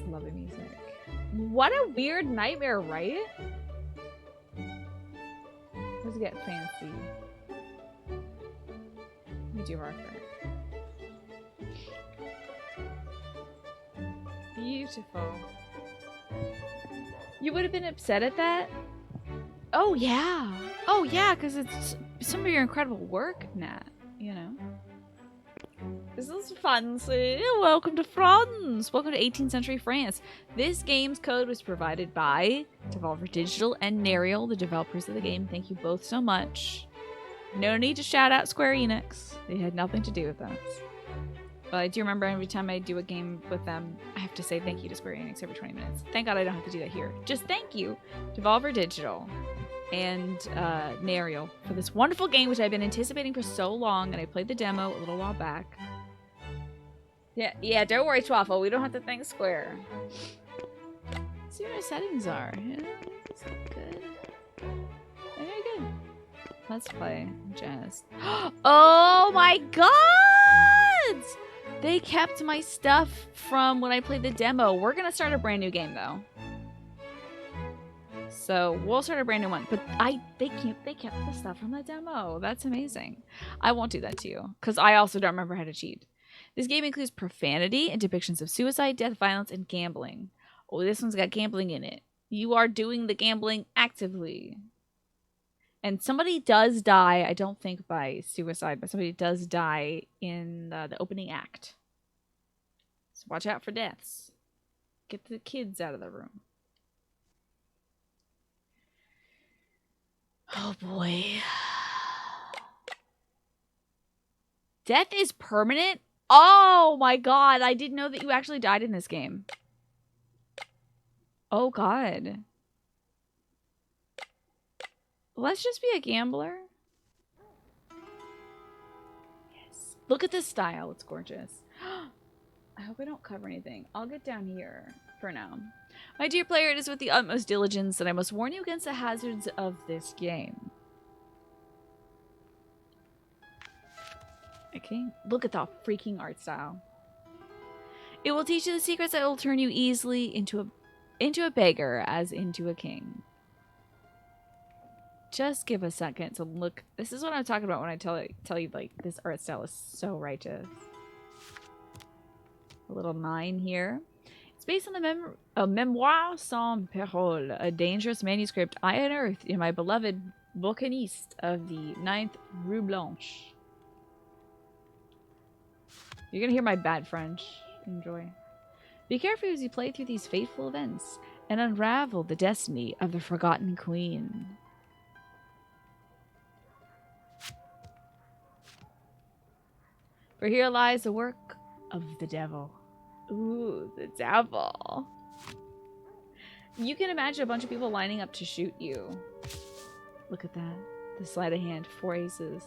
lovely music. What a weird nightmare, right? Let's get fancy. We do our thing. Beautiful. You would have been upset at that? Oh, yeah. Oh, yeah, because it's some of your incredible work, Nat. You know? This is fancy. Welcome to France. Welcome to 18th century France. This game's code was provided by Devolver Digital and Nariel, the developers of the game. Thank you both so much. No need to shout out Square Enix. They had nothing to do with that. But I do remember every time I do a game with them, I have to say thank you to Square Enix every 20 minutes. Thank God I don't have to do that here. Just thank you, Devolver Digital and Nariel, for this wonderful game, which I've been anticipating for so long, and I played the demo a little while back. Yeah, don't worry, Twaffle. We don't have to thank Square. Let's see what our settings are. Yeah, is that good? Very good. Let's play Jazz. Oh my god! They kept my stuff from when I played the demo. We're gonna start a brand new game though. So we'll start a brand new one. But they kept the stuff from the demo. That's amazing. I won't do that to you, because I also don't remember how to cheat. This game includes profanity and depictions of suicide, death, violence, and gambling. Oh, this one's got gambling in it. You are doing the gambling actively. And somebody does die, I don't think by suicide, but somebody does die in the opening act. So watch out for deaths. Get the kids out of the room. Oh boy. Death is permanent? Oh my god, I didn't know that you actually died in this game. Oh god. Let's just be a gambler. Yes. Look at this style. It's gorgeous. I hope I don't cover anything. I'll get down here for now. My dear player, it is with the utmost diligence that I must warn you against the hazards of this game. Okay, look at the freaking art style. It will teach you the secrets that will turn you easily into a beggar as into a king. Just give a second to look. This is what I'm talking about when I tell you like this art style is so righteous. A little 9 here. It's based on the Memoire sans parole, a dangerous manuscript I unearthed in my beloved bouquiniste of the 9th Rue Blanche. You're gonna hear my bad French. Enjoy. Be careful as you play through these fateful events and unravel the destiny of the Forgotten Queen. For here lies the work of the devil. Ooh, the devil. You can imagine a bunch of people lining up to shoot you. Look at that. The sleight of hand. 4 aces.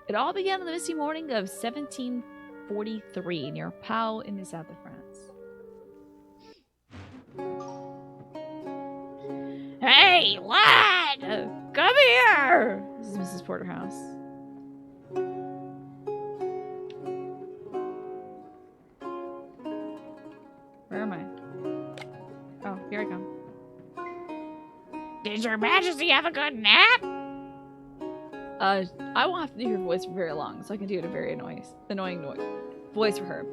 It all began on the misty morning of 1743 near Pau in the south of France. Hey, lad! Come here! This is Mrs. Porterhouse. Where am I? Oh, here I come. Did Your Majesty have a good nap? I won't have to do her voice for very long, so I can do it a very annoying voice for her.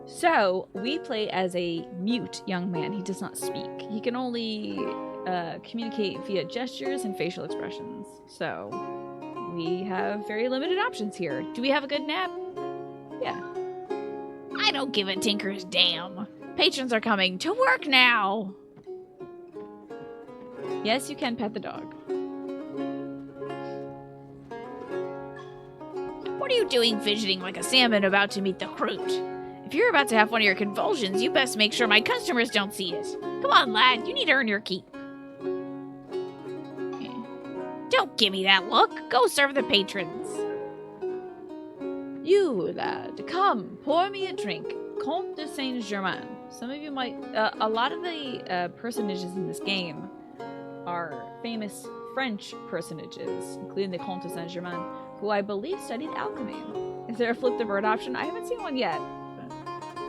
So, we play as a mute young man. He does not speak. He can only communicate via gestures and facial expressions. So, we have very limited options here. Do we have a good nap? Yeah. I don't give a tinker's damn. Patrons are coming to work now. Yes, you can pet the dog. What are you doing fidgeting like a salmon about to meet the croute? If you're about to have one of your convulsions, you best make sure my customers don't see it. Come on, lad, you need to earn your keep. Don't give me that look. Go serve the patrons. You, lad, come, pour me a drink. Comte de Saint-Germain. Some of you might... a lot of the personages in this game are famous French personages, including the Comte de Saint-Germain, who I believe studied alchemy. Is there a flip the bird option? I haven't seen one yet. But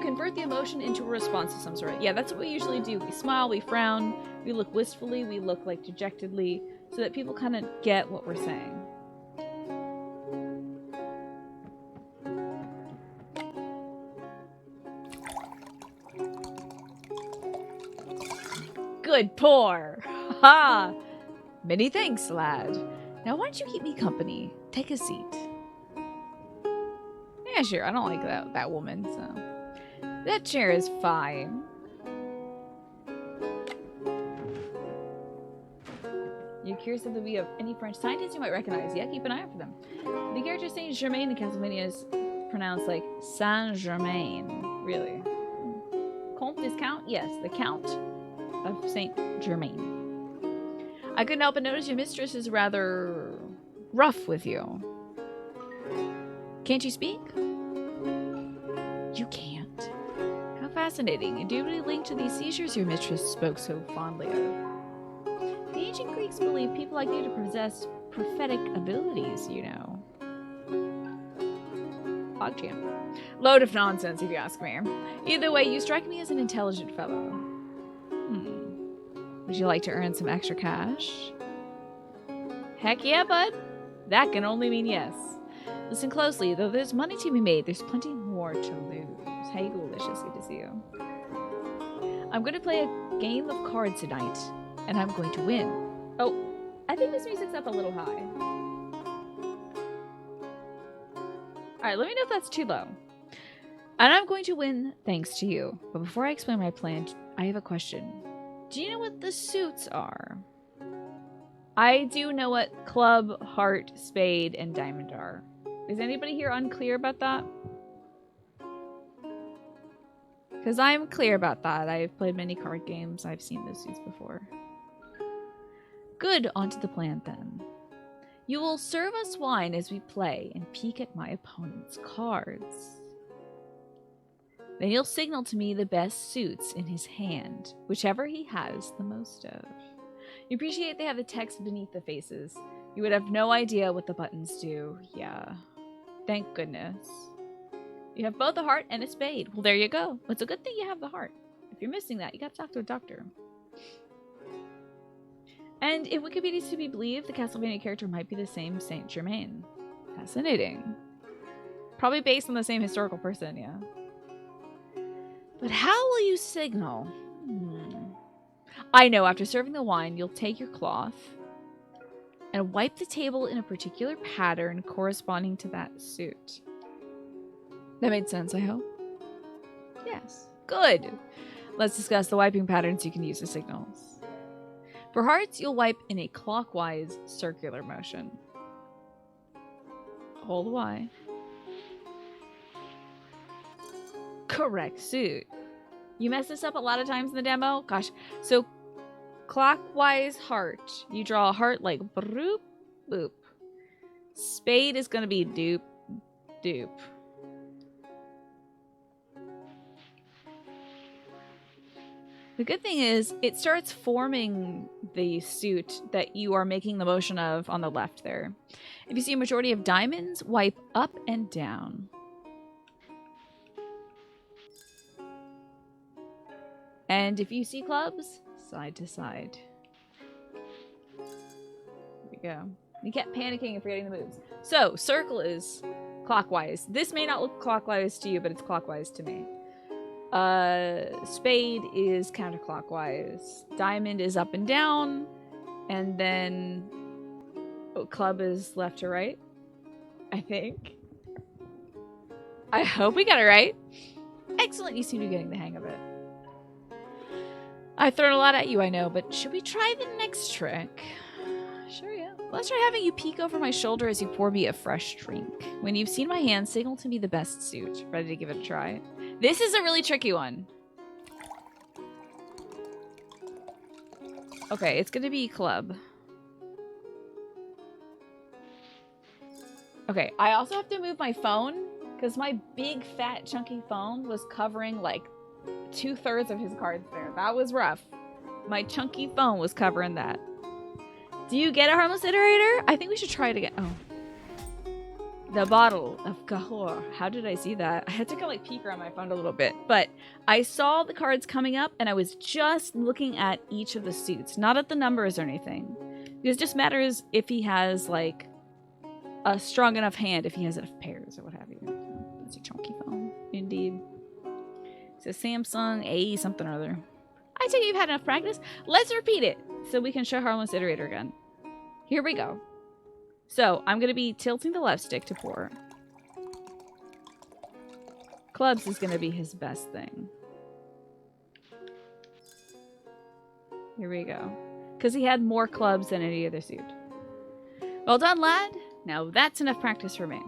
convert the emotion into a response of some sort. Yeah, that's what we usually do. We smile, we frown, we look wistfully, we look like dejectedly, so that people kind of get what we're saying. Good pour! Ha! Many thanks, lad. Now why don't you keep me company? Take a seat. Yeah, sure. I don't like that woman, so... That chair is fine. You're curious if we have any French scientists you might recognize? Yeah, keep an eye out for them. The character Saint Germain in Castlevania is pronounced like Saint Germain. Really? Comte is Count? Yes, the Count of Saint Germain. I couldn't help but notice your mistress is rather rough with you. Can't you speak? You can't. How fascinating. Indubitably linked to these seizures your mistress spoke so fondly of. The ancient Greeks believed people like you to possess prophetic abilities, you know. Logjam. Load of nonsense, if you ask me. Either way, you strike me as an intelligent fellow. Would you like to earn some extra cash? Heck yeah, bud. That can only mean yes. Listen closely, though there's money to be made, there's plenty more to lose. Hey, Ghoulish, good to see you. I'm going to play a game of cards tonight, and I'm going to win. Oh, I think this music's up a little high. Alright, let me know if that's too low. And I'm going to win thanks to you. But before I explain my plan, I have a question. Do you know what the suits are? I do know what club, heart, spade, and diamond are. Is anybody here unclear about that? Because I'm clear about that. I've played many card games. I've seen those suits before. Good, onto the plan then. You will serve us wine as we play and peek at my opponent's cards. Then you'll signal to me the best suits in his hand, whichever he has the most of. You appreciate they have the text beneath the faces. You would have no idea what the buttons do. Yeah. Thank goodness. You have both a heart and a spade. Well, there you go. It's a good thing you have the heart. If you're missing that, you gotta talk to a doctor. And if Wikipedia is to be believed, the Castlevania character might be the same Saint Germain. Fascinating. Probably based on the same historical person, yeah. But how will you signal? I know, after serving the wine, you'll take your cloth and wipe the table in a particular pattern corresponding to that suit. That made sense, I hope? Yes. Good. Let's discuss the wiping patterns you can use as signals. For hearts, you'll wipe in a clockwise circular motion. Hold Y. Correct suit. You messed this up a lot of times in the demo. Gosh. So, clockwise heart. You draw a heart like broop, boop. Spade is going to be doop, doop. The good thing is, it starts forming the suit that you are making the motion of on the left there. If you see a majority of diamonds, wipe up and down. And if you see clubs, side to side. There we go. You kept panicking and forgetting the moves. So, circle is clockwise. This may not look clockwise to you, but it's clockwise to me. Spade is counterclockwise. Diamond is up and down. And then club is left to right. I think. I hope we got it right. Excellent, you seem to be getting the hang of it. I've thrown a lot at you, I know, but should we try the next trick? Sure, yeah. Let's try having you peek over my shoulder as you pour me a fresh drink. When you've seen my hand, signal to me the best suit. Ready to give it a try? This is a really tricky one. Okay, it's gonna be club. Okay, I also have to move my phone because my big, fat, chunky phone was covering like 2/3 of his cards there. That was rough. My chunky phone was covering that. Do you get a harmless iterator? I think we should try it again. Oh. The bottle of Cahor. How did I see that? I had to like peek around my phone a little bit, but I saw the cards coming up and I was just looking at each of the suits, not at the numbers or anything. Because it just matters if he has like a strong enough hand, if he has enough pairs or what have you. That's a chunky phone. Indeed. It's a Samsung A something or other. I think you've had enough practice. Let's repeat it so we can show Harlan's iterator again. Here we go. So, I'm going to be tilting the left stick to pour. Clubs is going to be his best thing. Here we go. Because he had more clubs than any other suit. Well done, lad. Now that's enough practice for me.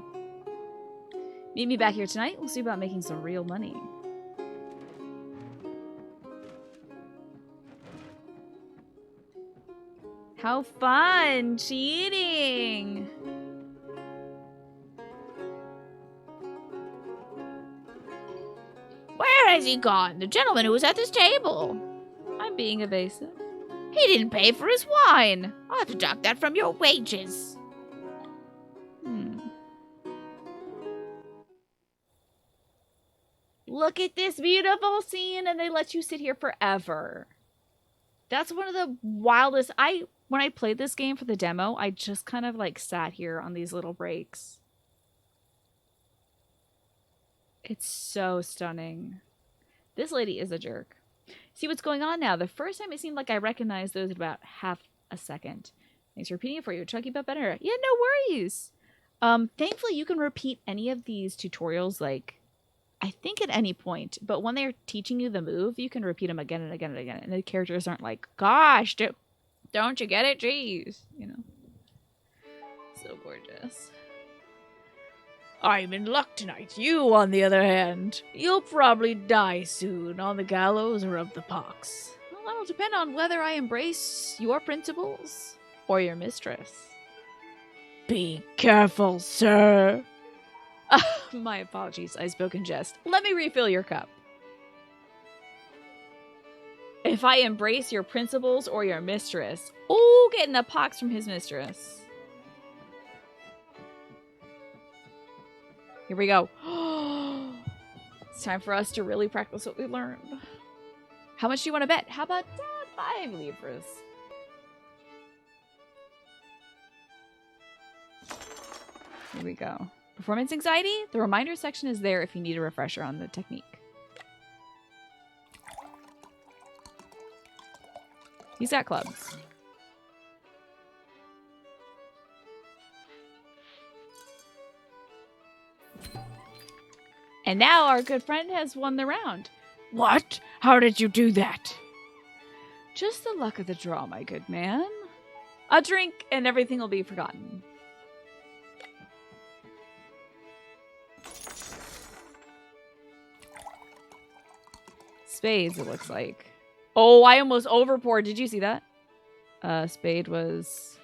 Meet me back here tonight. We'll see about making some real money. How fun! Cheating! Where has he gone? The gentleman who was at this table. I'm being evasive. He didn't pay for his wine. I'll have to deduct that from your wages. Look at this beautiful scene, and they let you sit here forever. That's one of the wildest... When I played this game for the demo, I just kind of like sat here on these little breaks. It's so stunning. This lady is a jerk. See what's going on now. The first time it seemed like I recognized those in about half a second. Thanks for repeating it for you. Chunky but better. Yeah, no worries. Thankfully you can repeat any of these tutorials like I think at any point, but when they're teaching you the move, you can repeat them again and again and again. And the characters aren't like, gosh, don't you get it? Jeez. You know. So gorgeous. I'm in luck tonight. You, on the other hand, you'll probably die soon on the gallows or of the pox. Well, that'll depend on whether I embrace your principles or your mistress. Be careful, sir. My apologies. I spoke in jest. Let me refill your cup. If I embrace your principles or your mistress. Oh, getting the pox from his mistress. Here we go. It's time for us to really practice what we learned. How much do you want to bet? How about 5 livres? Here we go. Performance anxiety? The reminder section is there if you need a refresher on the technique. He's got clubs. And now our good friend has won the round. What? How did you do that? Just the luck of the draw, my good man. A drink and everything will be forgotten. Spades, it looks like. Oh, I almost overpoured. Did you see that? Spade was...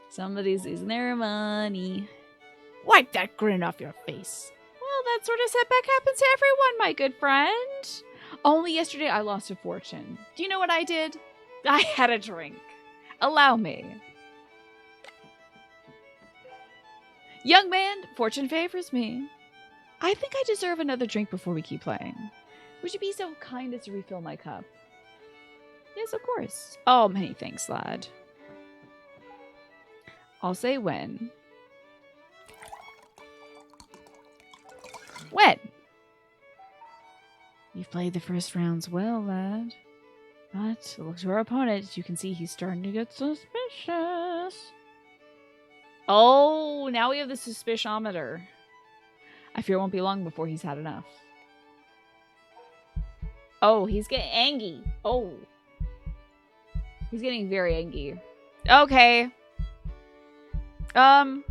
Somebody's losing their money. Wipe that grin off your face. Well, that sort of setback happens to everyone, my good friend. Only yesterday I lost a fortune. Do you know what I did? I had a drink. Allow me. Young man, fortune favors me. I think I deserve another drink before we keep playing. Would you be so kind as to refill my cup? Yes, of course. Oh, many thanks, lad. I'll say when. When? You've played the first rounds well, lad. But look to our opponent. You can see he's starting to get suspicious. Oh, now we have the suspicionometer. I fear it won't be long before he's had enough. Oh, he's getting angry. Oh. He's getting very angry. Okay. Damn,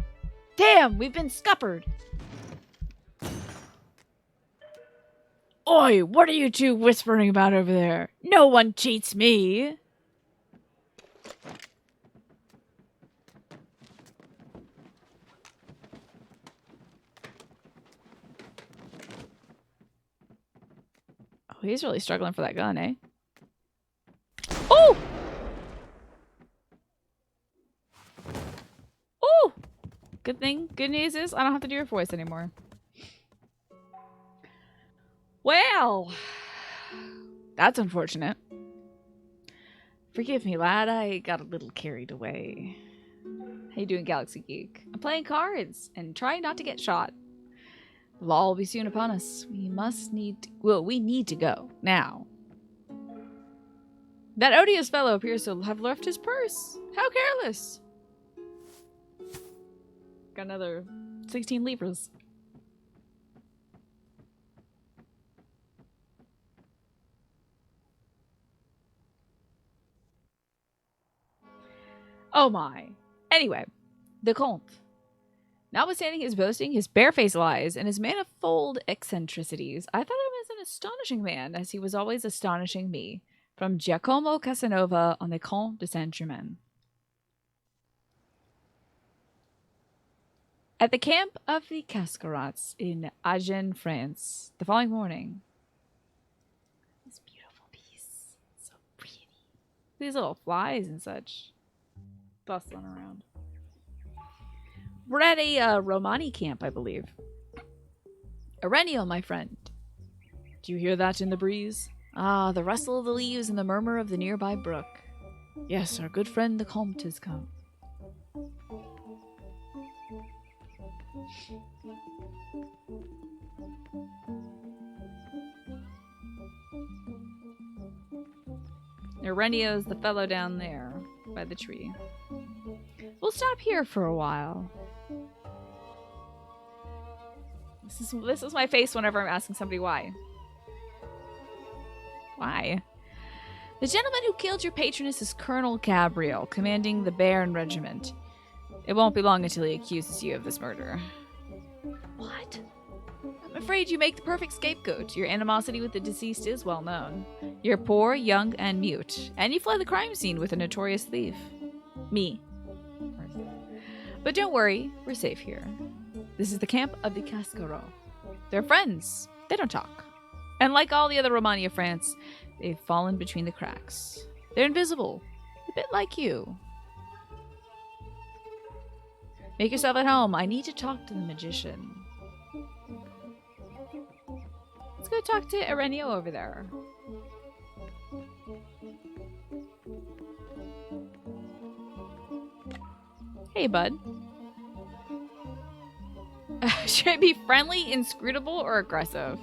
we've been scuppered. Oi, what are you two whispering about over there? No one cheats me. Oh, he's really struggling for that gun, eh? Oh! Good thing. Good news is I don't have to do your voice anymore. Well, that's unfortunate. Forgive me, lad. I got a little carried away. How you doing, Galaxy Geek? I'm playing cards and trying not to get shot. The law will be soon upon us. We need to go now. That odious fellow appears to have left his purse. How careless! Got another 16 livres. Oh my. Anyway, the Comte. Notwithstanding his boasting, his barefaced lies, and his manifold eccentricities, I thought him as an astonishing man, as he was always astonishing me. From Giacomo Casanova on the Comte de Saint-Germain. At the camp of the Cascarats in Agen, France, the following morning. This beautiful piece. So pretty. These little flies and such. Bustling around. We're at a Romani camp, I believe. Aurelio, my friend. Do you hear that in the breeze? Ah, the rustle of the leaves and the murmur of the nearby brook. Yes, our good friend the Comte has come. Aurelio's the fellow down there by the tree. We'll stop here for a while. This is my face whenever I'm asking somebody why. Why? The gentleman who killed your patroness is Colonel Gabriel, commanding the Baron Regiment. It won't be long until he accuses you of this murder. What? I'm afraid you make the perfect scapegoat. Your animosity with the deceased is well known. You're poor, young, and mute. And you fled the crime scene with a notorious thief. Me. But don't worry, we're safe here. This is the camp of the Cascarot. They're friends. They don't talk. And like all the other Romani of France, they've fallen between the cracks. They're invisible. A bit like you. Make yourself at home. I need to talk to the magician. Let's go talk to Aurelio over there. Hey, bud. Should I be friendly, inscrutable, or aggressive?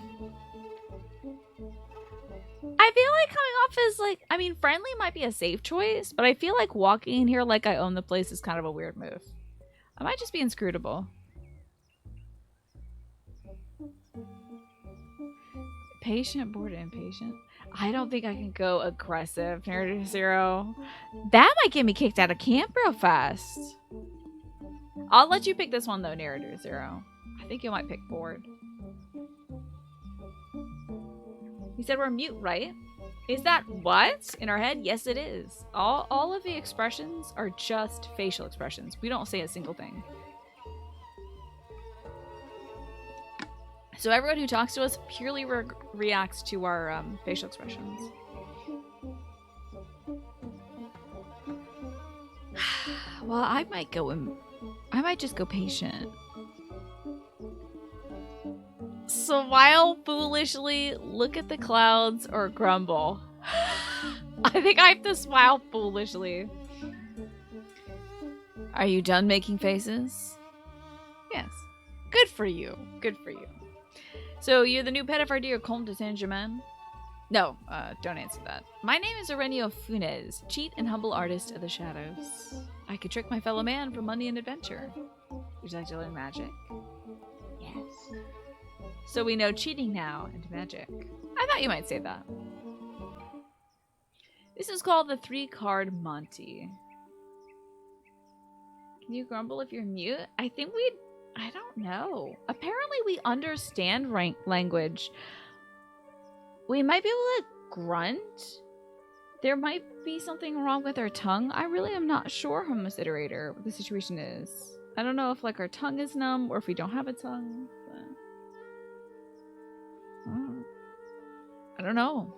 I feel like coming off as like, I mean, friendly might be a safe choice, but I feel like walking in here like I own the place is kind of a weird move. I might just be inscrutable. Patient, bored, impatient. I don't think I can go aggressive, Narrator Zero. That might get me kicked out of camp real fast. I'll let you pick this one though, Narrator Zero. I think you might pick bored. He said we're mute, right? Is that what? In our head? Yes, it is. All of the expressions are just facial expressions. We don't say a single thing. So everyone who talks to us purely reacts to our facial expressions. Well, I might just go patient. Smile foolishly, look at the clouds, or grumble. I think I have to smile foolishly. Are you done making faces? Yes. Good for you. Good for you. So, you're the new pet of our dear Comte de Saint-Germain? No, don't answer that. My name is Aurelio Funes, cheat and humble artist of the shadows. I could trick my fellow man for money and adventure. Would you like to learn magic? Yes. So we know cheating now and magic. I thought you might say that. This is called the 3-card Monty. Can you grumble if you're mute? I don't know. Apparently we understand language. We might be able to grunt. There might be something wrong with our tongue. I really am not sure, Homos Iterator, what the situation is. I don't know if like our tongue is numb or if we don't have a tongue. I don't know.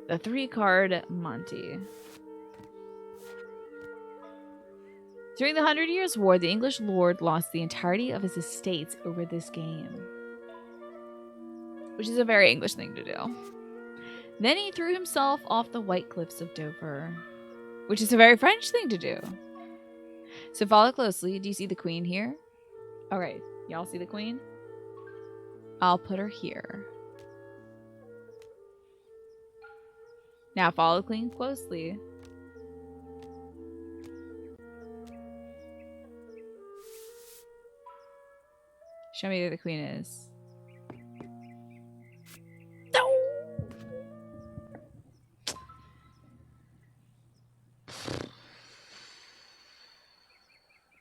The 3-card Monty. During the 100 Years' War, the English lord lost the entirety of his estates over this game. Which is a very English thing to do. Then he threw himself off the white cliffs of Dover. Which is a very French thing to do. So follow closely. Do you see the queen here? Alright, y'all see the queen? I'll put her here. Now follow the queen closely. Show me where the queen is. No!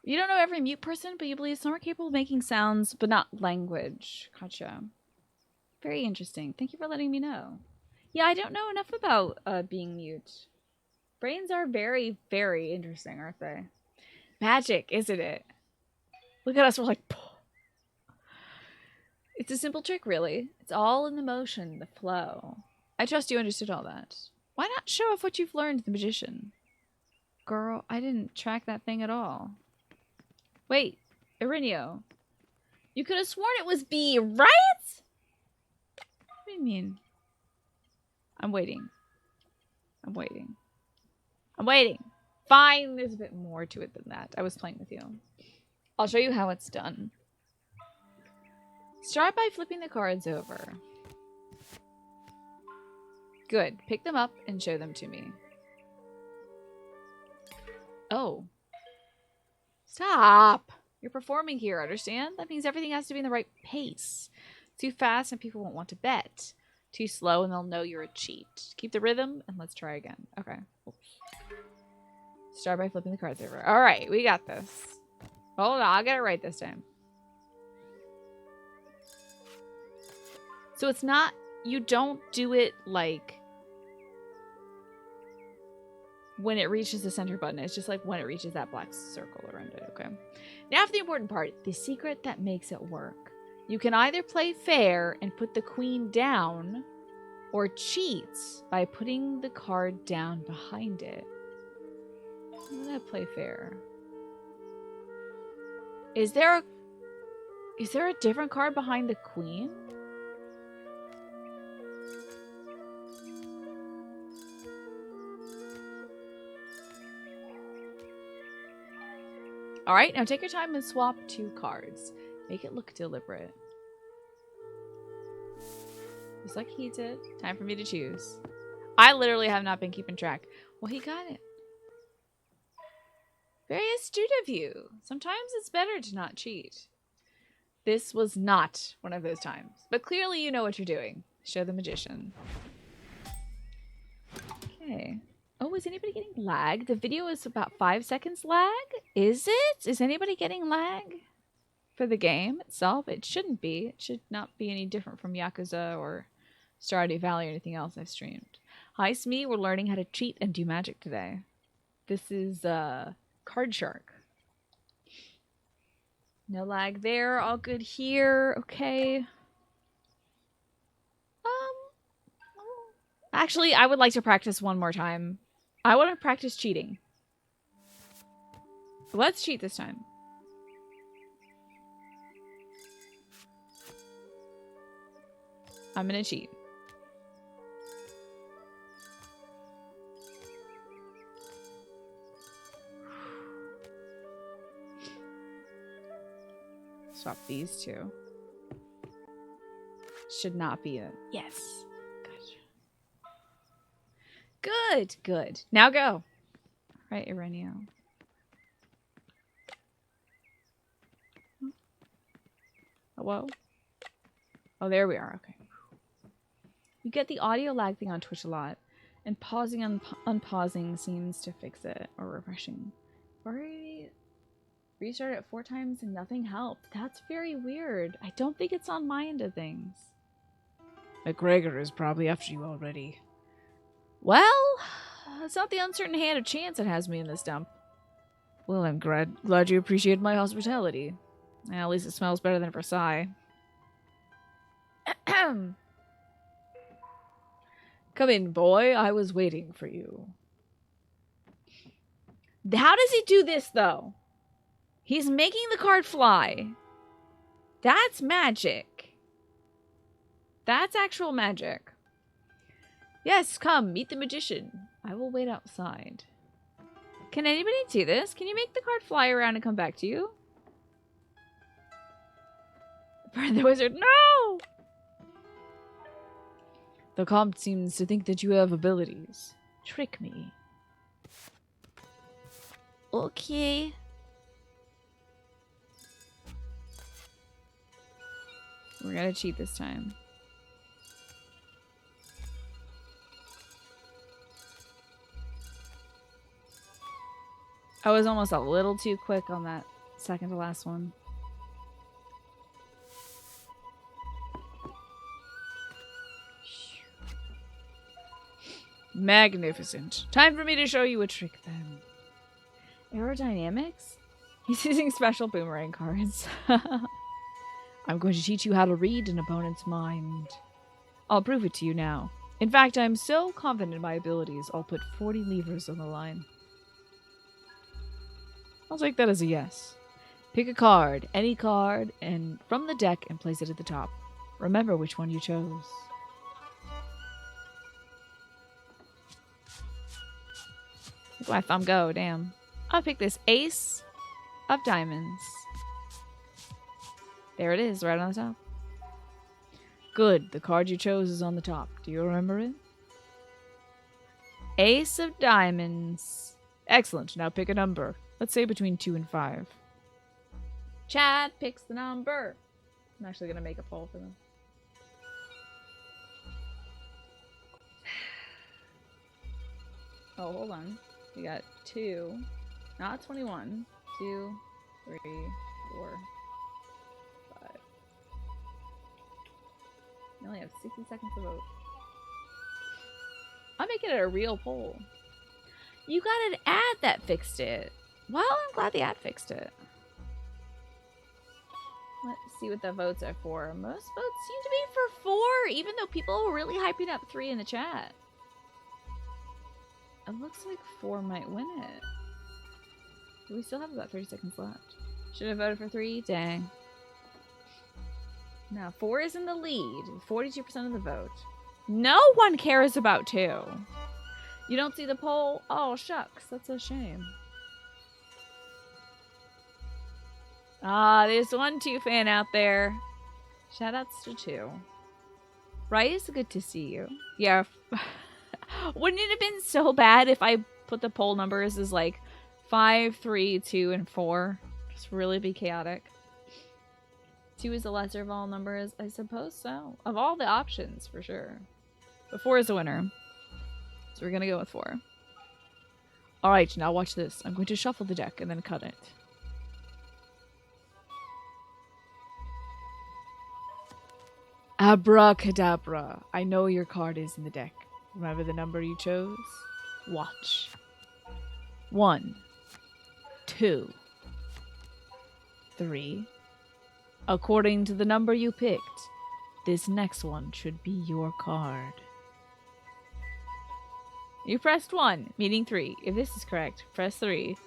You don't know every mute person, but you believe some are capable of making sounds, but not language. Gotcha. Very interesting. Thank you for letting me know. Yeah, I don't know enough about being mute. Brains are very, very interesting, aren't they? Magic, isn't it? Look at us, we're like... It's a simple trick, really. It's all in the motion, the flow. I trust you understood all that. Why not show off what you've learned, the magician? Girl, I didn't track that thing at all. Wait, Irineo. You could have sworn it was B, right? What do you mean? I'm waiting. I'm waiting. I'm waiting. Fine, there's a bit more to it than that. I was playing with you. I'll show you how it's done. Start by flipping the cards over. Good. Pick them up and show them to me. Oh. Stop! You're performing here, understand? That means everything has to be in the right pace. Too fast and people won't want to bet. Too slow and they'll know you're a cheat. Keep the rhythm and let's try again. Okay. Oops. Start by flipping the cards over. Alright, we got this. Hold on, I'll get it right this time. So it's not, you don't do it like when it reaches the center button. It's just like when it reaches that black circle around it, okay? Now for the important part, the secret that makes it work. You can either play fair and put the queen down, or cheat by putting the card down behind it. I'm gonna play fair. Is there a different card behind the queen? Alright, now take your time and swap 2 cards. Make it look deliberate. Just like he did. Time for me to choose. I literally have not been keeping track. Well, he got it. Very astute of you. Sometimes it's better to not cheat. This was not one of those times. But clearly you know what you're doing. Show the magician. Okay. Oh, is anybody getting lag? The video is about 5 seconds lag? Is it? Is anybody getting lag? For the game itself? It shouldn't be. It should not be any different from Yakuza or Stardew Valley or anything else I've streamed. Hi, Smee. We're learning how to cheat and do magic today. This is Card Shark. No lag there. All good here. Okay. Actually, I would like to practice one more time. I want to practice cheating. Let's cheat this time. I'm gonna cheat. Swap these 2. Should not be a... Yes. Gotcha. Good, good. Now go. All right, Irineo. Hello? Oh, there we are. Okay. You get the audio lag thing on Twitch a lot, and pausing and unpausing seems to fix it, or refreshing. Already restarted it 4 times and nothing helped. That's very weird. I don't think it's on my end of things. McGregor is probably after you already. Well, it's not the uncertain hand of chance that has me in this dump. Well, I'm glad you appreciated my hospitality. At least it smells better than Versailles. Come in, boy. I was waiting for you. How does he do this, though? He's making the card fly. That's magic. That's actual magic. Yes, come, meet the magician. I will wait outside. Can anybody do this? Can you make the card fly around and come back to you? The wizard, no! The comte seems to think that you have abilities. Trick me. Okay. We're gonna cheat this time. I was almost a little too quick on that second to last one. Magnificent. Time for me to show you a trick then. Aerodynamics? He's using special boomerang cards. I'm going to teach you how to read an opponent's mind. I'll prove it to you now. In fact, I'm so confident in my abilities, I'll put 40 levers on the line. I'll take that as a yes. Pick a card, any card, and from the deck and place it at the top. Remember which one you chose. Look at my thumb go, damn. I'll pick this Ace of Diamonds. There it is, right on the top. Good, the card you chose is on the top. Do you remember it? Ace of Diamonds. Excellent, now pick a number. Let's say between 2 and 5. Chad picks the number. I'm actually going to make a poll for them. Oh, hold on. We got 2. Not 21. 2, 3, 4, 5. You only have 60 seconds to vote. I'm making it a real poll. You got an ad that fixed it. Well, I'm glad the ad fixed it. Let's see what the votes are for. Most votes seem to be for 4, even though people were really hyping up 3 in the chat. It looks like 4 might win it. We still have about 30 seconds left. Should have voted for 3? Dang. Now, 4 is in the lead. 42% of the vote. No one cares about 2. You don't see the poll? Oh, shucks. That's a shame. Ah, there's one 2 fan out there. Shoutouts to 2. Rice, good to see you. Yeah. Wouldn't it have been so bad if I put the poll numbers as like 5, 3, 2, and 4? Just really be chaotic. 2 is the lesser of all numbers? I suppose so. Of all the options, for sure. But 4 is the winner. So we're gonna go with 4. Alright, now watch this. I'm going to shuffle the deck and then cut it. Abracadabra. I know your card is in the deck. Remember the number you chose? Watch. 1, 2, 3. According to the number you picked, this next one should be your card. You pressed 1, meaning 3. If this is correct, press 3.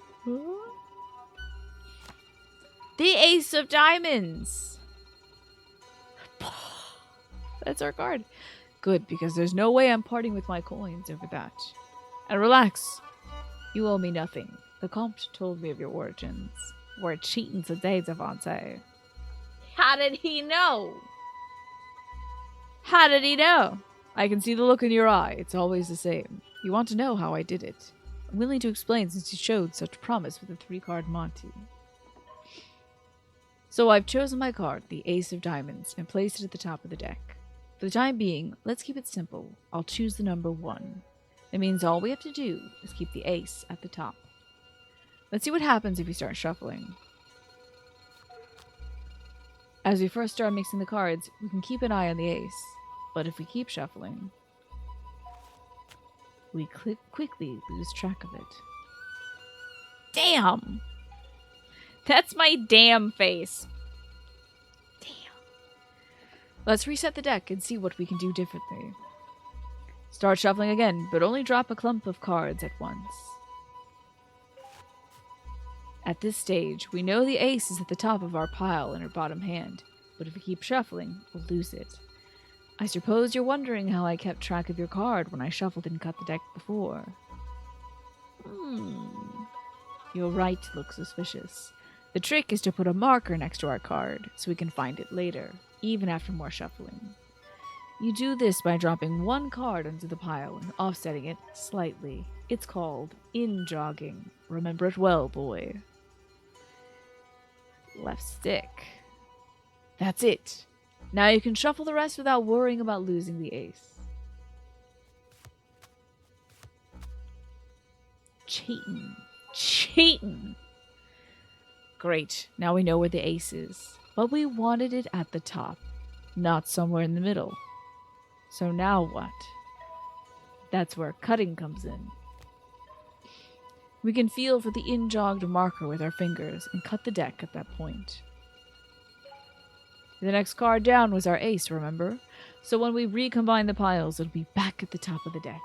The Ace of Diamonds! That's our card. Good, because there's no way I'm parting with my coins over that. And relax. You owe me nothing. The comte told me of your origins. We're cheating today, Devante. How did he know? How did he know? I can see the look in your eye. It's always the same. You want to know how I did it. I'm willing to explain since you showed such promise with the 3-card Monty. So I've chosen my card, the Ace of Diamonds, and placed it at the top of the deck. For the time being, let's keep it simple. I'll choose the number 1. That means all we have to do is keep the ace at the top. Let's see what happens if we start shuffling. As we first start mixing the cards, we can keep an eye on the ace. But if we keep shuffling, we quickly lose track of it. Damn! That's my damn face. Let's reset the deck and see what we can do differently. Start shuffling again, but only drop a clump of cards at once. At this stage, we know the ace is at the top of our pile in our bottom hand, but if we keep shuffling, we'll lose it. I suppose you're wondering how I kept track of your card when I shuffled and cut the deck before. You're right to look suspicious. The trick is to put a marker next to our card so we can find it later, even after more shuffling. You do this by dropping one card onto the pile and offsetting it slightly. It's called in-jogging. Remember it well, boy. Left stick. That's it. Now you can shuffle the rest without worrying about losing the ace. Cheating. Great. Now we know where the ace is. But we wanted it at the top, not somewhere in the middle. So now what? That's where cutting comes in. We can feel for the in-jogged marker with our fingers and cut the deck at that point. The next card down was our ace, remember? So when we recombine the piles, it'll be back at the top of the deck.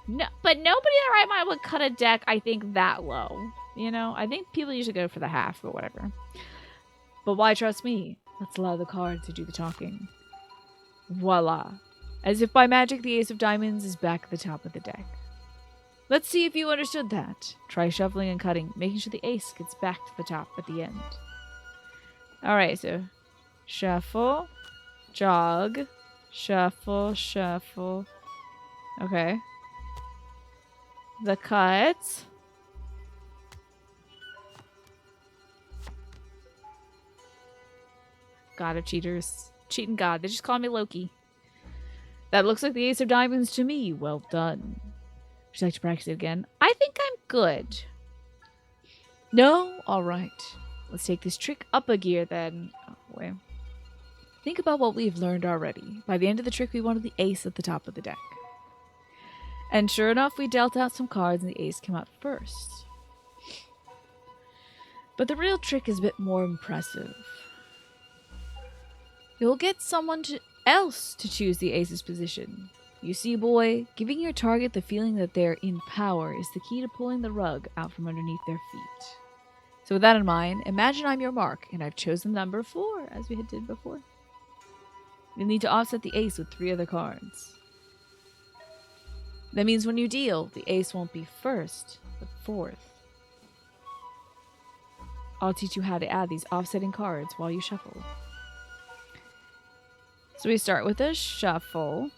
No, but nobody in their right mind would cut a deck, I think, that low. You know, I think people usually go for the half, but whatever. But why trust me? Let's allow the cards to do the talking. Voila. As if by magic, the ace of diamonds is back at the top of the deck. Let's see if you understood that. Try shuffling and cutting, making sure the ace gets back to the top at the end. Alright, so shuffle, jog, shuffle, shuffle. Okay. The cut. God of cheaters. Cheating God. They just call me Loki. That looks like the ace of diamonds to me. Well done. Would you like to practice it again? I think I'm good. No? Alright. Let's take this trick up a gear then. Oh, wait. Think about what we've learned already. By the end of the trick, we wanted the ace at the top of the deck. And sure enough, we dealt out some cards and the ace came out first. But the real trick is a bit more impressive. You'll get someone else to choose the ace's position. You see, boy, giving your target the feeling that they're in power is the key to pulling the rug out from underneath their feet. So with that in mind, imagine I'm your mark, and I've chosen number 4, as we had did before. You'll need to offset the ace with 3 other cards. That means when you deal, the ace won't be first, but 4th. I'll teach you how to add these offsetting cards while you shuffle. So we start with a shuffle.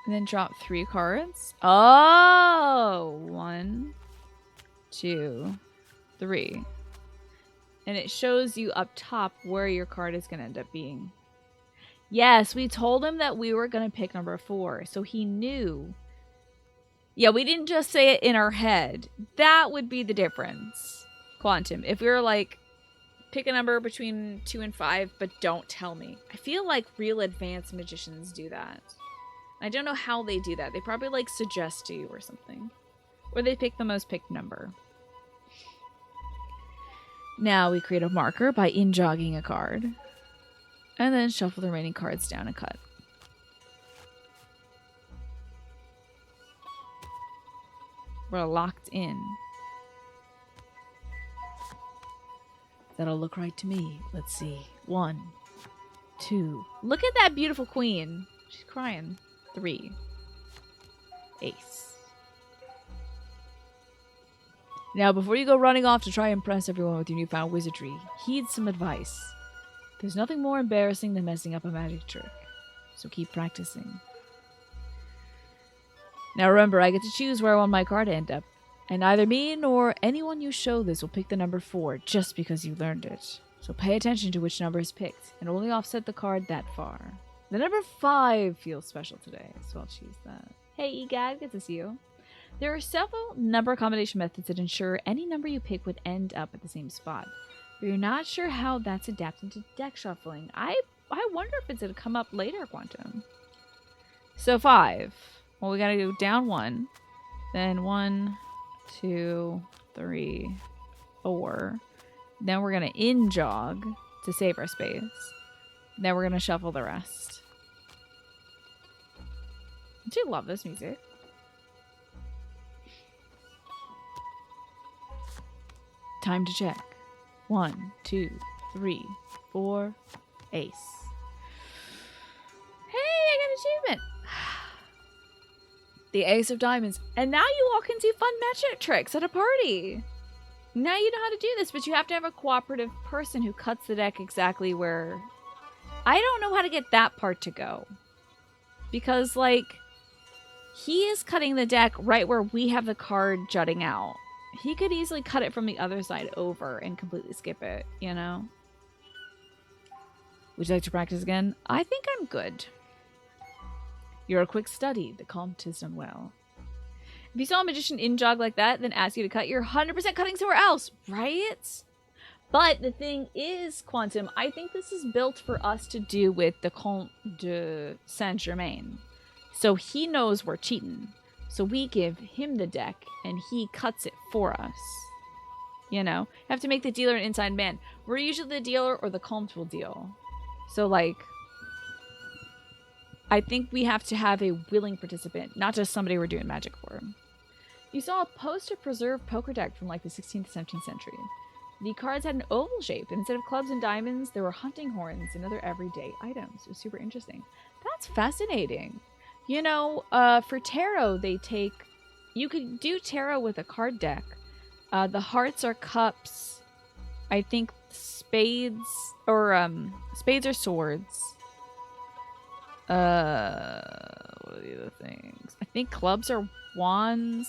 And then drop 3 cards. Oh! 1, 2, 3. And it shows you up top where your card is going to end up being. Yes, we told him that we were going to pick number 4. So he knew. Yeah, we didn't just say it in our head. That would be the difference. Quantum. If we were like, pick a number between 2 and 5, but don't tell me. I feel like real advanced magicians do that. I don't know how they do that. They probably like suggest to you or something. Or they pick the most picked number. Now we create a marker by in-jogging a card. And then shuffle the remaining cards down and cut. We're locked in. That'll look right to me. Let's see. 1, 2. Look at that beautiful queen. She's crying. 3. Ace. Now, before you go running off to try and impress everyone with your newfound wizardry, heed some advice. There's nothing more embarrassing than messing up a magic trick. So keep practicing. Now remember, I get to choose where I want my card to end up. And neither me nor anyone you show this will pick the number 4 just because you learned it. So pay attention to which number is picked, and only offset the card that far. The number 5 feels special today, so I'll choose that. Hey Egad, good to see you. There are several number combination methods that ensure any number you pick would end up at the same spot. But you're not sure how that's adapted to deck shuffling. I wonder if it's going to come up later, Quantum. So 5. Well, we gotta go down 1. Then 1, 2, 3, 4. Then we're gonna in-jog to save our space. Then we're gonna shuffle the rest. Don't you love this music? Time to check. 1, 2, 3, 4. Ace. Hey, I got an achievement. The Ace of Diamonds. And now you all can do fun magic tricks at a party. Now you know how to do this, but you have to have a cooperative person who cuts the deck exactly where... I don't know how to get that part to go. Because, like, he is cutting the deck right where we have the card jutting out. He could easily cut it from the other side over and completely skip it, you know? Would you like to practice again? I think I'm good. You're a quick study. The comp is done well. If you saw a magician in jog like that, then ask you to cut, you're 100% cutting somewhere else, right? But the thing is, Quantum, I think this is built for us to do with the Comte de Saint-Germain. So he knows we're cheating. So we give him the deck, and he cuts it for us. You know? You have to make the dealer an inside man. We're usually the dealer, or the Comte will deal. So, like... I think we have to have a willing participant, not just somebody we're doing magic for. You saw a post-preserved poker deck from like the 16th to 17th century. The cards had an oval shape, and instead of clubs and diamonds, there were hunting horns and other everyday items. It was super interesting. That's fascinating. You know, for tarot, they take... You could do tarot with a card deck. The hearts are cups. I think spades spades are swords. What are the other things? I think clubs are wands.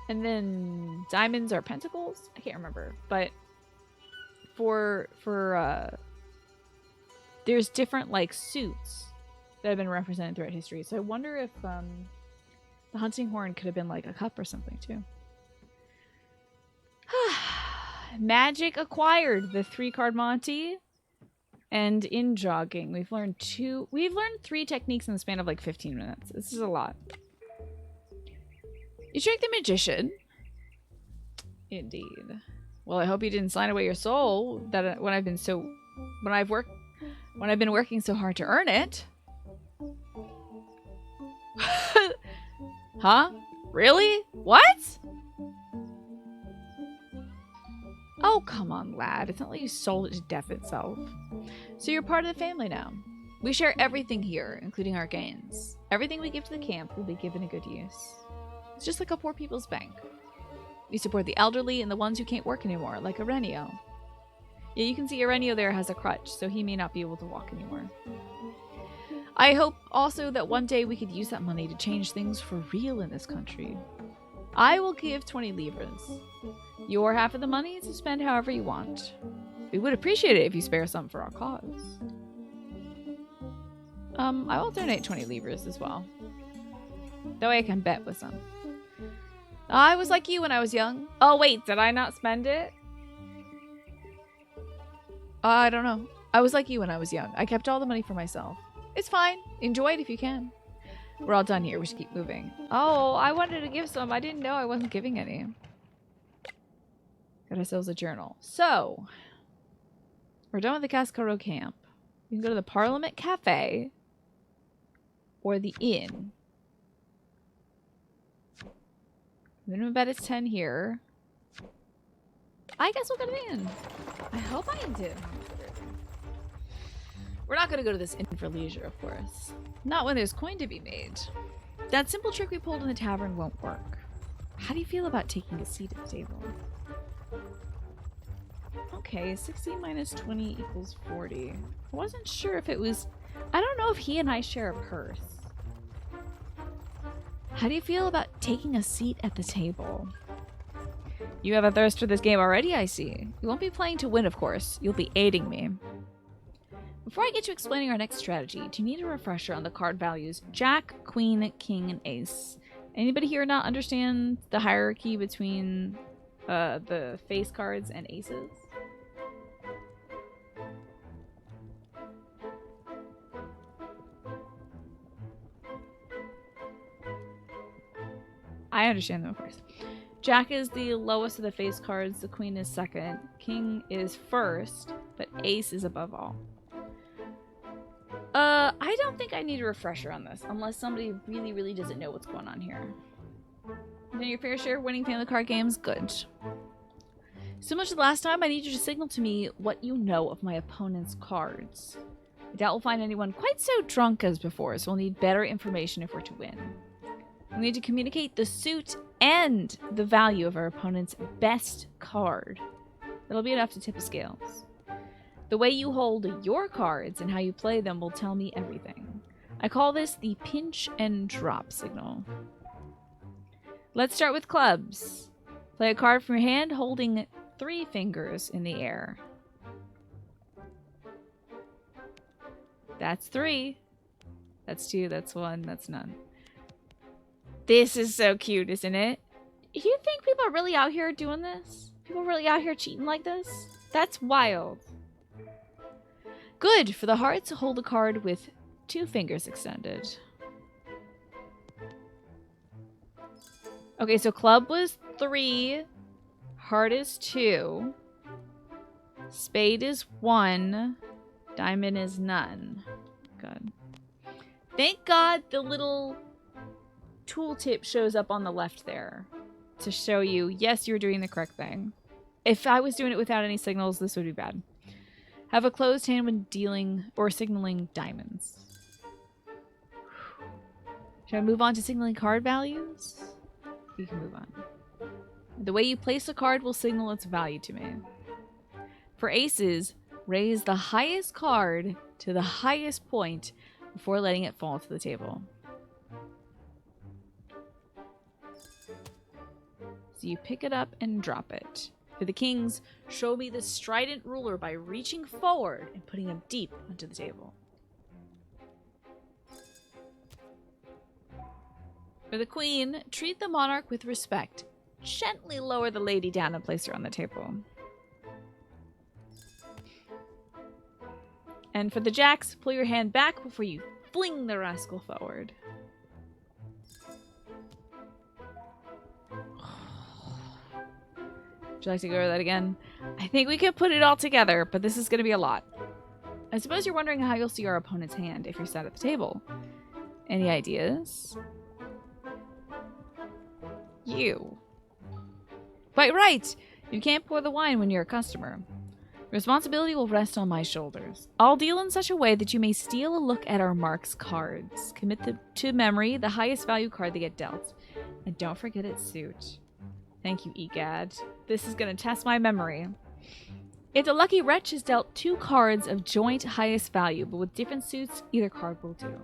And then diamonds are pentacles? I can't remember. But there's different like suits that have been represented throughout history. So I wonder if the hunting horn could have been like a cup or something too. Magic acquired the 3-card Monty, and in jogging we've learned 3 techniques in the span of like 15 minutes. This is a lot. You tricked the magician. Indeed. Well, I hope you didn't sign away your soul that when I've been working so hard to earn it. Huh? Really? What? Oh, come on, lad. It's not like you sold it to death itself. So you're part of the family now. We share everything here, including our gains. Everything we give to the camp will be given a good use. It's just like a poor people's bank. We support the elderly and the ones who can't work anymore, like Arenio. Yeah, you can see Arenio there has a crutch, so he may not be able to walk anymore. I hope also that one day we could use that money to change things for real in this country. I will give 20 livres. Your half of the money is to spend however you want. We would appreciate it if you spare some for our cause. I will donate 20 livres as well. That way I can bet with some. I was like you when I was young. Oh wait, did I not spend it? I don't know. I was like you when I was young. I kept all the money for myself. It's fine. Enjoy it if you can. We're all done here. We should keep moving. Oh, I wanted to give some. I didn't know I wasn't giving any. Got ourselves a journal. So, we're done with the Cascaro camp. We can go to the Parliament Cafe or the inn. Minimum bet is 10 here. I guess we'll go to the inn. I hope I did. We're not going to go to this inn for leisure, of course. Not when there's coin to be made. That simple trick we pulled in the tavern won't work. How do you feel about taking a seat at the table? Okay, 60 minus 20 equals 40. I wasn't sure if it was... I don't know if he and I share a purse. How do you feel about taking a seat at the table? You have a thirst for this game already, I see. You won't be playing to win, of course. You'll be aiding me. Before I get to explaining our next strategy, do you need a refresher on the card values? Jack, Queen, King, and Ace. Anybody here not understand the hierarchy between the face cards and aces? I understand them, of course. Jack is the lowest of the face cards. The Queen is second. King is first, but Ace is above all. I don't think I need a refresher on this, unless somebody really, really doesn't know what's going on here. Then your fair share of winning family card games? Good. Similar to the last time, I need you to signal to me what you know of my opponent's cards. I doubt we'll find anyone quite so drunk as before, so we'll need better information if we're to win. We'll need to communicate the suit and the value of our opponent's best card. That'll be enough to tip the scales. The way you hold your cards and how you play them will tell me everything. I call this the pinch and drop signal. Let's start with clubs. Play a card from your hand holding 3 fingers in the air. That's 3. That's 2, that's 1, that's none. This is so cute, isn't it? You think people are really out here doing this? People really out here cheating like this? That's wild. Good. For the hearts, hold a card with 2 fingers extended. Okay, so club was 3. Heart is 2. Spade is 1. Diamond is none. Good. Thank God the little tooltip shows up on the left there to show you, yes, you're doing the correct thing. If I was doing it without any signals, this would be bad. Have a closed hand when dealing or signaling diamonds. Should I move on to signaling card values? You can move on. The way you place a card will signal its value to me. For aces, raise the highest card to the highest point before letting it fall to the table. So you pick it up and drop it. For the kings, show me the strident ruler by reaching forward and putting him deep onto the table. For the queen, treat the monarch with respect. Gently lower the lady down and place her on the table. And for the jacks, pull your hand back before you fling the rascal forward. Would you like to go over that again? I think we could put it all together, but this is going to be a lot. I suppose you're wondering how you'll see our opponent's hand if you're sat at the table. Any ideas? You. Quite right! You can't pour the wine when you're a customer. Responsibility will rest on my shoulders. I'll deal in such a way that you may steal a look at our marks cards. Commit to memory the highest value card they get dealt. And don't forget its suit. Thank you, Egad. This is going to test my memory. If the lucky wretch is dealt 2 cards of joint highest value, but with different suits, either card will do.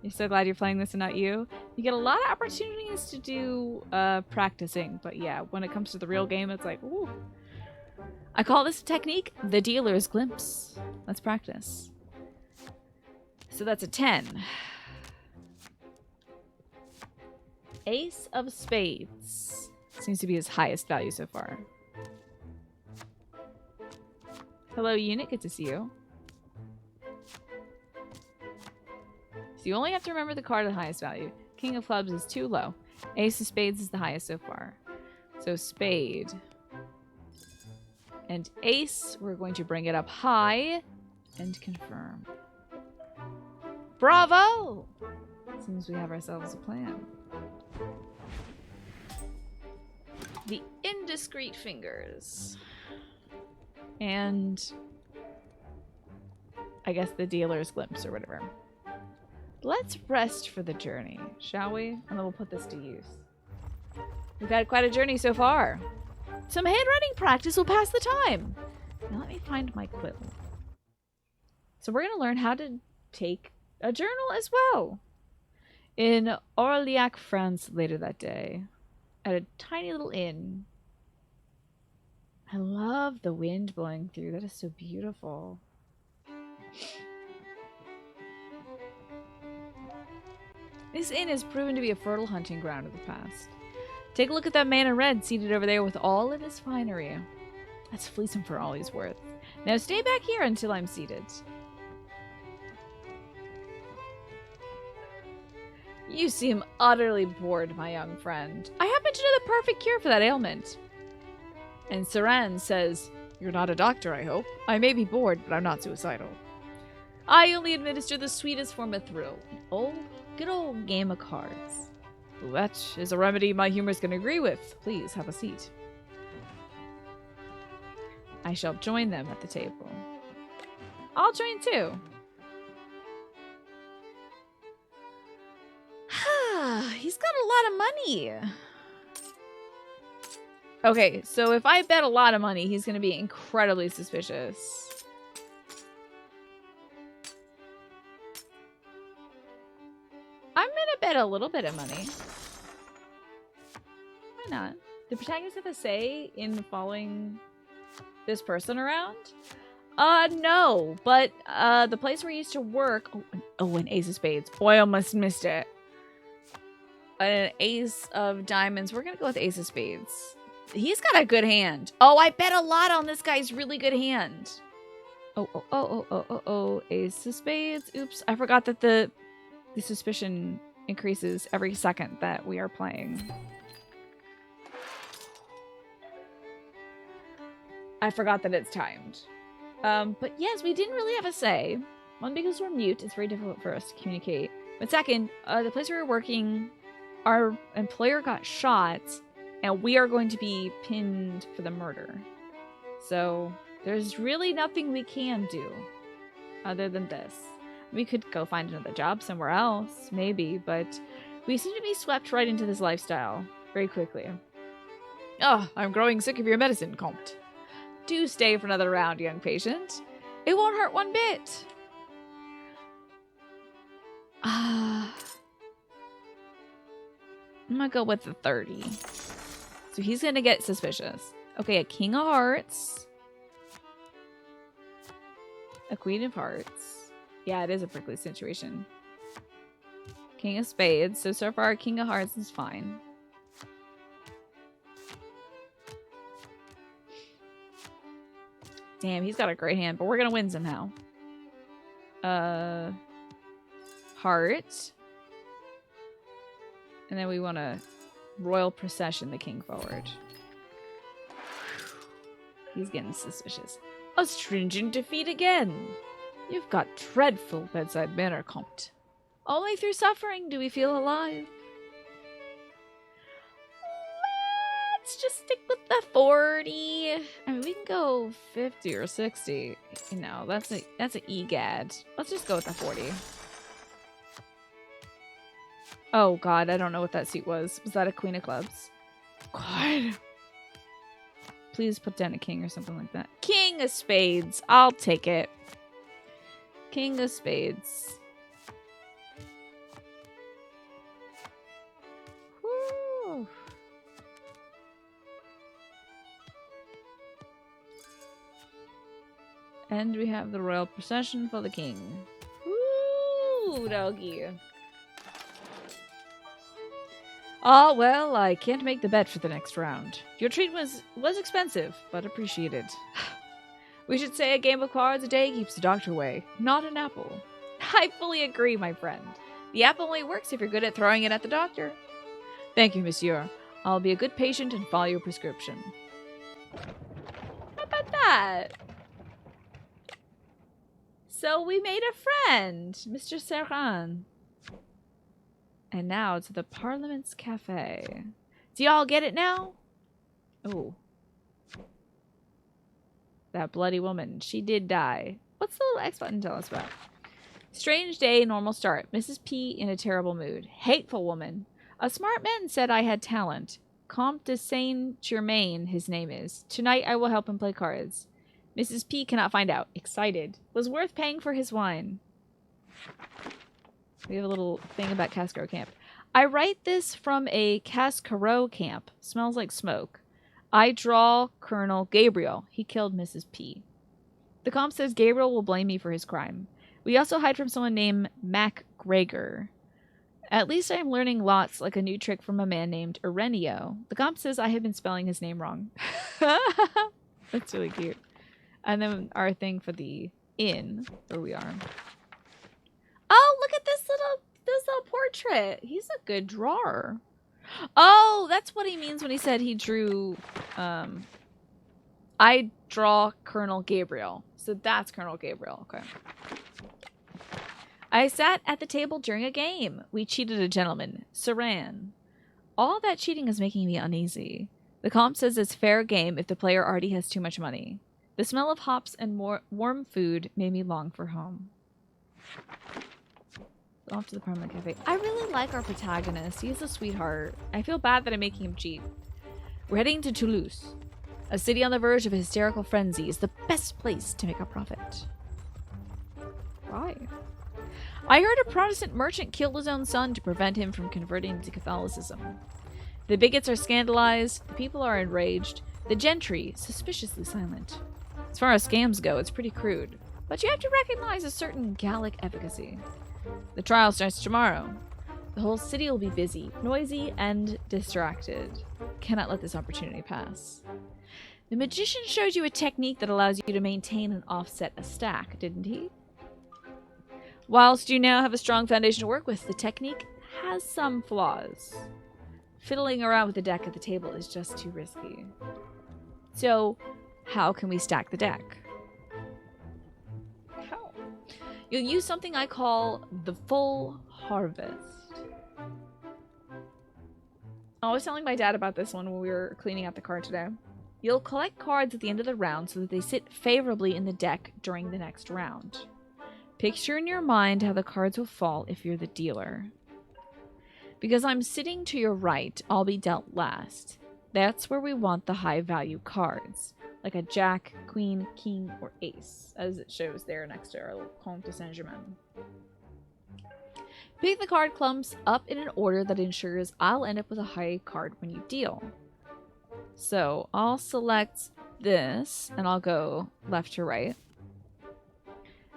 You're so glad you're playing this and not you. You get a lot of opportunities to do practicing, but yeah, when it comes to the real game, it's like, ooh. I call this technique the dealer's glimpse. Let's practice. So that's a 10. Ace of spades. Seems to be his highest value so far. Hello, unit. Good to see you. So you only have to remember the card of the highest value. King of clubs is too low. Ace of spades is the highest so far. So spade. And ace, we're going to bring it up high and confirm. Bravo! Seems we have ourselves a plan. The indiscreet fingers. And I guess the dealer's glimpse or whatever. Let's rest for the journey, shall we? And then we'll put this to use. We've had quite a journey so far. Some handwriting practice will pass the time. Now let me find my quill. So we're going to learn how to take a journal as well. In Orléac, France, later that day, at a tiny little inn. I love the wind blowing through. That is so beautiful. This inn has proven to be a fertile hunting ground of the past. Take a look at that man in red seated over there with all of his finery. Let's fleece him for all he's worth. Now stay back here until I'm seated. You seem utterly bored, my young friend. I happen to know the perfect cure for that ailment. And Saran says, "You're not a doctor, I hope. I may be bored, but I'm not suicidal. I only administer the sweetest form of thrill. Good old game of cards. That is a remedy my humor's can agree with. Please have a seat. I shall join them at the table. I'll join too. He's got a lot of money. Okay, so if I bet a lot of money, he's going to be incredibly suspicious. I'm going to bet a little bit of money. Why not? The protagonist have a say in following this person around? No, but the place where he used to work. Oh, an ace of spades. Boy, I almost missed it. An ace of diamonds. We're gonna go with ace of spades. He's got a good hand. Oh, I bet a lot on this guy's really good hand. Oh. Ace of spades. Oops, I forgot that the suspicion increases every second that we are playing. I forgot that it's timed. But yes, we didn't really have a say. One, because we're mute, it's very difficult for us to communicate. But second, the place we were working, our employer got shot, and we are going to be pinned for the murder. So there's really nothing we can do other than this. We could go find another job somewhere else, maybe, but we seem to be swept right into this lifestyle very quickly. Oh, I'm growing sick of your medicine, Comte. Do stay for another round, young patient. It won't hurt one bit. I'm gonna go with the 30. So he's gonna get suspicious. Okay, a king of hearts. A queen of hearts. Yeah, it is a prickly situation. King of spades. So far, king of hearts is fine. Damn, he's got a great hand, but we're gonna win somehow. Heart. And then we want to royal procession the king forward. He's getting suspicious. A stringent defeat again. You've got dreadful bedside manner, Comte. Only through suffering do we feel alive. Let's just stick with the 40. I mean, we can go 50 or 60. You know, that's a egad. Let's just go with the 40. Oh god, I don't know what that seat was. Was that a queen of clubs? God. Please put down a king or something like that. King of spades. I'll take it. King of spades. Whew. And we have the royal procession for the king. Woo, doggy. Oh, well, I can't make the bet for the next round. Your treat was expensive, but appreciated. We should say a game of cards a day keeps the doctor away, not an apple. I fully agree, my friend. The apple only works if you're good at throwing it at the doctor. Thank you, monsieur. I'll be a good patient and follow your prescription. How about that? So we made a friend, Mr. Serran. And now to the Parliament's Cafe. Do y'all get it now? Oh. That bloody woman. She did die. What's the little X button tell us about? Strange day, normal start. Mrs. P in a terrible mood. Hateful woman. A smart man said I had talent. Comte de Saint-Germain, his name is. Tonight I will help him play cards. Mrs. P cannot find out. Excited. Was worth paying for his wine. We have a little thing about Cascaro Camp. I write this from a Cascaro camp. Smells like smoke. I draw Colonel Gabriel. He killed Mrs. P. The comp says Gabriel will blame me for his crime. We also hide from someone named Mac Gregor. At least I am learning lots, like a new trick from a man named Ireneo. The comp says I have been spelling his name wrong. That's really cute. And then our thing for the inn where we are. Oh, look at this little portrait. He's a good drawer. Oh, that's what he means when he said he drew, I draw Colonel Gabriel. So that's Colonel Gabriel. Okay. I sat at the table during a game. We cheated a gentleman, Saran. All that cheating is making me uneasy. The comp says it's fair game if the player already has too much money. The smell of hops and more warm food made me long for home. Off to the permanent cafe. I really like our protagonist. He's a sweetheart. I feel bad that I'm making him cheat. We're heading to Toulouse. A city on the verge of a hysterical frenzy is the best place to make a profit. Why? I heard a Protestant merchant killed his own son to prevent him from converting to Catholicism. The bigots are scandalized, the people are enraged, the gentry suspiciously silent. As far as scams go, it's pretty crude, but you have to recognize a certain Gallic efficacy. The trial starts tomorrow. The whole city will be busy, noisy, and distracted. Cannot let this opportunity pass. The magician showed you a technique that allows you to maintain and offset a stack, didn't he? Whilst you now have a strong foundation to work with, the technique has some flaws. Fiddling around with the deck at the table is just too risky. So, how can we stack the deck? How? You'll use something I call the full harvest. I was telling my dad about this one when we were cleaning out the card today. You'll collect cards at the end of the round so that they sit favorably in the deck during the next round. Picture in your mind how the cards will fall if you're the dealer. Because I'm sitting to your right, I'll be dealt last. That's where we want the high value cards, like a jack, queen, king, or ace, as it shows there next to our Comte de Saint-Germain. Pick the card clumps up in an order that ensures I'll end up with a high card when you deal. So I'll select this, and I'll go left to right.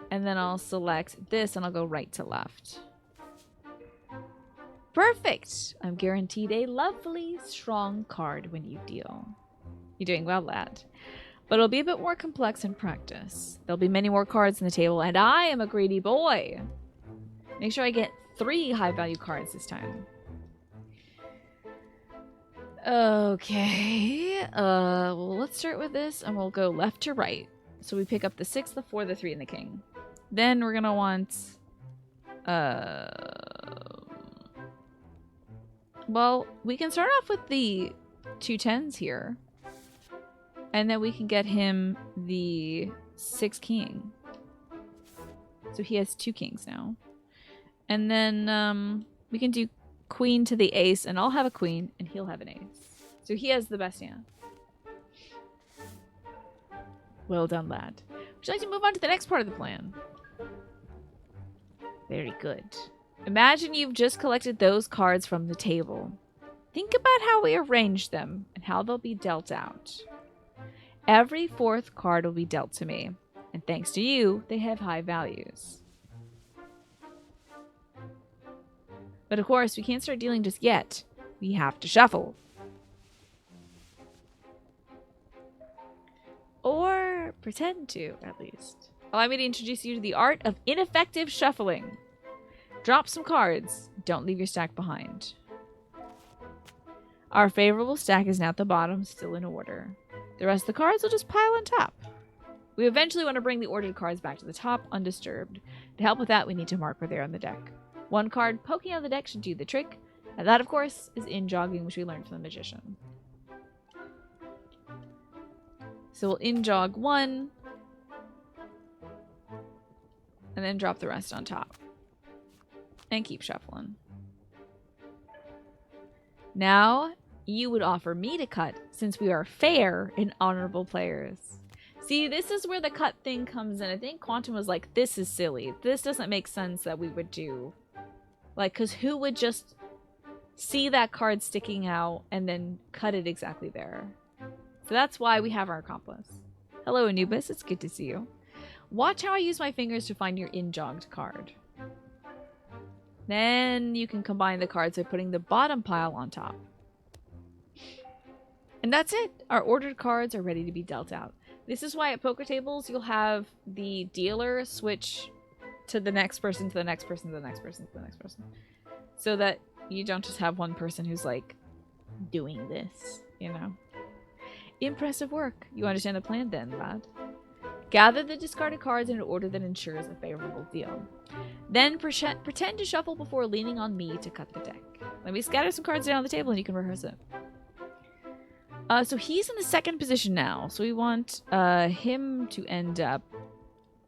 And then I'll select this, and I'll go right to left. Perfect! I'm guaranteed a lovely, strong card when you deal. You're doing well, lad. But it'll be a bit more complex in practice. There'll be many more cards on the table, and I am a greedy boy. Make sure I get 3 high-value cards this time. Okay. Well, let's start with this, and we'll go left to right. So we pick up the 6, the 4, the 3, and the king. Then we're gonna want... Well, we can start off with the 2 10s here. And then we can get him the 6 king. So he has 2 kings now. And then we can do queen to the ace, and I'll have a queen, and he'll have an ace. So he has the best hand. Well done, lad. Would you like to move on to the next part of the plan? Very good. Imagine you've just collected those cards from the table. Think about how we arranged them and how they'll be dealt out. Every 4th card will be dealt to me, and thanks to you, they have high values. But of course, we can't start dealing just yet. We have to shuffle. Or pretend to, at least. Allow me to introduce you to the art of ineffective shuffling. Drop some cards. Don't leave your stack behind. Our favorable stack is now at the bottom, still in order. The rest of the cards will just pile on top. We eventually want to bring the ordered cards back to the top, undisturbed. To help with that, we need to mark where they are on the deck. 1 card poking out of the deck should do the trick. And that, of course, is in-jogging, which we learned from the magician. So we'll in-jog 1. And then drop the rest on top. And keep shuffling. Now, you would offer me to cut, since we are fair and honorable players. See, this is where the cut thing comes in. I think Quantum was like, this is silly. This doesn't make sense that we would do. Like, because who would just see that card sticking out and then cut it exactly there? So that's why we have our accomplice. Hello, Anubis. It's good to see you. Watch how I use my fingers to find your in-jogged card. Then you can combine the cards by putting the bottom pile on top. And that's it. Our ordered cards are ready to be dealt out. This is why at poker tables you'll have the dealer switch to the next person, to the next person, to the next person, to the next person. So that you don't just have one person who's like doing this, you know. Impressive work. You understand the plan then, lad? Gather the discarded cards in an order that ensures a favorable deal. Then pretend to shuffle before leaning on me to cut the deck. Let me scatter some cards down on the table and you can rehearse it. So he's in the second position now. So we want him to end up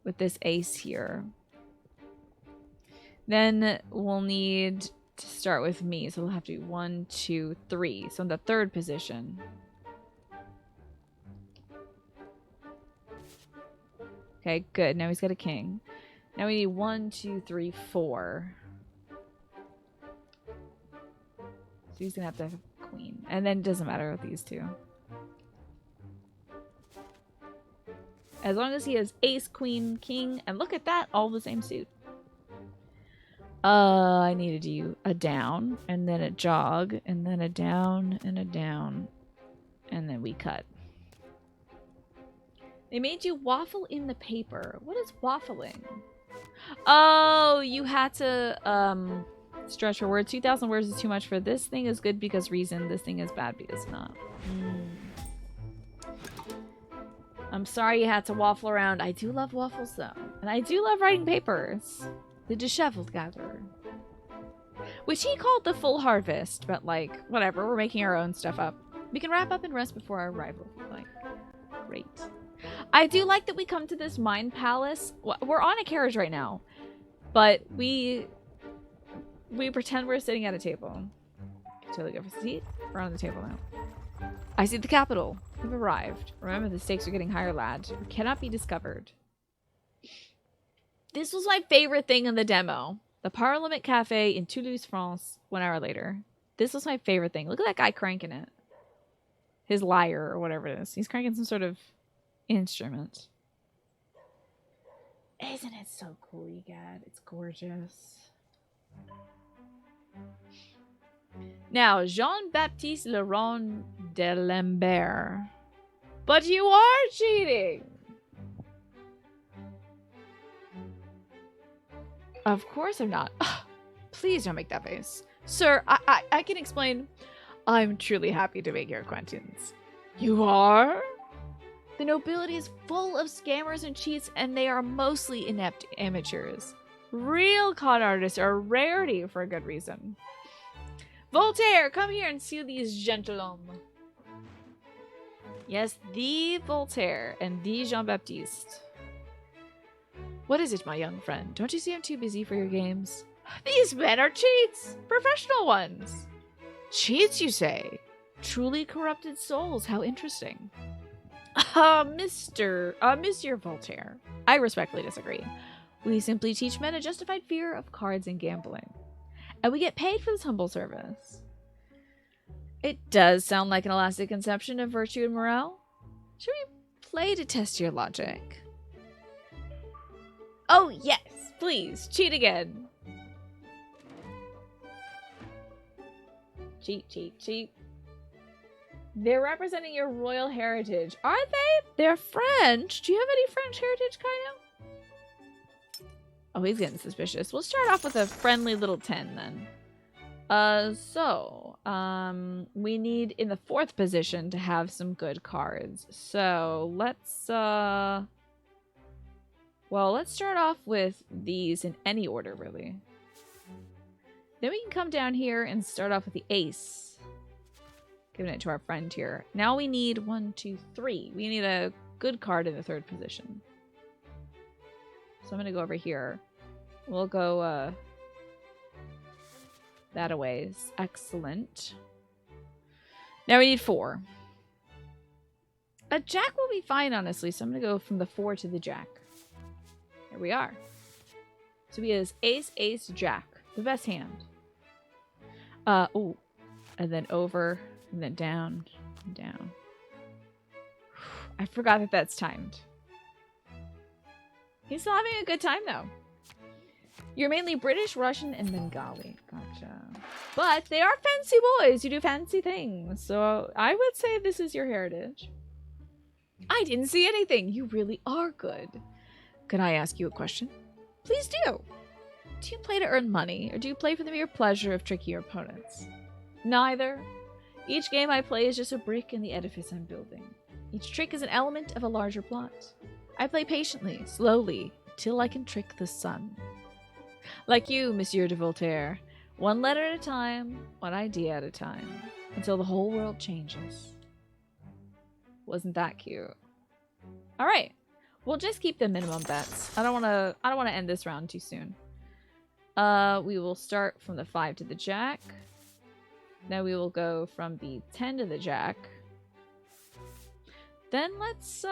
with this ace here. Then we'll need to start with me. So we'll have to do 1, 2, 3. So in the third position. Okay, good. Now he's got a king. Now we need 1, 2, 3, 4. So he's gonna have to have a queen. And then it doesn't matter with these two. As long as he has ace, queen, king, and look at that, all the same suit. I need to do a down, and then a jog, and then a down, and a down. And then we cut. They made you waffle in the paper. What is waffling? Oh, you had to stretch your words. 2,000 words is too much for this thing is good because reason. This thing is bad because not. I'm sorry you had to waffle around. I do love waffles though. And I do love writing papers. The disheveled gatherer. Which he called the full harvest, but like, whatever, we're making our own stuff up. We can wrap up and rest before our arrival if you like. Great. I do like that we come to this mind palace. We're on a carriage right now, but we pretend we're sitting at a table. Totally go for the seat. We're on the table now. I see the capital. We've arrived. Remember, the stakes are getting higher, lad. We cannot be discovered. This was my favorite thing in the demo. The Parliament Cafe in Toulouse, France, 1 hour later. This was my favorite thing. Look at that guy cranking it. His lyre or whatever it is. He's cranking some sort of instrument. Isn't it so cool, Egad? It's gorgeous. Now, Jean-Baptiste Laurent de Lambert. But you are cheating! Of course I'm not. Ugh, please don't make that face. Sir, I can explain. I'm truly happy to make your acquaintance. You are? The nobility is full of scammers and cheats, and they are mostly inept amateurs. Real con artists are a rarity for a good reason. Voltaire, come here and see these gentilhommes. Yes, the Voltaire and the Jean-Baptiste. What is it, my young friend? Don't you see I'm too busy for your games? These men are cheats! Professional ones! Cheats, you say? Truly corrupted souls, how interesting. Monsieur Voltaire, I respectfully disagree. We simply teach men a justified fear of cards and gambling. And we get paid for this humble service. It does sound like an elastic conception of virtue and morale. Should we play to test your logic? Oh, yes, please, cheat again. Cheat, cheat, cheat. They're representing your royal heritage. Are they? They're French. Do you have any French heritage, Kaio? Oh, he's getting suspicious. We'll start off with a friendly little 10 then. We need in the 4th position to have some good cards. So let's let's start off with these in any order, really. Then we can come down here and start off with the ace. Giving it to our friend here. Now we need 1, 2, 3. We need a good card in the 3rd position. So I'm going to go over here. We'll go that a ways. Excellent. Now we need 4. A jack will be fine, honestly. So I'm going to go from the 4 to the jack. Here we are. So he has ace, ace, jack. The best hand. Oh. And then over, and then down, and down. I forgot that that's timed. He's still having a good time, though. You're mainly British, Russian, and Bengali. Gotcha. But they are fancy boys. You do fancy things. So I would say this is your heritage. I didn't see anything. You really are good. Can I ask you a question? Please do. Do you play to earn money, or do you play for the mere pleasure of tricking your opponents? Neither. Each game I play is just a brick in the edifice I'm building. Each trick is an element of a larger plot. I play patiently, slowly, till I can trick the sun. Like you, Monsieur de Voltaire. One letter at a time, one idea at a time, until the whole world changes. Wasn't that cute? All right, we'll just keep the minimum bets. I don't want to end this round too soon. We will start from the 5 to the jack. Then we will go from the 10 to the jack. Then let's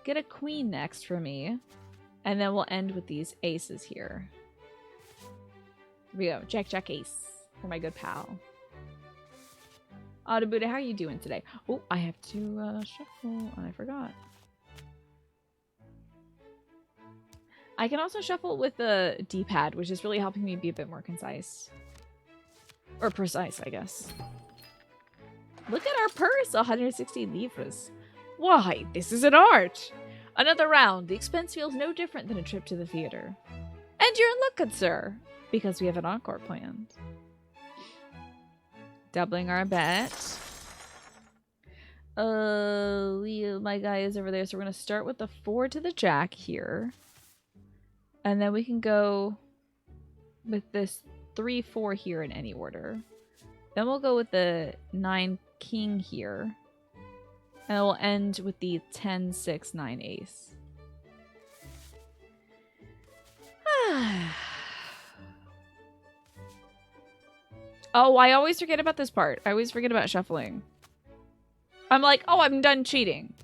get a queen next for me, and then we'll end with these aces here. Here we go, jack, jack, ace for my good pal. Adabuda, how are you doing today? Oh, I have to shuffle. I forgot. I can also shuffle with the D-pad, which is really helping me be a bit more concise. Or precise, I guess. Look at our purse, 160 livres. Why, this is an art! Another round. The expense feels no different than a trip to the theater. And you're in luck, good sir, because we have an encore planned. Doubling our bet. My guy is over there, so we're going to start with the 4 to the jack here. And then we can go with this 3-4 here in any order. Then we'll go with the 9 king here. And we'll end with the 10-6-9 ace. Oh, I always forget about this part. I always forget about shuffling. I'm like, oh, I'm done cheating.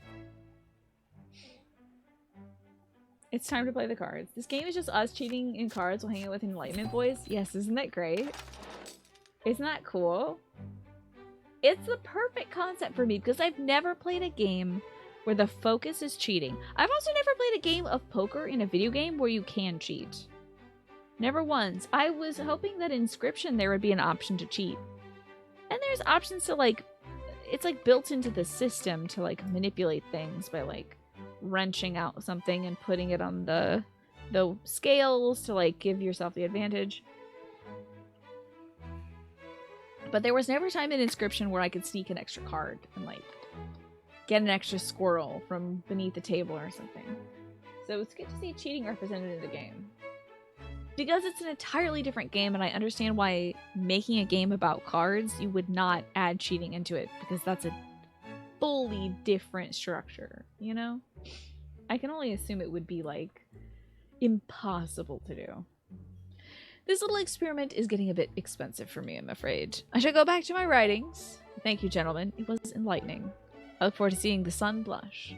It's time to play the cards. This game is just us cheating in cards while hanging with Enlightenment Boys. Yes, isn't that great? Isn't that cool? It's the perfect concept for me because I've never played a game where the focus is cheating. I've also never played a game of poker in a video game where you can cheat. Never once. I was hoping that in Inscription there would be an option to cheat. And there's options to like, it's like built into the system to like manipulate things by like wrenching out something and putting it on the scales to like give yourself the advantage. But there was never a time in Inscription where I could sneak an extra card and like get an extra squirrel from beneath the table or something. So it's good to see cheating represented in the game. Because it's an entirely different game, and I understand why making a game about cards, you would not add cheating into it, because that's a fully different structure, you know? I can only assume it would be, like, impossible to do. This little experiment is getting a bit expensive for me, I'm afraid. I shall go back to my writings. Thank you, gentlemen. It was enlightening. I look forward to seeing the sun blush.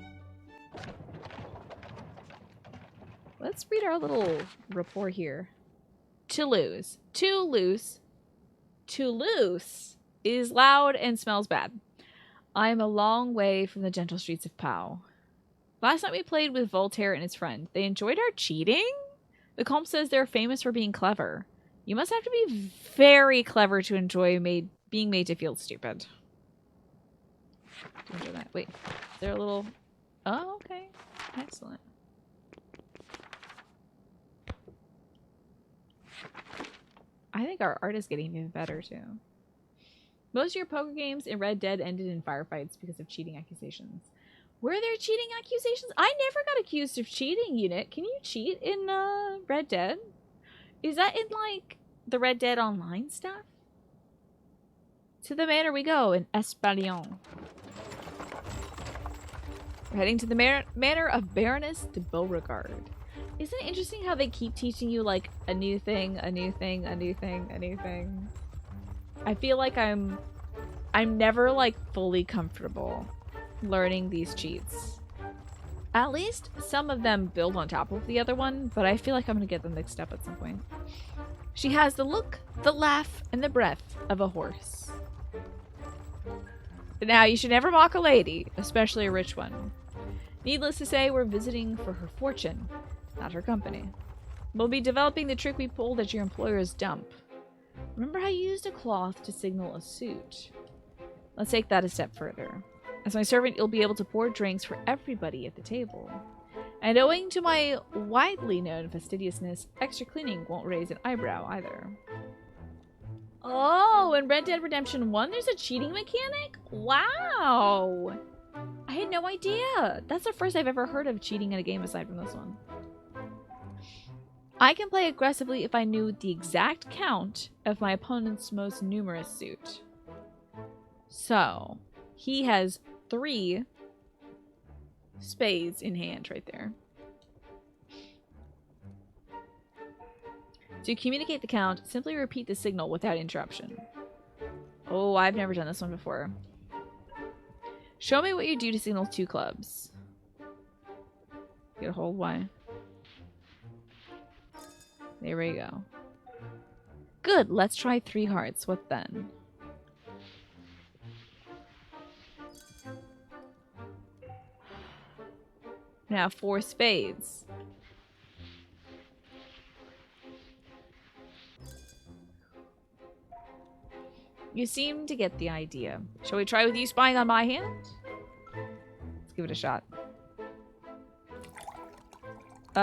Let's read our little report here. Toulouse. Toulouse. Toulouse is loud and smells bad. I am a long way from the gentle streets of Pau. Last night we played with Voltaire and his friend. They enjoyed our cheating? The comp says they're famous for being clever. You must have to be very clever to enjoy being made to feel stupid. Enjoy that. Wait, is there a little... Oh, okay. Excellent. I think our art is getting even better, too. Most of your poker games in Red Dead ended in firefights because of cheating accusations. Were there cheating accusations? I never got accused of cheating, Unit. Can you cheat in Red Dead? Is that in, like, the Red Dead Online stuff? To the manor we go in Espalion. We're heading to the manor of Baroness de Beauregard. Isn't it interesting how they keep teaching you, like, a new thing, a new thing, a new thing, a new thing? I feel like I'm never, like, fully comfortable learning these cheats. At least some of them build on top of the other one, but I feel like I'm gonna get them mixed up at some point. She has the look, the laugh, and the breath of a horse. Now, you should never mock a lady, especially a rich one. Needless to say, we're visiting for her fortune, not her company. We'll be developing the trick we pulled at your employer's dump. Remember how you used a cloth to signal a suit? Let's take that a step further. As my servant, you'll be able to pour drinks for everybody at the table. And owing to my widely known fastidiousness, extra cleaning won't raise an eyebrow either. Oh, in Red Dead Redemption 1 there's a cheating mechanic? Wow! I had no idea. That's the first I've ever heard of cheating in a game aside from this one. I can play aggressively if I knew the exact count of my opponent's most numerous suit. So, he has 3 spades in hand right there. To communicate the count, simply repeat the signal without interruption. Oh, I've never done this one before. Show me what you do to signal 2 clubs. You gotta hold Y. There we go. Good, let's try 3 hearts. What then? Now 4 spades. You seem to get the idea. Shall we try with you spying on my hand? Let's give it a shot.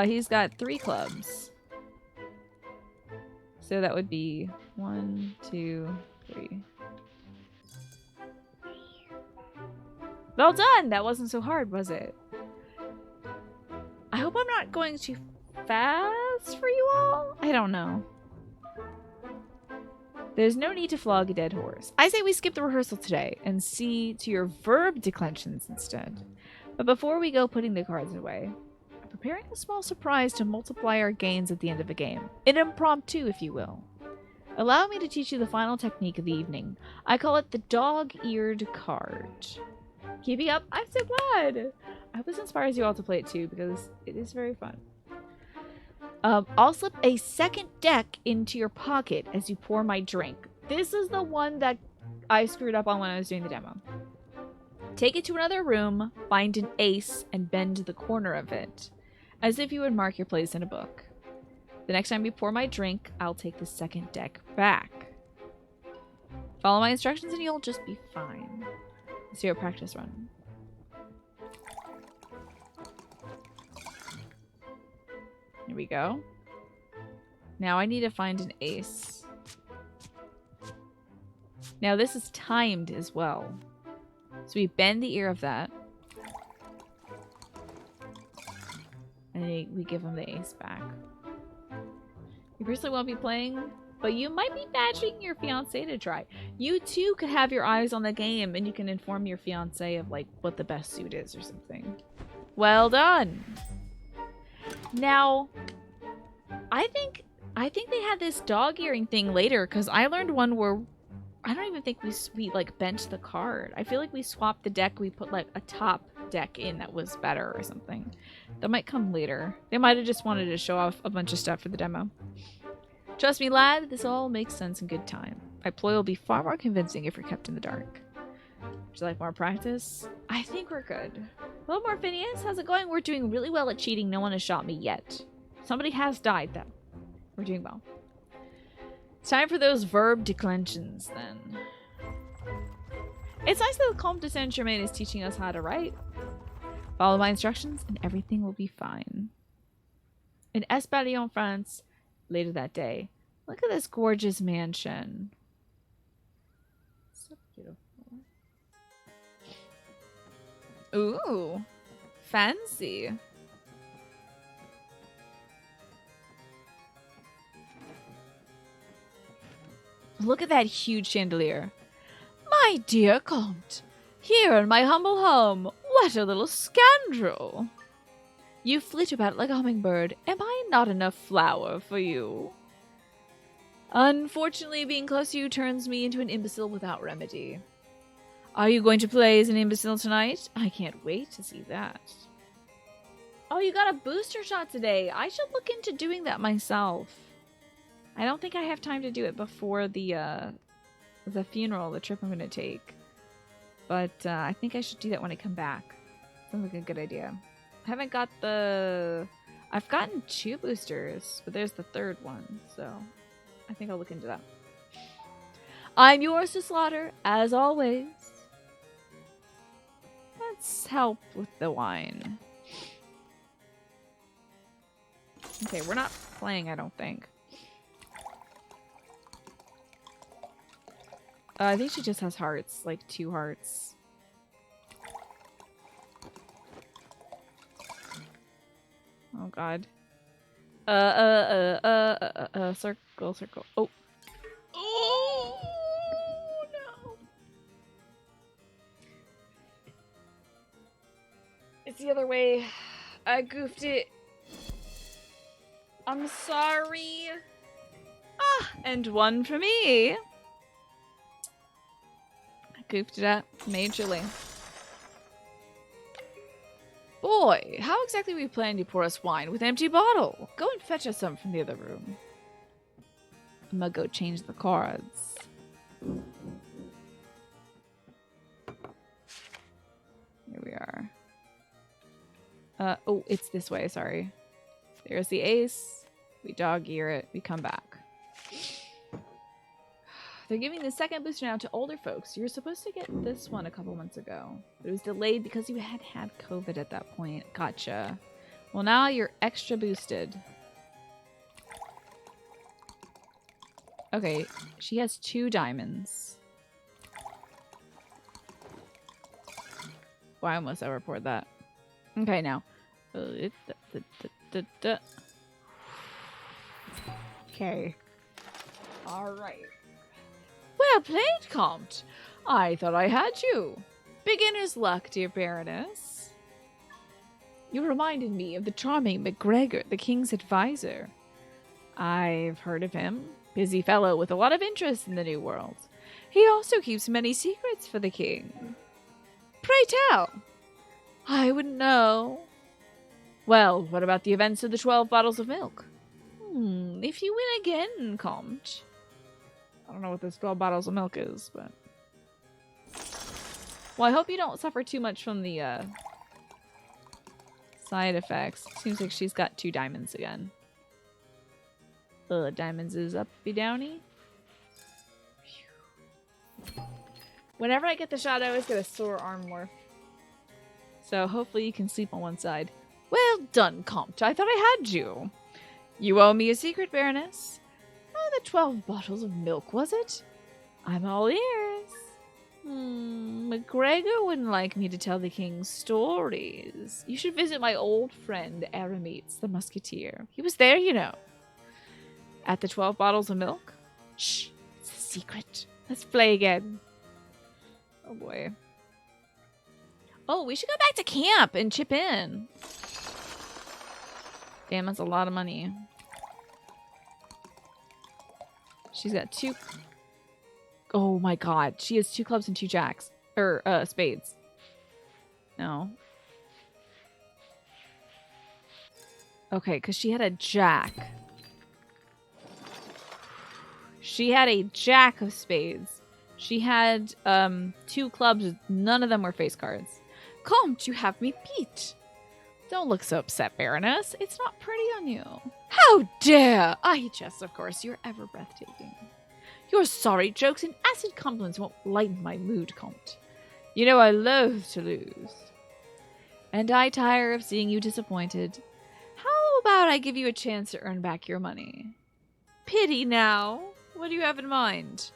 He's got 3 clubs. So that would be 1, 2, 3. Well done! That wasn't so hard, was it? I hope I'm not going too fast for you all? I don't know. There's no need to flog a dead horse. I say we skip the rehearsal today and see to your verb declensions instead. But before we go putting the cards away, I'm preparing a small surprise to multiply our gains at the end of a game. An impromptu, if you will. Allow me to teach you the final technique of the evening. I call it the dog-eared card. Keeping up? I'm so glad! I hope this inspires you all to play it too, because it is very fun. I'll slip a second deck into your pocket as you pour my drink. This is the one that I screwed up on when I was doing the demo. Take it to another room, find an ace, and bend the corner of it, as if you would mark your place in a book. The next time you pour my drink, I'll take the second deck back. Follow my instructions and you'll just be fine. Let's do a practice run. Here we go. Now I need to find an ace. Now this is timed as well. So we bend the ear of that. And we give him the ace back. You personally won't be playing, but you might be badging your fiance to try. You too could have your eyes on the game and you can inform your fiance of like what the best suit is or something. Well done! Now, I think they had this dog earring thing later because I learned one where I don't even think we like bent the card. I feel like we swapped the deck. We put like a top deck in that was better or something. That might come later. They might have just wanted to show off a bunch of stuff for the demo. Trust me, lad, this all makes sense in good time. My ploy will be far more convincing if you're kept in the dark. Would you like more practice? I think we're good. Well, Morphinius, how's it going? We're doing really well at cheating. No one has shot me yet. Somebody has died, though. We're doing well. It's time for those verb declensions, then. It's nice that the Comte de Saint-Germain is teaching us how to write. Follow my instructions, and everything will be fine. In Espalion, France, later that day. Look at this gorgeous mansion. So beautiful. Ooh, fancy. Look at that huge chandelier. My dear Comte, here in my humble home, what a little scoundrel. You flit about like a hummingbird. Am I not enough flower for you? Unfortunately, being close to you turns me into an imbecile without remedy. Are you going to play as an imbecile tonight? I can't wait to see that. Oh, you got a booster shot today. I should look into doing that myself. I don't think I have time to do it before the funeral, the trip I'm going to take. But I think I should do that when I come back. Sounds like a good idea. I haven't got the... I've gotten 2 boosters, but there's the 3rd one, so I think I'll look into that. I'm yours to slaughter, as always. Let's help with the wine. Okay, we're not playing, I don't think. I think she just has hearts, like 2 hearts. God. Circle, circle. Oh. Oh, no. It's the other way. I goofed it. I'm sorry. Ah, and one for me. I goofed it up majorly. Boy, how exactly we plan to pour us wine with an empty bottle? Go and fetch us some from the other room. I'm gonna go change the cards. Here we are. Oh, it's this way, sorry. There's the ace. We dog ear it. We come back. They're giving the second booster now to older folks. You were supposed to get this one a couple months ago. But it was delayed because you had COVID at that point. Gotcha. Well, now you're extra boosted. Okay, she has 2 diamonds. Well, I almost overpoured that. Okay, now. Okay. Alright. Well played, Comte. I thought I had you. Beginner's luck, dear Baroness. You reminded me of the charming MacGregor, the king's advisor. I've heard of him. Busy fellow with a lot of interest in the New World. He also keeps many secrets for the king. Pray tell. I wouldn't know. Well, what about the events of the 12 bottles of milk? If you win again, Comte. I don't know what this 12 bottles of milk is, but... Well, I hope you don't suffer too much from the, side effects. Seems like she's got 2 diamonds again. Diamonds is uppy downy. Whenever I get the shot, I always get a sore arm morph. So hopefully you can sleep on one side. Well done, Comte. I thought I had you. You owe me a secret, Baroness. Oh, the 12 bottles of milk, was it? I'm all ears. MacGregor wouldn't like me to tell the king stories. You should visit my old friend, Aramis, the musketeer. He was there, you know. At the 12 bottles of milk? Shh, it's a secret. Let's play again. Oh, boy. Oh, we should go back to camp and chip in. Damn, that's a lot of money. She's got 2... Oh my god. She has 2 clubs and 2 jacks. Or, spades. No. Okay, because she had a jack. She had a jack of spades. She had, 2 clubs. None of them were face cards. Comte, you have me beat. Don't look so upset, Baroness. It's not pretty on you. How dare! I jest, of course. You're ever breathtaking. Your sorry jokes and acid compliments won't lighten my mood, Comte. You know I loathe to lose. And I tire of seeing you disappointed. How about I give you a chance to earn back your money? Pity now. What do you have in mind?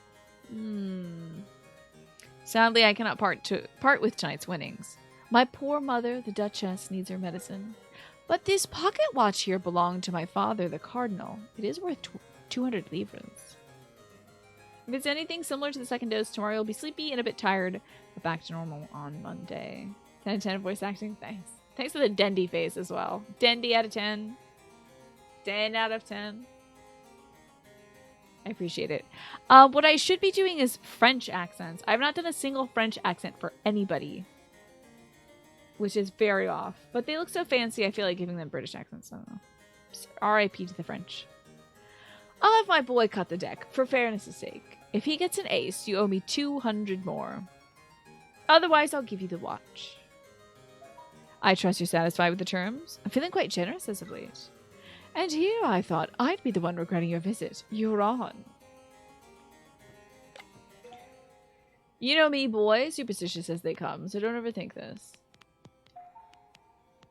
Sadly, I cannot part with tonight's winnings. My poor mother, the Duchess, needs her medicine. But this pocket watch here belonged to my father, the Cardinal. It is worth 200 livres. If it's anything similar to the second dose, tomorrow you'll be sleepy and a bit tired, but back to normal on Monday. 10 out of 10 voice acting, thanks. Thanks for the Dendy face as well. Dendy out of 10. 10 out of 10. I appreciate it. What I should be doing is French accents. I've not done a single French accent for anybody, which is very off. But they look so fancy, I feel like giving them British accents. I don't know. R.I.P. to the French. I'll have my boy cut the deck, for fairness' sake. If he gets an ace, you owe me 200 more. Otherwise, I'll give you the watch. I trust you're satisfied with the terms. I'm feeling quite generous as of late. And here I thought I'd be the one regretting your visit. You're on. You know me, boy. Superstitious as they come, so don't overthink this.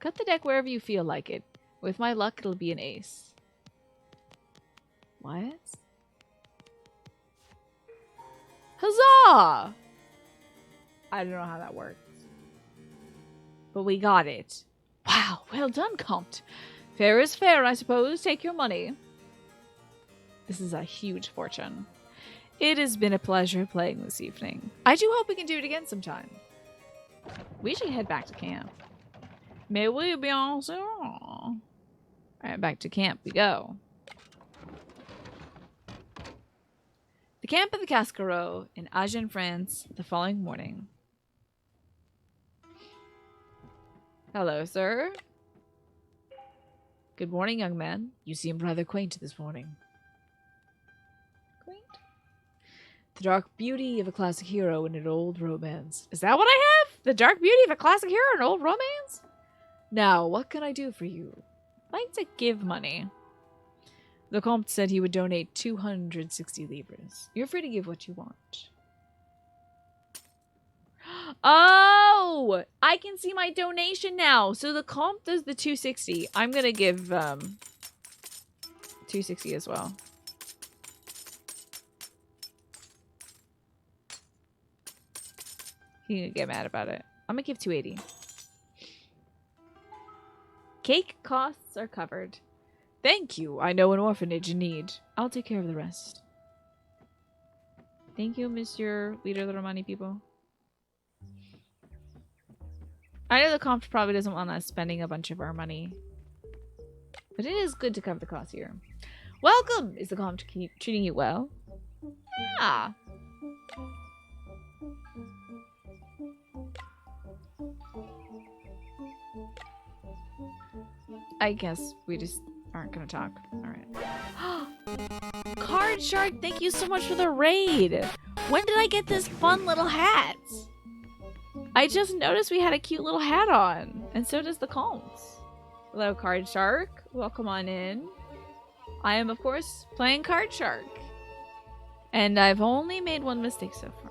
Cut the deck wherever you feel like it. With my luck, it'll be an ace. What? Huzzah! I don't know how that works. But we got it. Wow, well done, Comte. Fair is fair, I suppose. Take your money. This is a huge fortune. It has been a pleasure playing this evening. I do hope we can do it again sometime. We should head back to camp. Mais oui, bien sûr. Alright, back to camp we go. The camp of the Cascarot in Agen, France, the following morning. Hello, sir. Good morning, young man. You seem rather quaint this morning. Quaint? The dark beauty of a classic hero in an old romance. Is that what I have? The dark beauty of a classic hero in an old romance? Now, what can I do for you? I'd like to give money. The Comte said he would donate 260 livres. You're free to give what you want. Oh! I can see my donation now. So the Comte does the 260. I'm gonna give 260 as well. He can get mad about it. I'm gonna give 280. Cake costs are covered. Thank you. I know an orphanage in need. I'll take care of the rest. Thank you, Monsieur Leader of the Romani people. I know the Comte probably doesn't want us spending a bunch of our money. But it is good to cover the cost here. Welcome! Is the Comte treating you well? Yeah. I guess we just aren't gonna talk. Alright. Card Shark, thank you so much for the raid! When did I get this fun little hat? I just noticed we had a cute little hat on. And so does the Comte. Hello, Card Shark. Welcome on in. I am, of course, playing Card Shark. And I've only made one mistake so far.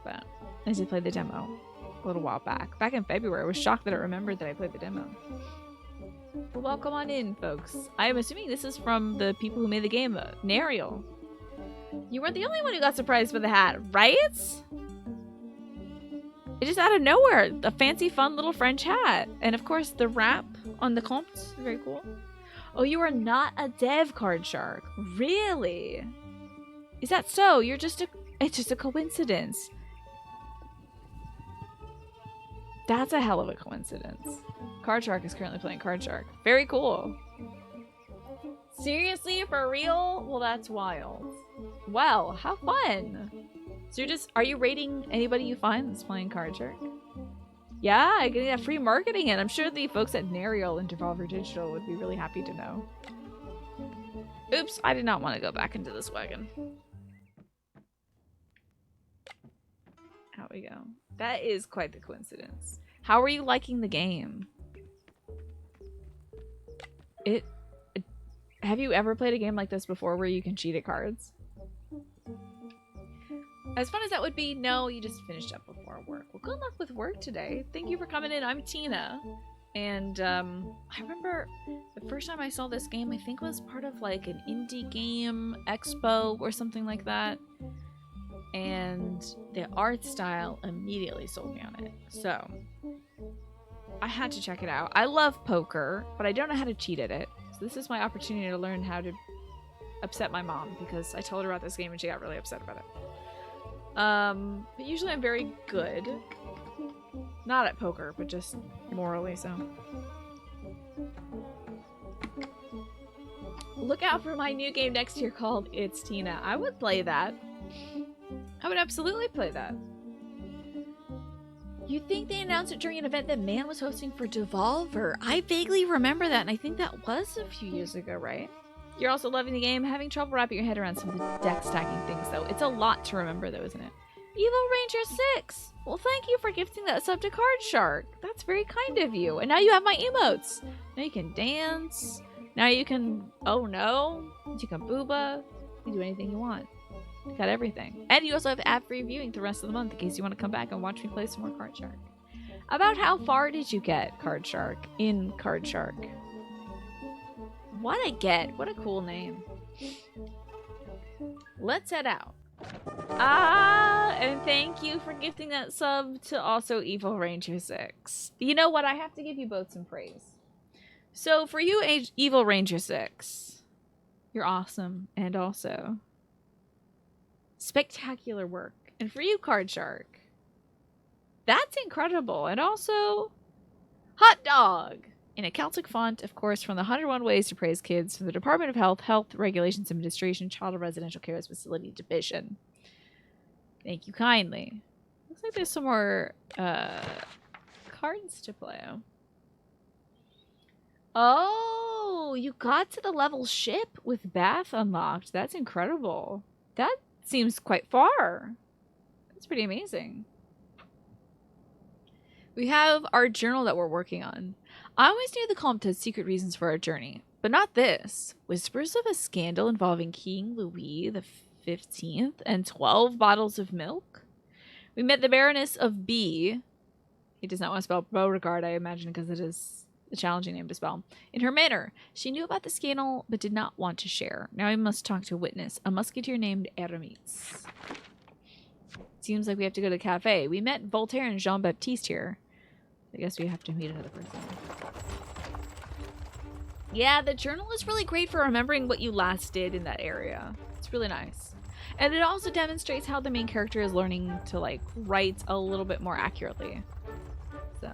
But I did play the demo a little while back. Back in February, I was shocked that I remembered that I played the demo. Well, welcome on in, folks. I am assuming this is from the people who made the game, Nariel. You weren't the only one who got surprised by the hat, right? It just out of nowhere, a fancy, fun little French hat. And of course, the wrap on the Comte, very cool. Oh, you are not a dev, Card Shark. Really? Is that so? You're just it's just a coincidence. That's a hell of a coincidence. Card Shark is currently playing Card Shark. Very cool. Seriously? For real? Well, that's wild. Well, how fun. So are you rating anybody you find that's playing Card Shark? Yeah, getting that free marketing in. I'm sure the folks at Nariel and Devolver Digital would be really happy to know. Oops, I did not want to go back into this wagon. Out we go. That is quite the coincidence. How are you liking the game? Have you ever played a game like this before where you can cheat at cards? As fun as that would be, no, you just finished up before work. Well, good luck with work today. Thank you for coming in. I'm Tina. And I remember the first time I saw this game, I think was part of like an indie game expo or something like that. And the art style immediately sold me on it. So I had to check it out. I love poker, but I don't know how to cheat at it. So this is my opportunity to learn how to upset my mom because I told her about this game and she got really upset about it. But usually I'm very good. Not at poker, but just morally so. Look out for my new game next year called It's Tina. I would play that. I would absolutely play that. You think they announced it during an event that Man was hosting for Devolver? I vaguely remember that, and I think that was a few years ago, right? You're also loving the game, having trouble wrapping your head around some of the deck stacking things, though. It's a lot to remember, though, isn't it? Evil Ranger 6! Well, thank you for gifting that sub to Card Shark. That's very kind of you. And now you have my emotes. Now you can dance. Now you can... Oh, no. You can booba. You can do anything you want. You got everything. And you also have ad-free viewing the rest of the month in case you want to come back and watch me play some more Card Shark. About how far did you get, Card Shark, in Card Shark? What a get. What a cool name. Let's head out. And thank you for gifting that sub to also Evil Ranger 6. You know what? I have to give you both some praise. So for you, Evil Ranger 6, you're awesome and also spectacular work. And for you, Card Shark, that's incredible. And also hot dog in a Celtic font, of course, from the 101 Ways to Praise Kids from the Department of Health, Health Regulations Administration, Child and Residential Care Facility Division. Thank you kindly. Looks like there's some more cards to play. Oh, you got to the level ship with Bath unlocked. That's incredible. That seems quite far. That's pretty amazing. We have our journal that we're working on. I always knew the column had secret reasons for our journey, but not this. Whispers of a scandal involving King Louis XV and 12 bottles of milk. We met the Baroness of B. He does not want to spell Beauregard, I imagine, because it is a challenging name to spell. In her manner, she knew about the scandal, but did not want to share. Now we must talk to a witness, a musketeer named Aramis. Seems like we have to go to the cafe. We met Voltaire and Jean-Baptiste here. I guess we have to meet another person. Yeah, the journal is really great for remembering what you last did in that area. It's really nice. And it also demonstrates how the main character is learning to, like, write a little bit more accurately. So,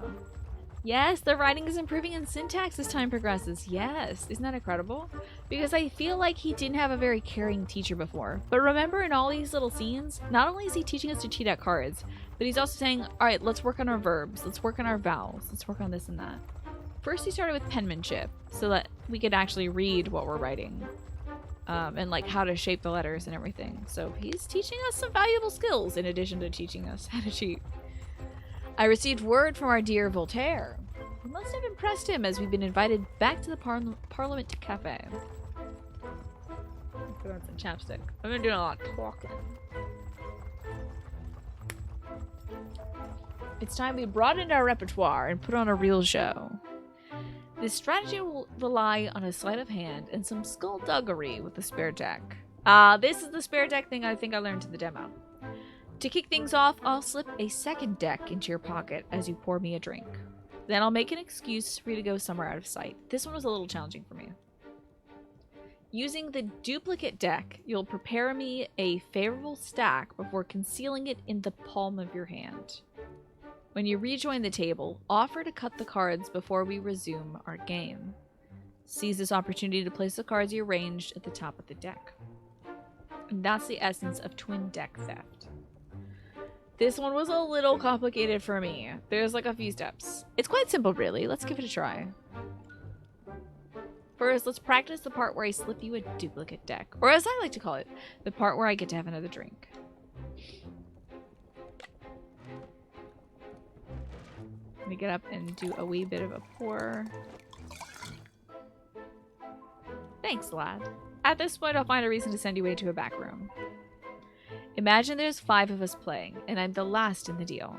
yes, the writing is improving in syntax as time progresses. Yes, isn't that incredible? Because I feel like he didn't have a very caring teacher before. But remember, in all these little scenes, not only is he teaching us to cheat at cards, but he's also saying, all right, let's work on our verbs. Let's work on our vowels. Let's work on this and that. First, he started with penmanship so that we could actually read what we're writing. And like how to shape the letters and everything. So he's teaching us some valuable skills in addition to teaching us how to cheat. I received word from our dear Voltaire. We must have impressed him as we've been invited back to the Parliament Cafe. Put on some chapstick. I've been doing a lot of talking. It's time we broadened our repertoire and put on a real show. This strategy will rely on a sleight of hand and some skullduggery with the spare deck. This is the spare deck thing I think I learned in the demo. To kick things off, I'll slip a second deck into your pocket as you pour me a drink. Then I'll make an excuse for you to go somewhere out of sight. This one was a little challenging for me. Using the duplicate deck, you'll prepare me a favorable stack before concealing it in the palm of your hand. When you rejoin the table, offer to cut the cards before we resume our game. Seize this opportunity to place the cards you arranged at the top of the deck. And that's the essence of twin deck theft. This one was a little complicated for me. There's like a few steps. It's quite simple, really. Let's give it a try. First, let's practice the part where I slip you a duplicate deck. Or as I like to call it, the part where I get to have another drink. Let me get up and do a wee bit of a pour. Thanks, lad. At this point, I'll find a reason to send you away to a back room. Imagine there's 5 of us playing, and I'm the last in the deal.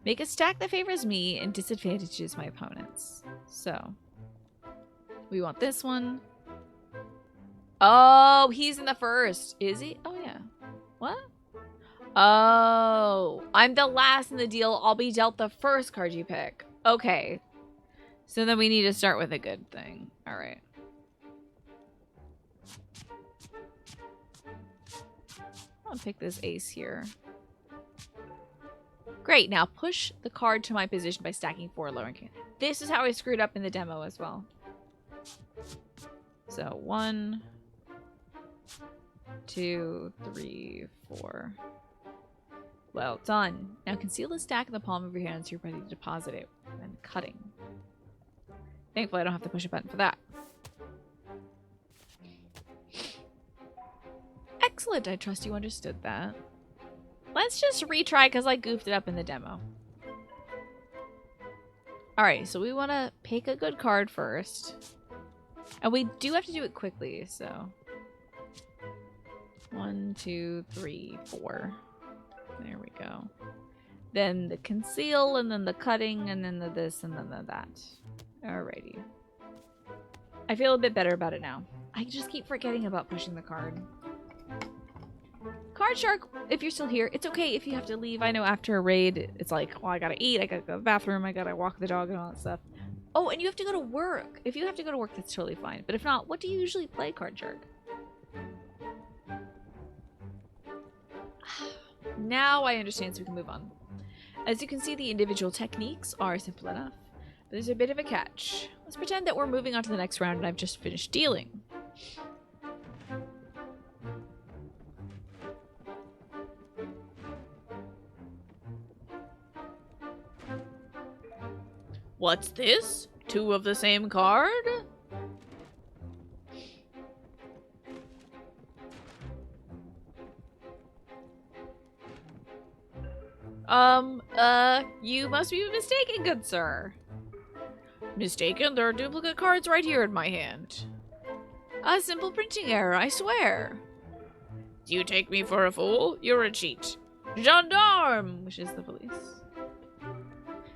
Make a stack that favors me and disadvantages my opponents. So, we want this one. Oh, he's in the first. Is he? Oh, yeah. What? Oh, I'm the last in the deal. I'll be dealt the first card you pick. Okay. So then we need to start with a good thing. All right. I'll pick this ace here. Great. Now push the card to my position by stacking 4 lower. This is how I screwed up in the demo as well. So 1, 2, 3, 4. Well done. Now conceal the stack in the palm of your hand so you're ready to deposit it. And cutting. Thankfully, I don't have to push a button for that. Excellent. I trust you understood that. Let's just retry because I goofed it up in the demo. Alright, so we want to pick a good card first. And we do have to do it quickly, so. 1, 2, 3, 4. There we go. Then the conceal, and then the cutting, and then the this, and then the that. Alrighty. I feel a bit better about it now. I just keep forgetting about pushing the card. Card Shark, if you're still here, it's okay if you have to leave. I know after a raid, it's like, well, I gotta eat, I gotta go to the bathroom, I gotta walk the dog and all that stuff. Oh, and you have to go to work. If you have to go to work, that's totally fine. But if not, what do you usually play, Card Jerk? Now I understand, so we can move on. As you can see, the individual techniques are simple enough. But there's a bit of a catch. Let's pretend that we're moving on to the next round and I've just finished dealing. What's this? 2 of the same card? You must be mistaken, good sir. Mistaken? There are duplicate cards right here in my hand. A simple printing error, I swear. Do you take me for a fool? You're a cheat. Gendarme! Which is the police.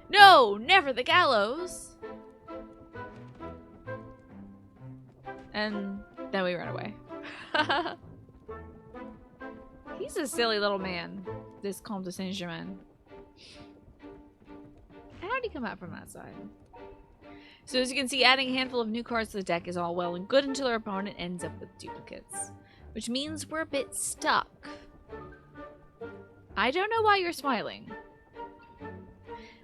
No, never the gallows. And then we run away. He's a silly little man, this Comte de Saint-Germain. How did he come out from that side? So as you can see, adding a handful of new cards to the deck is all well and good until our opponent ends up with duplicates. Which means we're a bit stuck. I don't know why you're smiling.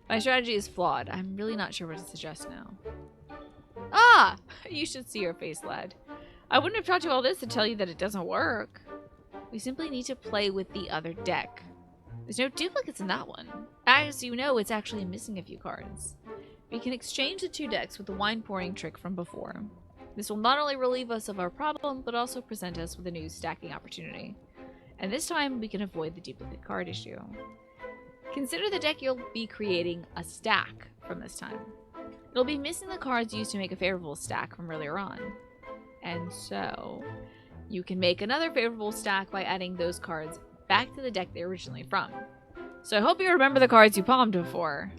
My strategy is flawed. I'm really not sure what to suggest now. Ah! You should see your face, lad. I wouldn't have taught you all this to tell you that it doesn't work. We simply need to play with the other deck. There's no duplicates in that one. As you know, it's actually missing a few cards. We can exchange the 2 decks with the wine pouring trick from before. This will not only relieve us of our problem, but also present us with a new stacking opportunity. And this time, we can avoid the duplicate card issue. Consider the deck you'll be creating a stack from this time. It'll be missing the cards used to make a favorable stack from earlier on. And so, you can make another favorable stack by adding those cards back to the deck they're originally from. So I hope you remember the cards you palmed before.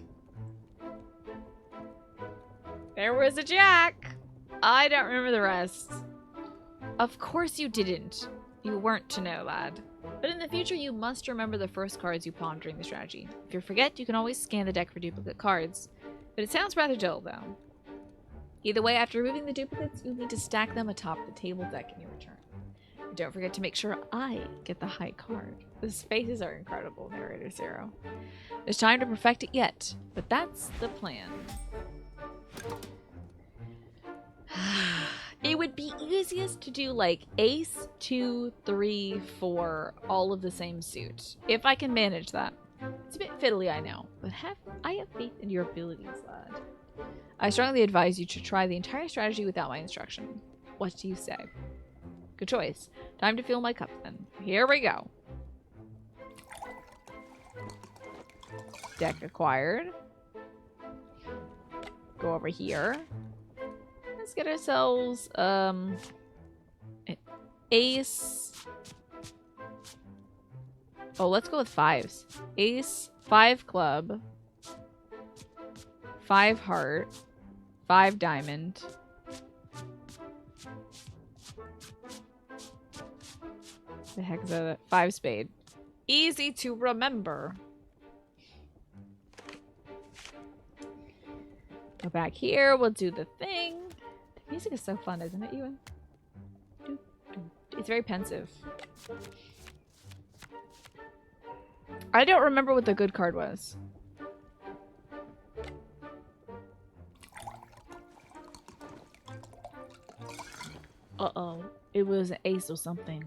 There was a jack! I don't remember the rest. Of course you didn't. You weren't to know, lad. But in the future, you must remember the first cards you pawned during the strategy. If you forget, you can always scan the deck for duplicate cards. But it sounds rather dull, though. Either way, after removing the duplicates, you'll need to stack them atop the table deck in your return. And don't forget to make sure I get the high card. The spaces are incredible, Narrator Zero. There's time to perfect it yet, but that's the plan. It would be easiest to do like ace, 2, 3, 4, all of the same suit. If I can manage that. It's a bit fiddly, I know, but I have faith in your abilities, lad. I strongly advise you to try the entire strategy without my instruction. What do you say? Good choice. Time to fill my cup then. Here we go. Deck acquired. Go over here. Let's get ourselves an ace. Oh, let's go with 5s. Ace, 5 club, 5 heart, 5 diamond. The heck is that? 5 spade. Easy to remember. Go back here. We'll do the thing. The music is so fun, isn't it, Ewan? It's very pensive. I don't remember what the good card was. Uh-oh. It was an ace or something.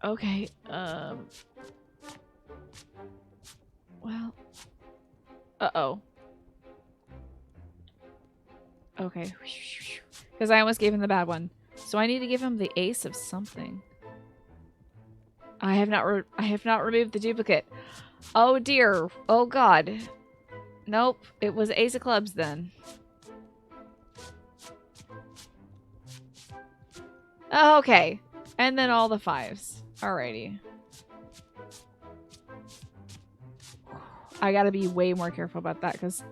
Okay, well... Uh-oh. Okay. Because I almost gave him the bad one. So I need to give him the ace of something. I have not removed the duplicate. Oh dear. Oh god. Nope. It was ace of clubs then. Okay. And then all the 5s. Alrighty. I gotta be way more careful about that because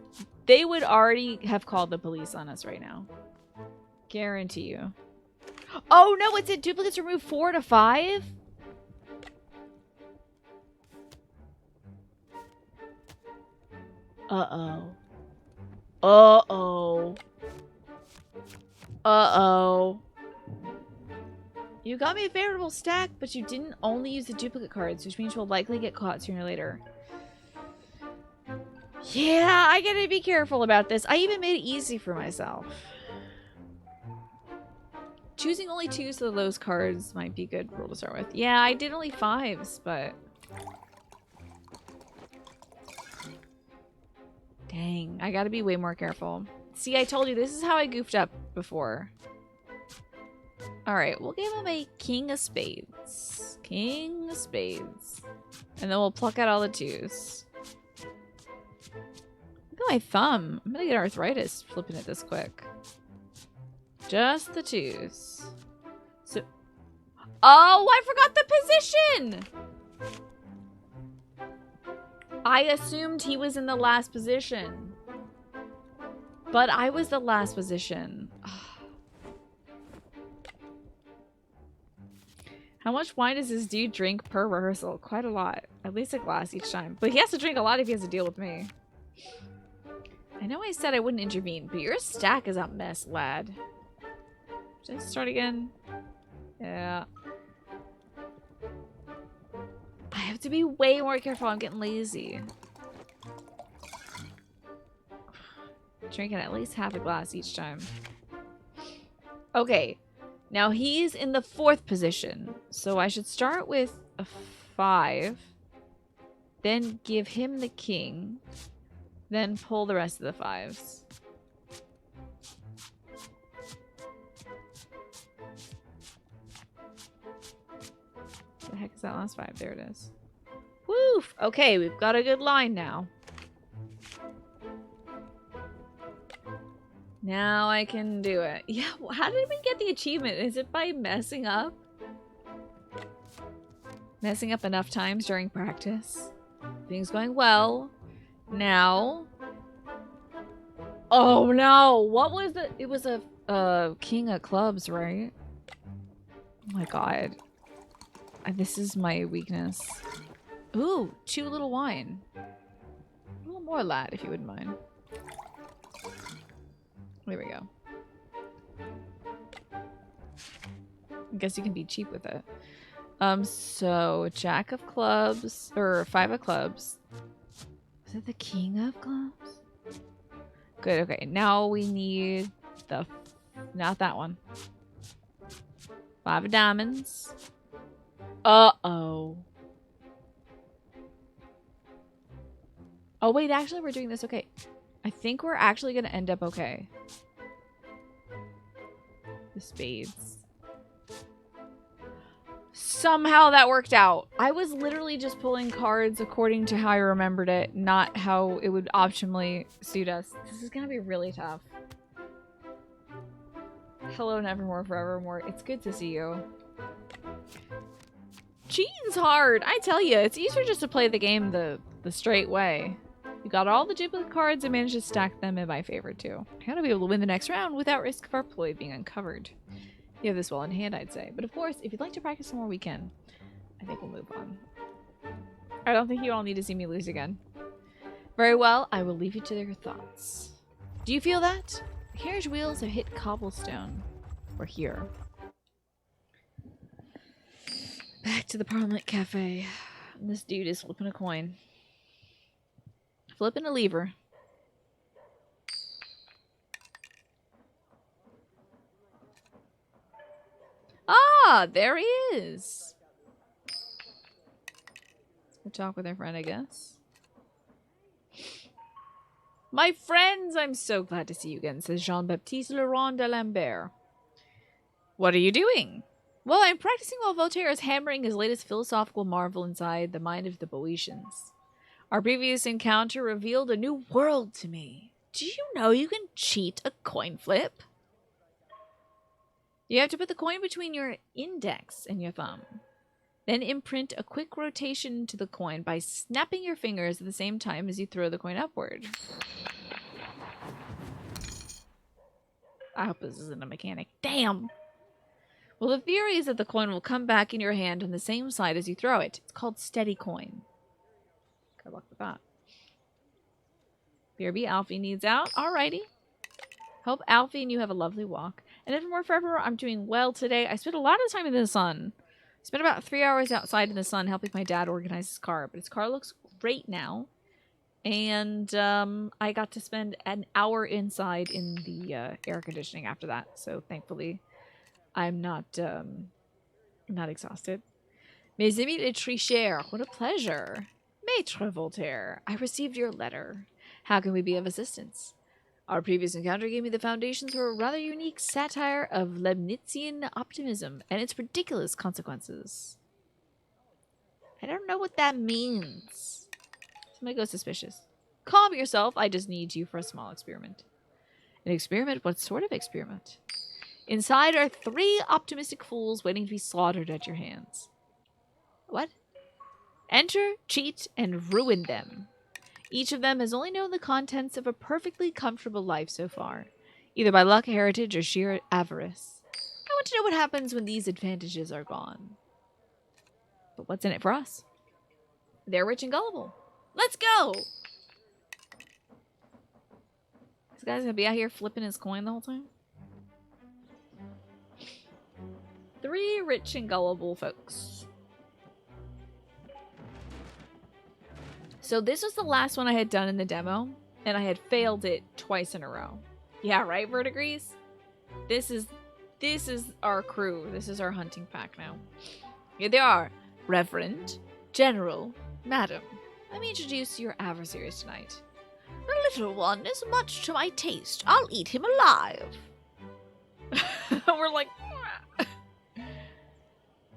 they would already have called the police on us right now. Guarantee you. Oh no, it said duplicates remove 4 to 5? Uh-oh. Uh-oh. Uh-oh. You got me a favorable stack, but you didn't only use the duplicate cards, which means we'll likely get caught sooner or later. Yeah, I gotta be careful about this. I even made it easy for myself. Choosing only 2s of those cards might be a good rule to start with. Yeah, I did only 5s, but... Dang, I gotta be way more careful. See, I told you, this is how I goofed up before. Alright, we'll give him a king of spades. King of spades. And then we'll pluck out all the 2s. Look at my thumb. I'm gonna get arthritis flipping it this quick. Just the 2s. So, oh, I forgot the position! I assumed he was in the last position. But I was the last position. How much wine does this dude drink per rehearsal? Quite a lot. At least a glass each time. But he has to drink a lot if he has to deal with me. I know I said I wouldn't intervene, but your stack is a mess, lad. Should I start again? Yeah. I have to be way more careful. I'm getting lazy. Drinking at least half a glass each time. Okay. Now he's in the 4th position. So I should start with a 5. Then give him the king. Then pull the rest of the 5s. What the heck is that last 5? There it is. Woof! Okay, we've got a good line now. Now I can do it. Yeah, how did we get the achievement? Is it by messing up? Messing up enough times during practice? Things going well. Now. Oh no! What was it? It was a king of clubs, right? Oh my god. This is my weakness. Ooh, 2 little wine. A little more, lad, if you wouldn't mind. There we go. I guess you can be cheap with it. So jack of clubs, or 5 of clubs. Is it the king of clubs? Good, okay. Now we need the, not that one. 5 of diamonds. Uh-oh. Oh, wait, actually, we're doing this okay. I think we're actually going to end up okay. The spades. Somehow that worked out. I was literally just pulling cards according to how I remembered it, not how it would optimally suit us. This is going to be really tough. Hello, Nevermore, Forevermore. It's good to see you. Cheating's hard. I tell you, it's easier just to play the game the straight way. You got all the duplicate cards and managed to stack them in my favor too. I gotta be able to win the next round without risk of our ploy being uncovered. You have this well in hand, I'd say. But of course, if you'd like to practice some more, we can. I think we'll move on. I don't think you all need to see me lose again. Very well, I will leave you to your thoughts. Do you feel that? The carriage wheels have hit cobblestone. We're here. Back to the Parliament Cafe. And this dude is flipping a coin. Flipping a lever. Ah, there he is. Let's go talk with our friend, I guess. My friends, I'm so glad to see you again, says Jean-Baptiste Laurent de Lambert. What are you doing? Well, I'm practicing while Voltaire is hammering his latest philosophical marvel inside the mind of the Boeotians. Our previous encounter revealed a new world to me. Do you know you can cheat a coin flip? You have to put the coin between your index and your thumb. Then imprint a quick rotation to the coin by snapping your fingers at the same time as you throw the coin upward. I hope this isn't a mechanic. Damn! Well, the theory is that the coin will come back in your hand on the same side as you throw it. It's called steady coin. Good luck with that. BRB, Alfie needs out. Alrighty. Hope Alfie and you have a lovely walk. And Evermore Forever, I'm doing well today. I spent a lot of time in the sun. I spent about 3 hours outside in the sun helping my dad organize his car. But his car looks great now. And I got to spend an hour inside in the air conditioning after that. So thankfully, I'm not exhausted. Mes amis les tricheurs, what a pleasure. Maître Voltaire, I received your letter. How can we be of assistance? Our previous encounter gave me the foundations for a rather unique satire of Leibnizian optimism and its ridiculous consequences. I don't know what that means. Somebody goes suspicious. Calm yourself. I just need you for a small experiment. An experiment? What sort of experiment? Inside are 3 optimistic fools waiting to be slaughtered at your hands. What? Enter, cheat, and ruin them. Each of them has only known the contents of a perfectly comfortable life so far, either by luck, heritage, or sheer avarice. I want to know what happens when these advantages are gone. But what's in it for us? They're rich and gullible. Let's go! This guy's gonna be out here flipping his coin the whole time? 3 rich and gullible folks. So this was the last one I had done in the demo, and I had failed it twice in a row. Yeah, right, Verdigris? This is our crew. This is our hunting pack now. Here they are. Reverend, General, Madam. Let me introduce your adversaries tonight. The little one is much to my taste. I'll eat him alive. We're like...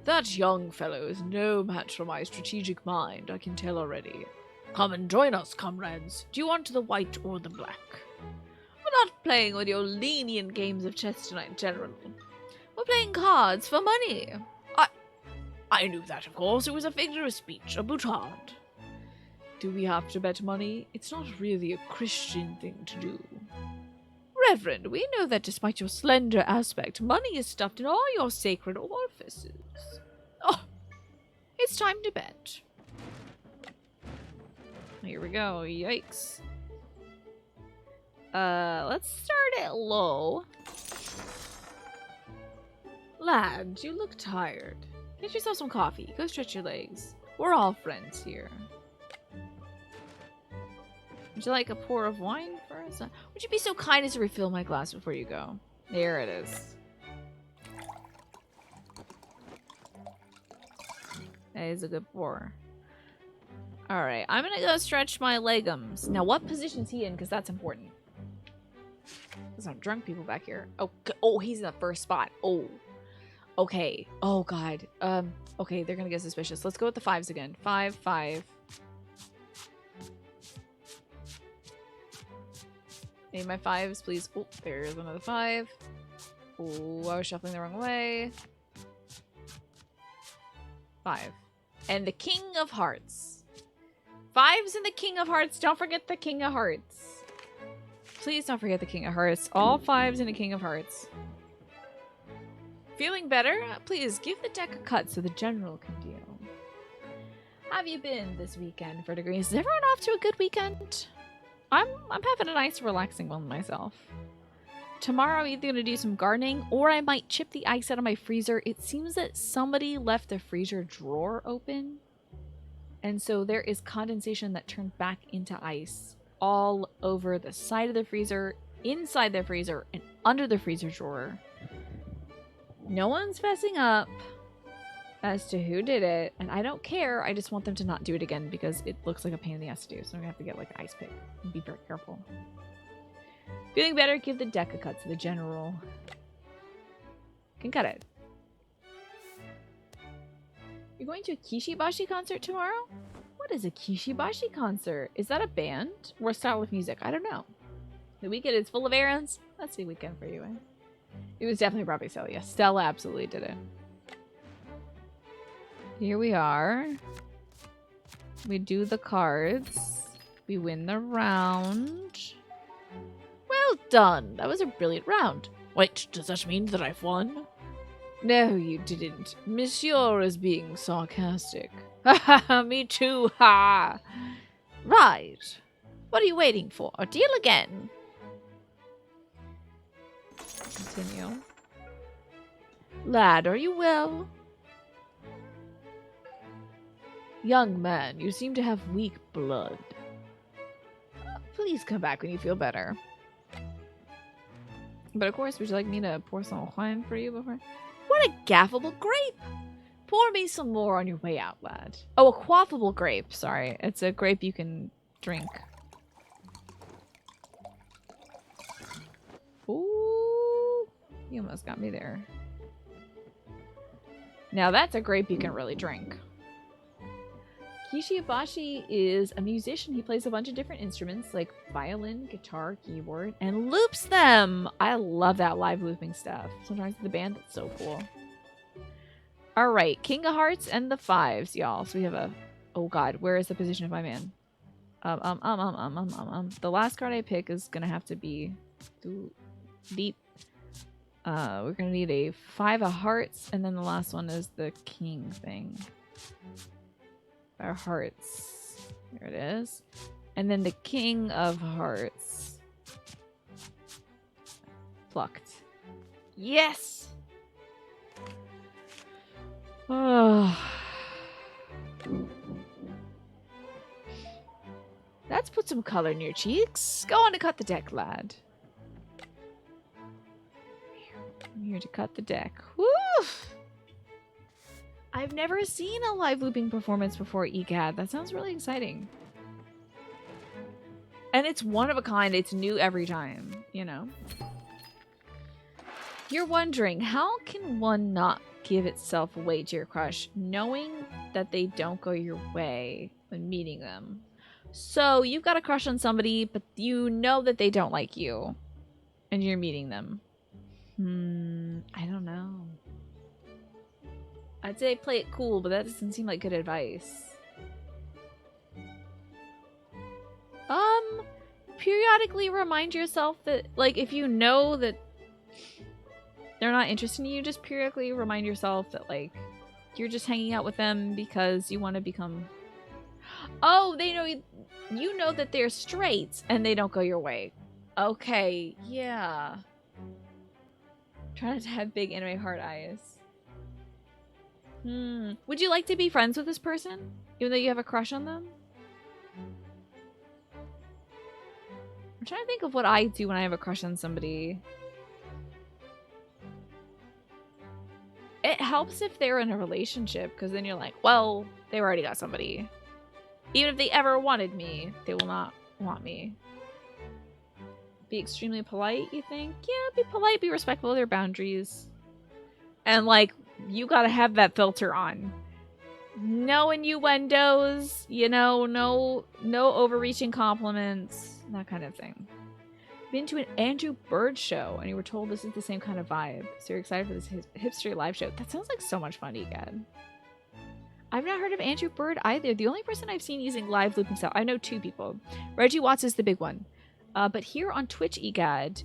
That young fellow is no match for my strategic mind, I can tell already. Come and join us, comrades. Do you want the white or the black? We're not playing with your lenient games of chess tonight, General. We're playing cards for money. I knew that, of course. It was a figure of speech, a boutade. Do we have to bet money? It's not really a Christian thing to do. Reverend, we know that despite your slender aspect, money is stuffed in all your sacred orifices. Oh, it's time to bet. Here we go. Yikes. Let's start it low. Lad, you look tired. Get yourself some coffee. Go stretch your legs. We're all friends here. Would you like a pour of wine first? Would you be so kind as to refill my glass before you go? There it is. That is a good pour. Alright, I'm gonna go stretch my leggums. Now, what position's he in? Because that's important. There's some drunk people back here. Oh, he's in the first spot. Oh. Okay. Oh, God. Okay, they're gonna get suspicious. Let's go with the 5s again. 5, 5. Need my 5s, please. Oh, there's another 5. Oh, I was shuffling the wrong way. 5. And the King of Hearts. 5s and the King of Hearts. Don't forget the King of Hearts. Please don't forget the King of Hearts. All 5s and a King of Hearts. Feeling better? Please give the deck a cut so the General can deal. Have you been this weekend, Verdigris? Is everyone off to a good weekend? I'm having a nice relaxing one myself. Tomorrow I'm either going to do some gardening or I might chip the ice out of my freezer. It seems that somebody left the freezer drawer open. And so there is condensation that turned back into ice all over the side of the freezer, inside the freezer, and under the freezer drawer. No one's fessing up as to who did it, and I don't care. I just want them to not do it again because it looks like a pain in the ass to do. So I'm gonna have to get like an ice pick and be very careful. Feeling better? Give the deck a cut so the General can cut it. You're going to a Kishibashi concert tomorrow? What is a Kishibashi concert? Is that a band or a style of music? I don't know. The weekend is full of errands. That's the weekend for you, eh? It was definitely probably Stella. Yes, Stella absolutely did it. Here we are. We do the cards. We win the round. Well done. That was a brilliant round. Wait, does that mean that I've won? No, you didn't. Monsieur is being sarcastic. Ha ha, me too, ha! Right. What are you waiting for? A deal again. Continue. Lad, are you well? Young man, you seem to have weak blood. Please come back when you feel better. But of course, would you like me to pour some wine for you before? What a gaffable grape! Pour me some more on your way out, lad. Oh, a quaffable grape. Sorry. It's a grape you can drink. Ooh. You almost got me there. Now that's a grape you can really drink. Kishi Ibashi is a musician. He plays a bunch of different instruments like violin, guitar, keyboard, and loops them. I love that live looping stuff. Sometimes the band, that's so cool. All right, King of Hearts and the Fives, y'all. So we have a, oh God, where is the position of my man? The last card I pick is gonna have to be deep. We're gonna need a 5 of Hearts, and then the last one is the King thing. Our hearts. There it is. And then the King of Hearts. Plucked. Yes! Oh. Let's put some color in your cheeks. Go on to cut the deck, lad. I'm here to cut the deck. Woo! I've never seen a live looping performance before, EGAD. That sounds really exciting. And it's one of a kind. It's new every time, you know? You're wondering, how can one not give itself away to your crush, knowing that they don't go your way when meeting them? So, you've got a crush on somebody, but you know that they don't like you. And you're meeting them. I don't know. I'd say play it cool, but that doesn't seem like good advice. Periodically remind yourself that, like, if you know that they're not interested in you, just periodically remind yourself that, like, you're just hanging out with them because you want to become... Oh, they know you know that they're straight and they don't go your way. Okay, yeah. Try not to have big anime heart eyes. Would you like to be friends with this person? Even though you have a crush on them? I'm trying to think of what I do when I have a crush on somebody. It helps if they're in a relationship, because then you're like, well, they already got somebody. Even if they ever wanted me, they will not want me. Be extremely polite, you think? Yeah, be polite, be respectful of their boundaries. And, like, you gotta have that filter on. No innuendos, you know, no overreaching compliments, that kind of thing. Been to an Andrew Bird show, and you were told this is the same kind of vibe. So you're excited for this hipster live show. That sounds like so much fun, EGAD. I've not heard of Andrew Bird either. The only person I've seen using live looping style, I know 2 people. Reggie Watts is the big one. But here on Twitch, EGAD,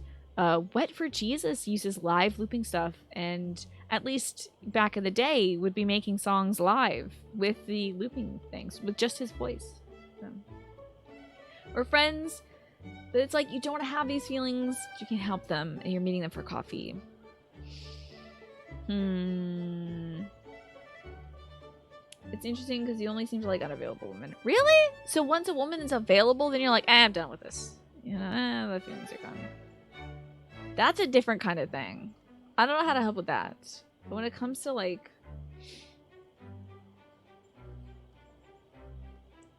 Wet for Jesus uses live looping stuff, and at least back in the day, would be making songs live with the looping things, with just his voice. So. Or friends, but it's like you don't have these feelings, you can help them, and you're meeting them for coffee. It's interesting because you only seem to like unavailable women. Really? So once a woman is available, then you're like, I'm done with this. You know, the feelings are gone. That's a different kind of thing. I don't know how to help with that. But when it comes to, like...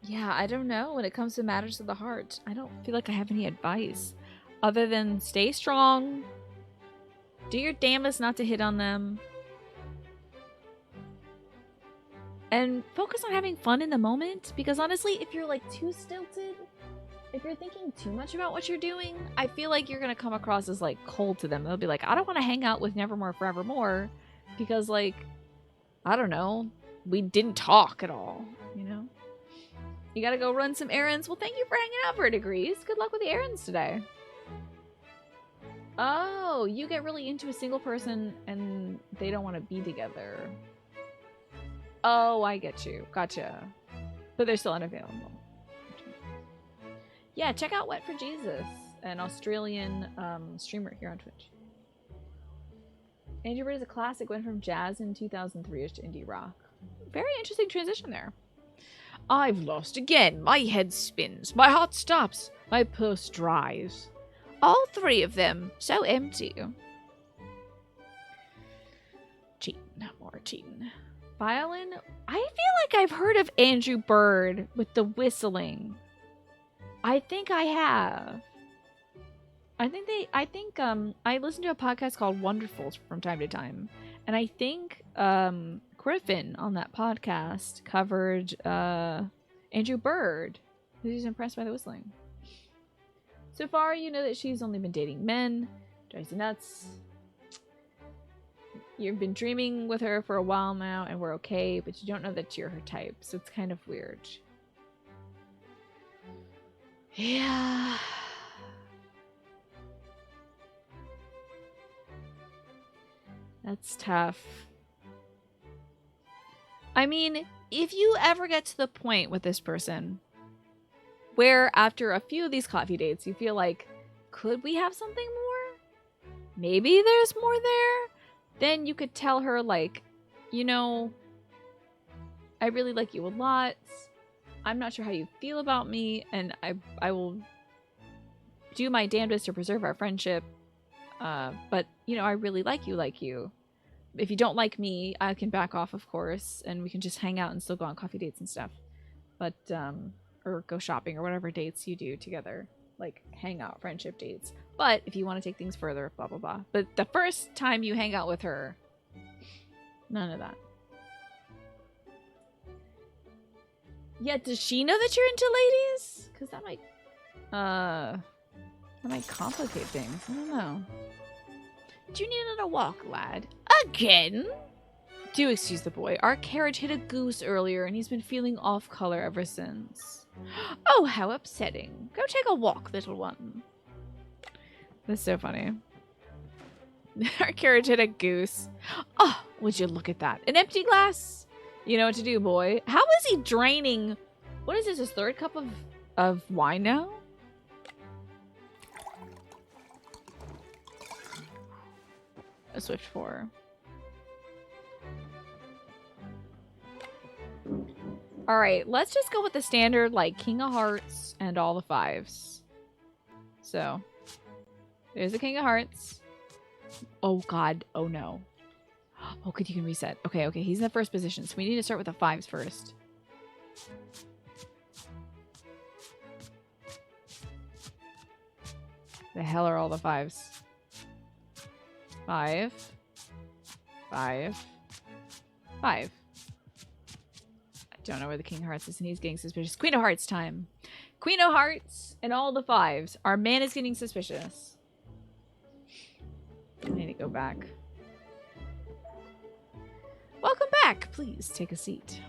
Yeah, I don't know. When it comes to matters of the heart, I don't feel like I have any advice. Other than stay strong. Do your damnedest not to hit on them. And focus on having fun in the moment. Because honestly, if you're, like, too stilted... If you're thinking too much about what you're doing, I feel like you're going to come across as, like, cold to them. They'll be like, I don't want to hang out with Nevermore Forevermore because, like, I don't know, we didn't talk at all, you know? You got to go run some errands. Well, thank you for hanging out, Verdigrease. Good luck with the errands today. Oh, you get really into a single person and they don't want to be together. Oh, I get you. Gotcha. But they're still unavailable. Yeah, check out Wet for Jesus, an Australian streamer here on Twitch. Andrew Bird is a classic, went from jazz in 2003-ish to indie rock. Very interesting transition there. I've lost again. My head spins. My heart stops. My purse dries. All three of them. So empty. Cheating. More cheating. Violin? I feel like I've heard of Andrew Bird with the whistling. I think I have. I think I listen to a podcast called Wonderfuls from time to time. And I think Griffin on that podcast covered Andrew Bird, who's impressed by the whistling. So far, you know that she's only been dating men. Drives you nuts. You've been dreaming with her for a while now, and we're okay, but you don't know that you're her type, so it's kind of weird. Yeah. That's tough. I mean, if you ever get to the point with this person where after a few of these coffee dates you feel like, could we have something more? Maybe there's more there? Then you could tell her, like, you know, I really like you a lot. I'm not sure how you feel about me, and I will do my damnedest to preserve our friendship. But, you know, I really like you. If you don't like me, I can back off, of course, and we can just hang out and still go on coffee dates and stuff. But, or go shopping or whatever dates you do together. Like, hang out, friendship dates. But if you want to take things further, blah, blah, blah. But the first time you hang out with her, none of that. Yeah, does she know that you're into ladies? Because that might complicate things. I don't know. Do you need another walk, lad? Again? Do excuse the boy. Our carriage hit a goose earlier, and he's been feeling off color ever since. Oh, how upsetting. Go take a walk, little one. That's so funny. Our carriage hit a goose. Oh, would you look at that. An empty glass? You know what to do, boy. How is he draining? What is this, his third cup of wine now? A Swift 4. Alright, let's just go with the standard, like, King of Hearts and all the fives. So, there's the King of Hearts. Oh, God. Oh, no. Oh, good, you can reset. Okay, he's in the first position, so we need to start with the fives first. The hell are all the fives? 5. 5. 5. I don't know where the King of Hearts is, and he's getting suspicious. Queen of Hearts time. Queen of Hearts and all the fives. Our man is getting suspicious. I need to go back. Welcome back. Please take a seat.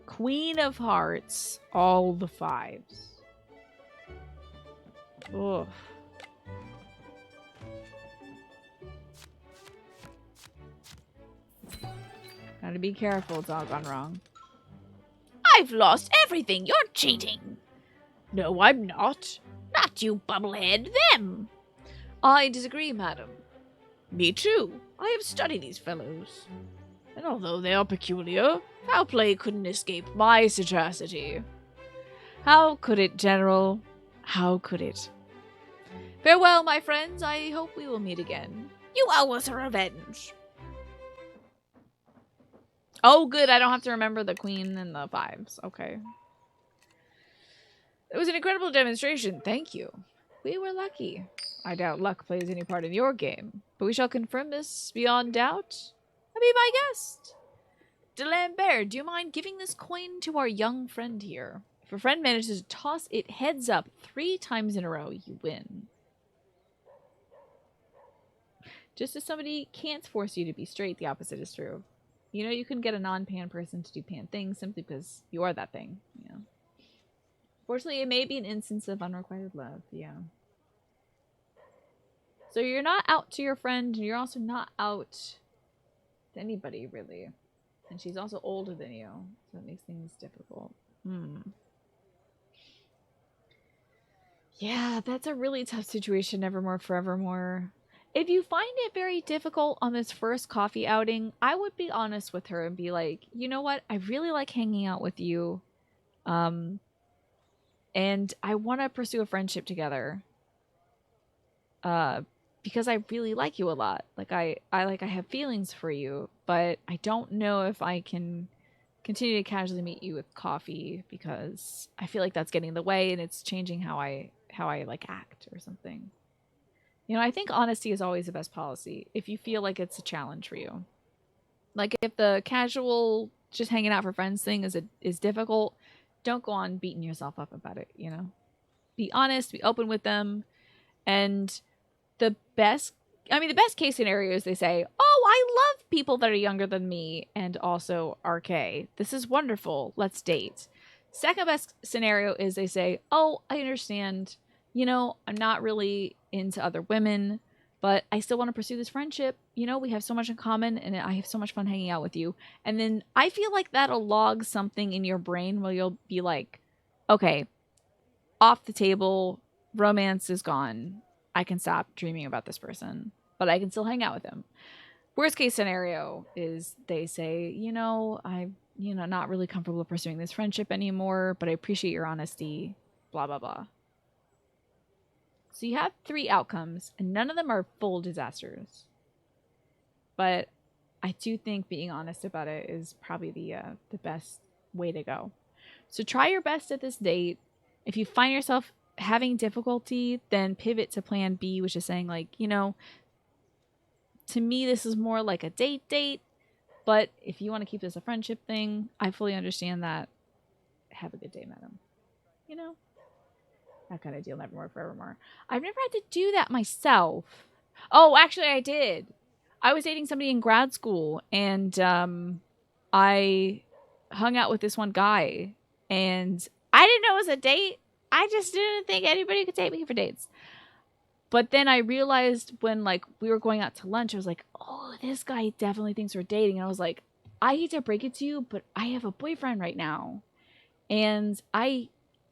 Queen of Hearts, all the fives. Ugh. Gotta be careful, it's all gone wrong. I've lost everything. You're cheating. No, I'm not. Not you, bubblehead. Them. I disagree, madam. Me too. I have studied these fellows. And although they are peculiar, foul play couldn't escape my sagacity. How could it, General? How could it? Farewell, my friends. I hope we will meet again. You owe us a revenge. Oh, good. I don't have to remember the queen and the fives. Okay. It was an incredible demonstration. Thank you. We were lucky. I doubt luck plays any part in your game, but we shall confirm this beyond doubt. Be my guest. D'Lambert, do you mind giving this coin to our young friend here? If a friend manages to toss it heads up 3 times in a row, you win. Just as somebody can't force you to be straight, the opposite is true. You know, you can get a non-pan person to do pan things simply because you are that thing. Yeah. Fortunately, it may be an instance of unrequited love. Yeah. So you're not out to your friend, and you're also not out to anybody, really. And she's also older than you, so it makes things difficult. Yeah, that's a really tough situation, Nevermore Forevermore. If you find it very difficult on this first coffee outing, I would be honest with her and be like, you know what? I really like hanging out with you. Um, and I want to pursue a friendship together. Uh, because I really like you a lot. Like I have feelings for you, but I don't know if I can continue to casually meet you with coffee because I feel like that's getting in the way and it's changing how I like act or something. You know, I think honesty is always the best policy if you feel like it's a challenge for you. Like if the casual just hanging out for friends thing is difficult, don't go on beating yourself up about it, you know. Be honest, be open with them, and the best case scenario is they say, "Oh, I love people that are younger than me and also RK. This is wonderful. Let's date." Second best scenario is they say, "Oh, I understand. You know, I'm not really into other women, but I still want to pursue this friendship. You know, we have so much in common and I have so much fun hanging out with you." And then I feel like that'll log something in your brain where you'll be like, "Okay, off the table, romance is gone. I can stop dreaming about this person, but I can still hang out with him." Worst case scenario is they say, not really comfortable pursuing this friendship anymore, but I appreciate your honesty, blah, blah, blah. So you have 3 outcomes, and none of them are full disasters. But I do think being honest about it is probably the best way to go. So try your best at this date. If you find yourself having difficulty, then pivot to plan B, which is saying like, to me this is more like a date, but if you want to keep this a friendship thing, I fully understand that. Have a good day, madam. You know? That kind of deal, Nevermore Forevermore. I've never had to do that myself. Oh, actually I did. I was dating somebody in grad school and I hung out with this one guy and I didn't know it was a date. I just didn't think anybody could take me for dates. But then I realized when like we were going out to lunch, I was like, "Oh, this guy definitely thinks we're dating." And I was like, "I hate to break it to you, but I have a boyfriend right now." And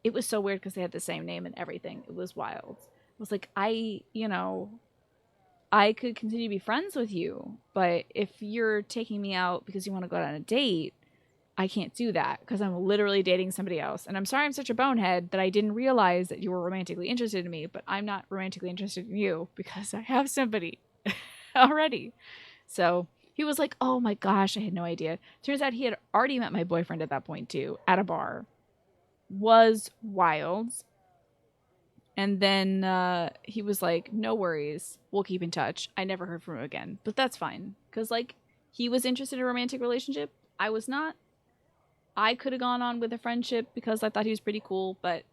it was so weird because they had the same name and everything. It was wild. I was like, I could continue to be friends with you, but if you're taking me out because you want to go on a date, I can't do that because I'm literally dating somebody else. And I'm sorry I'm such a bonehead that I didn't realize that you were romantically interested in me, but I'm not romantically interested in you because I have somebody already. So he was like, "Oh my gosh, I had no idea." Turns out he had already met my boyfriend at that point too, at a bar. Was wild. And then he was like, "No worries, we'll keep in touch." I never heard from him again, but that's fine. Because, like, he was interested in a romantic relationship. I was not. I could have gone on with a friendship because I thought he was pretty cool, but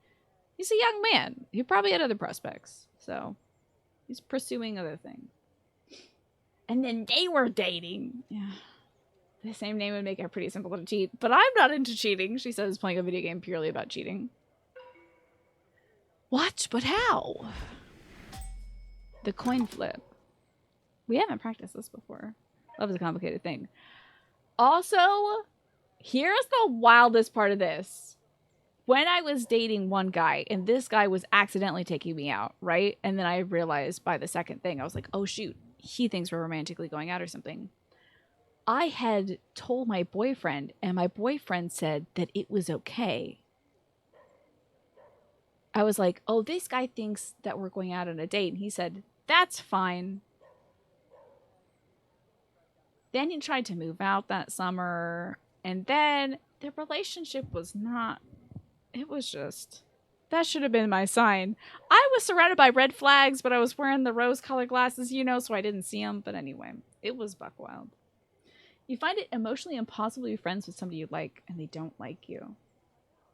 he's a young man. He probably had other prospects. So he's pursuing other things. And then they were dating. Yeah. The same name would make it pretty simple to cheat, but I'm not into cheating. She says playing a video game purely about cheating. What? But how? The coin flip. We haven't practiced this before. Love is a complicated thing. Also, here's the wildest part of this. When I was dating one guy, and this guy was accidentally taking me out, right? And then I realized by the second thing, I was like, "Oh shoot, he thinks we're romantically going out or something." I had told my boyfriend, and my boyfriend said that it was okay. I was like, "Oh, this guy thinks that we're going out on a date." And he said, "That's fine." Then he tried to move out that summer. And then the relationship was not, it was just, that should have been my sign. I was surrounded by red flags, but I was wearing the rose-colored glasses, so I didn't see them. But anyway, it was buck wild. You find it emotionally impossible to be friends with somebody you like and they don't like you.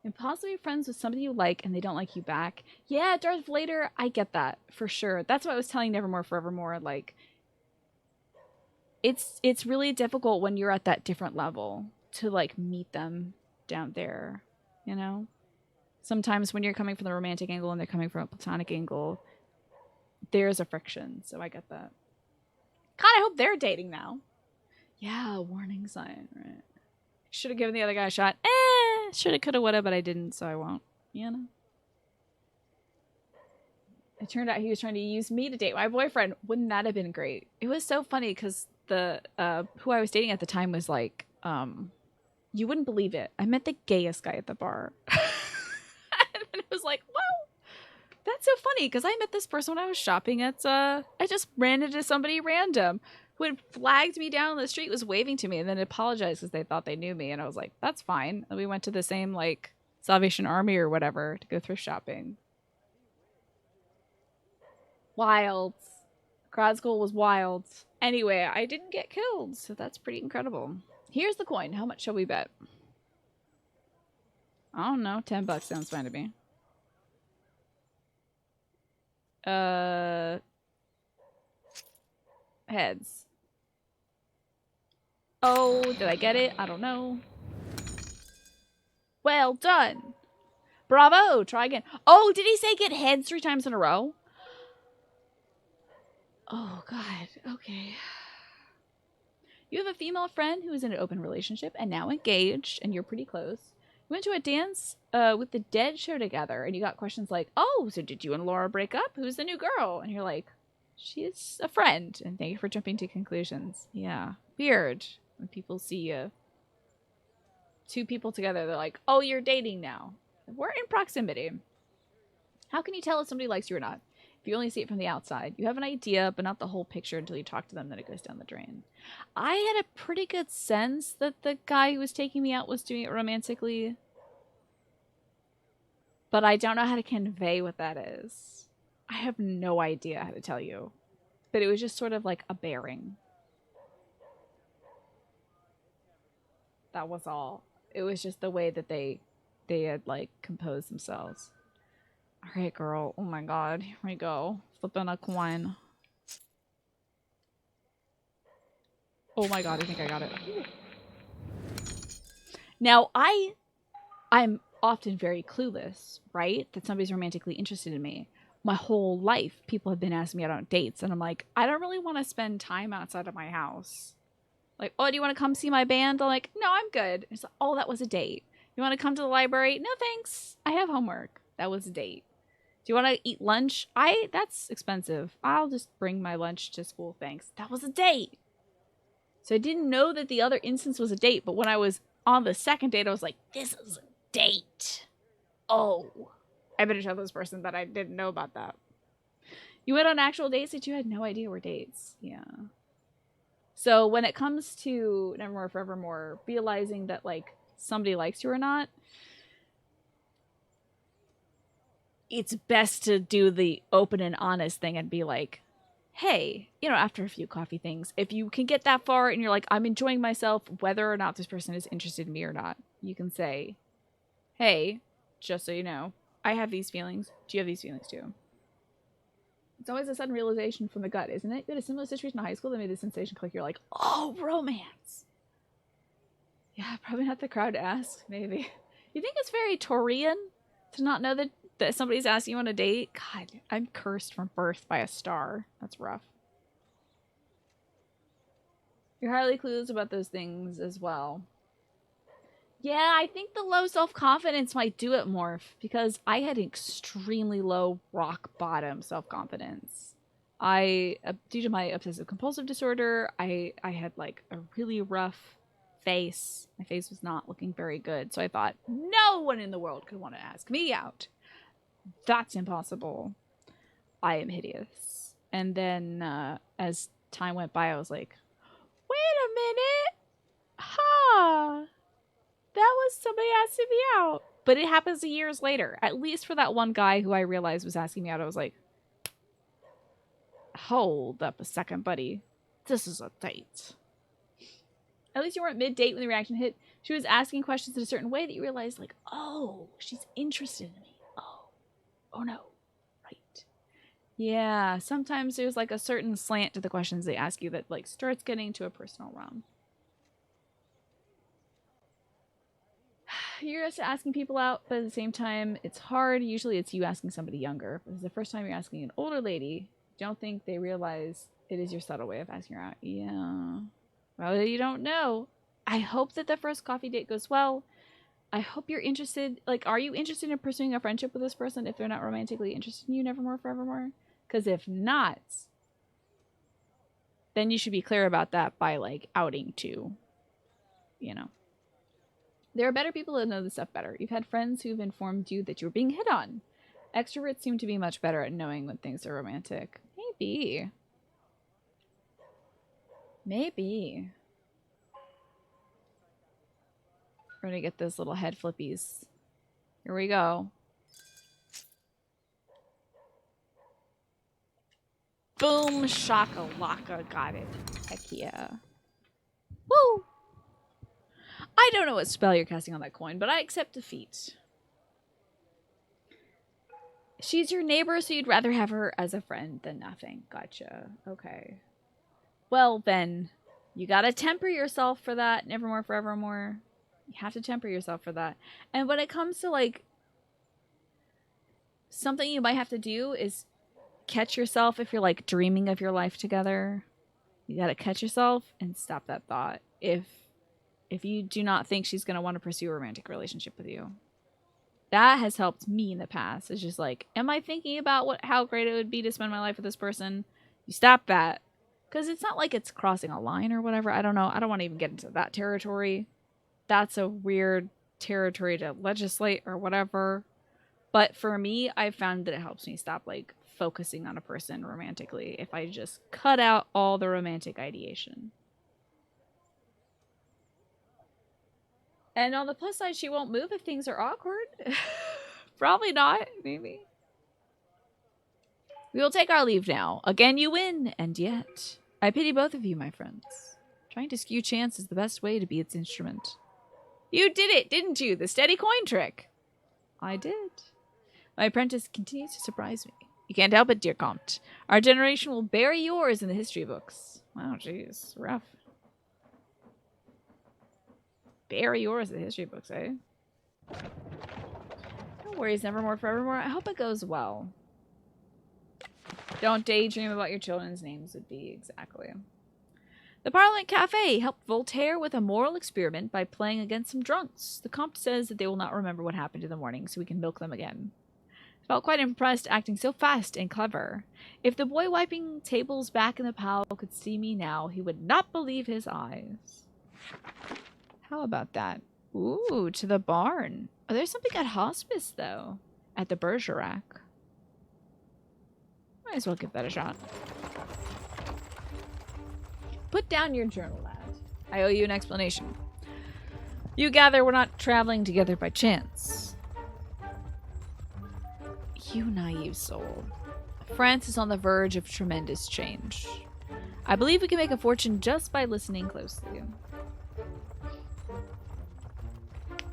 Impossible to be friends with somebody you like and they don't like you back. Yeah, Darth Vader, I get that for sure. That's what I was telling Nevermore Forevermore. Like, it's really difficult when you're at that different level to like meet them down there, Sometimes when you're coming from the romantic angle and they're coming from a platonic angle, there's a friction. So I get that. God, I hope they're dating now. Yeah, warning sign, right? Should have given the other guy a shot. shoulda, coulda, woulda, but I didn't, so I won't. You know? It turned out he was trying to use me to date my boyfriend. Wouldn't that have been great? It was so funny because the who I was dating at the time was like, you wouldn't believe it. I met the gayest guy at the bar. And then it was like, well, that's so funny because I met this person when I was shopping at I just ran into somebody random who had flagged me down on the street, was waving to me, and then apologized because they thought they knew me. And I was like, that's fine. And we went to the same like Salvation Army or whatever to go thrift shopping. Wild. Grad school was wild. Anyway, I didn't get killed, so that's pretty incredible. Here's the coin. How much shall we bet? I don't know. $10 sounds fine to me. Heads. Oh, did I get it? I don't know. Well done. Bravo. Try again. Oh, did he say get heads 3 times in a row? Oh, God. Okay. You have a female friend who is in an open relationship and now engaged, and you're pretty close. You went to a dance with the Dead show together, and you got questions like, oh, so did you and Laura break up? Who's the new girl? And you're like, she's a friend. And thank you for jumping to conclusions. Yeah. Weird. When people see 2 people together, they're like, oh, you're dating now. We're in proximity. How can you tell if somebody likes you or not? If you only see it from the outside, you have an idea, but not the whole picture until you talk to them, then it goes down the drain. I had a pretty good sense that the guy who was taking me out was doing it romantically, but I don't know how to convey what that is. I have no idea how to tell you, but it was just sort of like a bearing. That was all. It was just the way that they had like composed themselves. All right, girl. Oh my God. Here we go. Flipping a coin. Oh my God. I think I got it. Now, I'm often very clueless, right? That somebody's romantically interested in me. My whole life, people have been asking me out on dates, and I'm like, I don't really want to spend time outside of my house. Like, oh, do you want to come see my band? I'm like, no, I'm good. It's like, oh, that was a date. You want to come to the library? No, thanks. I have homework. That was a date. Do you want to eat lunch? That's expensive. I'll just bring my lunch to school, thanks. That was a date. So I didn't know that the other instance was a date, but when I was on the second date, I was like, this is a date. Oh. I better tell this person that I didn't know about that. You went on actual dates that you had no idea were dates. Yeah. So when it comes to Nevermore Forevermore, realizing that, like, somebody likes you or not, it's best to do the open and honest thing and be like, hey, you know, after a few coffee things, if you can get that far and you're like, I'm enjoying myself, whether or not this person is interested in me or not, you can say, hey, just so you know, I have these feelings. Do you have these feelings too? It's always a sudden realization from the gut, isn't it? You had a similar situation in high school that made the sensation click. You're like, oh, romance. Yeah, probably not the crowd to ask, maybe. You think it's very Taurian to not know that somebody's asking you on a date? God, I'm cursed from birth by a star. That's rough. You're highly clueless about those things as well. Yeah, I think the low self-confidence might do it, Morph, because I had extremely low rock bottom self-confidence. Due to my obsessive compulsive disorder, I had like a really rough face. My face was not looking very good, so I thought no one in the world could want to ask me out. That's impossible. I am hideous. And then as time went by, I was like, wait a minute. Huh. That was somebody asking me out. But it happens years later. At least for that one guy who I realized was asking me out, I was like, hold up a second, buddy. This is a date. At least you weren't mid-date when the reaction hit. She was asking questions in a certain way that you realized, like, oh, she's interested in me. Oh no. Right. Yeah, sometimes there's like a certain slant to the questions they ask you that like starts getting to a personal realm. You're used to asking people out, but at the same time, it's hard. Usually it's you asking somebody younger. This is the first time you're asking an older lady. Don't think they realize it is your subtle way of asking her out. Yeah. Well, you don't know. I hope that the first coffee date goes well. I hope you're interested. Like, are you interested in pursuing a friendship with this person if they're not romantically interested in you, Nevermore Forevermore? Because if not, then you should be clear about that by, like, outing to, you know. There are better people that know this stuff better. You've had friends who've informed you that you're being hit on. Extroverts seem to be much better at knowing when things are romantic. Maybe. Maybe. We're gonna get those little head flippies. Here we go. Boom, shakalaka, got it. Heck yeah. Woo! I don't know what spell you're casting on that coin, but I accept defeat. She's your neighbor, so you'd rather have her as a friend than nothing. Gotcha. Okay. Well, then, you gotta temper yourself for that, Nevermore Forevermore. You have to temper yourself for that. And when it comes to, like, something you might have to do is catch yourself if you're, like, dreaming of your life together. You gotta catch yourself and stop that thought. If you do not think she's gonna want to pursue a romantic relationship with you. That has helped me in the past. It's just like, am I thinking about how great it would be to spend my life with this person? You stop that. Because it's not like it's crossing a line or whatever. I don't know. I don't want to even get into that territory. That's a weird territory to legislate or whatever. But for me, I've found that it helps me stop, like, focusing on a person romantically if I just cut out all the romantic ideation. And on the plus side, she won't move if things are awkward. Probably not, maybe. We will take our leave now. Again, you win, and yet. I pity both of you, my friends. Trying to skew chance is the best way to be its instrument. You did it, didn't you? The steady coin trick. I did. My apprentice continues to surprise me. You can't help it, dear Comte. Our generation will bury yours in the history books. Wow, jeez. Rough. Bury yours in the history books, eh? No worries, Nevermore Forevermore. I hope it goes well. Don't daydream about your children's names would be exactly. The Parliament Cafe helped Voltaire with a moral experiment by playing against some drunks. The Comte says that they will not remember what happened in the morning, so we can milk them again. Felt quite impressed acting so fast and clever. If the boy wiping tables back in the Pal could see me now, he would not believe his eyes. How about that? Ooh, to the barn. Oh, there's something at hospice, though. At the Bergerac. Might as well give that a shot. Put down your journal, lad. I owe you an explanation. You gather we're not traveling together by chance. You naive soul. France is on the verge of tremendous change. I believe we can make a fortune just by listening closely.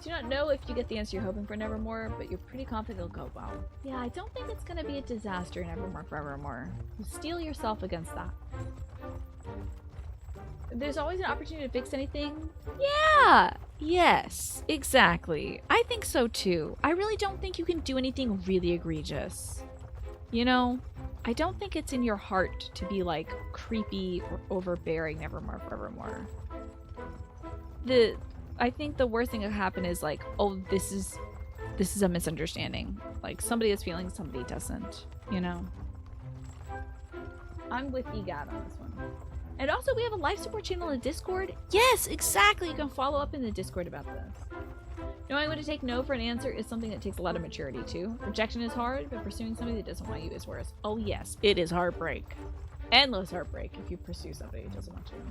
Do not know if you get the answer you're hoping for, Nevermore, but you're pretty confident it'll go well. Yeah, I don't think it's gonna be a disaster, Nevermore Forevermore. You steel yourself against that. There's always an opportunity to fix anything. Yeah! Yes, exactly. I think so too. I really don't think you can do anything really egregious. You know, I don't think it's in your heart to be, like, creepy or overbearing, Nevermore Forevermore. I think the worst thing that could happen is, like, oh, this is a misunderstanding. Like, somebody is feeling, somebody doesn't, you know? I'm with EGAD on this one. And also, we have a life support channel in Discord. Yes, exactly! You can follow up in the Discord about this. Knowing when to take no for an answer is something that takes a lot of maturity, too. Rejection is hard, but pursuing somebody that doesn't want you is worse. Oh, yes, it is heartbreak. Endless heartbreak if you pursue somebody who doesn't want you.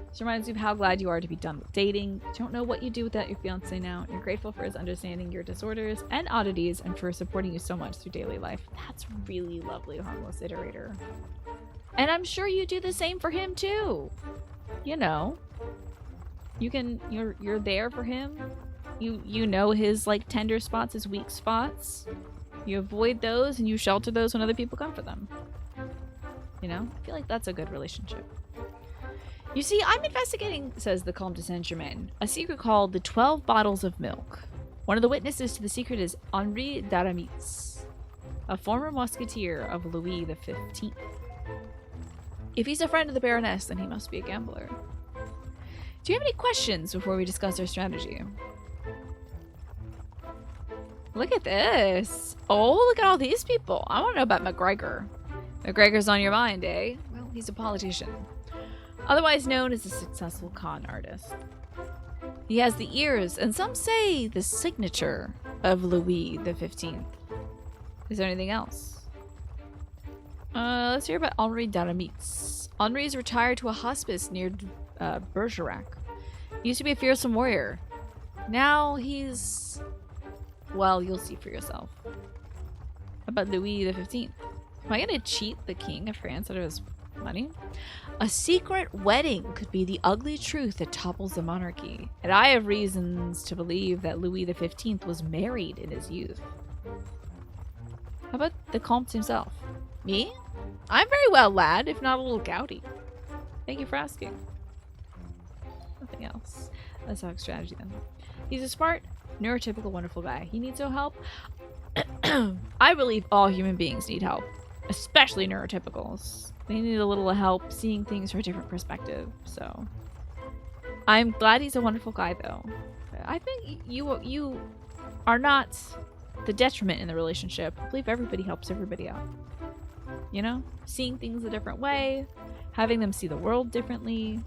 This reminds me of how glad you are to be done with dating. You don't know what you do without your fiancé now. You're grateful for his understanding your disorders and oddities and for supporting you so much through daily life. That's really lovely, harmless iterator. And I'm sure you do the same for him too. You know. You're there for him. You know his, like, tender spots, his weak spots. You avoid those and you shelter those when other people come for them. You know? I feel like that's a good relationship. You see, I'm investigating, says the Comte de Saint-Germain, a secret called the 12 Bottles of Milk. One of the witnesses to the secret is Henri d'Aramis, a former musketeer of Louis XV. If he's a friend of the Baroness, then he must be a gambler. Do you have any questions before we discuss our strategy? Look at this. Oh, look at all these people. I want to know about McGregor. McGregor's on your mind, eh? Well, he's a politician. Otherwise known as a successful con artist. He has the ears, and some say the signature of Louis XV. Is there anything else? Let's hear about Henri Daramitz. Henri is retired to a hospice near Bergerac. He used to be a fearsome warrior. Now he's... well, you'll see for yourself. How about Louis XV? Am I gonna cheat the king of France out of his money? A secret wedding could be the ugly truth that topples the monarchy. And I have reasons to believe that Louis XV was married in his youth. How about the Comte himself? Me? I'm very well, lad, if not a little gouty. Thank you for asking. Nothing else. Let's talk strategy then. He's a smart, neurotypical, wonderful guy. He needs no help. I believe all human beings need help, especially neurotypicals. They need a little help seeing things from a different perspective, so. I'm glad he's a wonderful guy, though. I think you are not the detriment in the relationship. I believe everybody helps everybody out. You know? Seeing things a different way, having them see the world differently.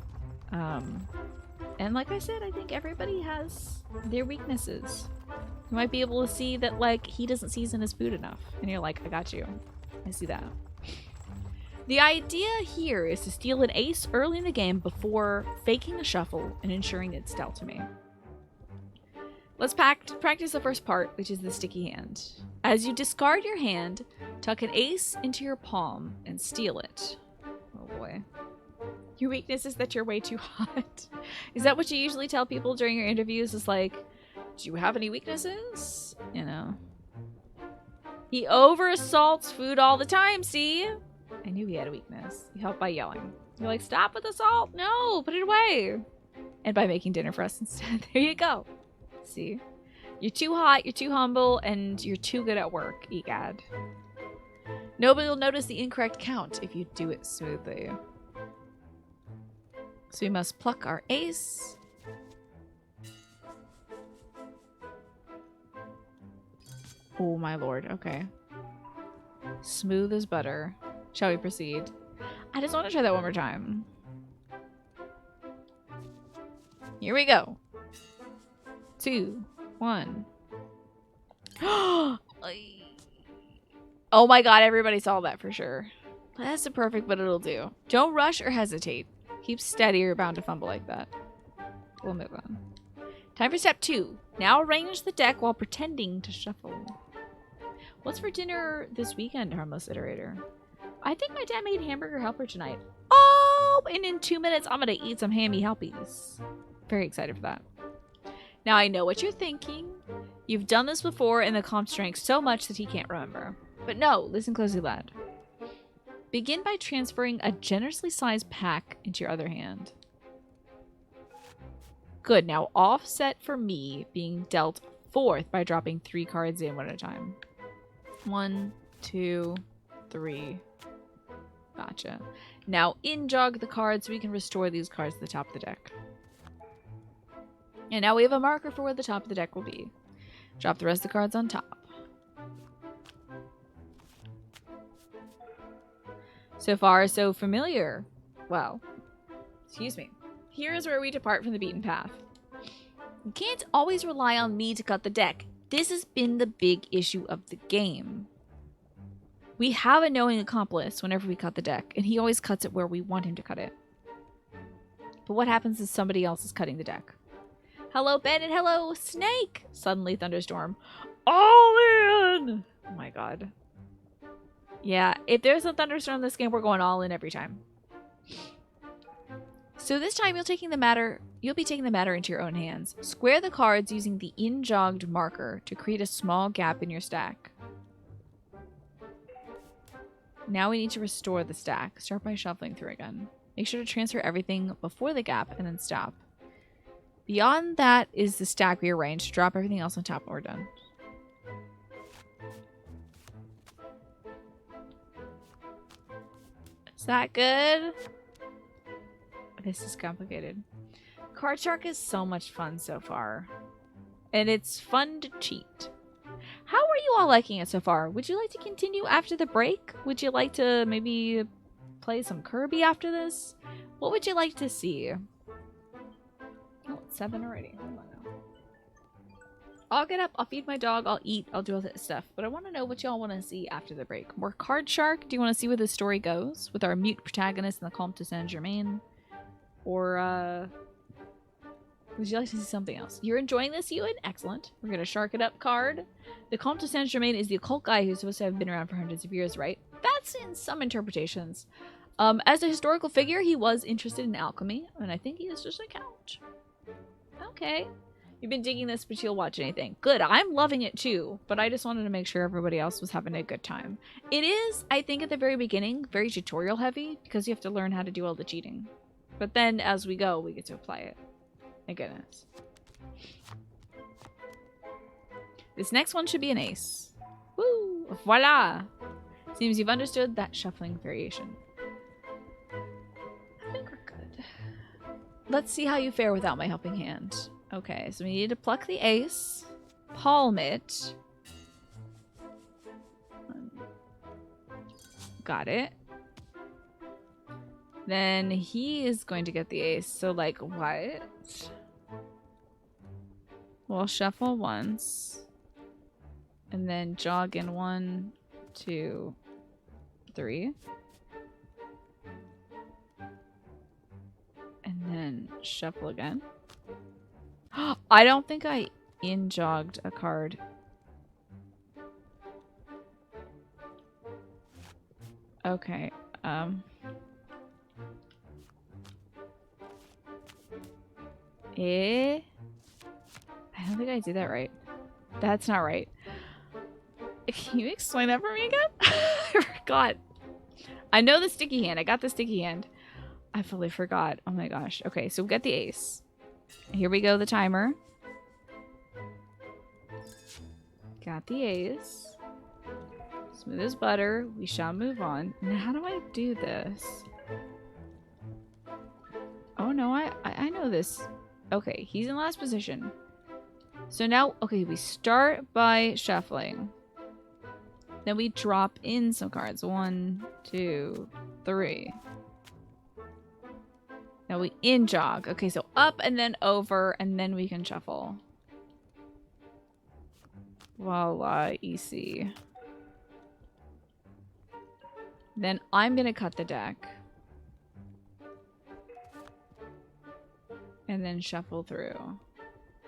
And like I said, I think everybody has their weaknesses. You might be able to see that, like, he doesn't season his food enough. And you're like, I got you. I see that. The idea here is to steal an ace early in the game before faking a shuffle and ensuring it's dealt to me. Let's practice the first part, which is the sticky hand. As you discard your hand, tuck an ace into your palm and steal it. Oh boy. Your weakness is that you're way too hot. Is that what you usually tell people during your interviews? Is like, do you have any weaknesses? You know. He over-assaults food all the time, see? I knew he had a weakness. You help by yelling. You're like, stop with the salt. No, put it away. And by making dinner for us instead. There you go. See? You're too hot, you're too humble, and you're too good at work, egad. Nobody will notice the incorrect count if you do it smoothly. So we must pluck our ace. Oh my lord, okay. Smooth as butter. Shall we proceed? I just want to try that one more time. Here we go. 2, 1. Oh my god, everybody saw that for sure. That's the perfect, but it'll do. Don't rush or hesitate. Keep steady or you're bound to fumble like that. We'll move on. Time for step 2. Now arrange the deck while pretending to shuffle. What's for dinner this weekend, Harmless Iterator? I think my dad made hamburger helper tonight. Oh, and in 2 minutes, I'm going to eat some hammy helpies. Very excited for that. Now, I know what you're thinking. You've done this before, and the comp drank so much that he can't remember. But no, listen closely, lad. Begin by transferring a generously sized pack into your other hand. Good. Now, offset for me being dealt 4th by dropping 3 cards in one at a time. 1, 2, 3. Gotcha. Now, in-jog the cards so we can restore these cards to the top of the deck. And now we have a marker for where the top of the deck will be. Drop the rest of the cards on top. So far, so familiar. Well, excuse me. Here's where we depart from the beaten path. You can't always rely on me to cut the deck. This has been the big issue of the game. We have a knowing accomplice whenever we cut the deck, and he always cuts it where we want him to cut it. But what happens if somebody else is cutting the deck? Hello, Ben, and hello, Snake! Suddenly, thunderstorm. All in! Oh my god. Yeah, if there's a thunderstorm in this game, we're going all in every time. So this time, you'll be taking the matter into your own hands. Square the cards using the in-jogged marker to create a small gap in your stack. Now we need to restore the stack. Start by shuffling through again. Make sure to transfer everything before the gap and then stop. Beyond that is the stack we arranged. Drop everything else on top when we're done. Is that good? This is complicated. Card Shark is so much fun so far. And it's fun to cheat. How are you all liking it so far? Would you like to continue after the break? Would you like to maybe play some Kirby after this? What would you like to see? Oh, it's 7 already. Hold on now. I'll get up, I'll feed my dog, I'll eat, I'll do all that stuff. But I want to know what y'all want to see after the break. More Card Shark? Do you want to see where the story goes? With our mute protagonist and the Comte de Saint-Germain? Or, would you like to see something else? You're enjoying this, Ewan? Excellent. We're going to shark it up card. The Comte de Saint-Germain is the occult guy who's supposed to have been around for hundreds of years, right? That's in some interpretations. As a historical figure, he was interested in alchemy, and I think he is just a count. Okay. You've been digging this, but you'll watch anything. Good, I'm loving it too, but I just wanted to make sure everybody else was having a good time. It is, I think at the very beginning, very tutorial heavy, because you have to learn how to do all the cheating. But then, as we go, we get to apply it. My goodness. This next one should be an ace. Woo! Voila! Seems you've understood that shuffling variation. I think we're good. Let's see how you fare without my helping hand. Okay, so we need to pluck the ace, palm it. Got it. Then he is going to get the ace, so like what? We'll shuffle once. And then jog in 1, 2, 3. And then shuffle again. I don't think I in-jogged a card. Okay, I don't think I did that right. That's not right. Can you explain that for me again? I forgot. I know the sticky hand. I got the sticky hand. I fully forgot. Oh my gosh. Okay, so get the ace. Here we go, the timer. Got the ace. Smooth as butter. We shall move on. Now, how do I do this? Oh no, I know this. Okay, he's in last position. So now, okay, we start by shuffling. Then we drop in some cards. 1, 2, 3. Now we in-jog. Okay, so up and then over, and then we can shuffle. Voila, easy. Then I'm gonna cut the deck. And then shuffle through.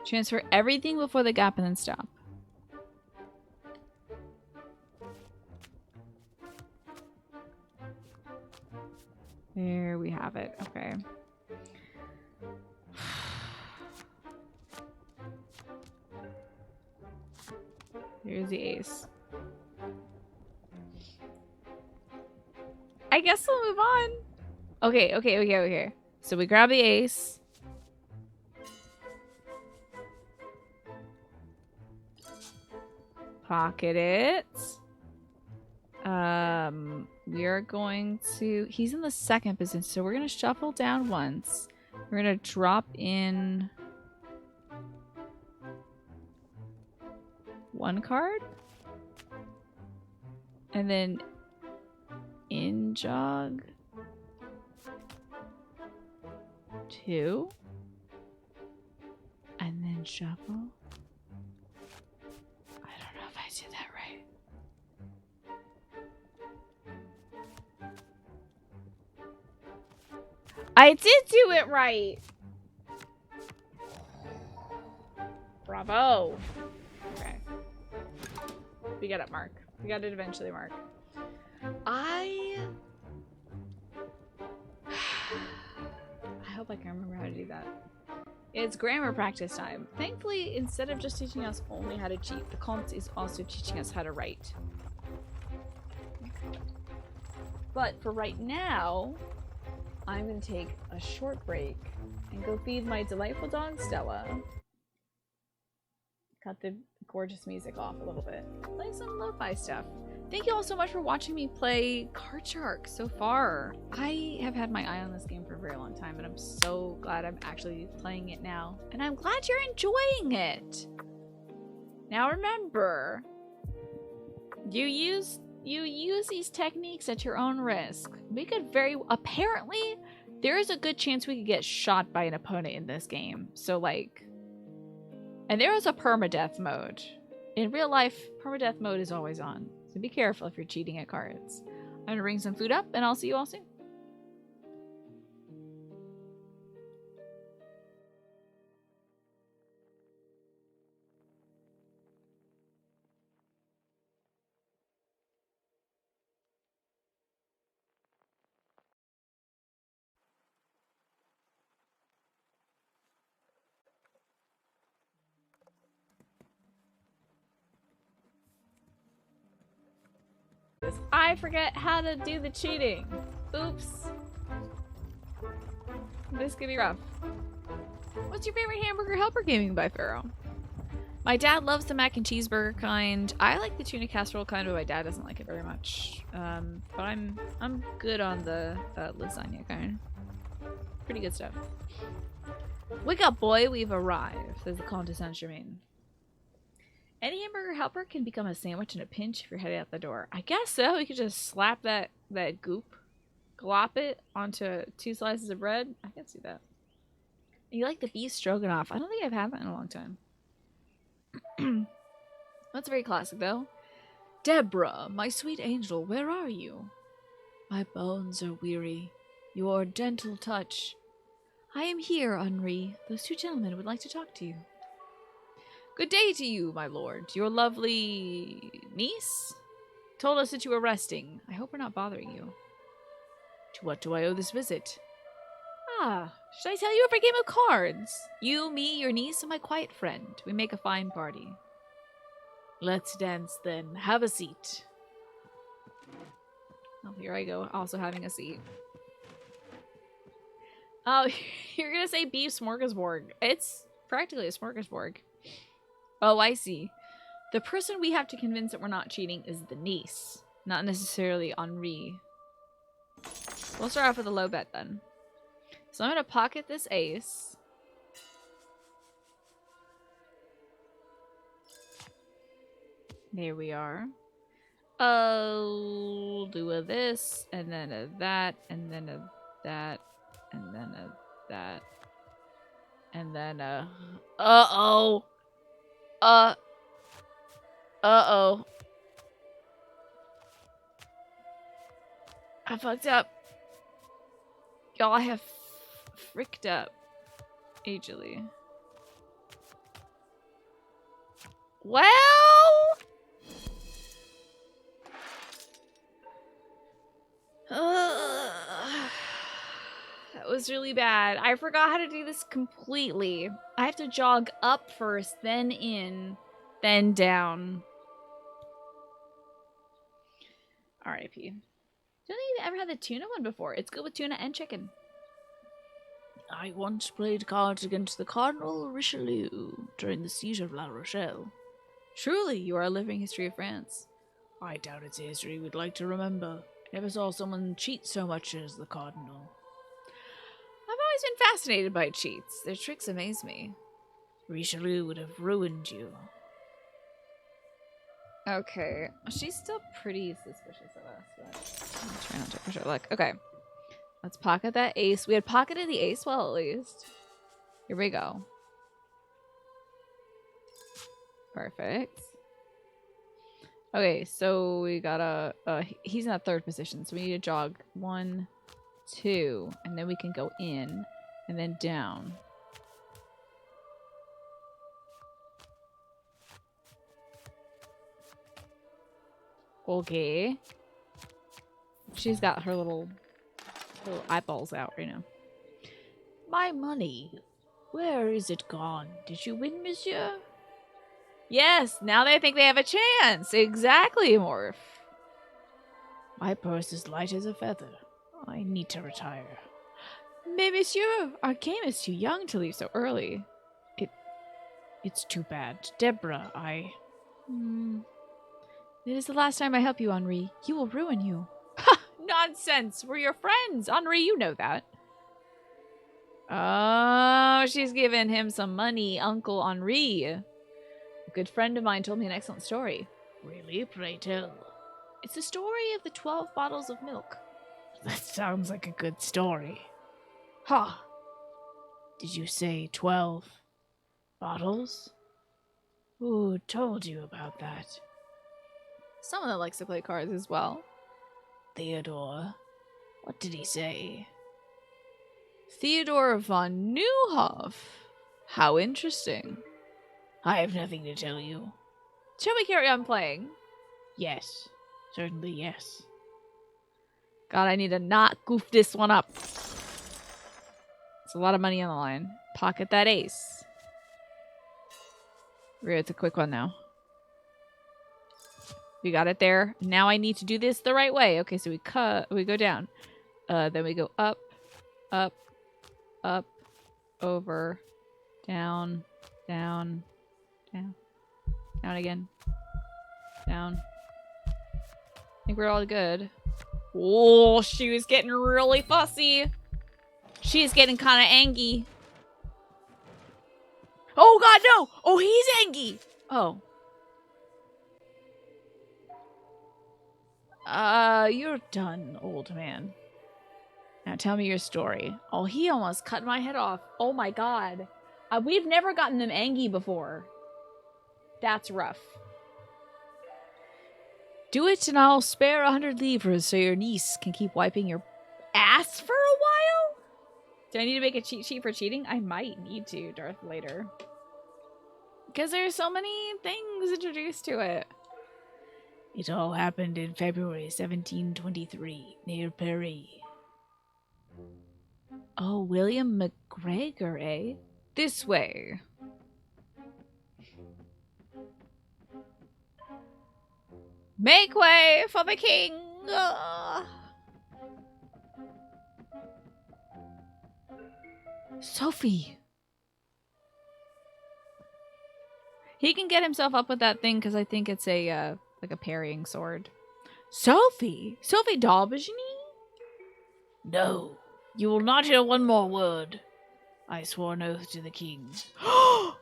Transfer everything before the gap and then stop. There we have it. Okay. Here's the ace. I guess we'll move on. Okay. So we grab the ace. Pocket it. We are going to... He's in the second position, so we're going to shuffle down once. We're going to drop in... 1 card. And then... in-jog. 2. And then shuffle. I don't know if I did that right. I did do it right! Bravo! Okay. We got it, Mark. We got it eventually, Mark. I hope I can remember how to do that. It's grammar practice time. Thankfully, instead of just teaching us only how to cheat, the Comte is also teaching us how to write. But for right now, I'm going to take a short break and go feed my delightful dog, Stella. Cut the gorgeous music off a little bit. Play some lo-fi stuff. Thank you all so much for watching me play Card Shark so far. I have had my eye on this game for a very long time, and I'm so glad I'm actually playing it now. And I'm glad you're enjoying it. Now remember, You use these techniques at your own risk. We could apparently there is a good chance we could get shot by an opponent in this game. So like, and there is a permadeath mode. In real life, permadeath mode is always on. So be careful if you're cheating at cards. I'm gonna bring some food up and I'll see you all soon. I forget how to do the cheating. Oops. This could be rough. What's your favorite hamburger helper gaming by Pharaoh? My dad loves the mac and cheeseburger kind. I like the tuna casserole kind, but my dad doesn't like it very much. But I'm good on the lasagna kind. Pretty good stuff. Wake up, boy, we've arrived, says the Comte de Saint-Germain. Any hamburger helper can become a sandwich in a pinch if you're headed out the door. I guess so. You could just slap that goop, glop it onto 2 slices of bread. I can see that. You like the beef stroganoff? I don't think I've had that in a long time. That's very classic, though. Deborah, my sweet angel, where are you? My bones are weary. Your gentle touch. I am here, Henri. Those 2 gentlemen would like to talk to you. Good day to you, my lord. Your lovely niece told us that you were resting. I hope we're not bothering you. To what do I owe this visit? Ah, should I tell you of our game of cards? You, me, your niece, and my quiet friend. We make a fine party. Let's dance then. Have a seat. Oh, here I go, also having a seat. Oh, you're gonna say beef smorgasbord. It's practically a smorgasbord. Oh, I see. The person we have to convince that we're not cheating is the niece, not necessarily Henri. We'll start off with a low bet then. So I'm going to pocket this ace. There we are. I'll do a this, and then a that, and then a that, and then a that, and then a... Uh-oh! Uh-oh. I fucked up. Y'all, I have fricked up. Agily. Well... that was really bad. I forgot how to do this completely. I have to jog up first, then in, then down. R.I.P. Don't think you've ever had the tuna one before. It's good with tuna and chicken. I once played cards against the Cardinal Richelieu during the siege of La Rochelle. Truly, you are a living history of France. I doubt it's a history we'd like to remember. I never saw someone cheat so much as the Cardinal. I've always been fascinated by cheats. Their tricks amaze me. Richelieu would have ruined you. Okay. She's still pretty suspicious of us, but I'll try not to push her luck. Okay. Let's pocket that ace. We had pocketed the ace well, at least. Here we go. Perfect. Okay, so we got he's in that 3rd position, so we need to jog 1, 2, and then we can go in, and then down. Okay. She's got her little eyeballs out right now. My money. Where is it gone? Did you win, monsieur? Yes, now they think they have a chance. Exactly, Morph. My purse is light as a feather. I need to retire. Mais monsieur, our game is too young to leave so early. It's too bad. Deborah, It is the last time I help you, Henri. He will ruin you. Ha! Nonsense! We're your friends! Henri, you know that. Oh, she's giving him some money, Uncle Henri. A good friend of mine told me an excellent story. Really? Pray tell. It's the story of the 12 bottles of milk. That sounds like a good story. Huh. Did you say 12 bottles? Who told you about that? Someone that likes to play cards as well. Theodore. What did he say? Theodore von Neuhoff. How interesting. I have nothing to tell you. Shall we carry on playing? Yes. Certainly yes. God, I need to not goof this one up. It's a lot of money on the line. Pocket that ace. It's a quick one now. We got it there. Now I need to do this the right way. Okay, so we go down. Then we go up, up, up, over, down, down, down, down again, down. I think we're all good. Oh, she was getting really fussy. She's getting kind of angry. Oh God, no! Oh, he's angry. Oh. You're done, old man. Now tell me your story. Oh, he almost cut my head off. Oh my God. We've never gotten them angry before. That's rough. Do it and I'll spare 100 livres so your niece can keep wiping your ass for a while? Do I need to make a cheat sheet for cheating? I might need to, Darth later. Because there's so many things introduced to it. It all happened in February 1723, near Paris. Oh, William McGregor, eh? This way. Make way for the king! Ugh. Sophie! He can get himself up with that thing because I think it's a, like a parrying sword. Sophie! Sophie d'Aubergine? No, you will not hear one more word. I swore an oath to the king. Oh!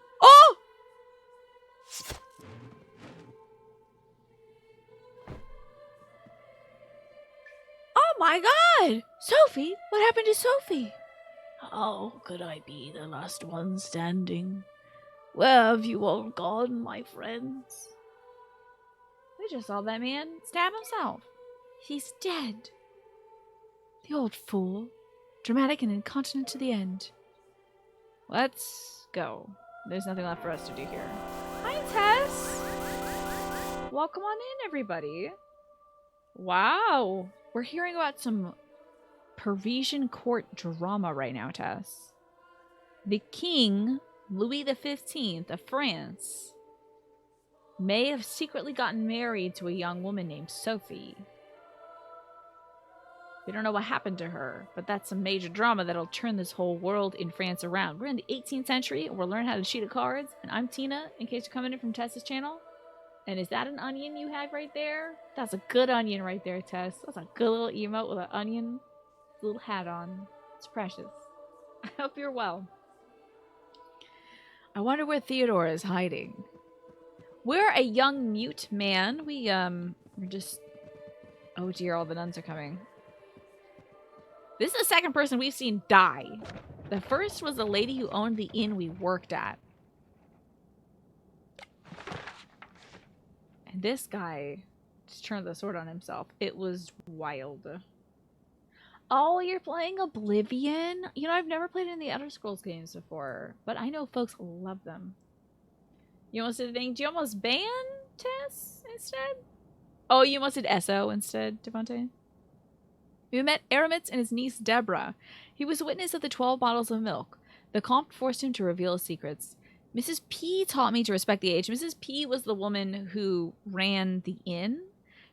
Oh my God! Sophie? What happened to Sophie? How could I be the last one standing? Where have you all gone, my friends? We just saw that man stab himself. He's dead. The old fool. Dramatic and incontinent to the end. Let's go. There's nothing left for us to do here. Hi, Tess! Welcome on in, everybody. Wow. We're hearing about some Parisian court drama right now, Tess. The king, Louis XV of France, may have secretly gotten married to a young woman named Sophie. We don't know what happened to her, but that's some major drama that'll turn this whole world in France around. We're in the 18th century, and we're learning how to cheat at cards. And I'm Tina, in case you're coming in from Tess's channel. And is that an onion you have right there? That's a good onion right there, Tess. That's a good little emote with an onion little hat on. It's precious. I hope you're well. I wonder where Theodore is hiding. We're a young mute man. We're just... Oh dear, all the nuns are coming. This is the second person we've seen die. The first was the lady who owned the inn we worked at. And this guy just turned the sword on himself. It was wild. Oh, you're playing Oblivion? You know, I've never played any of the Elder Scrolls games before, but I know folks love them. You almost did a thing. Do you almost ban Tess instead? Oh, you almost did SO instead, Devontae? We met Aramis and his niece Deborah. He was a witness of the 12 bottles of milk. The Comte forced him to reveal his secrets. Mrs. P taught me to respect the age. Mrs. P was the woman who ran the inn.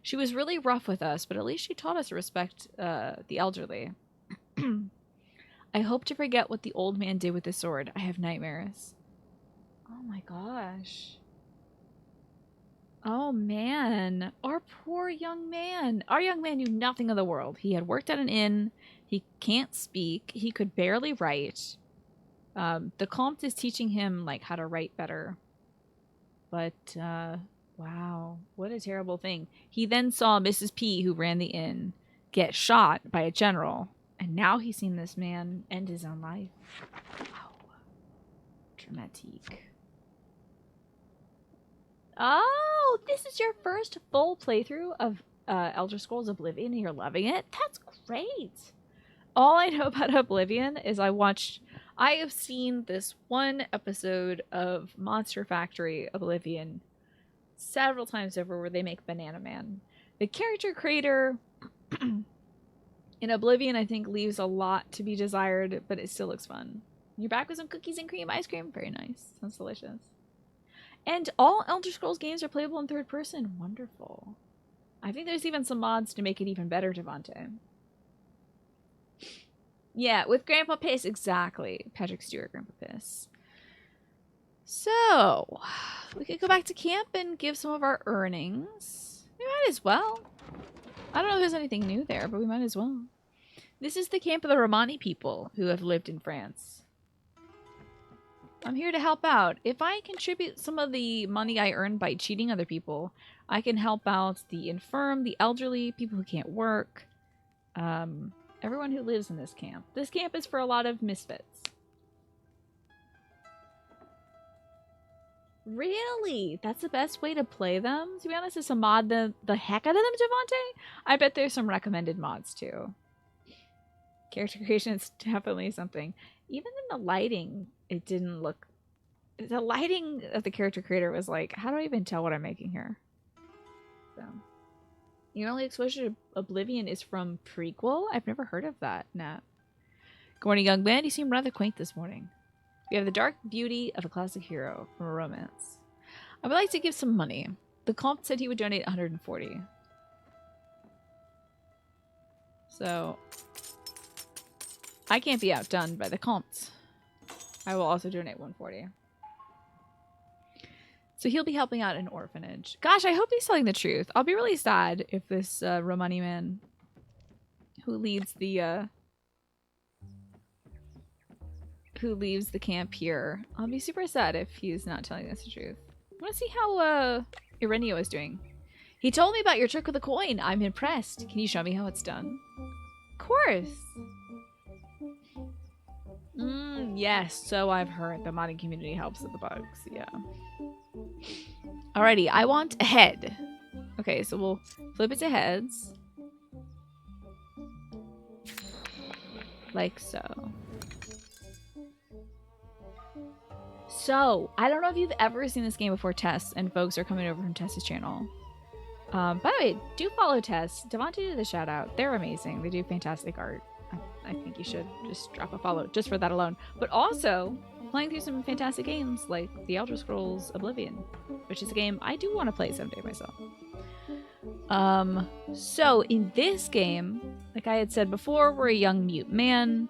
She was really rough with us, but at least she taught us to respect the elderly. I hope to forget what the old man did with the sword. I have nightmares. Oh my gosh. Oh man, our poor young man. Our young man knew nothing of the world. He had worked at an inn. He can't speak. He could barely write. The Comte is teaching him like how to write better. But Wow, what a terrible thing. He then saw Mrs. P, who ran the inn, get shot by a general, and now he's seen this man end his own life. Wow. Dramatique. Oh, this is your first full playthrough of Elder Scrolls Oblivion and you're loving it? That's great! All I know about Oblivion is I have seen this one episode of Monster Factory Oblivion several times over where they make Banana Man. The character creator in Oblivion, I think, leaves a lot to be desired, but it still looks fun. You're back with some cookies and cream ice cream? Very nice. Sounds delicious. And all Elder Scrolls games are playable in third person. Wonderful. I think there's even some mods to make it even better, Devante. Yeah, with Grandpa Piss. Exactly. Patrick Stewart, Grandpa Piss. So, we could go back to camp and give some of our earnings. We might as well. I don't know if there's anything new there, but we might as well. This is the camp of the Romani people who have lived in France. I'm here to help out. If I contribute some of the money I earn by cheating other people, I can help out the infirm, the elderly, people who can't work, everyone who lives in this camp. This camp is for a lot of misfits. Really? That's the best way to play them? To be honest, is to mod the heck out of them, Devante? I bet there's some recommended mods too. Character creation is definitely something. Even in the lighting, it didn't look... The lighting of the character creator was like, how do I even tell what I'm making here? So, your only exposure to Oblivion is from prequel? I've never heard of that, Nat. Good morning, young man. You seem rather quaint this morning. We have the dark beauty of a classic hero from a romance. I would like to give some money. The comp said he would donate 140. So, I can't be outdone by the comps. I will also donate 140. So he'll be helping out an orphanage. Gosh, I hope he's telling the truth. I'll be really sad if this Romani man who leads the camp here. I'll be super sad if he's not telling us the truth. I want to see how Ireneo is doing. He told me about your trick with the coin. I'm impressed. Can you show me how it's done? Of course. Yes, so I've heard. The modding community helps with the bugs. Yeah. Alrighty, I want a head. Okay, so we'll flip it to heads. Like so. So, I don't know if you've ever seen this game before, Tess, and folks are coming over from Tess's channel. By the way, do follow Tess. Devante did the shout out. They're amazing. They do fantastic art. I think you should just drop a follow just for that alone. But also, playing through some fantastic games like The Elder Scrolls Oblivion, which is a game I do want to play someday myself. So in this game, like I had said before, we're a young mute man.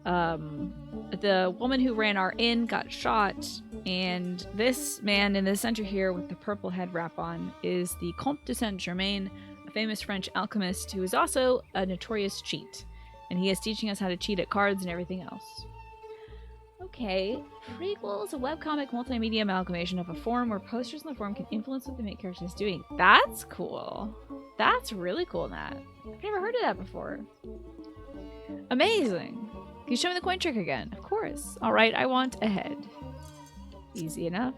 The woman who ran our inn got shot, and this man in the center here with the purple head wrap on is the Comte de Saint-Germain, a famous French alchemist who is also a notorious cheat. And he is teaching us how to cheat at cards and everything else. Okay, prequel is a webcomic multimedia amalgamation of a forum where posters in the forum can influence what the main character is doing. That's cool. That's really cool, Nat. I've never heard of that before. Amazing. Can you show me the coin trick again? Of course. All right, I want a head. Easy enough.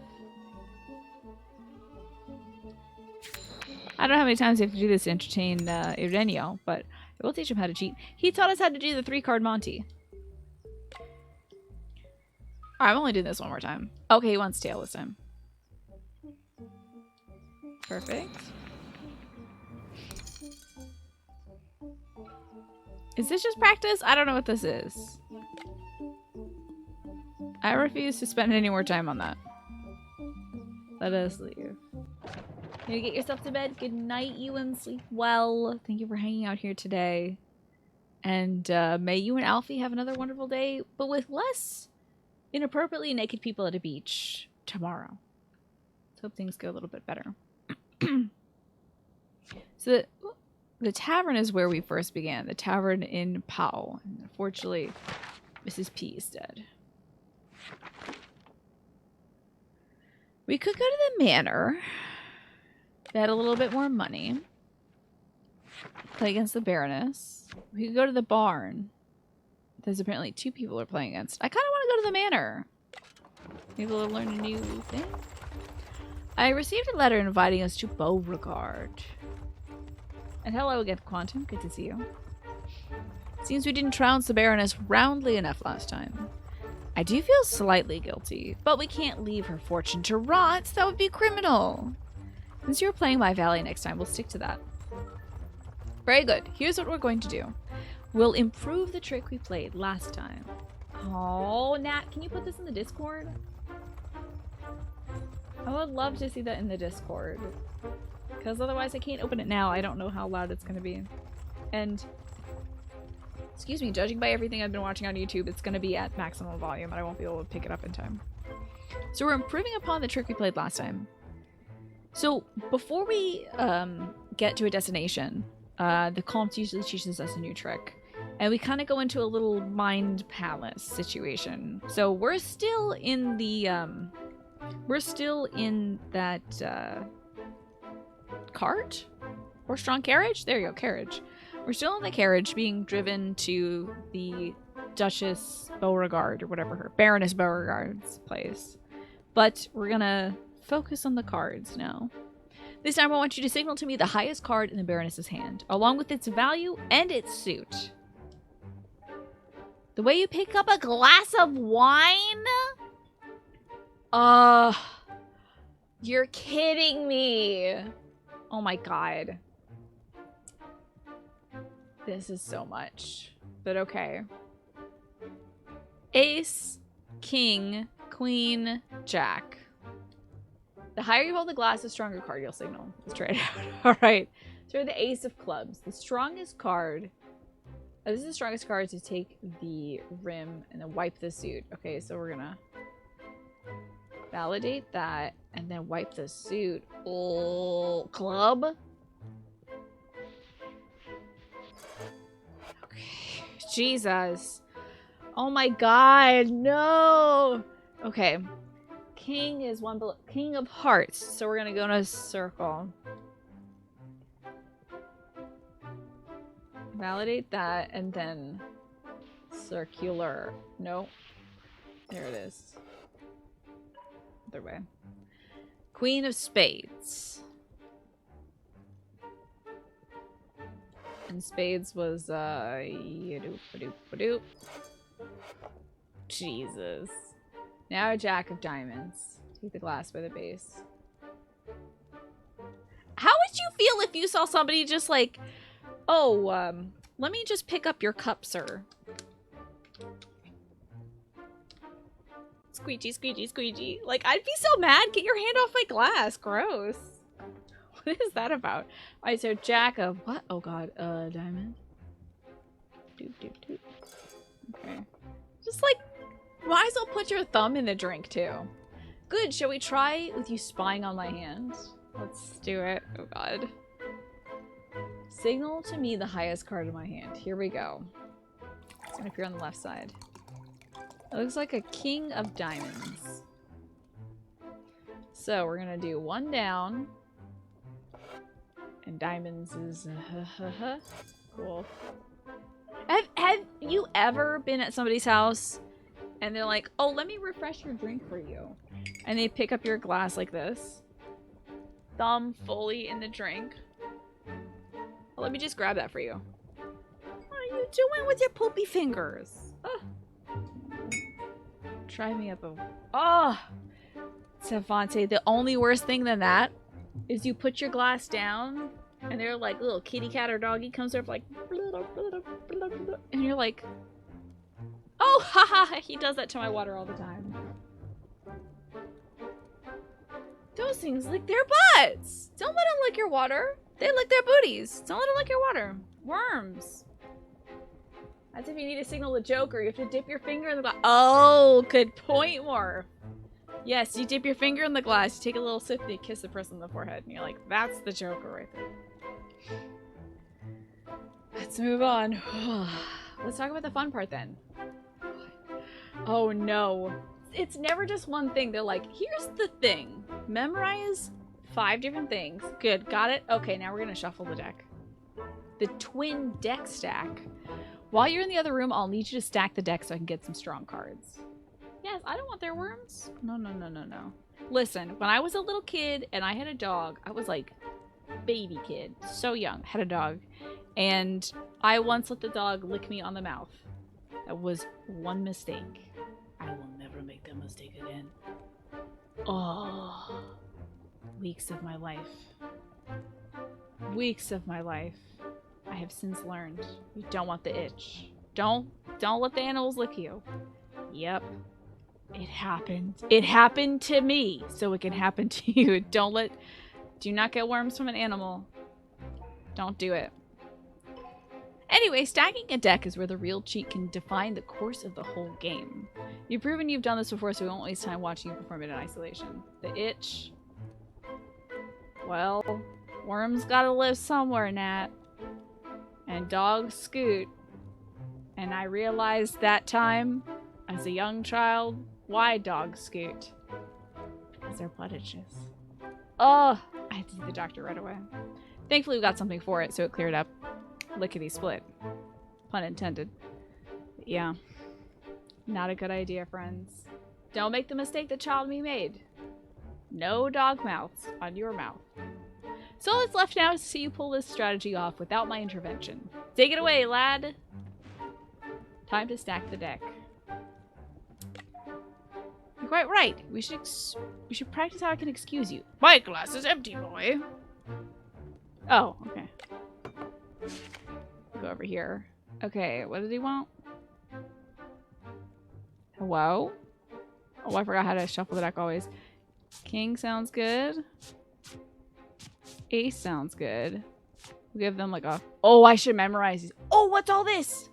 I don't know how many times you have to do this to entertain Ireneo, but we'll teach him how to cheat. He taught us how to do the 3-card Monty. Alright, I'm only doing this one more time. Okay, he wants tail this time. Perfect. Is this just practice? I don't know what this is. I refuse to spend any more time on that. Let us leave. You get yourself to bed. Good night, you, and sleep well. Thank you for hanging out here today. And may you and Alfie have another wonderful day, but with less inappropriately naked people at a beach tomorrow. Let's hope things go a little bit better. So the tavern is where we first began. The tavern in Pau. And unfortunately, Mrs. P is dead. We could go to the manor. They had a little bit more money. Play against the Baroness. We could go to the barn. There's apparently 2 people we're playing against. I kind of want to go to the manor. Maybe we'll learn a new thing. I received a letter inviting us to Beauregard. And hello again, Quantum. Good to see you. Seems we didn't trounce the Baroness roundly enough last time. I do feel slightly guilty, but we can't leave her fortune to rot. That would be criminal. Since you're playing my Valley next time, we'll stick to that. Very good. Here's what we're going to do. We'll improve the trick we played last time. Oh, Nat, can you put this in the Discord? I would love to see that in the Discord. Because otherwise I can't open it now. I don't know how loud it's going to be. And, excuse me, judging by everything I've been watching on YouTube, it's going to be at maximum volume and I won't be able to pick it up in time. So we're improving upon the trick we played last time. So before we get to a destination, the Comte usually teaches us a new trick. And we kind of go into a little mind palace situation. So we're still in the, that, cart? Horse-drawn carriage? There you go, carriage. We're still in the carriage being driven to the Duchess Beauregard, or whatever her, Baroness Beauregard's place. But we're gonna focus on the cards now. This time I want you to signal to me the highest card in the Baroness's hand, along with its value and its suit. The way you pick up a glass of wine? You're kidding me. Oh my god. This is so much. But okay. Ace, King, Queen, Jack. The higher you hold the glass, the stronger card you'll signal. Let's try it out. Alright. So the Ace of Clubs. The strongest card. This is the strongest card to take the rim and then wipe the suit. Okay, so we're gonna validate that and then wipe the suit. Oh, club. Okay. Jesus. Oh my god, no. Okay. King is one below. King of Hearts. So we're gonna go in a circle. Validate that and then circular. No. There it is. Other way. Queen of Spades. And Spades was Jesus. Now a Jack of Diamonds. Take the glass by the base. How would you feel if you saw somebody just like, oh, let me just pick up your cup, sir. Squeegee, squeegee, squeegee. Like, I'd be so mad. Get your hand off my glass. Gross. What is that about? Alright, so Jack of what? Oh god, diamond. Doop, doop, doop. Okay. Just like, might as well put your thumb in the drink too. Good, shall we try with you spying on my hand? Let's do it. Oh god. Signal to me the highest card in my hand. Here we go. It's gonna appear on the left side. It looks like a King of Diamonds. So we're gonna do one down. And diamonds is cool. Have you ever been at somebody's house and they're like, oh, let me refresh your drink for you. And they pick up your glass like this. Thumb fully in the drink. Well, let me just grab that for you. What are you doing with your poopy fingers? Try me up a... Oh! Savante, the only worst thing than that is you put your glass down and they're like little kitty cat or doggy comes up like and you're like, oh haha, he does that to my water all the time. Those things lick their butts. Don't let them lick your water. They lick their booties. Don't let them lick your water. Worms. That's if you need to signal the Joker. You have to dip your finger in the glass. Oh, good point, Morph. Yes, you dip your finger in the glass, you take a little sip, and you kiss the person on the forehead, and you're like, that's the Joker right there. Let's move on. Let's talk about the fun part then. Oh no. It's never just one thing. They're like, here's the thing. Memorize 5 different things. Good, got it? Okay, now we're gonna shuffle the deck. The twin deck stack. While you're in the other room, I'll need you to stack the deck so I can get some strong cards. Yes, I don't want their worms. No, no, no, no, no. Listen, when I was a little kid and I had a dog, I was like, baby kid, so young, had a dog. And I once let the dog lick me on the mouth. That was one mistake. I will never make that mistake again. Oh, weeks of my life. Weeks of my life. I have since learned you don't want the itch. Don't let the animals lick you. Yep. It happened. It happened to me, so it can happen to you. Do not get worms from an animal. Don't do it. Anyway, stacking a deck is where the real cheat can define the course of the whole game. You've proven you've done this before, so we won't waste time watching you perform it in isolation. The itch. Well, worms gotta live somewhere, Nat. And dogs scoot. And I realized that time, as a young child, why dogs scoot. Because they're blood itches. Oh, I had to see the doctor right away. Thankfully we got something for it, so it cleared up. Lickety split. Pun intended. But yeah. Not a good idea, friends. Don't make the mistake that Child Me made. No dog mouths on your mouth. So all that's left now is to see you pull this strategy off without my intervention. Take it away, lad! Time to stack the deck. You're quite right. We should practice how I can excuse you. My glass is empty, boy. Oh, okay. Go over here. Okay, what did he want? Hello? Oh, I forgot how to shuffle the deck always. King sounds good. Ace sounds good. We'll give them like a... Oh, I should memorize these. Oh, what's all this?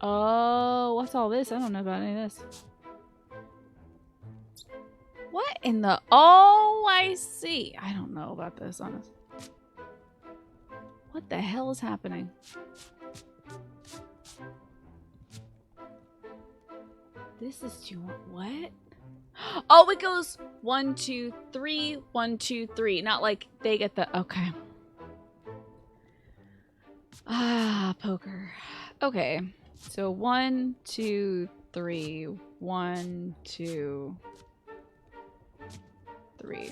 Oh, what's all this? I don't know about any of this. What in the... Oh, I see. I don't know about this, honestly. What the hell is happening? This is too... What? Oh, it goes 1, 2, 3, 1, 2, 3. Not like they get the... Okay. Ah, poker. Okay. So 1, 2, 3. 1, 2, 3.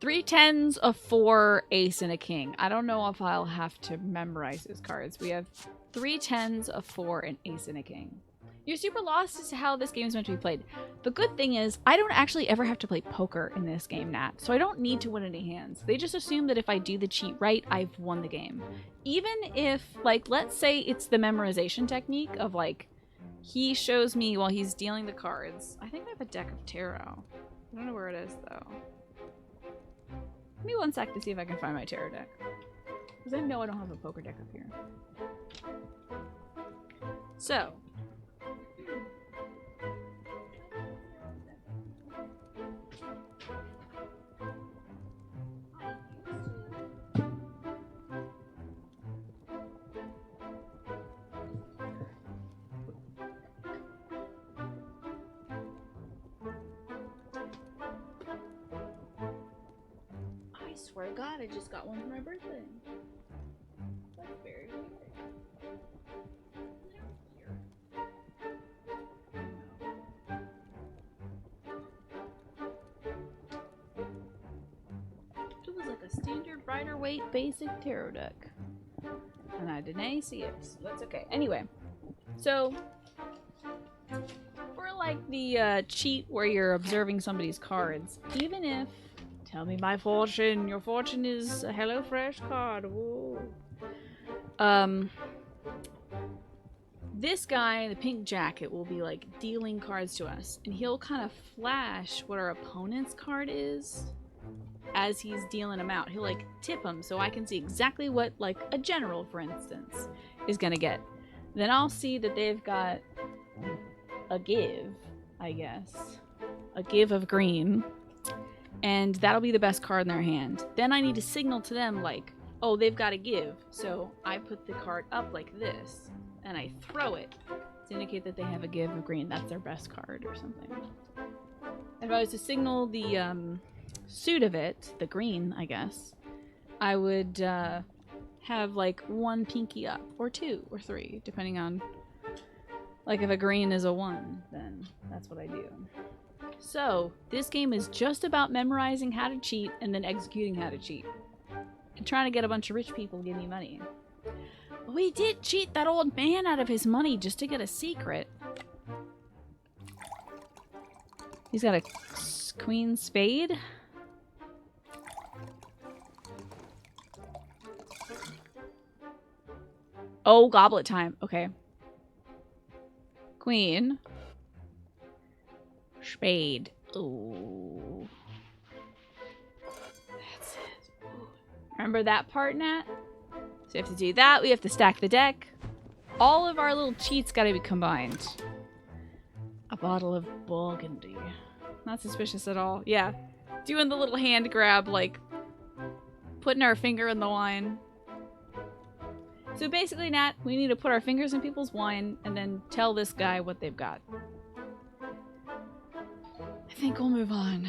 3 tens, a 4, ace, and a king. I don't know if I'll have to memorize those cards. We have 3 tens, a 4, an ace, and a king. You're super lost as to how this game is meant to be played. The good thing is, I don't actually ever have to play poker in this game, Nat, so I don't need to win any hands. They just assume that if I do the cheat right, I've won the game. Even if, like, let's say it's the memorization technique of, like, he shows me while he's dealing the cards. I think I have a deck of tarot. I don't know where it is, though. Give me 1 sec to see if I can find my tarot deck. Because I know I don't have a poker deck up here. So. I swear to God, I just got one for my birthday. That's very weird. It was like a standard Rider Waite basic tarot deck. And I didn't see it, so that's okay. Anyway, so for like the cheat where you're observing somebody's cards, even if tell me my fortune. Your fortune is a HelloFresh card. Whoa. This guy in the pink jacket will be like dealing cards to us, and he'll kind of flash what our opponent's card is as he's dealing them out. He'll like tip them so I can see exactly what like a general, for instance, is gonna get. Then I'll see that they've got a give, I guess. A give of green. And that'll be the best card in their hand. Then I need to signal to them, like, oh, they've got to give. So I put the card up like this, and I throw it to indicate that they have a give of green. That's their best card or something. If I was to signal the suit of it, the green, I guess, I would have like one pinky up, or two, or three, depending on, like if a green is a 1, then that's what I do. So, this game is just about memorizing how to cheat and then executing how to cheat. And trying to get a bunch of rich people to give me money. But we did cheat that old man out of his money just to get a secret. He's got a queen spade. Oh, goblet time. Okay. Queen. Spade. Ooh. That's it. Ooh. Remember that part, Nat? So we have to do that. We have to stack the deck. All of our little cheats gotta be combined. A bottle of Burgundy. Not suspicious at all. Yeah. Doing the little hand grab, like putting our finger in the wine. So basically, Nat, we need to put our fingers in people's wine and then tell this guy what they've got. I think we'll move on.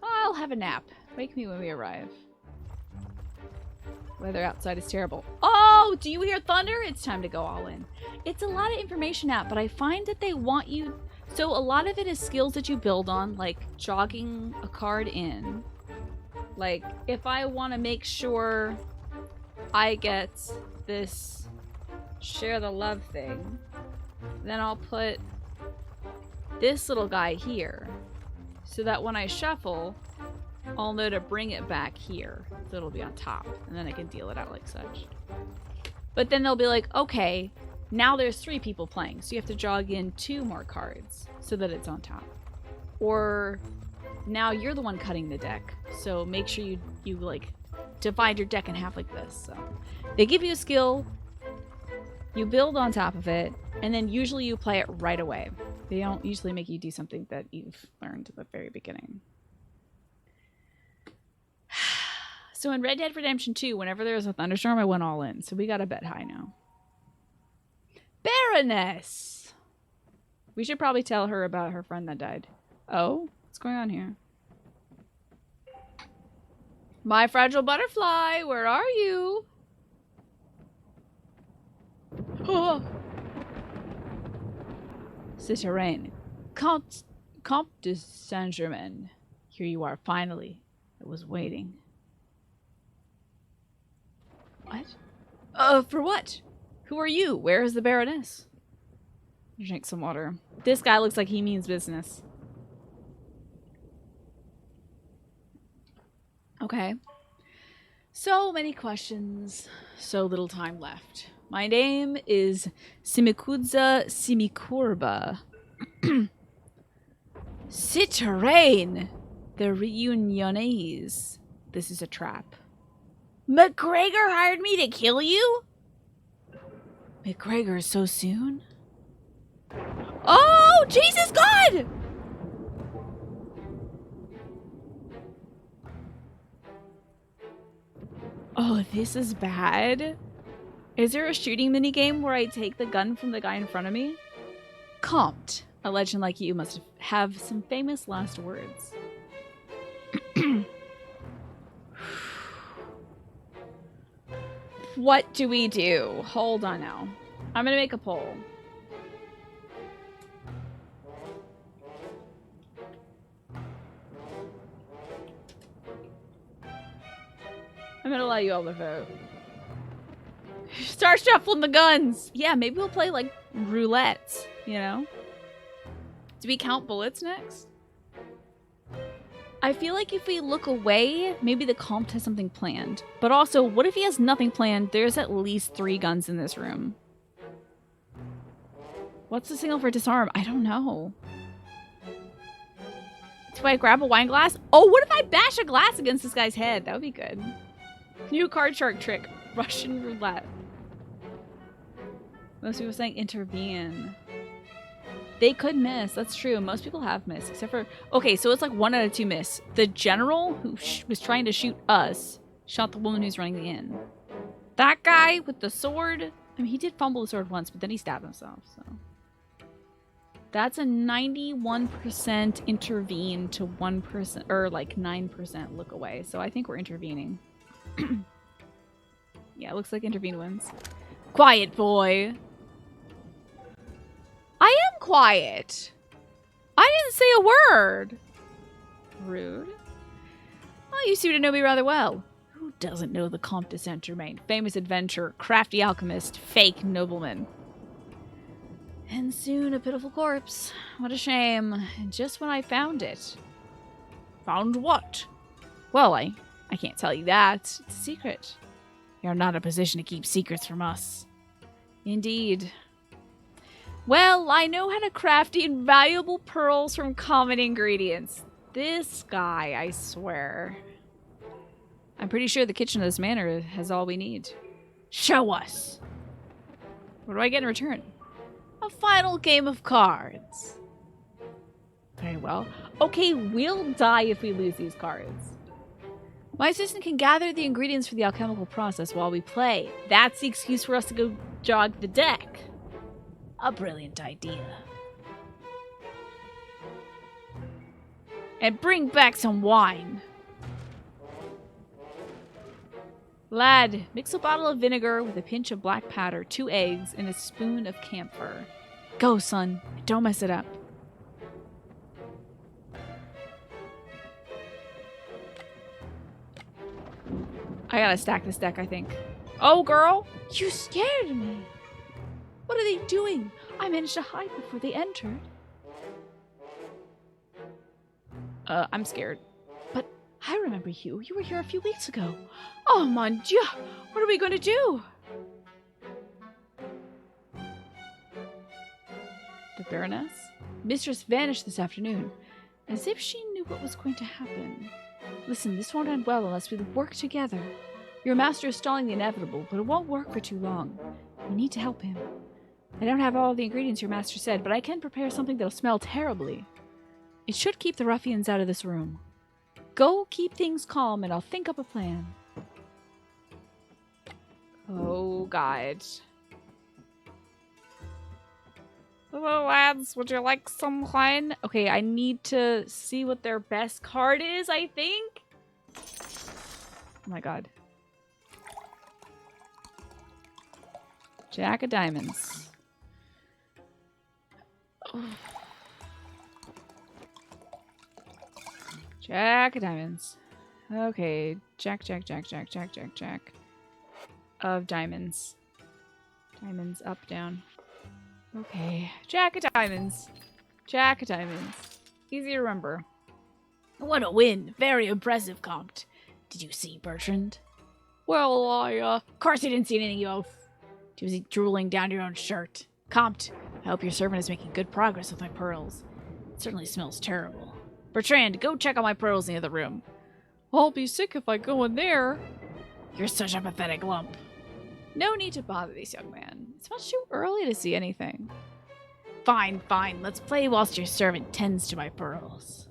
I'll have a nap. Wake me when we arrive. Weather outside is terrible. Oh, do you hear thunder? It's time to go all in. It's a lot of information out, but I find that they want you... So a lot of it is skills that you build on, like jogging a card in. Like, if I want to make sure I get this share the love thing, then I'll put this little guy here. So that when I shuffle, I'll know to bring it back here. So it'll be on top. And then I can deal it out like such. But then they'll be like, okay, now there's 3 people playing. So you have to jog in 2 more cards so that it's on top. Or now you're the one cutting the deck. So make sure you like divide your deck in half like this. So they give you a skill, you build on top of it, and then usually you play it right away. They don't usually make you do something that you've learned at the very beginning. So in Red Dead Redemption 2, whenever there was a thunderstorm, I went all in. So we gotta bet high now. Baroness! We should probably tell her about her friend that died. Oh? What's going on here? My fragile butterfly, where are you? Oh. Citoyen. Comte de Saint-Germain. Here you are, finally. I was waiting. What? For what? Who are you? Where is the Baroness? Drink some water. This guy looks like he means business. Okay. So many questions, so little time left. My name is Simikudza Simikurba. Citoyen! The Reunionese. This is a trap. McGregor hired me to kill you? McGregor so soon? Oh, Jesus God! Oh, this is bad. Is there a shooting minigame where I take the gun from the guy in front of me? Comte, a legend like you must have some famous last words. What do we do? Hold on now. I'm gonna make a poll. I'm gonna allow you all to vote. Start shuffling the guns! Yeah, maybe we'll play like roulette, you know? Do we count bullets next? I feel like if we look away, maybe the Comte has something planned. But also, what if he has nothing planned? There's at least 3 guns in this room. What's the signal for disarm? I don't know. Do I grab a wine glass? Oh, what if I bash a glass against this guy's head? That would be good. New card shark trick. Russian roulette. Most people saying intervene. They could miss. That's true. Most people have missed, except for... Okay, so it's like 1 out of 2 miss. The general who was trying to shoot us shot the woman who's running the inn. That guy with the sword, I mean, he did fumble the sword once, but then he stabbed himself, so. That's a 91% intervene to 1%, or like 9% look away. So I think we're intervening. Yeah, it looks like intervene wins. Quiet, boy. I am quiet. I didn't say a word. Rude. Well, you seem to know me rather well. Who doesn't know the Comte de Saint-Germain? Famous adventurer, crafty alchemist, fake nobleman. And soon a pitiful corpse. What a shame. And just when I found it. Found what? Well, I can't tell you that. It's a secret. You're not in a position to keep secrets from us. Indeed. Well, I know how to craft invaluable pearls from common ingredients. This guy, I swear. I'm pretty sure the kitchen of this manor has all we need. Show us! What do I get in return? A final game of cards. Very well. Okay, we'll die if we lose these cards. My assistant can gather the ingredients for the alchemical process while we play. That's the excuse for us to go jog the deck. A brilliant idea. And bring back some wine. Lad, mix a bottle of vinegar with a pinch of black powder, 2 eggs, and a spoon of camphor. Go, son. Don't mess it up. I gotta stack this deck, I think. Oh, girl! You scared me! What are they doing? I managed to hide before they entered. I'm scared. But I remember you. You were here a few weeks ago. Oh, mon Dieu! What are we going to do? The Baroness? Mistress vanished this afternoon, as if she knew what was going to happen. Listen, this won't end well unless we work together. Your master is stalling the inevitable, but it won't work for too long. We need to help him. I don't have all the ingredients your master said, but I can prepare something that'll smell terribly. It should keep the ruffians out of this room. Go keep things calm, and I'll think up a plan. Oh, God. Hello, lads. Would you like some wine? Okay, I need to see what their best card is, I think. Oh, my God. Jack of diamonds. Oh. Jack of diamonds. Okay, Jack of diamonds. Diamonds up, down. Okay, Jack of diamonds. Jack of diamonds. Easy to remember. What a win. Very impressive, Comte. Did you see Bertrand? Well, of course you didn't see anything, you oaf. Was he drooling down your own shirt? Comte, I hope your servant is making good progress with my pearls. It certainly smells terrible. Bertrand, go check on my pearls in the other room. I'll be sick if I go in there. You're such a pathetic lump. No need to bother this young man. It's much too early to see anything. Fine, fine. Let's play whilst your servant tends to my pearls.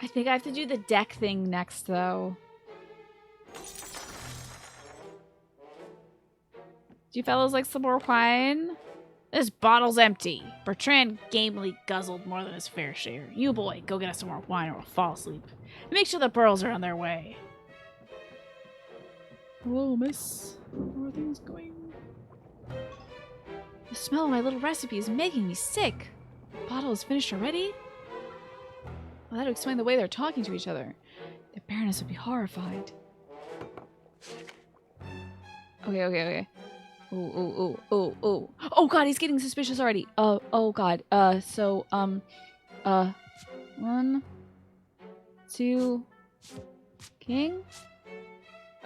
I think I have to do the deck thing next, though. Do you fellows like some more wine? This bottle's empty. Bertrand gamely guzzled more than his fair share. You, boy, go get us some more wine or we'll fall asleep. And make sure the pearls are on their way. Hello, miss. How are things going? The smell of my little recipe is making me sick. The bottle is finished already? Well, that'll explain the way they're talking to each other. The Baroness would be horrified. Okay. Oh God, he's getting suspicious already. Oh God. 1, 2, king?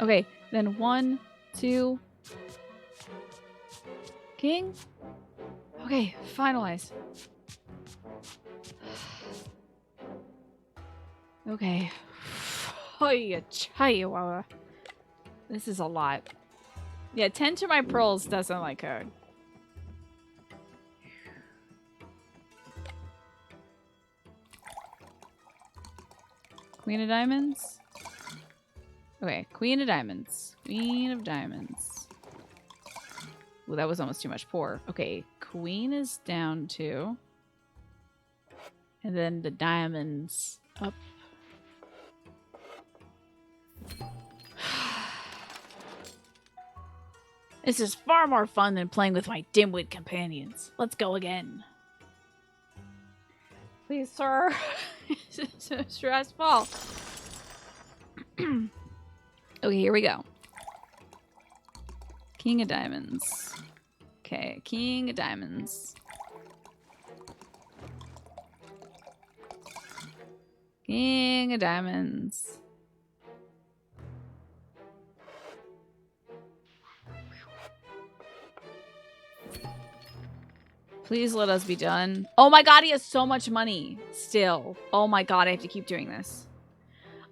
Okay, then 1, 2, king? Okay, finalize. Okay. This is a lot. Yeah, 10 to my pearls doesn't like code. Queen of diamonds? Okay, queen of diamonds. Queen of diamonds. Ooh, that was almost too much pour. Okay, queen is down 2. And then the diamonds up. This is far more fun than playing with my dimwit companions. Let's go again. Please, sir. This is so stressful. Okay, here we go. King of diamonds. Okay, king of diamonds. King of diamonds. Please let us be done. Oh my god, he has so much money still. Oh my god, I have to keep doing this.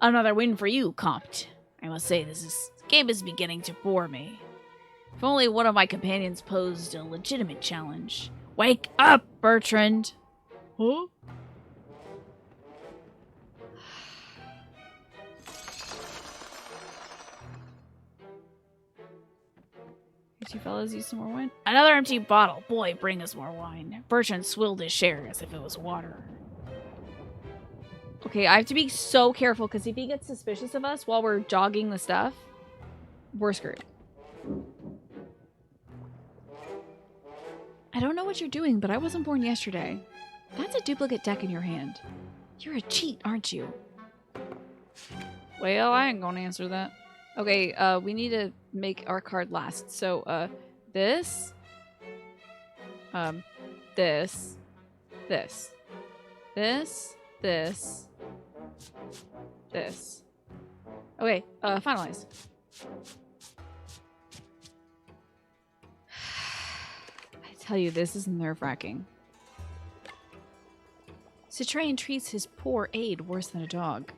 Another win for you, Comte. I must say, this game is beginning to bore me. If only one of my companions posed a legitimate challenge. Wake up, Bertrand! Huh? You fellas use some more wine? Another empty bottle. Boy, bring us more wine. Bertrand swilled his share as if it was water. Okay, I have to be so careful because if he gets suspicious of us while we're jogging the stuff, we're screwed. I don't know what you're doing, but I wasn't born yesterday. That's a duplicate deck in your hand. You're a cheat, aren't you? Well, I ain't gonna answer that. Okay, we need to make our card last. So, this, this, this. Okay, finalize. I tell you, this is nerve-wracking. Citrain treats his poor aide worse than a dog.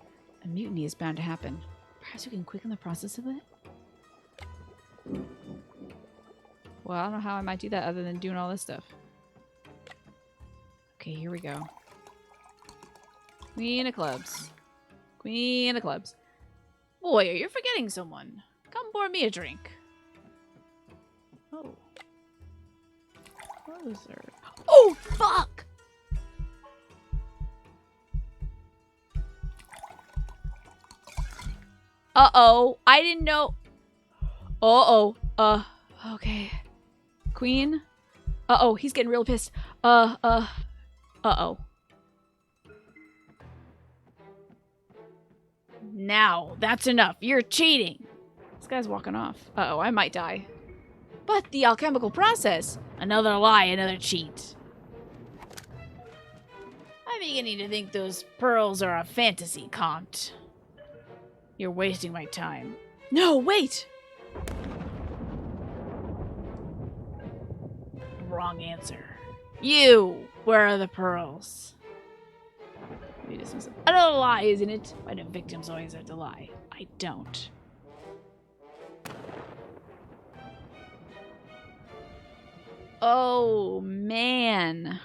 A mutiny is bound to happen. Perhaps we can quicken the process of it? Well, I don't know how I might do that other than doing all this stuff. Okay, here we go. Queen of clubs. Queen of clubs. Boy, you're forgetting someone. Come pour me a drink. Oh. What was there? Oh, fuck! Uh-oh. I didn't know. Uh-oh. Okay. Queen? Uh-oh. He's getting real pissed. Uh-oh. Now, that's enough. You're cheating. This guy's walking off. Uh-oh, I might die. But the alchemical process. Another lie, another cheat. I'm beginning to think those pearls are a fantasy, Comte. You're wasting my time. No, wait! Wrong answer. You! Where are the pearls? Another lie, isn't it? Why do victims always have to lie? I don't. Oh, man.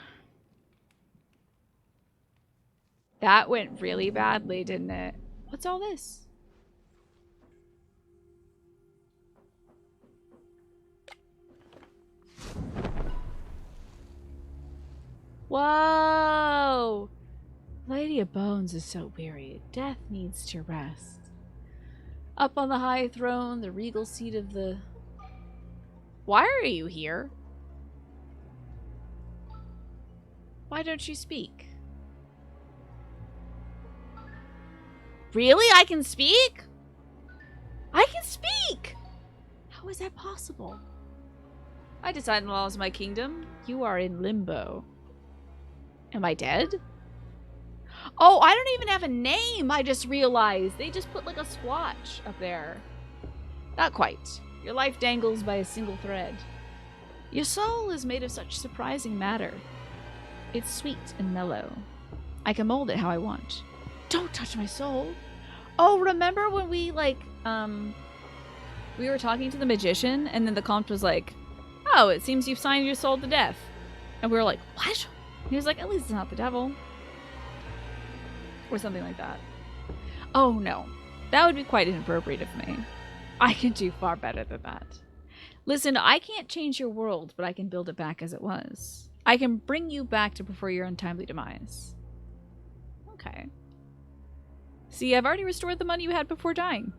That went really badly, didn't it? What's all this? Whoa! Lady of Bones is so weary. Death needs to rest. Up on the high throne, the regal seat of the... Why are you here? Why don't you speak? Really? I can speak? I can speak! How is that possible? I decide the laws of my kingdom. You are in limbo. Am I dead? Oh, I don't even have a name, I just realized. They just put like a squatch up there. Not quite. Your life dangles by a single thread. Your soul is made of such surprising matter. It's sweet and mellow. I can mold it how I want. Don't touch my soul. Oh, remember when we we were talking to the magician and then the Comte was like, oh, it seems you've signed your soul to death. And we were like, what? And he was like, at least it's not the devil. Or something like that. Oh no, that would be quite inappropriate of me. I can do far better than that. Listen, I can't change your world, but I can build it back as it was. I can bring you back to before your untimely demise. Okay. See, I've already restored the money you had before dying.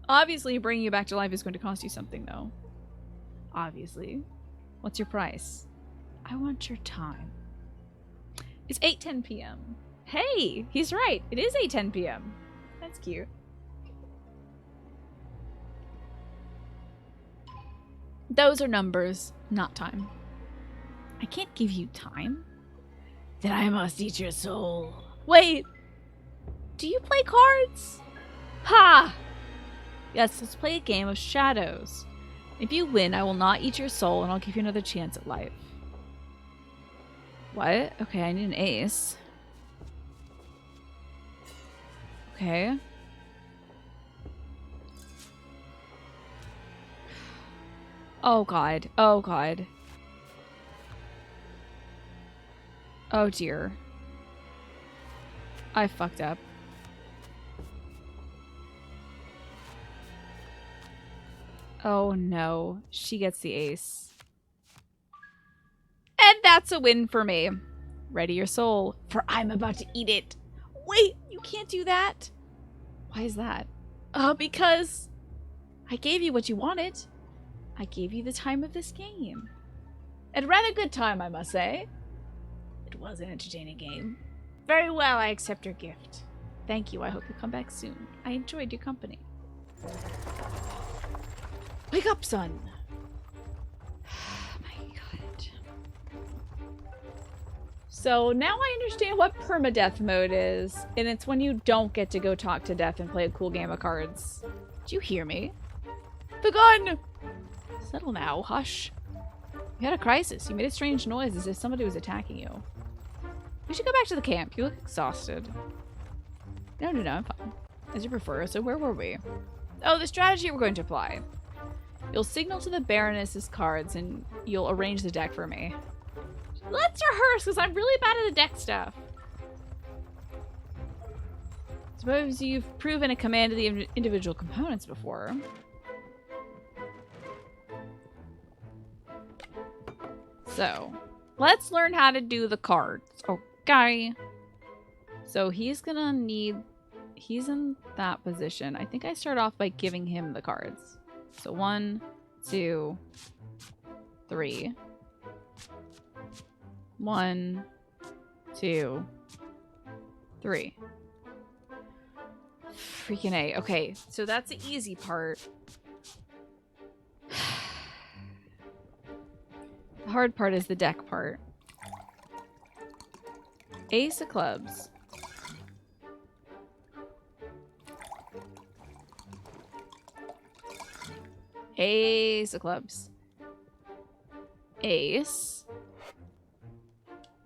Obviously, bringing you back to life is going to cost you something, though. Obviously. What's your price? I want your time. It's 8:10 p.m. Hey, he's right. It is 8:10 p.m. That's cute. Those are numbers, not time. I can't give you time. Then I must eat your soul. Wait. Do you play cards? Ha! Yes, let's play a game of shadows. If you win, I will not eat your soul and I'll give you another chance at life. What? Okay, I need an ace. Okay. Oh god. Oh god. Oh dear. I fucked up. Oh no. She gets the ace. And that's a win for me. Ready your soul, for I'm about to eat it. Wait, you can't do that. Why is that? Because I gave you what you wanted. I gave you the time of this game. And rather good time, I must say. It was an entertaining game. Very well, I accept your gift. Thank you, I hope you come back soon. I enjoyed your company. Wake up, son. My god. So now I understand what permadeath mode is, and it's when you don't get to go talk to death and play a cool game of cards. Do you hear me? The gun! Settle now, hush. You had a crisis. You made a strange noise as if somebody was attacking you. We should go back to the camp. You look exhausted. No, I'm fine. As you prefer. So where were we? Oh, the strategy we're going to apply. You'll signal to the Baroness's cards and you'll arrange the deck for me. Let's rehearse, because I'm really bad at the deck stuff. Suppose you've proven a command of the individual components before. So, let's learn how to do the cards. Okay. So he's gonna need... He's in that position. I think I start off by giving him the cards. So 1, 2, 3. 1, 2, 3. Freaking A. Okay, so that's the easy part. The hard part is the deck part. Ace of clubs. Ace of clubs. Ace.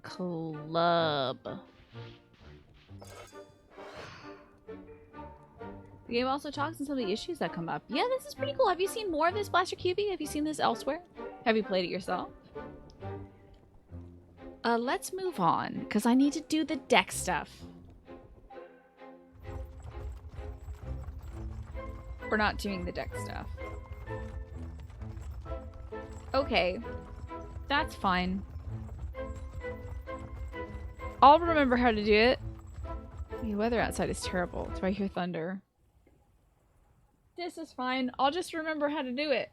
Club. The game also talks on some of the issues that come up. Yeah, this is pretty cool. Have you seen more of this, Blaster QB? Have you seen this elsewhere? Have you played it yourself? Let's move on, because I need to do the deck stuff. We're not doing the deck stuff. Okay. That's fine. I'll remember how to do it. The weather outside is terrible. Do I hear thunder? This is fine. I'll just remember how to do it.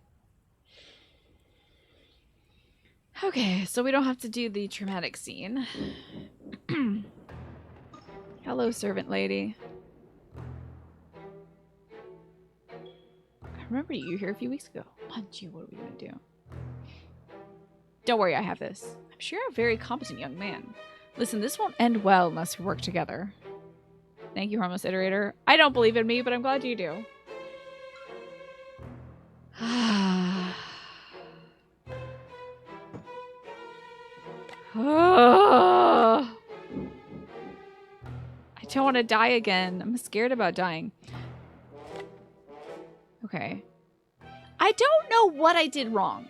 Okay, so we don't have to do the traumatic scene. Hello, servant lady. I remember you here a few weeks ago. Punch you, what are we gonna do? Don't worry, I have this. I'm sure you're a very competent young man. Listen, this won't end well unless we work together. Thank you, harmless iterator. I don't believe in me, but I'm glad you do. I don't want to die again. I'm scared about dying. Okay. I don't know what I did wrong.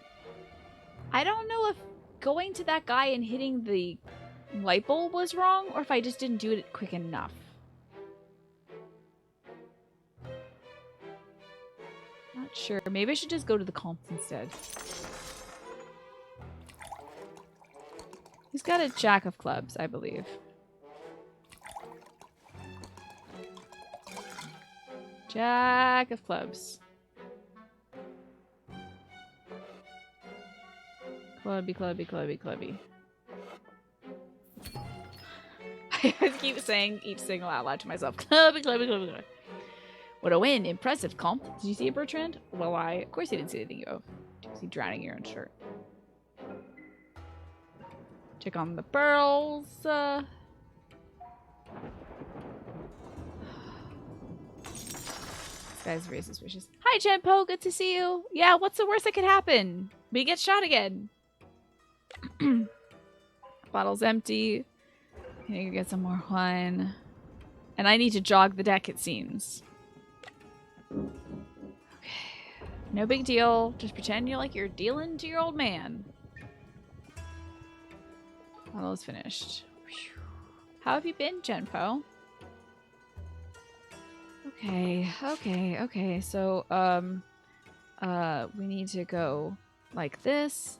I don't know if going to that guy and hitting the light bulb was wrong or if I just didn't do it quick enough. Sure, maybe I should just go to the comp instead. He's got a jack of clubs, I believe. Jack of clubs. Clubby, clubby, clubby, clubby. I keep saying each signal out loud to myself. Clubby, clubby, clubby, clubby. What a win. Impressive, comp. Did you see it, Bertrand? Well, of course you didn't see anything, yo. Is he drowning your own shirt? Check on the pearls. This guy's very suspicious. Hi, Genpo. Good to see you. Yeah, what's the worst that could happen? We get shot again. Bottle's empty. I need to get some more wine. And I need to jog the deck, it seems. Okay. No big deal. Just pretend you're dealing to your old man. Bottle is finished. Whew. How have you been, Genpo? Okay. So, we need to go like this,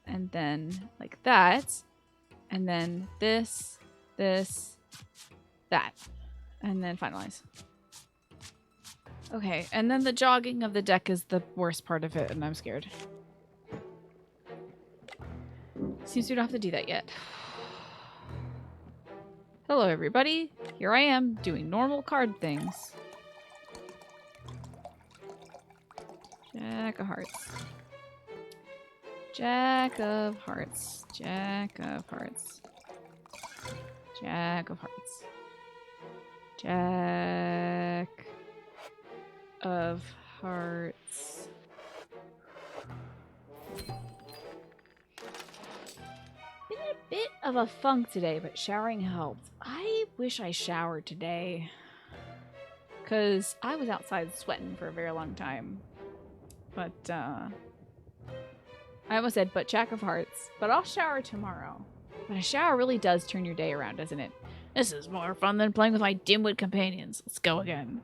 and then like that, and then this, that, and then finalize. Okay, and then the jogging of the deck is the worst part of it, and I'm scared. Seems we don't have to do that yet. Hello, everybody. Here I am, doing normal card things. Jack of hearts. Jack of hearts. Jack of hearts. Jack of hearts. Jack of hearts. Been in a bit of a funk today, but showering helped. I wish I showered today, because I was outside sweating for a very long time. But, I almost said, but Jack of Hearts. But I'll shower tomorrow. But a shower really does turn your day around, doesn't it? This is more fun than playing with my dimwit companions. Let's go again.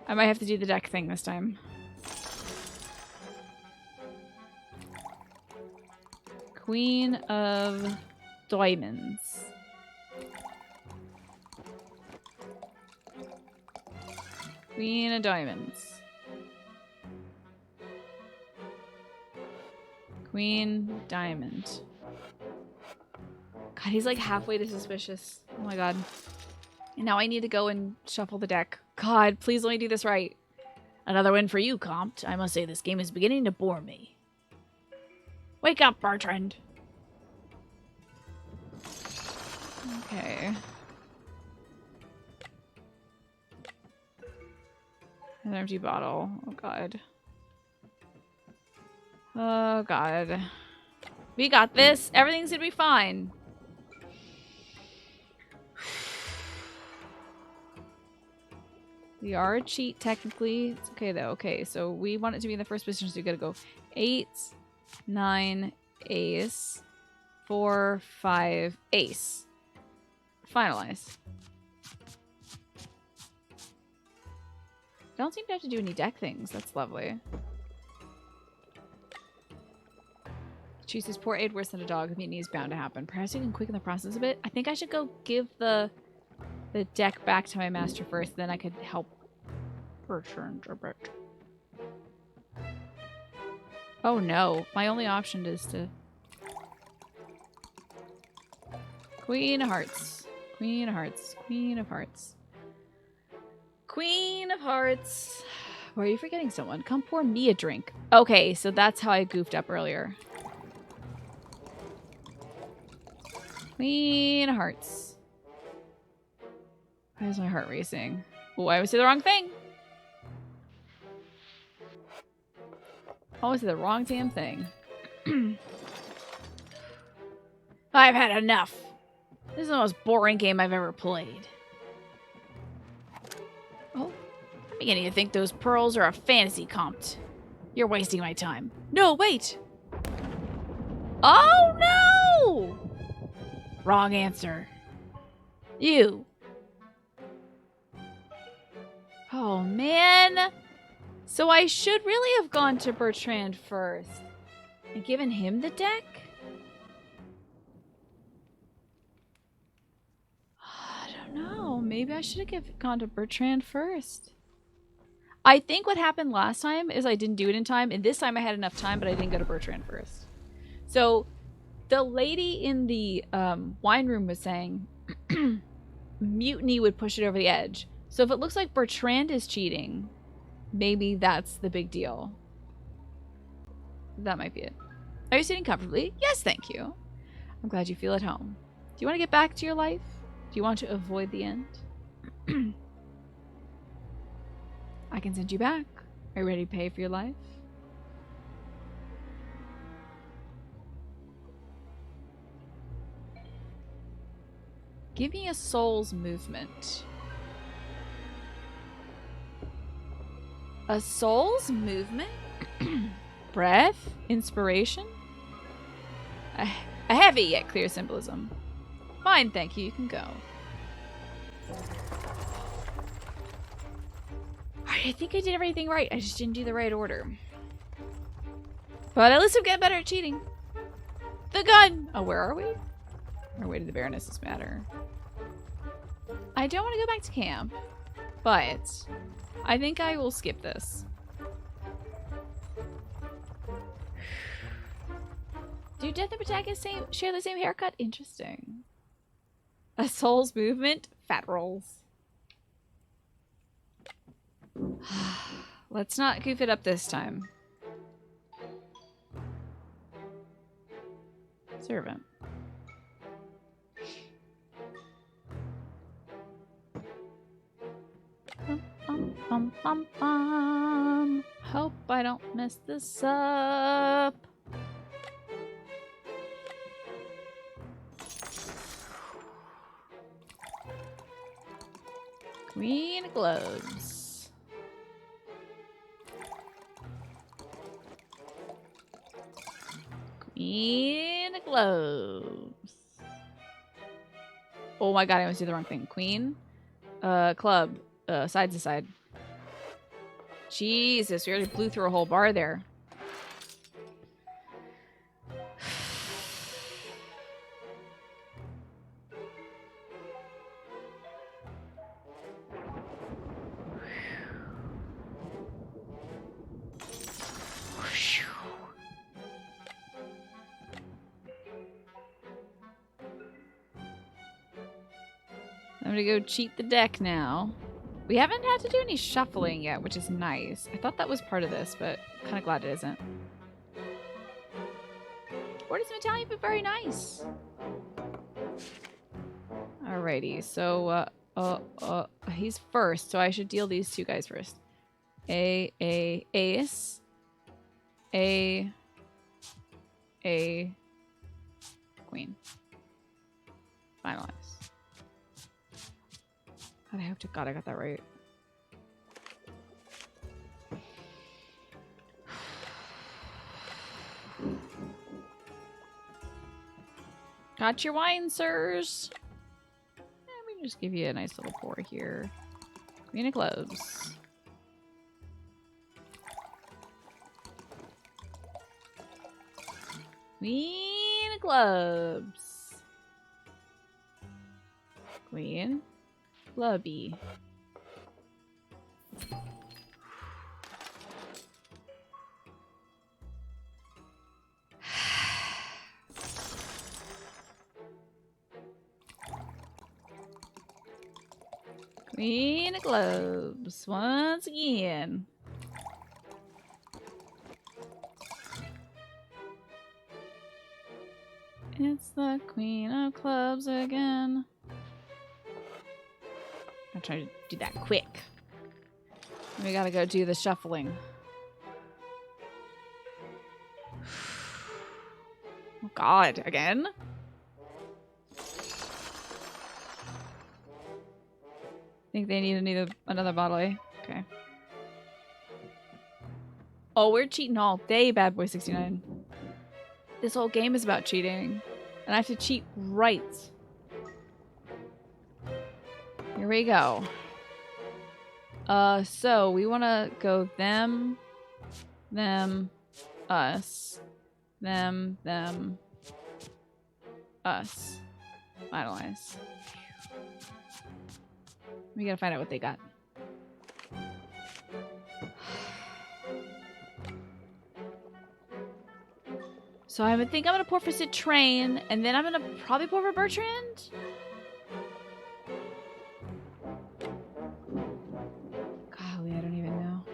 I might have to do the deck thing this time. Queen of Diamonds. Queen of Diamonds. Queen Diamond. God, he's like halfway to suspicious. Oh my god. And now I need to go and shuffle the deck. God, please let me do this right. Another win for you, Compt. I must say this game is beginning to bore me. Wake up, Bertrand. Okay. An empty bottle. Oh god. Oh god. We got this. Everything's gonna be fine. We are a cheat, technically. It's okay, though. Okay, so we want it to be in the first position, so we gotta go 8, 9, ace, 4, 5, ace. Finalize. Don't seem to have to do any deck things. That's lovely. Choose his poor aid worse than a dog. Mutiny is bound to happen. Perhaps you can quicken the process a bit. I think I should go give the deck back to my master first, then I could help Bertrand a bit. Oh no, my only option is to... Queen of Hearts. Queen of Hearts. Queen of Hearts. Queen of Hearts. Why are you forgetting someone? Come pour me a drink. Okay, so that's how I goofed up earlier. Queen of Hearts. Why is my heart racing? Oh, I always did the wrong thing. Always did the wrong damn thing. I've had enough. This is the most boring game I've ever played. Oh, I'm beginning to think those pearls are a fantasy, Compt. You're wasting my time. No, wait. Oh, no! Wrong answer. You. Oh, man. So I should really have gone to Bertrand first and given him the deck? I don't know. Maybe I should have gone to Bertrand first. I think what happened last time is I didn't do it in time, and this time I had enough time, but I didn't go to Bertrand first. So the lady in the wine room was saying mutiny would push it over the edge. So if it looks like Bertrand is cheating, maybe that's the big deal. That might be it. Are you sitting comfortably? Yes, thank you. I'm glad you feel at home. Do you want to get back to your life? Do you want to avoid the end? I can send you back. Are you ready to pay for your life? Give me a soul's movement. A soul's movement? Breath? Inspiration? A heavy yet clear symbolism. Fine, thank you. You can go. Alright, I think I did everything right. I just didn't do the right order. But at least I'm getting better at cheating. The gun! Oh, where are we? Our way to the Baroness's matter. I don't want to go back to camp, but I think I will skip this. Do Death and Protagonist share the same haircut? Interesting. A soul's movement? Fat rolls. Let's not goof it up this time. Servant. Hope I don't mess this up. Queen of Globes. Queen of Globes. Oh my god, I almost did the wrong thing. Queen. Club. Side to side. Jesus, we already blew through a whole bar there. I'm gonna go cheat the deck now. We haven't had to do any shuffling yet, which is nice. I thought that was part of this, but kind of glad it isn't. What is Italian, but very nice. Alrighty, so he's first, so I should deal these two guys first. Ace. A queen. Finalize. God, I hope to God I got that right. Got your wine, sirs. Let me just give you a nice little pour here. Queen of Globes. Queen of Globes. Queen. Clubby. Queen of Globes once again. It's the Queen of Clubs again. I'll try to do that quick. We gotta go do the shuffling. Oh God, again? Think they need another bottle, eh? Okay. Oh, we're cheating all day, Bad Boy 69. This whole game is about cheating. And I have to cheat right. Here we go. So we want to go them, us, them, us. Finalize. We gotta find out what they got. So I would think I'm gonna pour for Citrain, and then I'm gonna probably pour for Bertrand. Golly, I don't even know.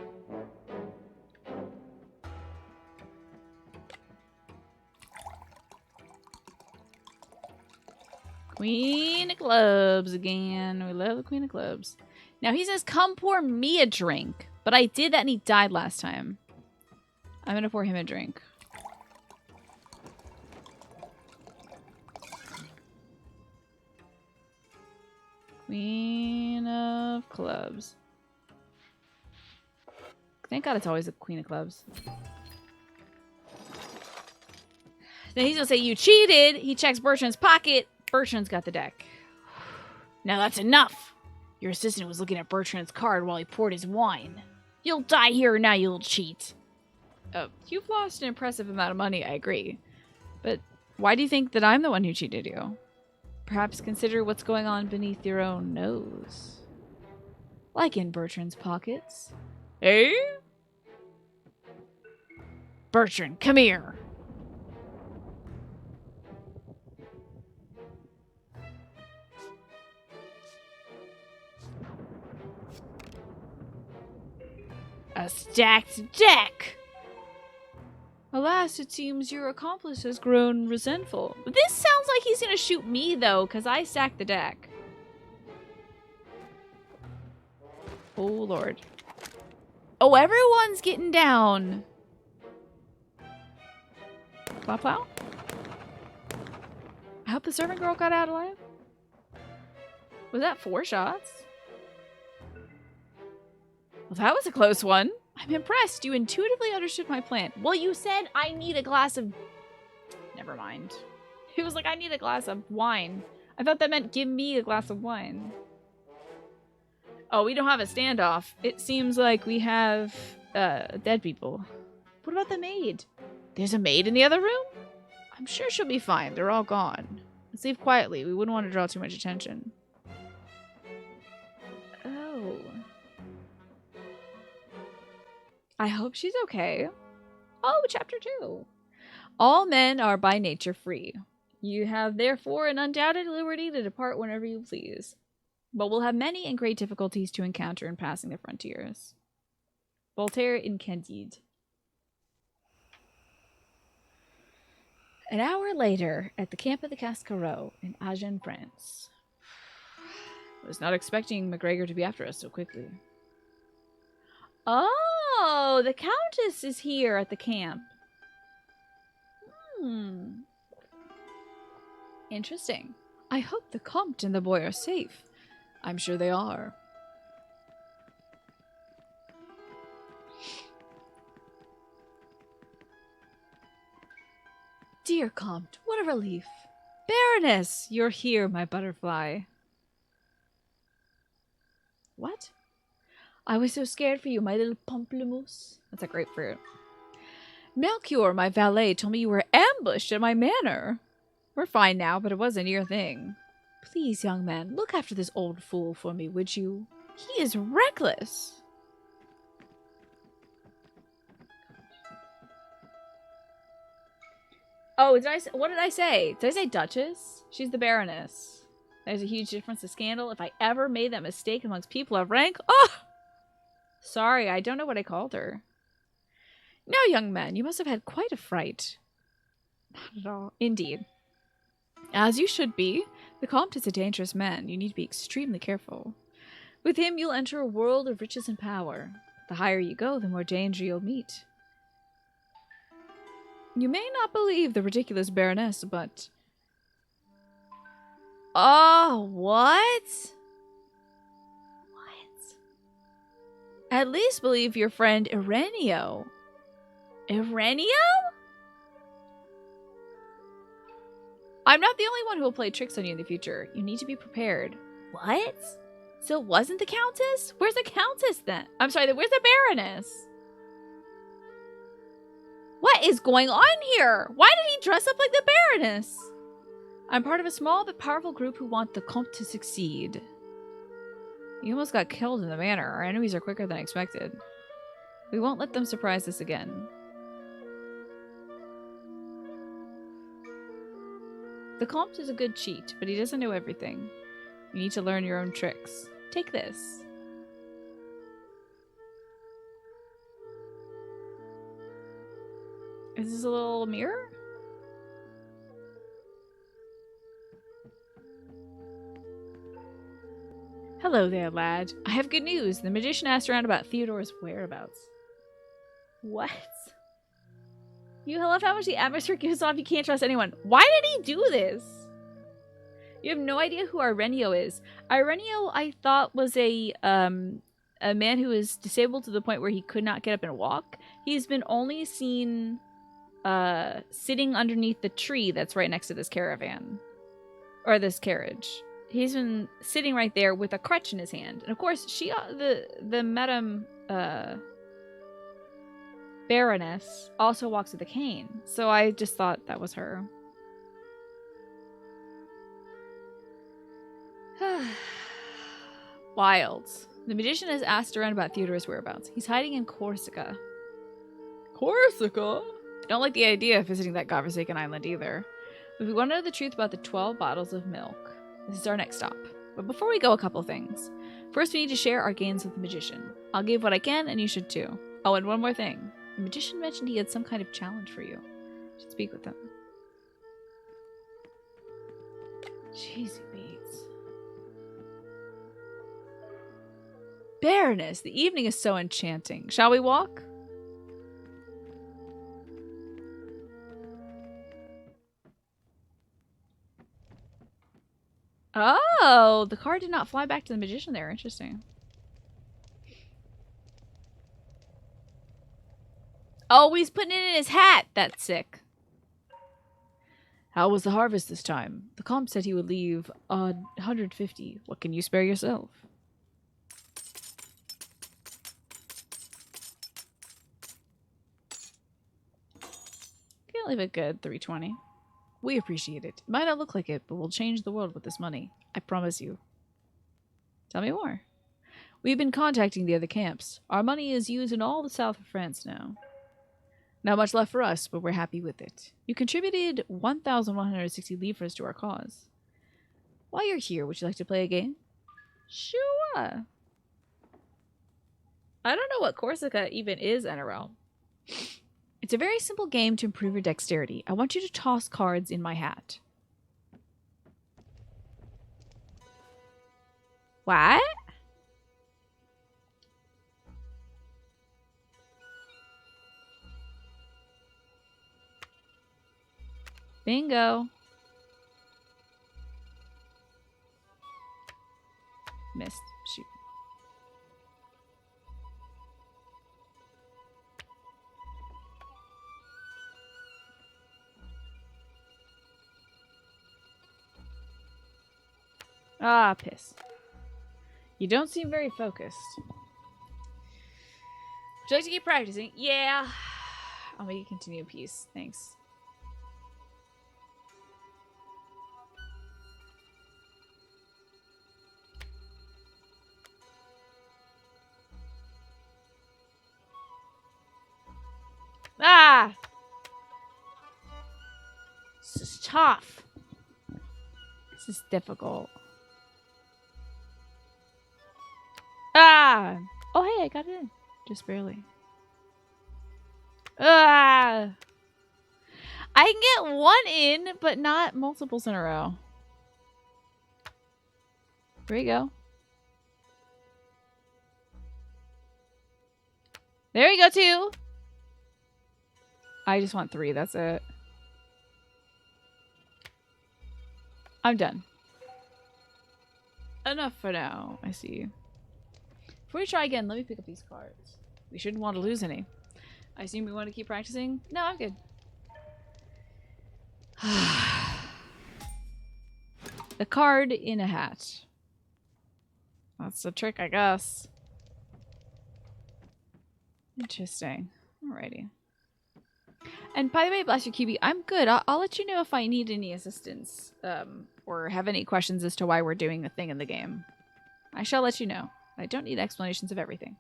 Queen of Clubs again. We love the Queen of Clubs. Now he says, come pour me a drink. But I did that and he died last time. I'm gonna pour him a drink. Queen of Clubs. Thank God it's always the Queen of Clubs. Then he's gonna say, you cheated! He checks Bertrand's pocket. Bertrand's got the deck. Now that's enough! Your assistant was looking at Bertrand's card while he poured his wine. You'll die here now, you little cheat. You've lost an impressive amount of money, I agree. But why do you think that I'm the one who cheated you? Perhaps consider what's going on beneath your own nose. Like in Bertrand's pockets. Eh? Bertrand, come here! A stacked deck! Alas, it seems your accomplice has grown resentful. This sounds like he's gonna shoot me, though, because I stacked the deck. Oh, Lord. Oh, everyone's getting down. Plow, plow. I hope the servant girl got out alive. Was that 4 shots? Well, that was a close one. I'm impressed. You intuitively understood my plan. Well, you said I need a glass of... Never mind. He was like, I need a glass of wine. I thought that meant give me a glass of wine. Oh, we don't have a standoff. It seems like we have dead people. What about the maid? There's a maid in the other room? I'm sure she'll be fine. They're all gone. Let's leave quietly. We wouldn't want to draw too much attention. Oh... I hope she's okay. Oh, chapter 2. All men are by nature free. You have therefore an undoubted liberty to depart whenever you please. But will have many and great difficulties to encounter in passing the frontiers. Voltaire in Candide. An hour later, at the camp of the Cascareau in Agen, France. I was not expecting McGregor to be after us so quickly. Oh, the Countess is here at the camp. Interesting. I hope the Comte and the boy are safe. I'm sure they are. Dear Comte, what a relief. Baroness, you're here, my butterfly. What? I was so scared for you, my little pamplemousse. That's a grapefruit. Melchior, my valet, told me you were ambushed at my manor. We're fine now, but it was a near thing. Please, young man, look after this old fool for me, would you? He is reckless. Oh, what did I say? Did I say Duchess? She's the Baroness. There's a huge difference of scandal. If I ever made that mistake amongst people of rank... Oh! Sorry, I don't know what I called her. Now, young man, you must have had quite a fright. Not at all. Indeed. As you should be. The Comte is a dangerous man. You need to be extremely careful. With him, you'll enter a world of riches and power. The higher you go, the more danger you'll meet. You may not believe the ridiculous Baroness, but... Oh, what? At least believe your friend Ireneo. Ireneo? I'm not the only one who will play tricks on you in the future. You need to be prepared. What? So it wasn't the Countess? Where's the Countess then? I'm sorry, where's the Baroness? What is going on here? Why did he dress up like the Baroness? I'm part of a small but powerful group who want the Comte to succeed. You almost got killed in the manor. Our enemies are quicker than expected. We won't let them surprise us again. The Comte is a good cheat, but he doesn't know everything. You need to learn your own tricks. Take this. Is this a little mirror? Hello there, lad. I have good news. The magician asked around about Theodore's whereabouts. What? You love how much the atmosphere gives off. You can't trust anyone. Why did he do this? You have no idea who Ireneo is. Ireneo, I thought, was a man who is disabled to the point where he could not get up and walk. He's been only seen sitting underneath the tree that's right next to this caravan. Or this carriage. He's been sitting right there with a crutch in his hand. And of course, she, the Madame, Baroness also walks with a cane. So I just thought that was her. Wild. The magician has asked around about Theodore's whereabouts. He's hiding in Corsica. Corsica? I don't like the idea of visiting that godforsaken island either. If we want to know the truth about the 12 bottles of milk, this is our next stop. But before we go, a couple things. First, we need to share our gains with the magician. I'll give what I can, and you should too. Oh, and one more thing. The magician mentioned he had some kind of challenge for you. You should speak with him. Jeez, Bates. Baroness, the evening is so enchanting. Shall we walk? Oh, the car did not fly back to the magician there. Interesting. Oh, he's putting it in his hat. That's sick. How was the harvest this time? The comp said he would leave 150. What can you spare yourself? Can't leave a good 320. We appreciate it. It might not look like it, but we'll change the world with this money. I promise you. Tell me more. We've been contacting the other camps. Our money is used in all the south of France now. Not much left for us, but we're happy with it. You contributed 1,160 livres to our cause. While you're here, would you like to play a game? Sure. I don't know what Corsica even is, NRL. It's a very simple game to improve your dexterity. I want you to toss cards in my hat. What? Bingo. Missed. Shoot. Ah, piss. You don't seem very focused. Would you like to keep practicing? Yeah. I'll make you continue a piece. Thanks. Ah! This is tough. This is difficult. Ah! Oh, hey, I got it in. Just barely. Ah! I can get one in, but not multiples in a row. There you go. There you go, two. I just want 3. That's it. I'm done. Enough for now. I see. Before we try again, let me pick up these cards. We shouldn't want to lose any. I assume we want to keep practicing? No, I'm good. A card in a hat. That's the trick, I guess. Interesting. Alrighty. And by the way, bless your QB, I'm good. I'll let you know if I need any assistance, or have any questions as to why we're doing a thing in the game. I shall let you know. I don't need explanations of everything.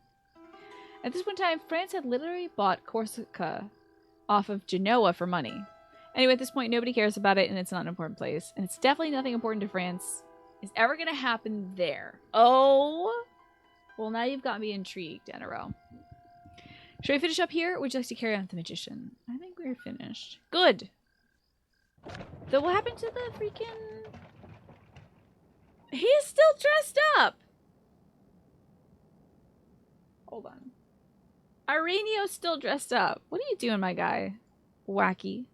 At this point in time, France had literally bought Corsica off of Genoa for money. Anyway, at this point, nobody cares about it, and it's not an important place. And it's definitely nothing important to France is ever going to happen there. Oh! Well, now you've got me intrigued, NRL. Should we finish up here, or would you like to carry on with the magician? I think we're finished. Good! So what happened to the freaking... He's still dressed up! Hold on. Ireneo's still dressed up. What are you doing, my guy? Wacky.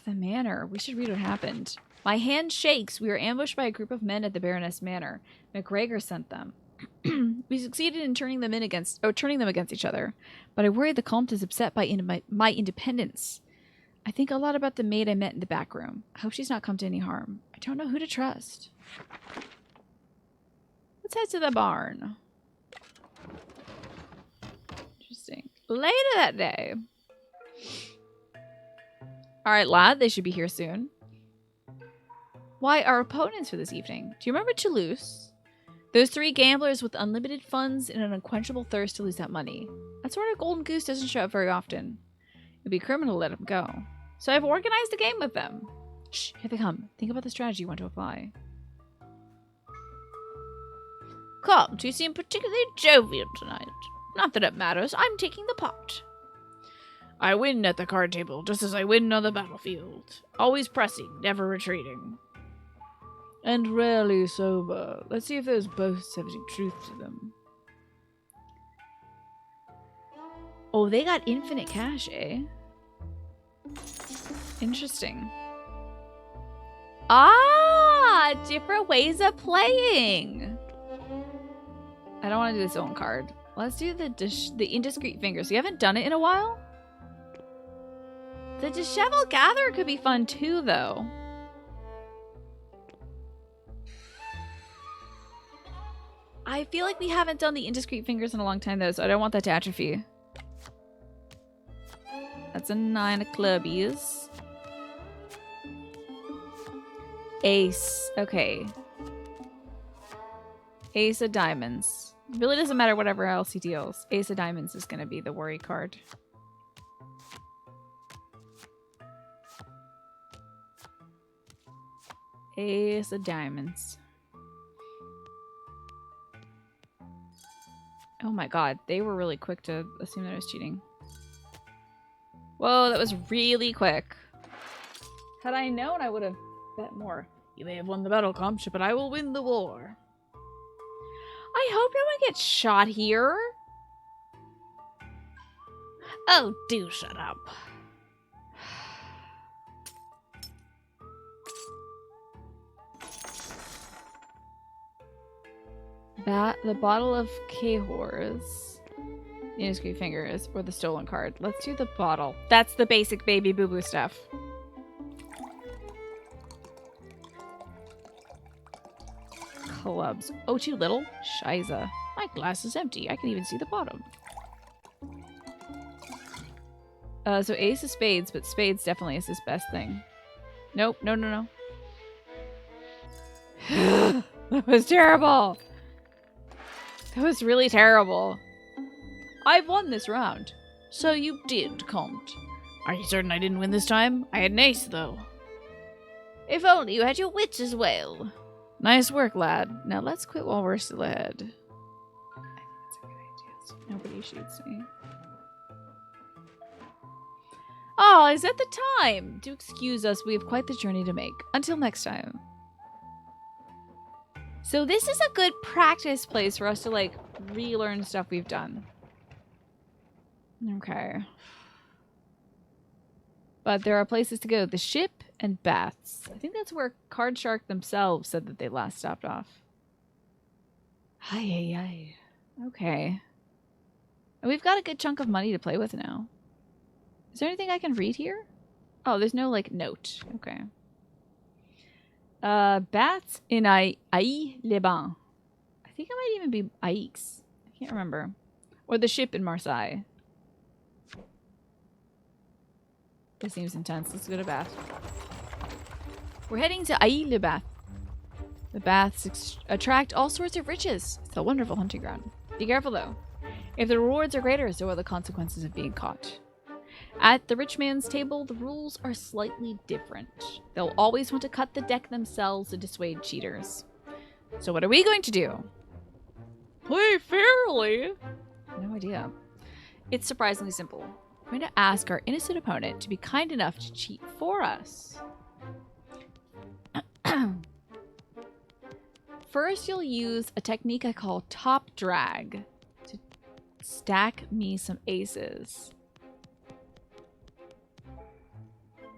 The manor. We should read what happened. My hand shakes. We were ambushed by a group of men at the Baroness Manor. MacGregor sent them. We succeeded in turning them against each other, but I worry the Comte is upset by my independence. I think a lot about the maid I met in the back room. I hope she's not come to any harm. I don't know who to trust. Let's head to the barn. Interesting. Later that day. Alright, lad, they should be here soon. Why, our opponents for this evening. Do you remember Toulouse? Those three gamblers with unlimited funds and an unquenchable thirst to lose that money. That sort of golden goose doesn't show up very often. It'd be criminal to let them go. So I've organized a game with them. Shh, here they come. Think about the strategy you want to apply. Comte, you seem particularly jovial tonight. Not that it matters. I'm taking the pot. I win at the card table, just as I win on the battlefield. Always pressing, never retreating. And rarely sober. Let's see if those boasts have any truth to them. Oh, they got infinite cash, eh? Interesting. Ah! Different ways of playing! I don't want to do this own card. Let's do the indiscreet fingers. You haven't done it in a while? The disheveled gatherer could be fun too, though. I feel like we haven't done the indiscreet fingers in a long time, though, so I don't want that to atrophy. That's a 9 of clubbies. Ace. Okay. Ace of diamonds. Really doesn't matter whatever else he deals. Ace of diamonds is going to be the worry card. Ace of diamonds. Oh my god, they were really quick to assume that I was cheating. Whoa, that was really quick. Had I known, I would have bet more. You may have won the battle, Comte, but I will win the war. I hope no one gets shot here. Oh, do shut up. The bottle of Cahors. The indiscreet fingers or the stolen card. Let's do the bottle. That's the basic baby boo-boo stuff. Clubs. Oh, too little? Shiza. My glass is empty. I can even see the bottom. So ace of spades, but spades definitely is his best thing. Nope. No, no, no. That was terrible. That was really terrible. I've won this round. So you did, Comte. Are you certain I didn't win this time? I had an ace, though. If only you had your wits as well. Nice work, lad. Now let's quit while we're still ahead. I think that's a good idea, so nobody shoots me. Oh, is that the time? Do excuse us, we have quite the journey to make. Until next time. So this is a good practice place for us to, like, relearn stuff we've done. Okay. But there are places to go. The ship and baths. I think that's where Card Shark themselves said that they last stopped off. Hi. Okay. And we've got a good chunk of money to play with now. Is there anything I can read here? Oh, there's no, like, note. Okay. Bats in Aix-les-Bains. I think it might even be Aix. I can't remember. Or the ship in Marseille. This seems intense. Let's go to Bath. We're heading to Aix-les-Bains. The baths attract all sorts of riches. It's a wonderful hunting ground. Be careful though. If the rewards are greater, so are the consequences of being caught. At the rich man's table, the rules are slightly different. They'll always want to cut the deck themselves to dissuade cheaters. So what are we going to do? Play fairly? No idea. It's surprisingly simple. We're going to ask our innocent opponent to be kind enough to cheat for us. First, you'll use a technique I call top drag to stack me some aces.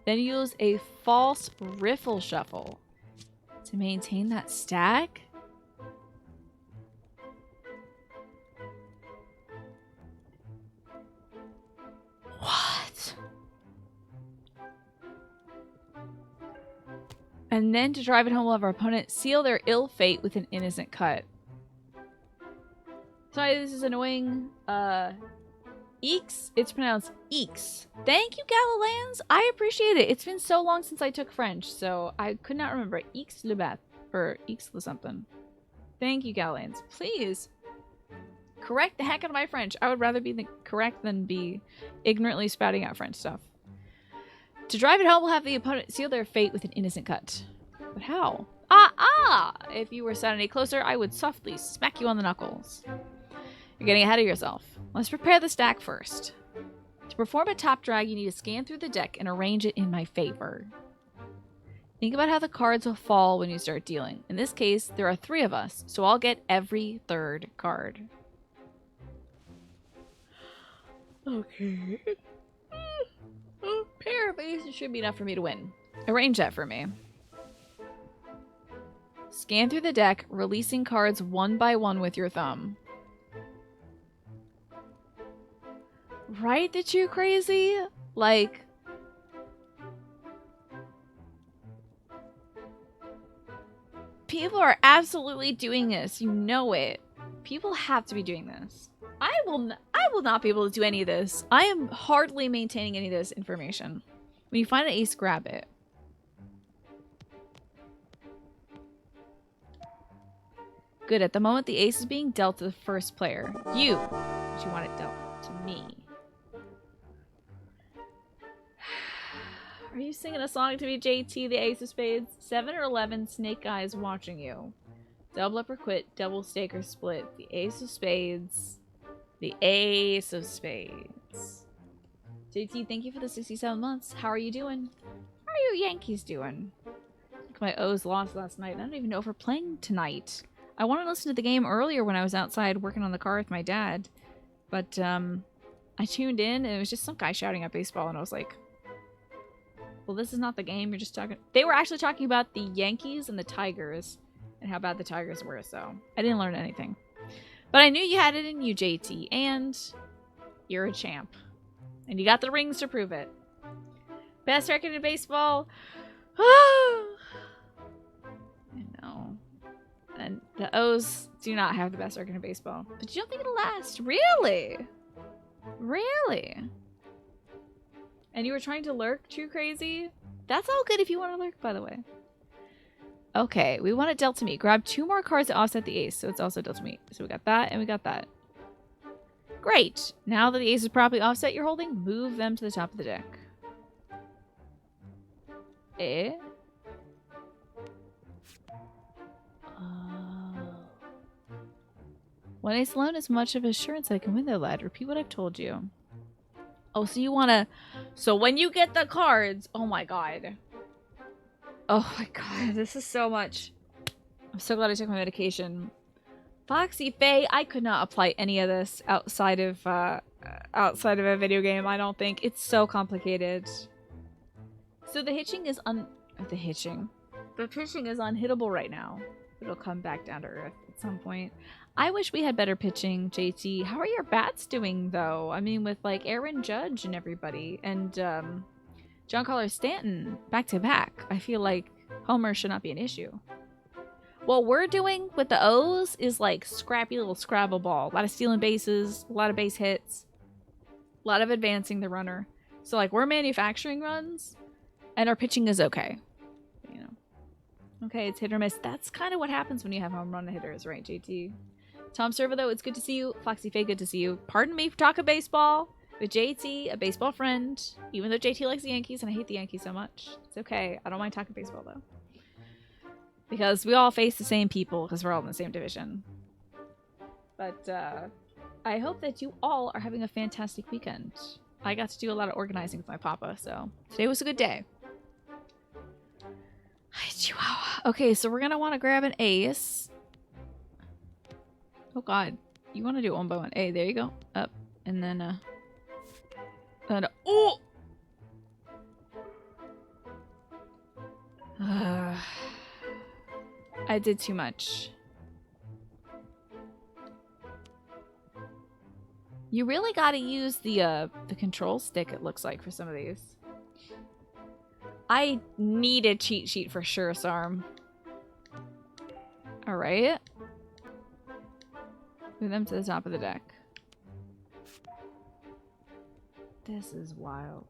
Then use a false riffle shuffle to maintain that stack. What? And then to drive it home, we'll have our opponent seal their ill fate with an innocent cut. Sorry, this is annoying. Eeks? It's pronounced Eeks. Thank you, Galileans. I appreciate it. It's been so long since I took French, so I could not remember. Aix-les-Bains. Or Aix-les something. Thank you, Galileans. Please correct the heck out of my French. I would rather be correct than be ignorantly spouting out French stuff. To drive it home, we'll have the opponent seal their fate with an innocent cut. But how? If you were sat any closer, I would softly smack you on the knuckles. You're getting ahead of yourself. Let's prepare the stack first. To perform a top drag, you need to scan through the deck and arrange it in my favor. Think about how the cards will fall when you start dealing. In this case, there are 3 of us, so I'll get every 3rd card. Okay. A pair of aces should be enough for me to win. Arrange that for me. Scan through the deck, releasing cards one by one with your thumb. Right, that you crazy? Like... people are absolutely doing this. You know it. People have to be doing this. I will not be able to do any of this. I am hardly maintaining any of this information. When you find an ace, grab it. Good. At the moment, the ace is being dealt to the first player. But you want it dealt to me. Are you singing a song to me, JT, the ace of spades? 7 or 11 snake eyes watching you. Double up or quit, double stake or split. The ace of spades. The ace of spades. JT, thank you for the 67 months. How are you doing? How are you Yankees doing? Look, my O's lost last night. I don't even know if we're playing tonight. I wanted to listen to the game earlier when I was outside working on the car with my dad. But, I tuned in and it was just some guy shouting at baseball and I was like, well, this is not the game. You're just talking... They were actually talking about the Yankees and the Tigers and how bad the Tigers were, so I didn't learn anything. But I knew you had it in you, JT, and you're a champ. And you got the rings to prove it. Best record in baseball? I know. And the O's do not have the best record in baseball. But you don't think it'll last? Really? Really? And you were trying to lurk, True Crazy? That's all good if you want to lurk, by the way. Okay, we want it dealt to me. Grab 2 more cards to offset the ace, so it's also dealt to me. So we got that, and we got that. Great! Now that the ace is properly offset you're holding, move them to the top of the deck. Eh? Oh. One ace alone is much of assurance that I can win though, lad. Repeat what I've told you. Oh, so you wanna... So when you get the cards... Oh my god. Oh my god, this is so much. I'm so glad I took my medication. Foxy Faye, I could not apply any of this outside of a video game, I don't think. It's so complicated. So the pitching is The pitching is unhittable right now. It'll come back down to earth at some point. I wish we had better pitching, JT. How are your bats doing, though? I mean, with, like, Aaron Judge and everybody. And, Giancarlo Stanton back to back. I feel like Homers should not be an issue. What we're doing with the O's is like scrappy little Scrabble ball. A lot of stealing bases, a lot of base hits, a lot of advancing the runner. So like we're manufacturing runs and our pitching is okay. You know. Okay, it's hit or miss. That's kind of what happens when you have home run hitters, right, JT? Tom Servo, though, it's good to see you. Foxy Faye, good to see you. Pardon me for talking baseball with JT, a baseball friend. Even though JT likes the Yankees and I hate the Yankees so much. It's okay. I don't mind talking baseball, though. Because we all face the same people because we're all in the same division. But I hope that you all are having a fantastic weekend. I got to do a lot of organizing with my papa, so today was a good day. Chihuahua. Okay, so we're going to want to grab an ace. Oh god. You want to do it one by one. Hey, there you go. Up. And then, oh! I did too much. You really gotta use the control stick, it looks like, for some of these. I need a cheat sheet for sure, Sarm. Alright. Move them to the top of the deck. This is wild.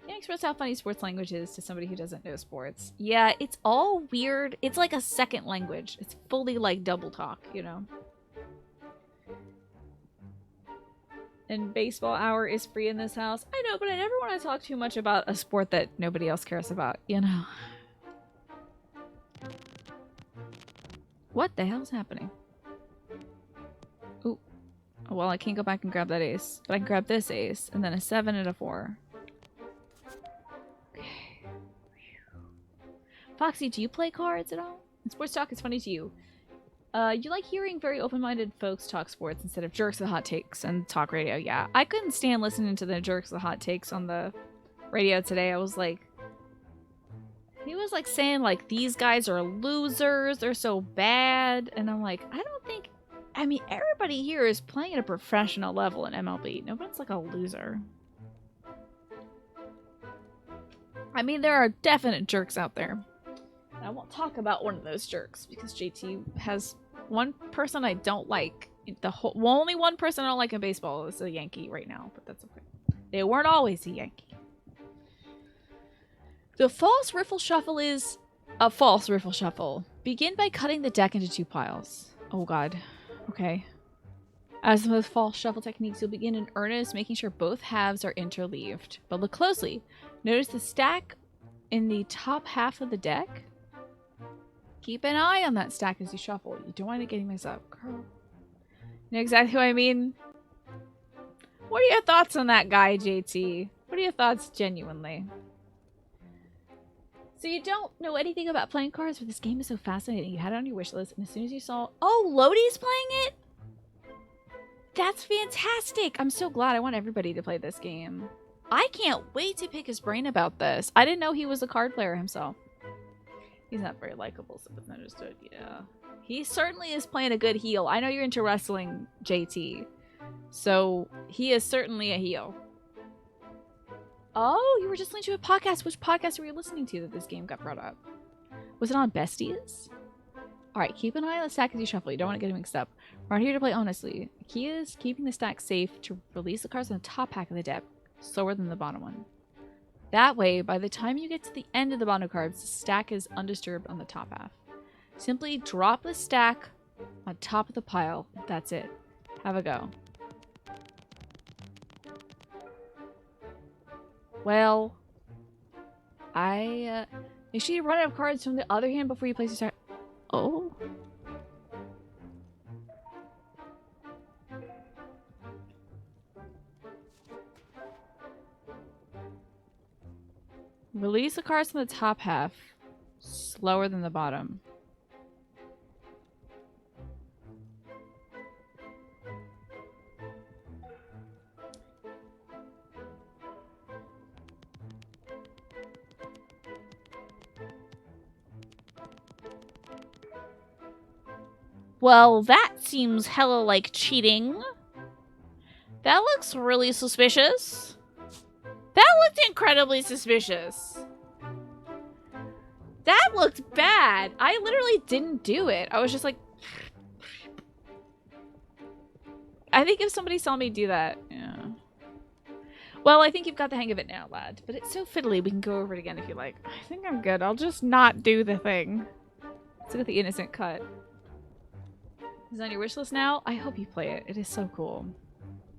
Can't express how funny sports language is to somebody who doesn't know sports. Yeah, it's all weird. It's like a second language. It's fully like double talk, you know? And baseball hour is free in this house. I know, but I never want to talk too much about a sport that nobody else cares about, you know? What the hell's happening? Ooh. Well, I can't go back and grab that ace. But I can grab this ace, and then a 7 and a 4. Okay. Foxy, do you play cards at all? And sports talk is funny to you. You like hearing very open-minded folks talk sports instead of jerks with hot takes and talk radio. Yeah, I couldn't stand listening to the jerks with hot takes on the radio today. I was like... He was like saying like, these guys are losers, they're so bad. And I'm like, I don't think... I mean, everybody here is playing at a professional level in MLB. Nobody's like a loser. I mean, there are definite jerks out there. And I won't talk about one of those jerks because JT has one person I don't like. Only one person I don't like in baseball is a Yankee right now, but that's okay. They weren't always a Yankee. The false riffle shuffle is a false riffle shuffle. Begin by cutting the deck into 2 piles. Oh god. Okay. As with false shuffle techniques, you'll begin in earnest, making sure both halves are interleaved. But look closely. Notice the stack in the top half of the deck. Keep an eye on that stack as you shuffle. You don't want it getting messed up. Girl. You know exactly what I mean? What are your thoughts on that guy, JT? What are your thoughts genuinely? So you don't know anything about playing cards, but this game is so fascinating. You had it on your wish list, and as soon as you saw... Oh, Lodi's playing it? That's fantastic! I'm so glad. I want everybody to play this game. I can't wait to pick his brain about this. I didn't know he was a card player himself. He's not very likable, so it's understood. Yeah. He certainly is playing a good heel. I know you're into wrestling, JT. So, he is certainly a heel. Oh, you were just listening to a podcast. Which podcast were you listening to that this game got brought up? Was it on Besties? Alright, keep an eye on the stack as you shuffle. You don't want to get it mixed up. We're not here to play honestly. The key is keeping the stack safe to release the cards on the top pack of the deck, slower than the bottom one. That way, by the time you get to the end of the bottom cards, the stack is undisturbed on the top half. Simply drop the stack on top of the pile. That's it. Have a go. Well, make sure you run out of cards from the other hand before you place your stack. Oh. Release the cards from the top half, slower than the bottom. Well, that seems hella like cheating. That looks really suspicious. That looked incredibly suspicious. That looked bad. I literally didn't do it. I was just like... I think if somebody saw me do that, yeah. Well, I think you've got the hang of it now, lad. But it's so fiddly, we can go over it again if you like. I think I'm good. I'll just not do the thing. Let's look at the innocent cut. Is it on your wish list now? I hope you play it. It is so cool.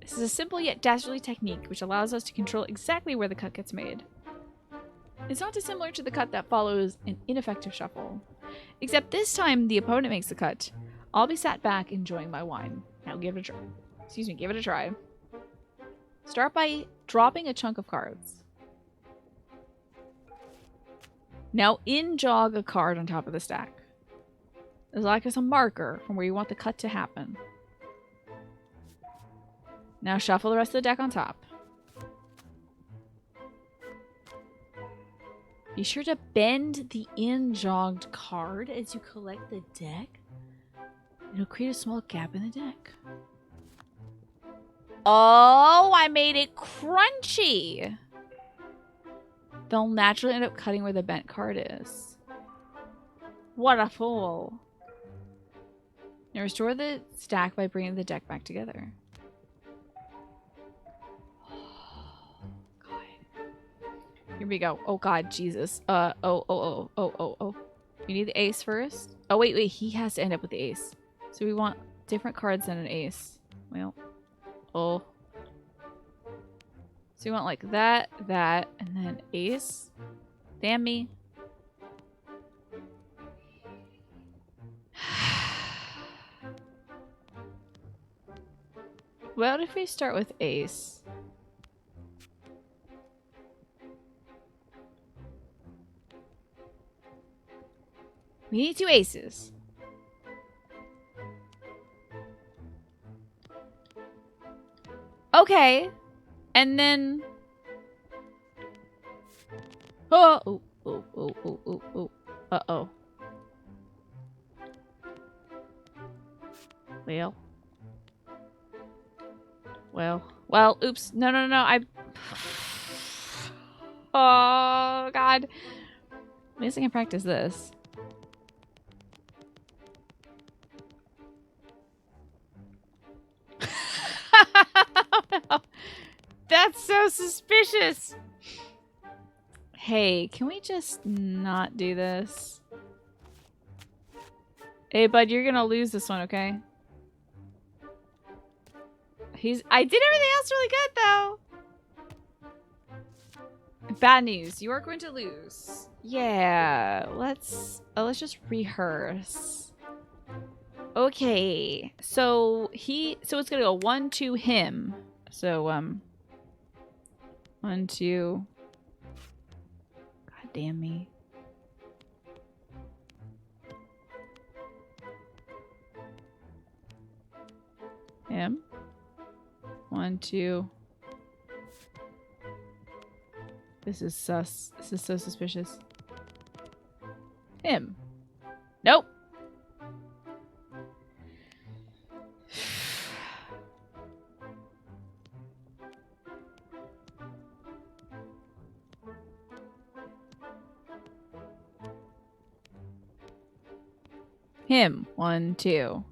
This is a simple yet dastardly technique which allows us to control exactly where the cut gets made. It's not dissimilar to the cut that follows an ineffective shuffle. Except this time the opponent makes the cut. I'll be sat back enjoying my wine. Now give it a try. Excuse me, give it a try. Start by dropping a chunk of cards. Now in-jog a card on top of the stack. It's like as a marker from where you want the cut to happen. Now shuffle the rest of the deck on top. Be sure to bend the in-jogged card as you collect the deck. It'll create a small gap in the deck. Oh, I made it crunchy! They'll naturally end up cutting where the bent card is. What a fool. Now restore the stack by bringing the deck back together. Oh, God. Here we go. Oh, God, Jesus. Oh. You need the ace first? Oh, wait, he has to end up with the ace. So we want different cards than an ace. Well, oh. So you want like that, and then ace. Damn me. What if we start with ace? We need 2 aces. Okay. And then... Oh. Uh-oh. Well, oops. No. Oh, God. At least I can practice this. That's so suspicious. Hey, can we just not do this? Hey, bud, you're gonna lose this one, okay? I did everything else really good, though. Bad news. You are going to lose. Yeah, let's just rehearse. Okay, so it's gonna go 1, 2, him. So 1, 2. God damn me. Him. 1, 2. This is sus. This is so suspicious. Him. Nope. Him. 1, 2.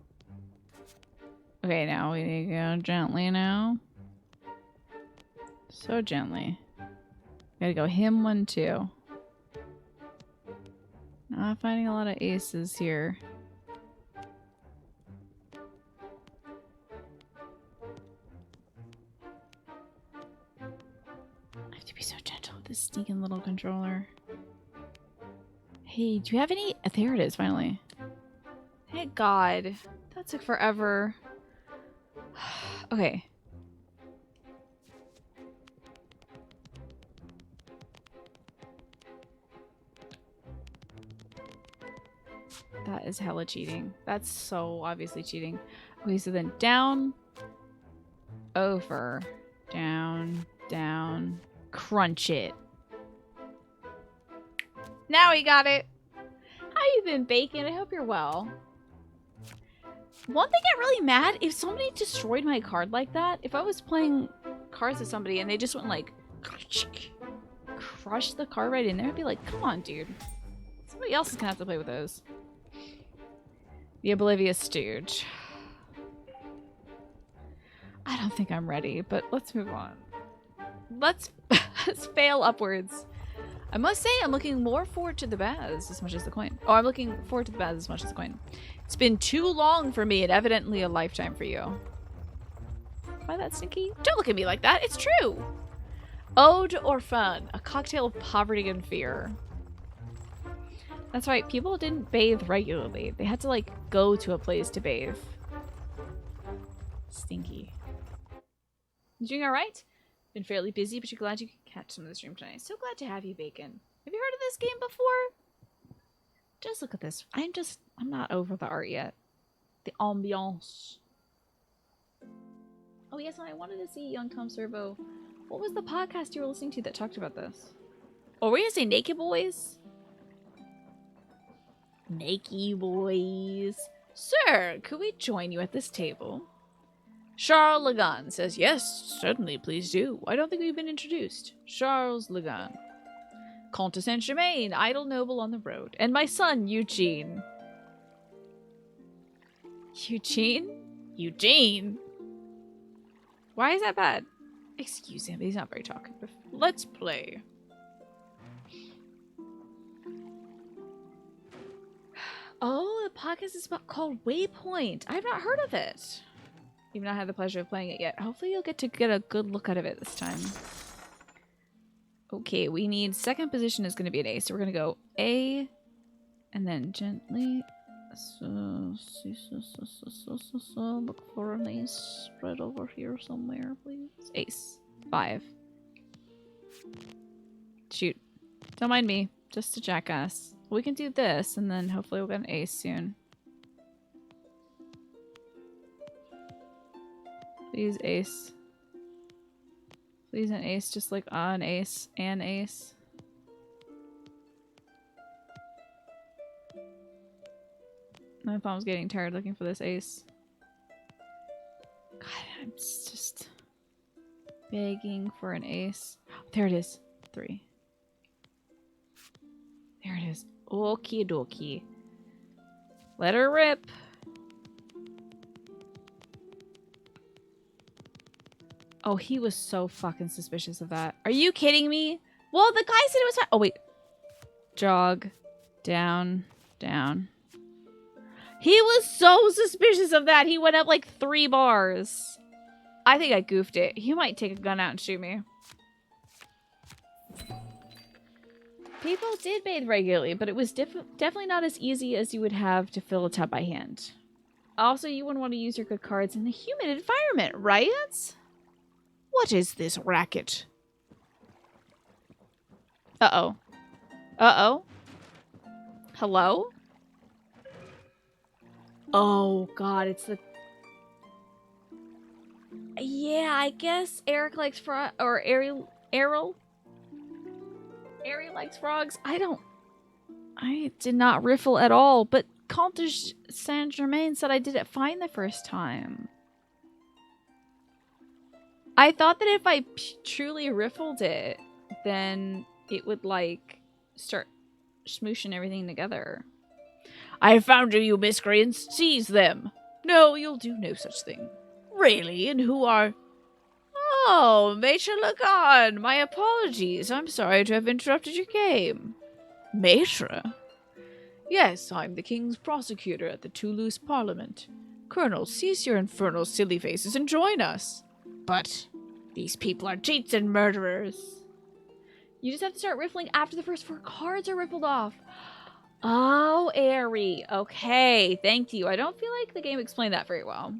Okay, now we need to go gently now. So gently. Gotta go him 1, 2. Not finding a lot of aces here. I have to be so gentle with this sneaking little controller. Hey, do you have any? There it is, finally. Thank God. That took forever. Okay. That is hella cheating. That's so obviously cheating. Okay, so then down, over, down, down, crunch it. Now we got it. How you been, Bacon? I hope you're well. One thing got really mad, if somebody destroyed my card like that, if I was playing cards with somebody and they just went like, crush the card right in there, I'd be like, come on, dude. It's Somebody else is gonna have to play with those. The Oblivious Stooge. I don't think I'm ready, but let's move on. Let's fail upwards. I must say I'm looking more forward to the Baz as much as the coin. Oh, I'm looking forward to the Baz as much as the coin. It's been too long for me and evidently a lifetime for you. Why that stinky? Don't look at me like that. It's true. Ode or Fun, a cocktail of poverty and fear. That's right. People didn't bathe regularly. They had to like go to a place to bathe. Stinky. You doing all right? Been fairly busy, but you're glad you could catch some of the stream tonight. So glad to have you, Bacon. Have you heard of this game before? Just look at this. I'm not over the art yet. The ambiance. Oh yes, and I wanted to see Young Tom Servo. What was the podcast you were listening to that talked about this? Oh, were you gonna say Naked Boys? Naked Boys. Sir, could we join you at this table? Charles Legan says, yes, certainly, please do. I don't think we've been introduced. Charles Legan. Comte de Saint-Germain, idle noble on the road. And my son, Eugene. Eugene? Eugene? Why is that bad? Excuse him, he's not very talkative. Let's play. Oh, the podcast is called Waypoint. I've not heard of it. You've not had the pleasure of playing it yet. Hopefully you'll get to get a good look out of it this time. Okay, we need second position is going to be an A. So we're going to go A and then gently. Look for an ace right over here somewhere, please. Ace. 5. Shoot. Don't mind me. Just a jackass. We can do this and then hopefully we'll get an ace soon. Please, ace. Please, an ace. Just like an ace. An ace. My thumb's getting tired looking for this ace. God, I'm just begging for an ace. There it is. 3. There it is. Okie dokie. Let her rip. Oh, he was so fucking suspicious of that. Are you kidding me? Well, the guy said it was fine. Oh, wait. Jog. Down. Down. He was so suspicious of that. He went up like 3 bars. I think I goofed it. He might take a gun out and shoot me. People did bathe regularly, but it was definitely not as easy as you would have to fill a tub by hand. Also, you wouldn't want to use your good cards in a humid environment, right? What is this racket? Uh-oh. Uh-oh. Hello? Oh, God, it's the... Yeah, I guess Eric likes frog... Or Ariel likes frogs. I did not riffle at all, but Comte de Saint-Germain said I did it fine the first time. I thought that if I truly riffled it, then it would, like, start smooshing everything together. I have found you, miscreants. Seize them. No, you'll do no such thing. Really? And who are... Oh, Maitre Legan. My apologies. I'm sorry to have interrupted your game. Maitre? Yes, I'm the king's prosecutor at the Toulouse Parliament. Colonel, cease your infernal silly faces and join us. But these people are cheats and murderers. You just have to start riffling after the first 4 cards are riffled off. Oh, Airy. Okay, thank you. I don't feel like the game explained that very well.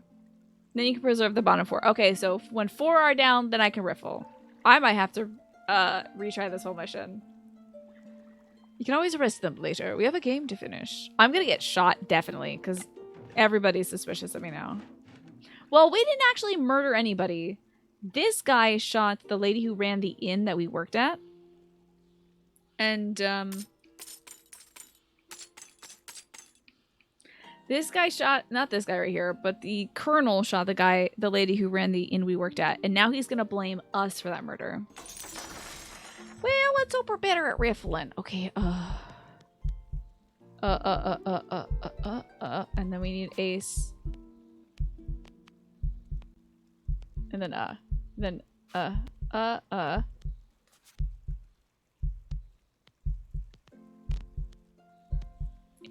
Then you can preserve the bottom 4. Okay, so when 4 are down, then I can riffle. I might have to retry this whole mission. You can always arrest them later. We have a game to finish. I'm gonna get shot, definitely, because everybody's suspicious of me now. Well, we didn't actually murder anybody. This guy shot the lady who ran the inn that we worked at. And, this guy shot, not this guy right here, but the colonel shot the lady who ran the inn we worked at. And now he's gonna blame us for that murder. Well, let's hope we're better at riffling. Okay, And then we need ace. And then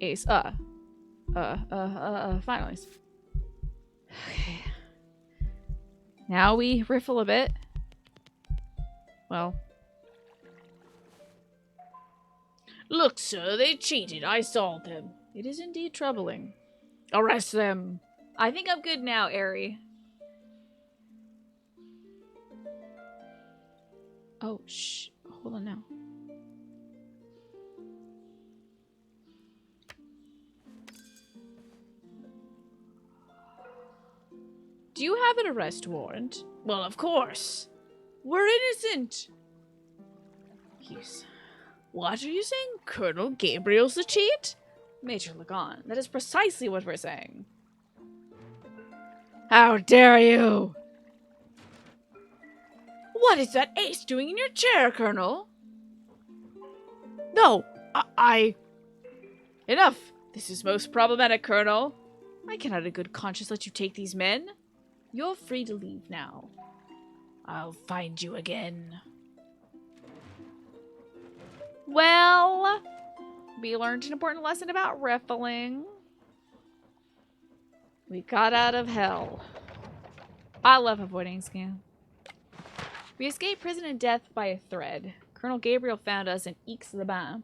ace, finally. Okay. Now we riffle a bit. Well. Look, sir, they cheated. I saw them. It is indeed troubling. Arrest them. I think I'm good now, Aerie. Oh, shh. Hold on now. Do you have an arrest warrant? Well, of course. We're innocent. Yes. What are you saying? Colonel Gabriel's the cheat? Major Lagan, that is precisely what we're saying. How dare you! What is that ace doing in your chair, Colonel? No, I... Enough! This is most problematic, Colonel. I cannot in good conscience let you take these men. You're free to leave now. I'll find you again. Well, we learned an important lesson about riffling. We got out of hell. I love avoiding scam. We escaped prison and death by a thread. Colonel Gabriel found us in Aix-les-Bains.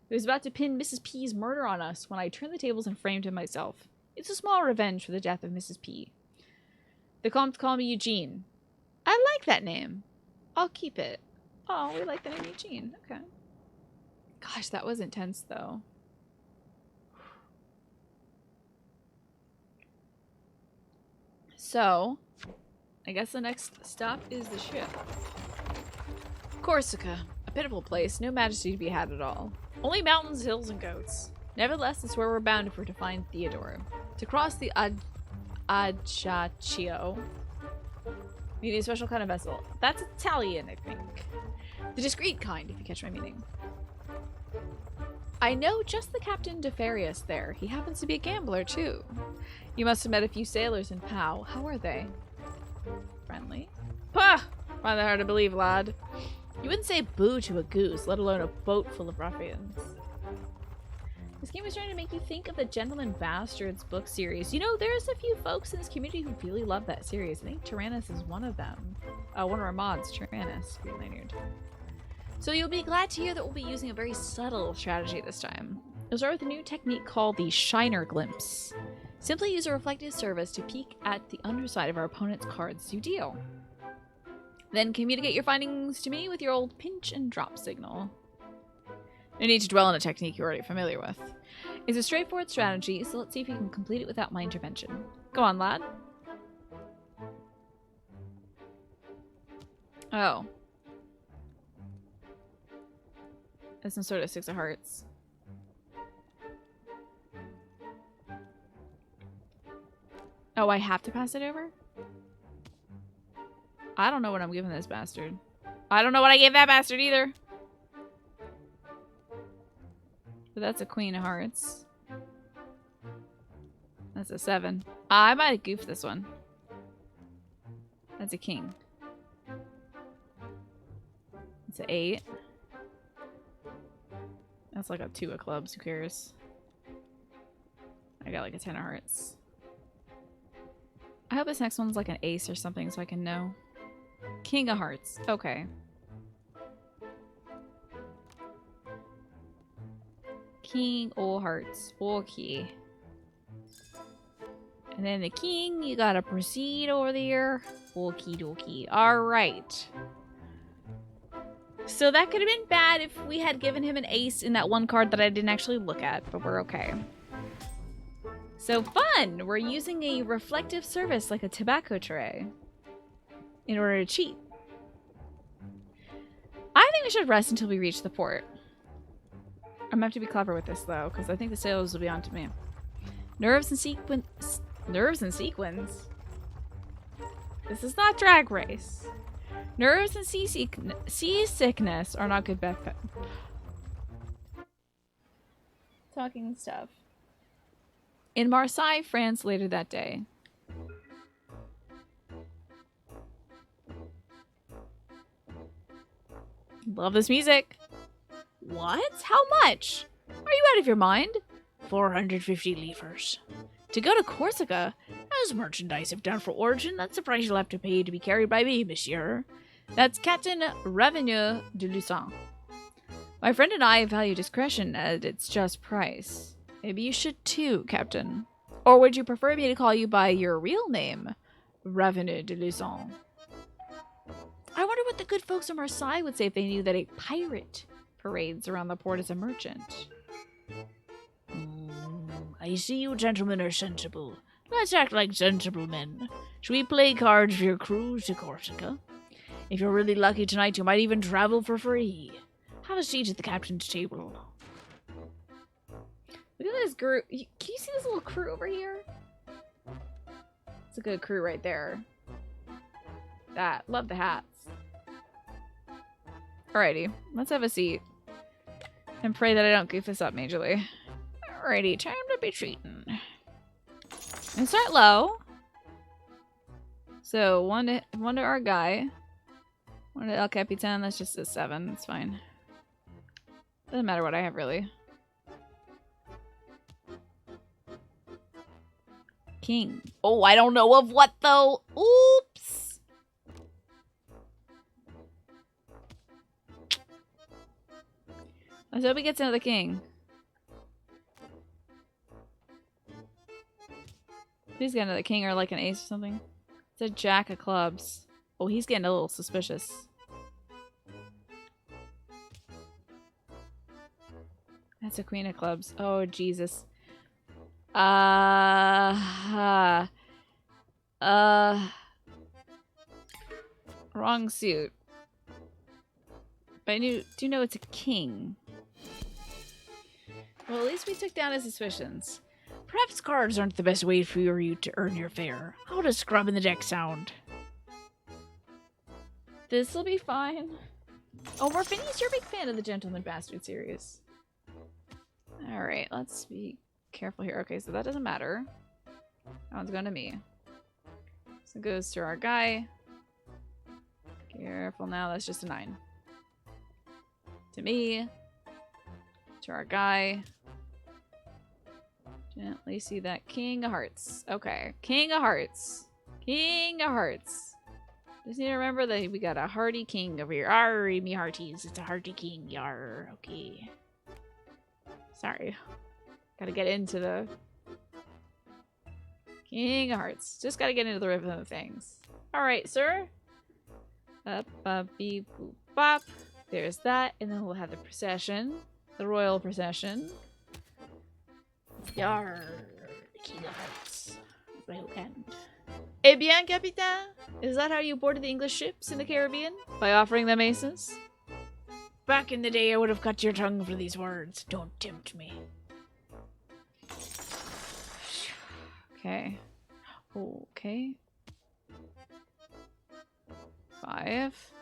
He was about to pin Mrs. P's murder on us when I turned the tables and framed him myself. It's a small revenge for the death of Mrs. P. The Comte called me Eugene. I like that name. I'll keep it. Oh, we like the name Eugene. Okay. Gosh, that was intense, though. So, I guess the next stop is the ship. Corsica. A pitiful place, no majesty to be had at all. Only mountains, hills, and goats. Nevertheless, it's where we're bound if we're to find Theodore. To cross the Ajaccio, we need a special kind of vessel. That's Italian, I think. The discreet kind, if you catch my meaning. I know just the Captain Defarius there. He happens to be a gambler, too. You must have met a few sailors in Pau. How are they? Friendly? Pah! Find that hard to believe, lad. You wouldn't say boo to a goose, let alone a boat full of ruffians. This game is trying to make you think of the Gentleman Bastards book series. You know, there's a few folks in this community who really love that series. I think Tyrannus is one of them. One of our mods, Tyrannus, Green Lanyard. So you'll be glad to hear that we'll be using a very subtle strategy this time. You'll start with a new technique called the Shiner Glimpse. Simply use a reflective surface to peek at the underside of our opponent's cards you deal. Then communicate your findings to me with your old pinch and drop signal. No need to dwell on a technique you're already familiar with. It's a straightforward strategy, so let's see if you can complete it without my intervention. Go on, lad. Oh. That's some sort of Six of Hearts. Oh, I have to pass it over? I don't know what I'm giving this bastard. I don't know what I gave that bastard either. But that's a Queen of Hearts. That's a 7. I might have goofed this one. That's a King. It's an 8. That's like a 2 of clubs. Who cares? I got like a 10 of hearts. I hope this next one's like an ace or something so I can know. King of hearts. Okay. King of hearts. Okay. And then the king, you gotta proceed over there. Okie dokie. Alright. So that could have been bad if we had given him an ace in that one card that I didn't actually look at, but we're okay. So fun! We're using a reflective surface like a tobacco tray in order to cheat. I think we should rest until we reach the port. I'm gonna have to be clever with this though, because I think the sailors will be on to me. Nerves and sequins. Nerves and sequins? This is not Drag Race. Nerves and seasickness are not good bet. Tell talking stuff. In Marseille, France, later that day. Love this music. What? How much? Are you out of your mind? 450 livres. To go to Corsica? As merchandise if done for origin, that's the price you'll have to pay to be carried by me, monsieur. That's Captain Revenue de Luçon. My friend and I value discretion at its just price. Maybe you should too, Captain. Or would you prefer me to call you by your real name, Revenue de Luçon? I wonder what the good folks of Marseille would say if they knew that a pirate parades around the port as a merchant. I see you gentlemen are sensible. Let's act like sensible men. Should we play cards for your cruise to Corsica? If you're really lucky tonight, you might even travel for free. Have a seat at the captain's table. Look at this group. Can you see this little crew over here? It's a good crew right there. That. Love the hats. Alrighty. Let's have a seat. And pray that I don't goof this up majorly. Alrighty, time to be treating. And start low. So one to our guy. One to El Capitan. That's just a 7. It's fine. Doesn't matter what I have really. King. Oh, I don't know of what though. Oops. Let's hope he gets into the king. Please get into the king or like an ace or something. It's a jack of clubs. Oh, he's getting a little suspicious. That's a queen of clubs. Oh, Jesus. Wrong suit. But I do know it's a king. Well, at least we took down his suspicions. Perhaps cards aren't the best way for you to earn your fare. How does scrubbing the deck sound? This'll be fine. Oh, Morphinius, you're a big fan of the Gentleman Bastard series. Alright, let's be careful here. Okay, so that doesn't matter. That one's going to me. So it goes to our guy. Careful now, that's just a 9. To me. To our guy. Gently see that king of hearts. Okay, king of hearts. King of hearts. Just need to remember that we got a hearty king over here. Arr, me hearties. It's a hearty king. Yar. Okay. Sorry. Gotta get into the king of hearts. Just gotta get into the rhythm of things. Alright, sir. Up, up, beep, boop, bop. There's that. And then we'll have the procession. The royal procession. Yar, king of hearts. My hook hand. Eh bien, Capitaine? Is that how you boarded the English ships in the Caribbean? By offering them aces? Back in the day, I would have cut your tongue for these words. Don't tempt me. Okay. Okay. 5.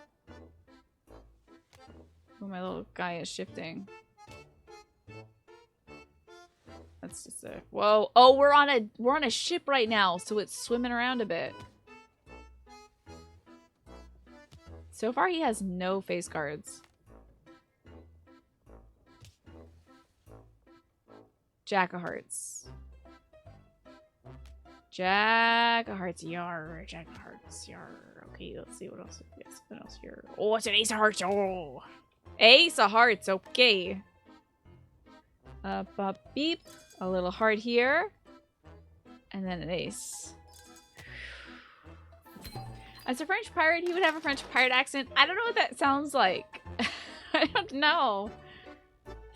Oh, my little guy is shifting. That's just a whoa. Oh, we're on a ship right now, so it's swimming around a bit. So far, he has no face cards. Jack of Hearts. Jack of Hearts, yar. Jack of Hearts, yar. Okay, let's see what else. Yes, what else here? Oh, it's an ace of hearts. Oh, Ace of Hearts. Okay. Up, beep. A little heart here, and then an ace. As a French pirate, he would have a French pirate accent. I don't know what that sounds like. I don't know.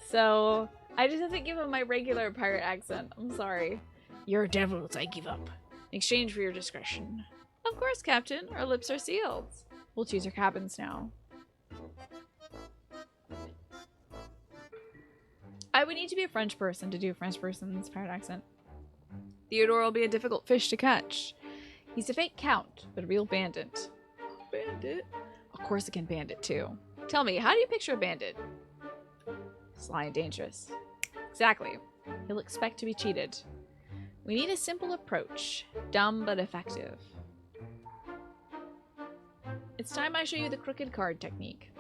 So I just have to give him my regular pirate accent. I'm sorry. You're devils. I give up. In exchange for your discretion. Of course, Captain. Our lips are sealed. We'll choose our cabins now. I would need to be a French person to do a French person's pirate accent. Theodore will be a difficult fish to catch. He's a fake count, but a real bandit. Bandit? A Corsican bandit, too. Tell me, how do you picture a bandit? Sly and dangerous. Exactly. He'll expect to be cheated. We need a simple approach. Dumb but effective. It's time I show you the crooked card technique.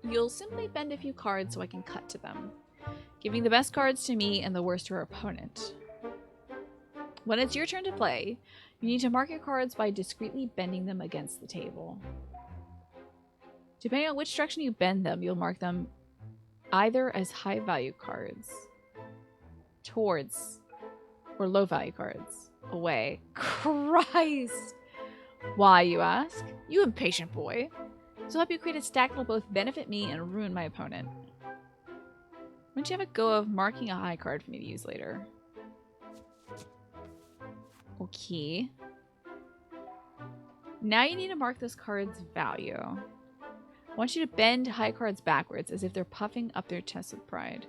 You'll simply bend a few cards so I can cut to them, giving the best cards to me and the worst to our opponent. When it's your turn to play, you need to mark your cards by discreetly bending them against the table. Depending on which direction you bend them, you'll mark them either as high value cards, towards, or low value cards, away. Christ! Why, you ask? You impatient boy. This will help you create a stack that will both benefit me and ruin my opponent. Why don't you have a go of marking a high card for me to use later? Okay. Now you need to mark this card's value. I want you to bend high cards backwards as if they're puffing up their chests with pride.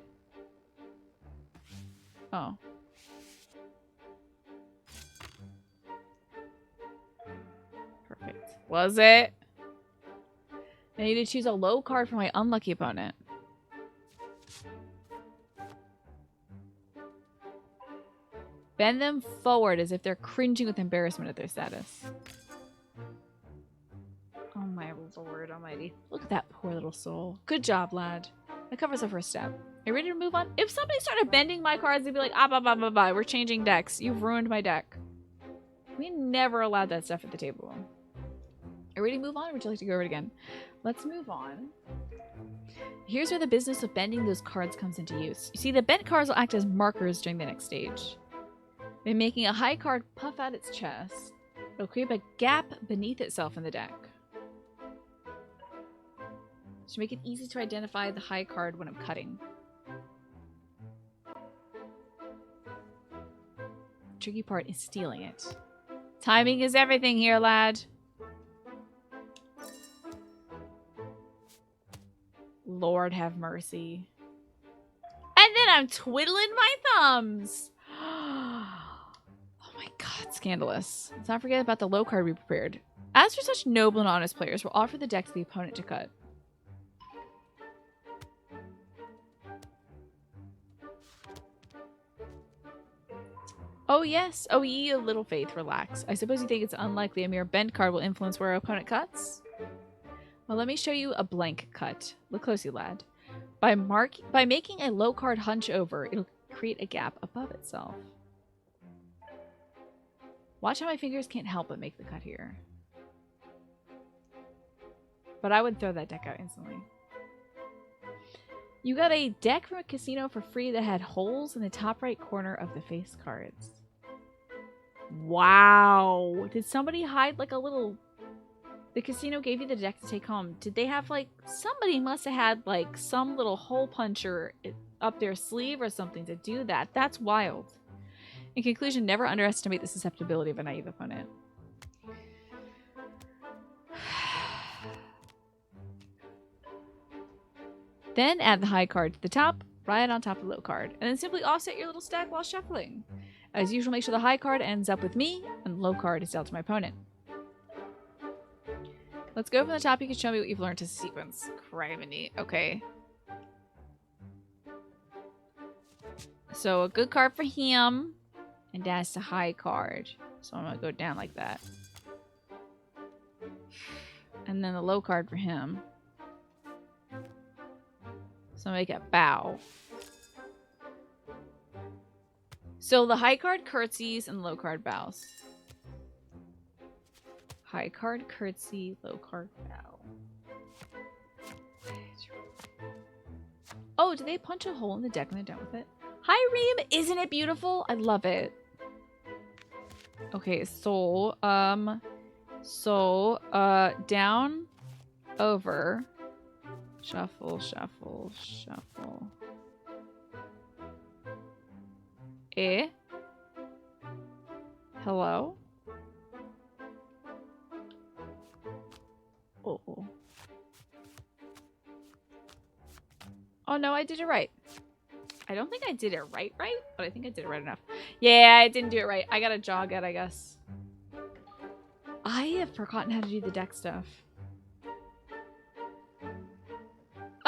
Oh. Perfect. Was it? I need to choose a low card for my unlucky opponent. Bend them forward as if they're cringing with embarrassment at their status. Oh my lord almighty. Look at that poor little soul. Good job, lad. That covers the first step. Are you ready to move on? If somebody started bending my cards, they'd be like, ah, blah, blah, blah, blah. We're changing decks. You've ruined my deck. We never allowed that stuff at the table. Are you ready to move on, or would you like to go over it again? Let's move on. Here's where the business of bending those cards comes into use. You see, the bent cards will act as markers during the next stage. By making a high card puff out its chest, it'll create a gap beneath itself in the deck. To make it easy to identify the high card when I'm cutting. The tricky part is stealing it. Timing is everything here, lad. Lord have mercy. And then I'm twiddling my thumbs. Oh my god, scandalous. Let's not forget about the low card we prepared. As for such noble and honest players, we'll offer the deck to the opponent to cut. Oh yes, oh ye of little faith, relax. I suppose you think it's unlikely a mere bend card will influence where our opponent cuts? Well, let me show you a blank cut. Look closely, lad. By making a low card hunch over, it'll create a gap above itself. Watch how my fingers can't help but make the cut here. But I would throw that deck out instantly. You got a deck from a casino for free that had holes in the top right corner of the face cards. Wow. Did somebody hide like a little... The casino gave you the deck to take home. Did they have like... Somebody must have had like some little hole puncher up their sleeve or something to do that. That's wild. In conclusion, never underestimate the susceptibility of a naive opponent. Then add the high card to the top, right on top of the low card, and then simply offset your little stack while shuffling. As usual, make sure the high card ends up with me, and the low card is dealt to my opponent. Let's go from the top. You can show me what you've learned to sequence. Criminy. Okay. So a good card for him, and that's the high card. So I'm going to go down like that. And then the low card for him. So make a bow. So the high card curtsies and low card bows. High card curtsy, low card bow. Oh, do they punch a hole in the deck when they're done with it? Hi, Reem! Isn't it beautiful? I love it. Okay, so, down, over, shuffle, shuffle, shuffle. Hello? Oh. Oh no, I did it right. I don't think I did it right, but I think I did it right enough. Yeah, I didn't do it right. I gotta jog it, I guess. I have forgotten how to do the deck stuff.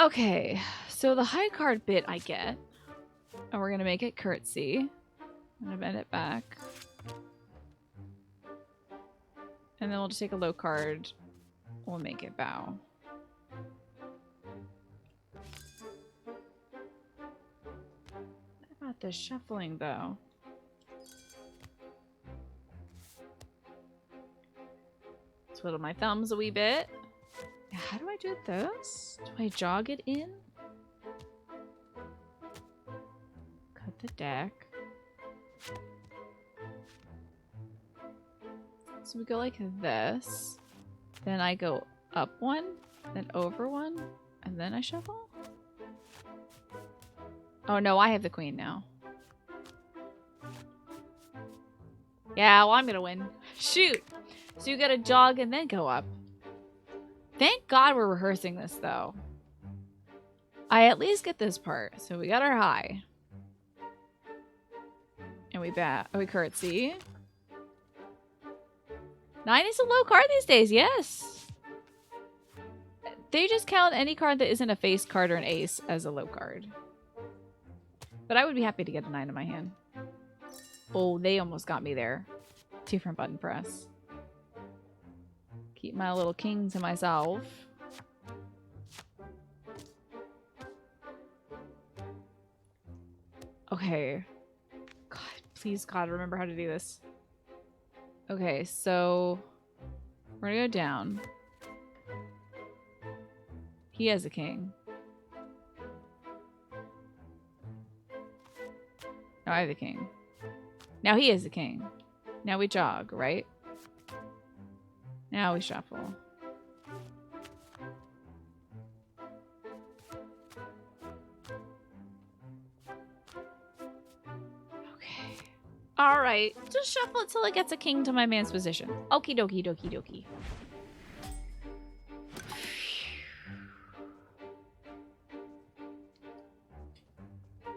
Okay, so the high card bit I get, and we're gonna make it curtsy. I'm gonna bend it back. And then we'll just take a low card. We'll make it bow. What about the shuffling though? Twiddle my thumbs a wee bit. How do I do this? Do I jog it in? Cut the deck. So we go like this. Then I go up one, then over one, and then I shuffle? Oh no, I have the queen now. Yeah, well I'm gonna win. Shoot! So you gotta jog and then go up. Thank God we're rehearsing this though. I at least get this part. So we got our high. And we curtsy. 9 is a low card these days, yes. They just count any card that isn't a face card or an ace as a low card. But I would be happy to get a 9 in my hand. Oh, they almost got me there. Different button press. Keep my little king to myself. Okay. God, please, God, remember how to do this. Okay, so we're gonna go down. He has a king. Now I have a king. Now he is a king. Now we jog, right? Now we shuffle. Okay. Alright. Just shuffle it till it gets a king to my man's position. Okie dokie dokie dokie.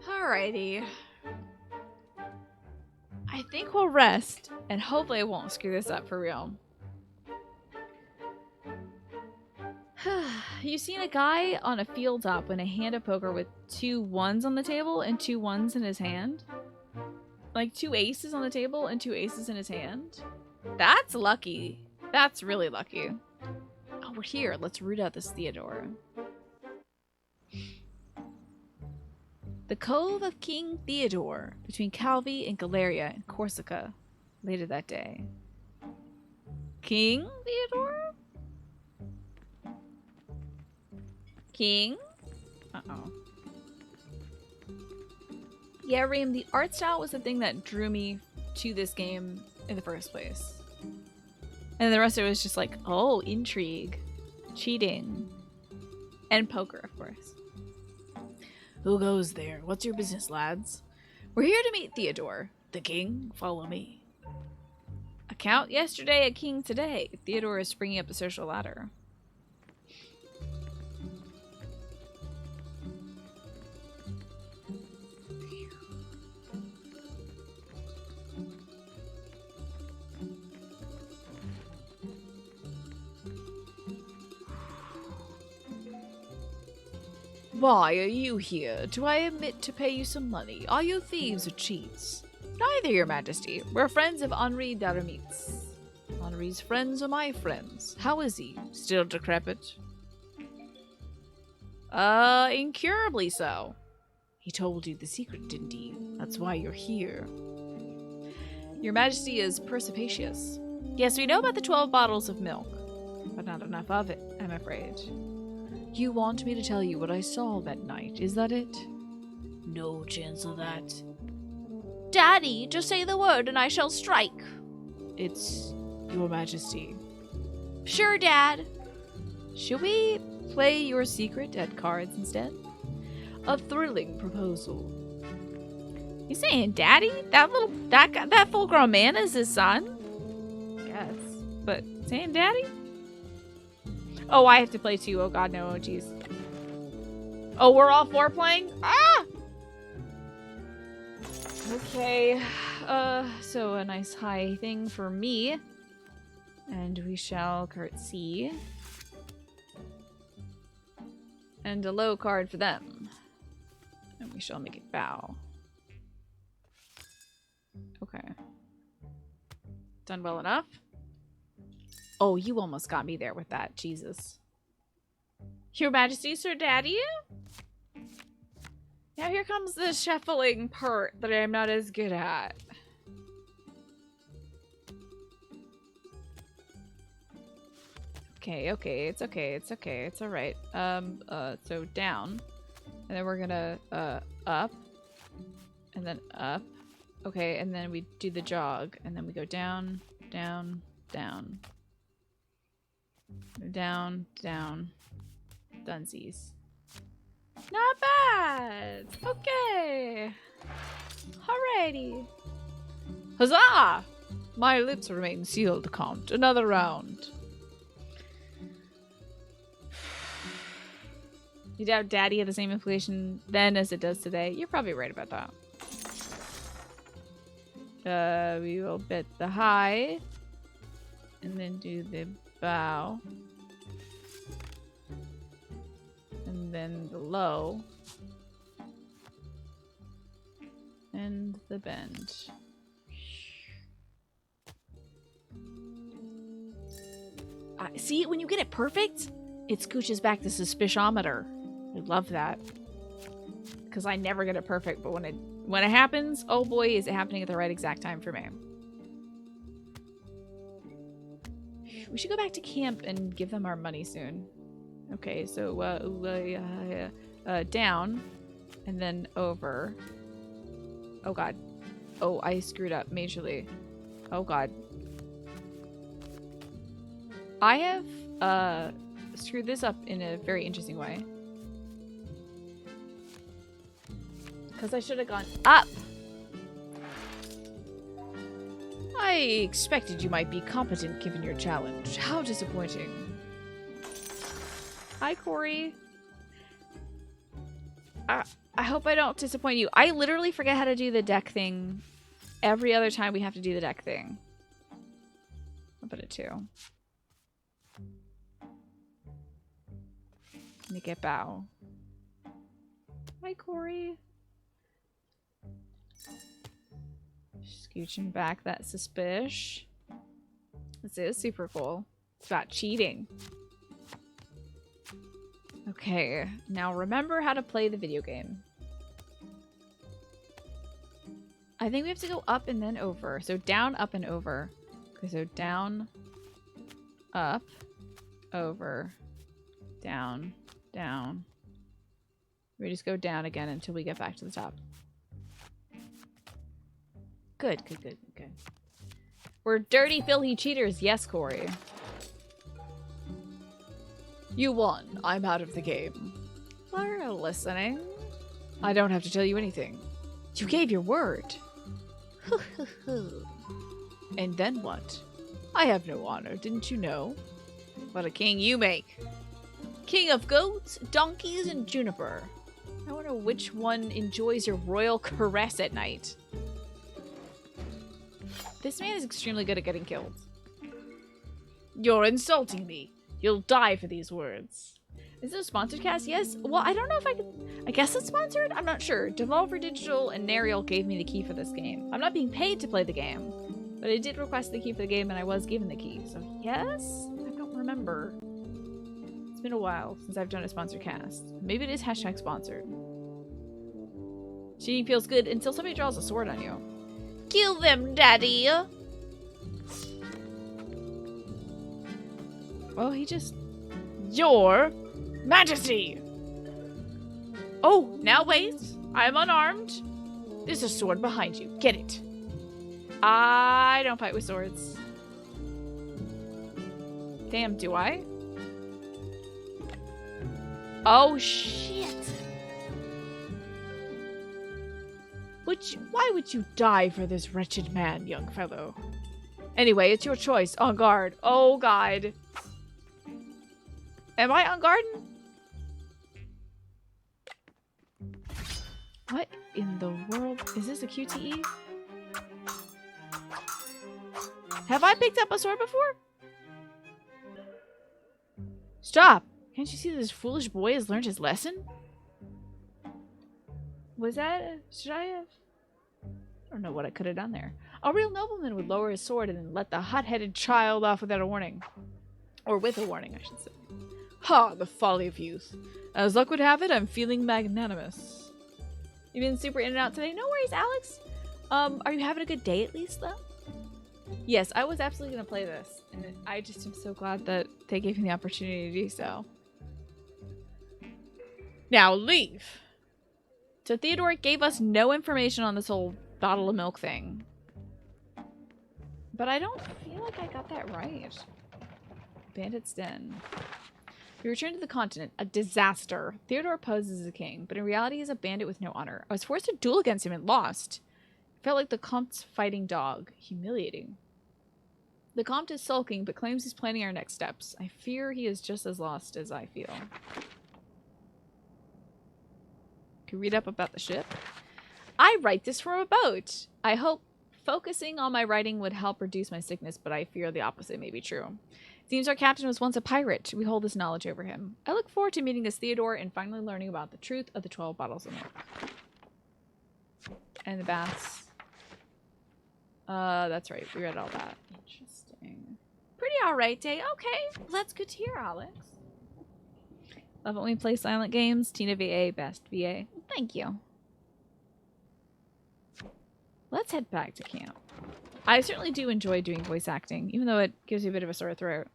Alrighty. I think we'll rest, and hopefully I won't screw this up for real. You seen a guy on a field top win a hand of poker with 2 1s on the table and 2 1s in his hand? Like 2 aces on the table and 2 aces in his hand? That's lucky. That's really lucky. Oh, we're here. Let's root out this Theodore. The Cove of King Theodore, between Calvi and Galeria in Corsica, later that day. King Theodore? King? Uh-oh. Yeah, Reem, the art style was the thing that drew me to this game in the first place. And the rest of it was just like, oh, intrigue, cheating, and poker, of course. Who goes there? What's your business, lads? We're here to meet Theodore. The king? Follow me. A count yesterday, a king today. Theodore is springing up the social ladder. Why are you here? Do I admit to pay you some money? Are you thieves or cheats? Neither, your majesty. We're friends of Henri d'Aramitz. Henri's friends are my friends. How is he? Still decrepit? Incurably so. He told you the secret, didn't he? That's why you're here. Your majesty is perspicacious. Yes, we know about the 12 bottles of milk, but not enough of it, I'm afraid. You want me to tell you what I saw that night, is that it? No chance of that. Daddy, just say the word and I shall strike. It's your majesty. Sure, Dad. Should we play your secret at cards instead? A thrilling proposal. You saying daddy? That full-grown man is his son? Yes. But saying daddy? Oh, I have to play too. Oh god, no. Oh jeez. Oh, we're all 4 playing? Ah! Okay. So a nice high thing for me. And we shall curtsy. And a low card for them. And we shall make it bow. Okay. Done well enough? Oh, you almost got me there with that. Jesus. Your Majesty, Sir Daddy? Now here comes the shuffling part that I'm not as good at. Okay, it's okay, it's alright. So down. And then we're gonna, up. And then up. Okay, and then we do the jog. And then we go down, down, down. Down, down. Dunsies. Not bad! Okay! Alrighty. Huzzah! My lips remain sealed, Count. Another round. You doubt Daddy had the same inflation then as it does today? You're probably right about that. We will bet the high. And then do the bow. And then the low. And the bend. See, when you get it perfect, it scooches back the suspicionometer. I love that. Because I never get it perfect, but when it happens, oh boy, is it happening at the right exact time for me. We should go back to camp and give them our money soon. Okay, so down and then over. Oh god. Oh, I screwed up majorly. Oh god. I have screwed this up in a very interesting way. Because I should have gone up. I expected you might be competent given your challenge. How disappointing. Hi, Corey. I hope I don't disappoint you. I literally forget how to do the deck thing every other time we have to do the deck thing. I'll put it 2. Make it bow. Hi, Corey. Scooching back that suspish. This is super cool. It's about cheating. Okay, now remember how to play the video game. I think we have to go up and then over. So down, up, and over. Okay, so down, up, over, down, down. We just go down again until we get back to the top. Good, good, good, good. We're dirty, filthy cheaters. Yes, Corey. You won. I'm out of the game. We're listening. I don't have to tell you anything. You gave your word. And then what? I have no honor, didn't you know? What a king you make. King of goats, donkeys, and juniper. I wonder which one enjoys your royal caress at night. This man is extremely good at getting killed. You're insulting me. You'll die for these words. Is it a sponsored cast? Yes. Well, I don't know if I can... I guess it's sponsored? I'm not sure. Devolver Digital and Nariel gave me the key for this game. I'm not being paid to play the game. But I did request the key for the game and I was given the key. So yes? I don't remember. It's been a while since I've done a sponsored cast. Maybe it is hashtag sponsored. Cheating feels good until somebody draws a sword on you. Kill them, Daddy! Oh, he just... Your Majesty! Oh, now wait. I'm unarmed. There's a sword behind you. Get it. I don't fight with swords. Damn, do I? Oh, shit. Why would you die for this wretched man, young fellow? Anyway, it's your choice. On guard. Oh, God. Am I on guard? What in the world? Is this a QTE? Have I picked up a sword before? Stop! Can't you see this foolish boy has learned his lesson? Was that... Should I have... I don't know what I could have done there. A real nobleman would lower his sword and then let the hot-headed child off without a warning. Or with a warning, I should say. Ha! The folly of youth. As luck would have it, I'm feeling magnanimous. You've been super in and out today? No worries, Alex. Are you having a good day at least, though? Yes, I was absolutely going to play this. And I just am so glad that they gave me the opportunity to do so. Now, leave! So Theodore gave us no information on this whole bottle of milk thing. But I don't feel like I got that right. Bandit's Den. We return to the continent. A disaster. Theodore poses as a king, but in reality he's a bandit with no honor. I was forced to duel against him and lost. Felt like the Comte's fighting dog. Humiliating. The Comte is sulking, but claims he's planning our next steps. I fear he is just as lost as I feel. Can you read up about the ship? I write this from a boat. I hope focusing on my writing would help reduce my sickness, but I fear the opposite may be true. It seems our captain was once a pirate. We hold this knowledge over him. I look forward to meeting this Theodore and finally learning about the truth of the 12 bottles of milk. And the baths. That's right. We read all that. Interesting. Pretty alright day. Okay. Well, that's good to hear, Alex. Love it when we play silent games. Tina VA, best VA. Thank you. Let's head back to camp. I certainly do enjoy doing voice acting, even though it gives you a bit of a sore throat.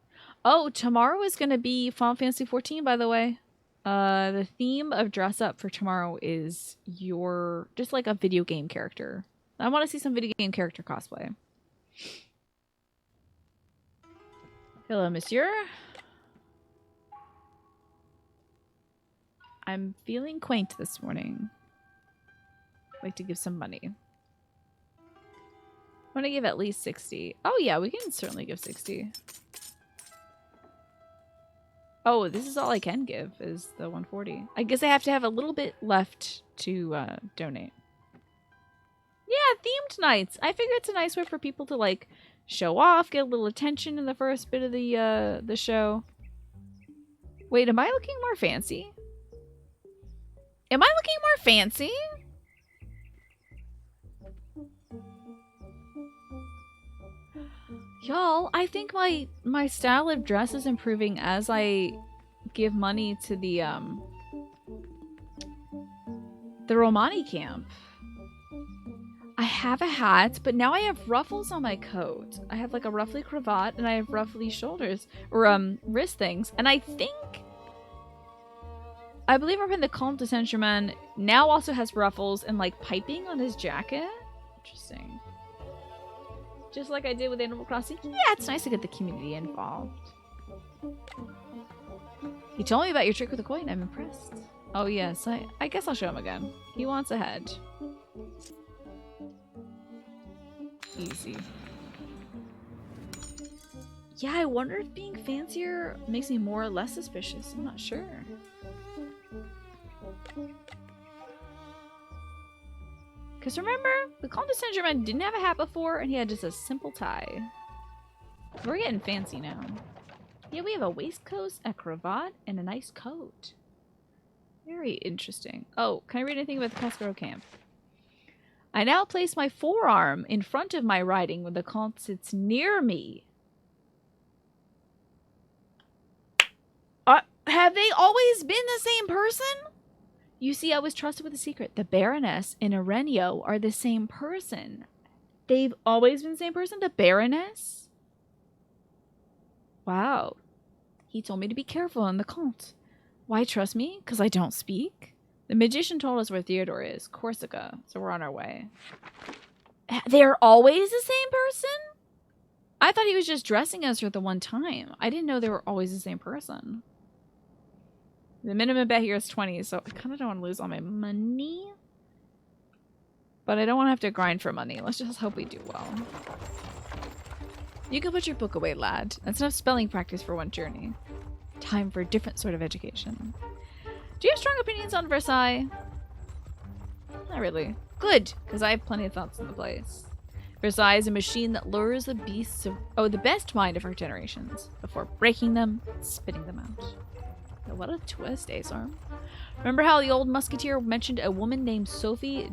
Oh, tomorrow is going to be Final Fantasy XIV, by the way. The theme of dress up for tomorrow is your... just like a video game character. I want to see some video game character cosplay. Hello, monsieur. I'm feeling quaint this morning. I'd like to give some money. I want to give at least 60. Oh yeah, we can certainly give 60. Oh, this is all I can give is the 140. I guess I have to have a little bit left to donate. Yeah, themed nights. I figure it's a nice way for people to like show off, get a little attention in the first bit of the show. Wait, am I looking more fancy? Am I looking more fancy? Y'all, I think my style of dress is improving as I give money to the Romani camp. I have a hat, but now I have ruffles on my coat. I have like a ruffly cravat and I have ruffly shoulders or wrist things. And I believe our friend the Comte de Saint-Germain now also has ruffles and like piping on his jacket. Interesting. Just like I did with Animal Crossing. Yeah, it's nice to get the community involved. He told me about your trick with the coin. I'm impressed. Oh yes, I guess I'll show him again. He wants a head. Easy. Yeah, I wonder if being fancier makes me more or less suspicious. I'm not sure. Because remember, the Comte de Saint-Germain didn't have a hat before, and he had just a simple tie. We're getting fancy now. Yeah, we have a waistcoat, a cravat, and a nice coat. Very interesting. Oh, can I read anything about the Cascaro camp? I now place my forearm in front of my writing when the Comte sits near me. Have they always been the same person? You see, I was trusted with a secret. The Baroness and Aurelio are the same person. They've always been the same person? The Baroness? Wow. He told me to be careful in the Comte. Why trust me? Because I don't speak? The magician told us where Theodore is. Corsica. So we're on our way. They're always the same person? I thought he was just dressing as her the one time. I didn't know they were always the same person. The minimum bet here is 20, so I kind of don't want to lose all my money. But I don't want to have to grind for money. Let's just hope we do well. You can put your book away, lad. That's enough spelling practice for one journey. Time for a different sort of education. Do you have strong opinions on Versailles? Not really. Good, because I have plenty of thoughts on the place. Versailles is a machine that lures the beasts of... oh, the best mind of our generations before breaking them and spitting them out. What a twist, Aesarm. Remember how the old musketeer mentioned a woman named Sophie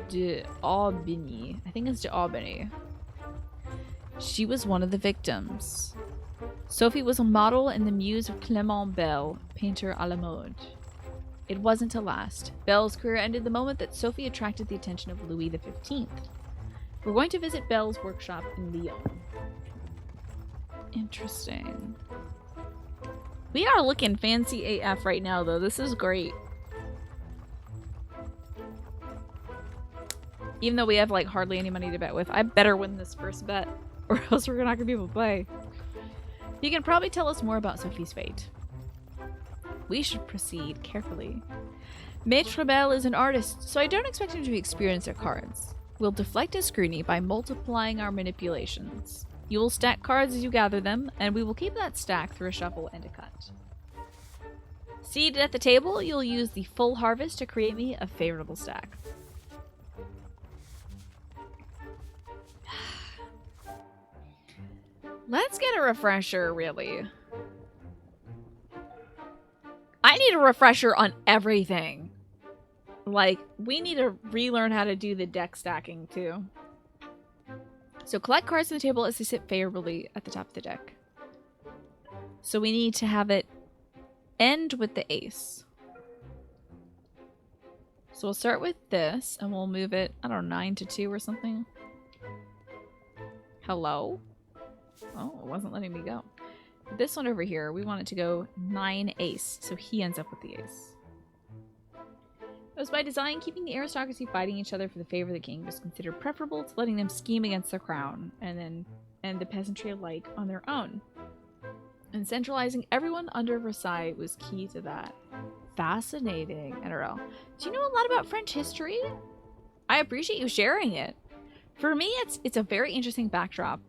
d'Aubigny? I think it's d'Aubigny. She was one of the victims. Sophie was a model and the muse of Clement Belle, painter à la mode. It wasn't to last. Belle's career ended the moment that Sophie attracted the attention of Louis XV. We're going to visit Belle's workshop in Lyon. Interesting. We are looking fancy AF right now, though. This is great. Even though we have, like, hardly any money to bet with. I better win this first bet, or else we're not going to be able to play. You can probably tell us more about Sophie's fate. We should proceed carefully. Maitre Bell is an artist, so I don't expect him to experience our cards. We'll deflect his scrutiny by multiplying our manipulations. You will stack cards as you gather them, and we will keep that stack through a shuffle and a cut. Seated at the table, you'll use the full harvest to create me a favorable stack. Let's get a refresher, really. I need a refresher on everything. Like, we need to relearn how to do the deck stacking, too. So collect cards on the table as they sit favorably at the top of the deck. So we need to have it end with the ace. So we'll start with this, and we'll move it, I don't know, 9 to 2 or something. Hello? Oh, it wasn't letting me go. This one over here, we want it to go 9 ace, so he ends up with the ace. It was by design, keeping the aristocracy fighting each other for the favor of the king was considered preferable to letting them scheme against the crown, and the peasantry alike on their own. And centralizing everyone under Versailles was key to that. Fascinating, NRL. Do you know a lot about French history? I appreciate you sharing it. For me, it's a very interesting backdrop.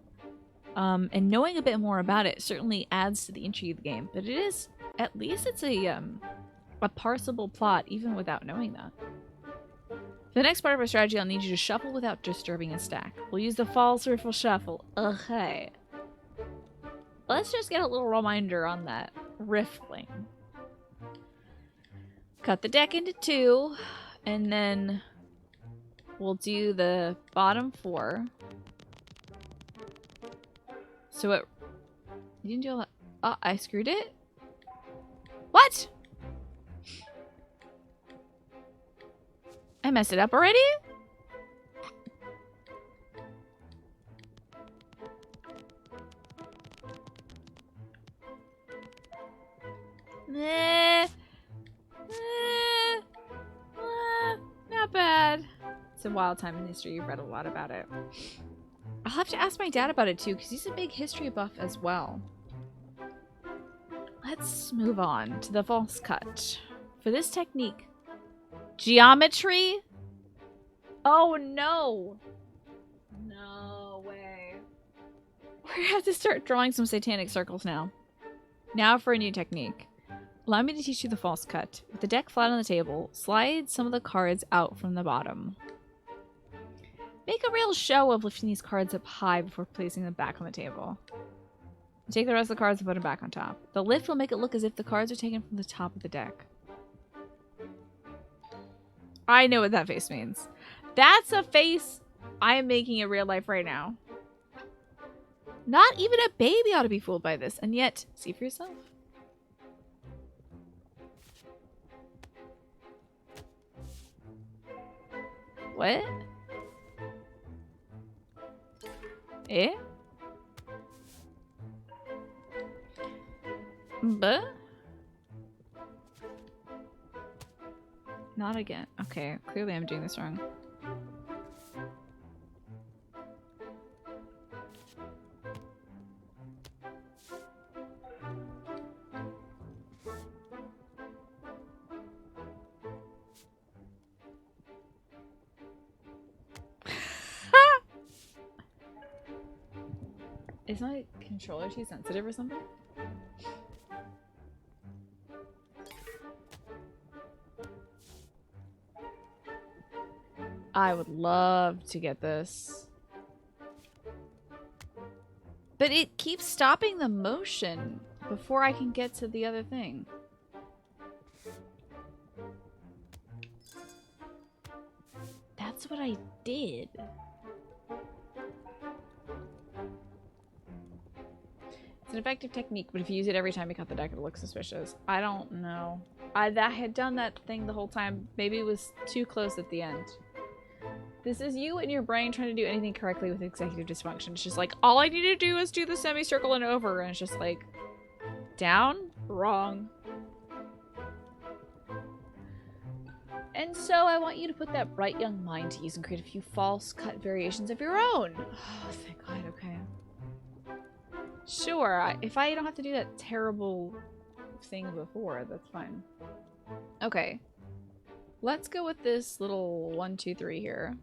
And knowing a bit more about it certainly adds to the intrigue of the game. But it is, at least it's a parsable plot, even without knowing that. For the next part of our strategy, I'll need you to shuffle without disturbing a stack. We'll use the false riffle shuffle. Okay. Let's just get a little reminder on that riffling. Cut the deck into 2, and then we'll do the bottom 4. So it... You didn't do all that... Oh, I screwed it? What? I messed it up already? Not bad. It's a wild time in history. You've read a lot about it. I'll have to ask my dad about it too, because he's a big history buff as well. Let's move on to the false cut. For this technique, geometry? Oh no! No way. We're gonna have to start drawing some satanic circles now. Now for a new technique. Allow me to teach you the false cut. With the deck flat on the table, slide some of the cards out from the bottom. Make a real show of lifting these cards up high before placing them back on the table. Take the rest of the cards and put them back on top. The lift will make it look as if the cards are taken from the top of the deck. I know what that face means. That's a face I am making in real life right now. Not even a baby ought to be fooled by this, and yet, see for yourself. What? Eh? But? Not again. Okay, clearly I'm doing this wrong. Is my controller too sensitive or something? I would love to get this. But it keeps stopping the motion before I can get to the other thing. That's what I did. It's an effective technique, but if you use it every time you cut the deck, it looks suspicious. I don't know. I had done that thing the whole time. Maybe it was too close at the end. This is you and your brain trying to do anything correctly with executive dysfunction. It's just like, all I need to do is do the semicircle and over. And it's just like, down, wrong. And so I want you to put that bright young mind to use and create a few false cut variations of your own. Oh, thank God, okay. Sure, if I don't have to do that terrible thing before, that's fine. Okay. Let's go with this little 1, 2, 3 here.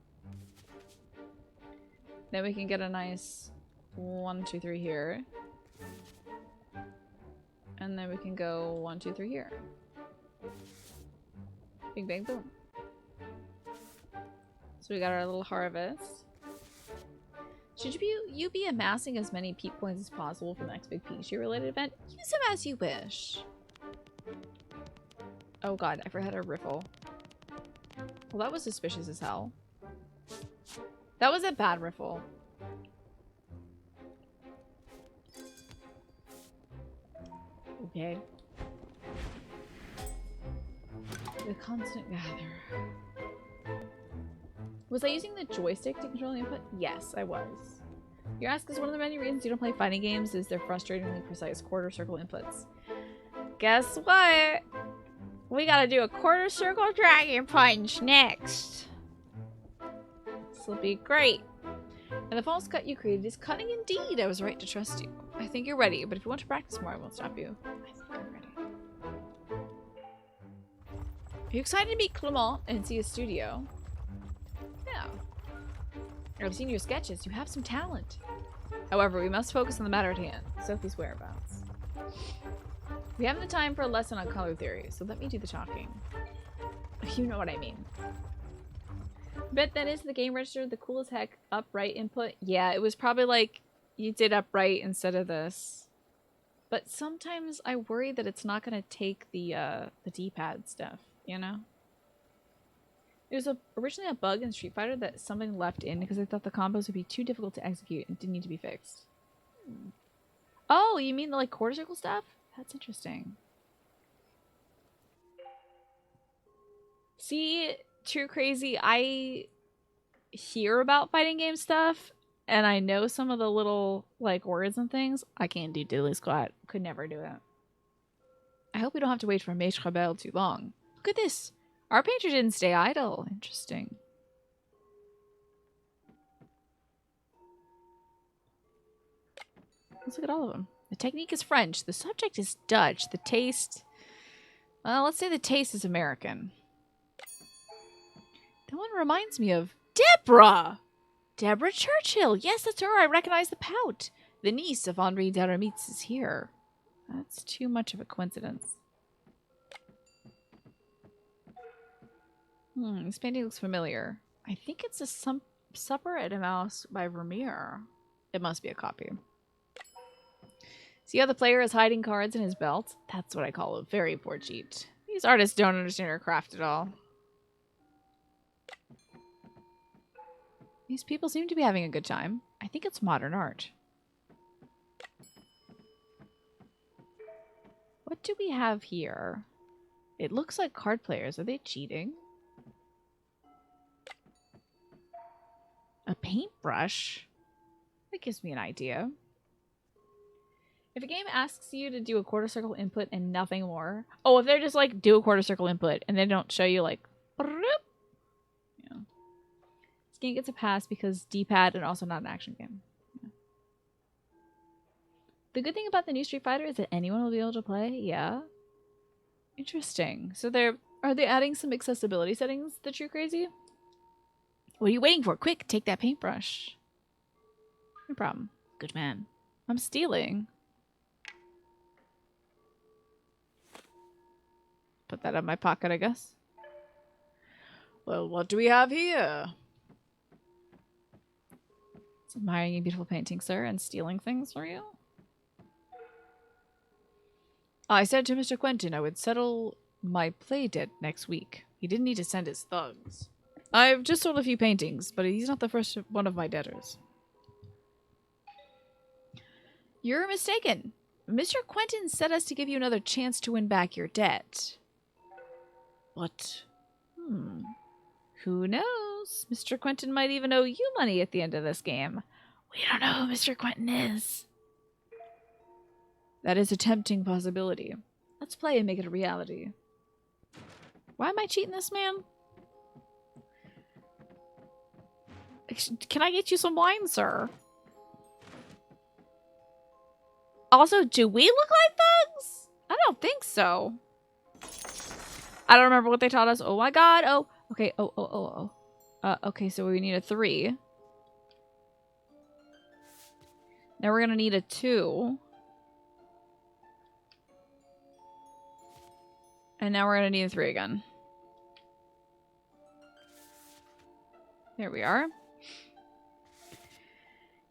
Then we can get a nice 1, 2, 3 here. And then we can go 1, 2, 3 here. Bing, bang, boom. So we got our little harvest. Should you be amassing as many peak points as possible for the next big PG related event? Use them as you wish. Oh god, I forgot a riffle. Well, that was suspicious as hell. That was a bad riffle. Okay. The constant gather. Was I using the joystick to control the input? Yes, I was. You ask is one of the many reasons you don't play fighting games is their frustratingly precise quarter circle inputs. Guess what? We gotta do a quarter circle dragon punch next. This will be great. And the false cut you created is cunning indeed. I was right to trust you. I think you're ready, but if you want to practice more, I won't stop you. I think I'm ready. Are you excited to meet Clement and see his studio? Yeah. I've seen your sketches. You have some talent. However, we must focus on the matter at hand. Sophie's whereabouts. We haven't the time for a lesson on color theory, so let me do the talking. You know what I mean. Bet that is the game register the coolest heck upright input. Yeah, it was probably like you did upright instead of this. But sometimes I worry that it's not going to take the D-pad stuff, you know? It was originally a bug in Street Fighter that something left in because I thought the combos would be too difficult to execute and didn't need to be fixed. Oh, you mean the like quarter circle stuff? That's interesting. See, True Crazy, I hear about fighting game stuff and I know some of the little like words and things. I can't do diddly squat. Could never do it. I hope we don't have to wait for Maître Belle too long. Look at this. Our painter didn't stay idle. Interesting. Let's look at all of them. The technique is French. The subject is Dutch. The taste... Well, let's say the taste is American. That one reminds me of... Deborah! Deborah Churchill. Yes, that's her. I recognize the pout. The niece of Henri Daramitz is here. That's too much of a coincidence. This painting looks familiar. I think it's a Supper at Emmaus by Vermeer. It must be a copy. See how the player is hiding cards in his belt? That's what I call a very poor cheat. These artists don't understand our craft at all. These people seem to be having a good time. I think it's modern art. What do we have here? It looks like card players. Are they cheating? A paintbrush? That gives me an idea. If a game asks you to do a quarter circle input and nothing more. Oh, if they're just like, do a quarter circle input and they don't show you like, yeah. This game gets a pass because D-pad and also not an action game. Yeah. The good thing about the new Street Fighter is that anyone will be able to play. Yeah. Interesting. So are they adding some accessibility settings that you're crazy? What are you waiting for? Quick, take that paintbrush. No problem. Good man. I'm stealing. Put that in my pocket, I guess. Well, what do we have here? It's admiring your beautiful painting, sir, and stealing things for you. I said to Mr. Quentin I would settle my play debt next week. He didn't need to send his thugs. I've just sold a few paintings, but he's not the first one of my debtors. You're mistaken. Mr. Quentin sent us to give you another chance to win back your debt. What? Who knows? Mr. Quentin might even owe you money at the end of this game. We don't know who Mr. Quentin is. That is a tempting possibility. Let's play and make it a reality. Why am I cheating this man? Can I get you some wine, sir? Also, do we look like thugs? I don't think so. I don't remember what they taught us. Oh my god. Oh, okay. Okay, so we need a 3. Now we're gonna need a 2. And now we're gonna need a 3 again. There we are.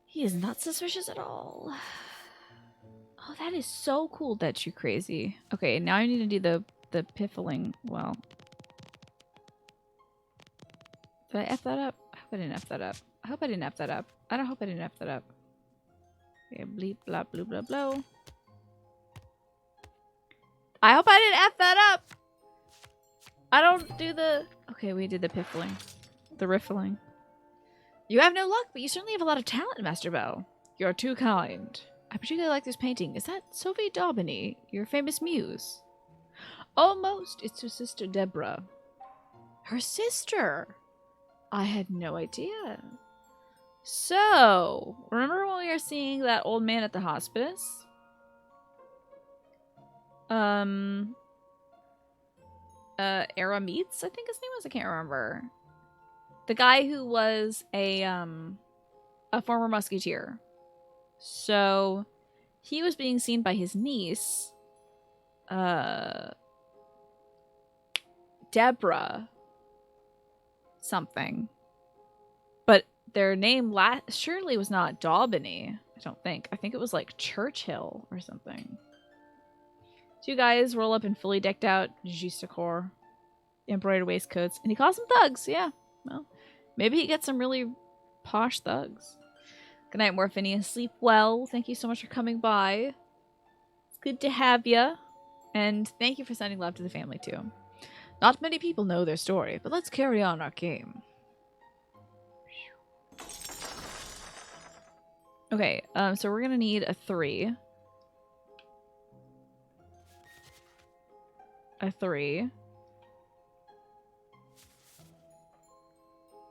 He is not suspicious at all. Oh, that is so cool that you crazy. Okay, now I need to do the piffling. Well. Did I F that up? I hope I didn't F that up. I hope I didn't F that up. I don't hope I didn't F that up. Okay, bleep, blah, blue, blah, blow. I hope I didn't F that up! I don't do the... Okay, we did the piffling. The riffling. You have no luck, but you certainly have a lot of talent, Master Bell. You're too kind. I particularly like this painting. Is that Sophie Daubeny, your famous muse? Almost. It's her sister, Deborah. Her sister? I had no idea. So, remember when we were seeing that old man at the hospice? Arameets, I think his name was? I can't remember. The guy who was a former musketeer. So, he was being seen by his niece, Deborah something. But their name surely was not Daubeny, I don't think. I think it was like Churchill or something. 2 guys roll up in fully decked out Justacor, embroidered waistcoats, and he calls them thugs. Yeah, well, maybe he gets some really posh thugs. Good night, Morphinia. Sleep well. Thank you so much for coming by. It's good to have you. And thank you for sending love to the family, too. Not many people know their story, but let's carry on our game. Okay, so we're gonna need a 3. A 3.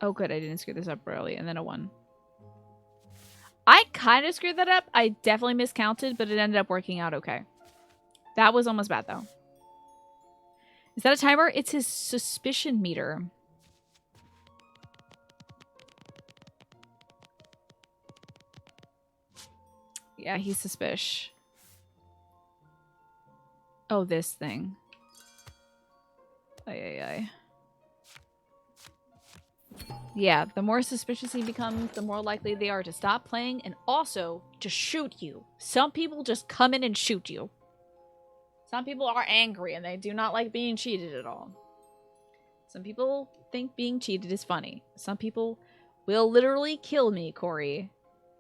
Oh, good. I didn't screw this up early. And then a 1. I kind of screwed that up. I definitely miscounted, but it ended up working out okay. That was almost bad, though. Is that a timer? It's his suspicion meter. Yeah, he's suspicious. Oh, this thing. Ay. Yeah, the more suspicious he becomes, the more likely they are to stop playing and also to shoot you. Some people just come in and shoot you. Some people are angry and they do not like being cheated at all. Some people think being cheated is funny. Some people will literally kill me, Corey.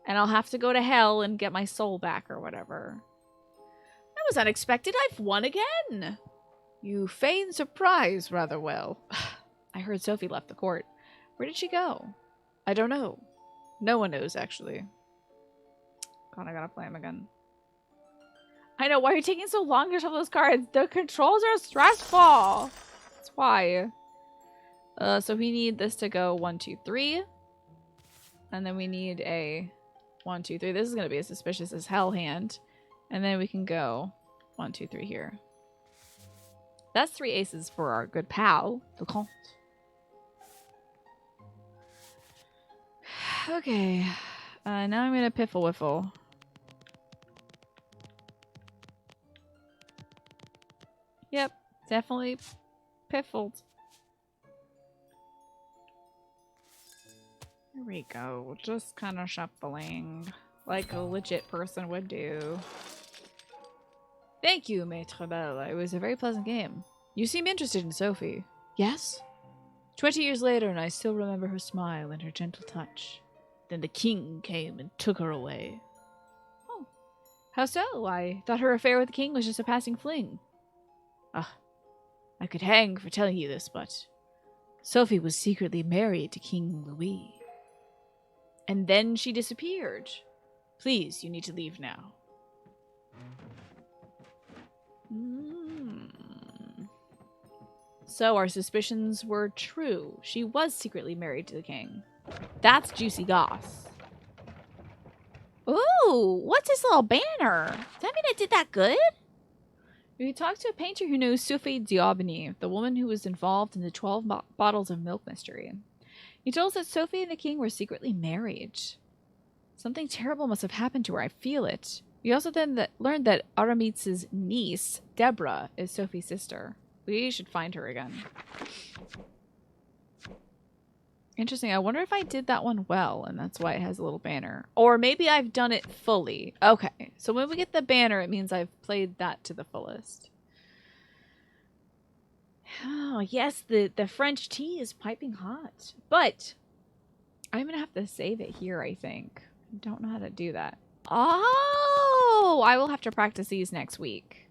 And I'll have to go to hell and get my soul back or whatever. That was unexpected. I've won again. You feign surprise rather well. I heard Sophie left the court. Where did she go? I don't know. No one knows, actually. God, I gotta play him again. I know. Why are you taking so long to shuffle those cards? The controls are stressful. That's why. So we need this to go 1, 2, 3. And then we need a 1, 2, 3. This is going to be a suspicious as hell hand. And then we can go 1, 2, 3 here. That's 3 aces for our good pal, the Comte. Okay. Now I'm going to piffle wiffle. Yep, definitely piffled. Here we go. Just kind of shuffling like a legit person would do. Thank you, Maître Bell. It was a very pleasant game. You seem interested in Sophie. Yes? 20 years later, and I still remember her smile and her gentle touch. Then the king came and took her away. Oh. How so? I thought her affair with the king was just a passing fling. Ah, I could hang for telling you this, but Sophie was secretly married to King Louis. And then she disappeared. Please, you need to leave now. So our suspicions were true. She was secretly married to the king. That's juicy goss. Ooh, what's this little banner? Does that mean I did that good? We talked to a painter who knew Sophie d'Aubigny, the woman who was involved in the 12 bottles of milk mystery. He told us that Sophie and the king were secretly married. Something terrible must have happened to her. I feel it. We also then learned that Aramitz's niece, Deborah, is Sophie's sister. We should find her again. Interesting. I wonder if I did that one well, and that's why it has a little banner. Or maybe I've done it fully. Okay. So when we get the banner, it means I've played that to the fullest. Oh, yes, the French tea is piping hot. But I'm going to have to save it here, I think. I don't know how to do that. Oh, I will have to practice these next week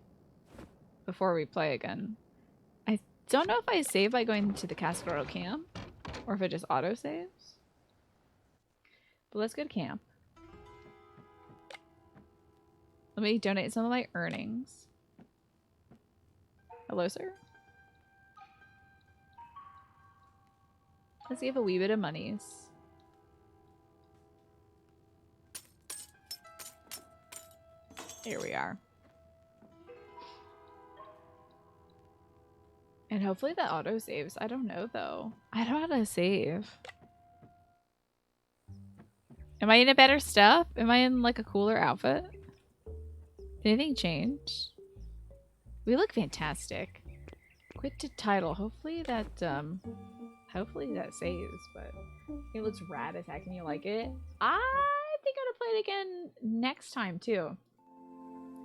before we play again. I don't know if I save by going to the Cascarado camp or if it just auto saves. But let's go to camp. Let me donate some of my earnings. Hello, sir. Let's give a wee bit of monies. Here we are. And hopefully that auto saves. I don't know though. I don't know how to save. Am I in a better stuff? Am I in like a cooler outfit? Did anything change? We look fantastic. Quit to title. Hopefully that saves, but it looks rad attacking you like it. I think I'm gonna play it again next time too.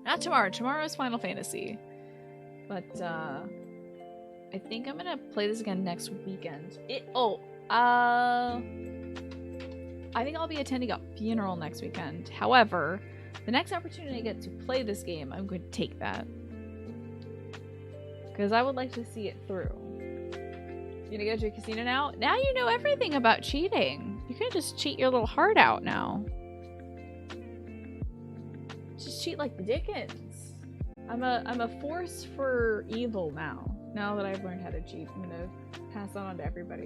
Not tomorrow. Tomorrow's Final Fantasy. But I think I'm gonna play this again next weekend. I think I'll be attending a funeral next weekend. However, the next opportunity I get to play this game, I'm going to take that. Because I would like to see it through. You gonna go to a casino now? Now you know everything about cheating. You can just cheat your little heart out now. Just cheat like the Dickens. I'm a force for evil now. Now that I've learned how to cheat, I'm gonna pass that on to everybody.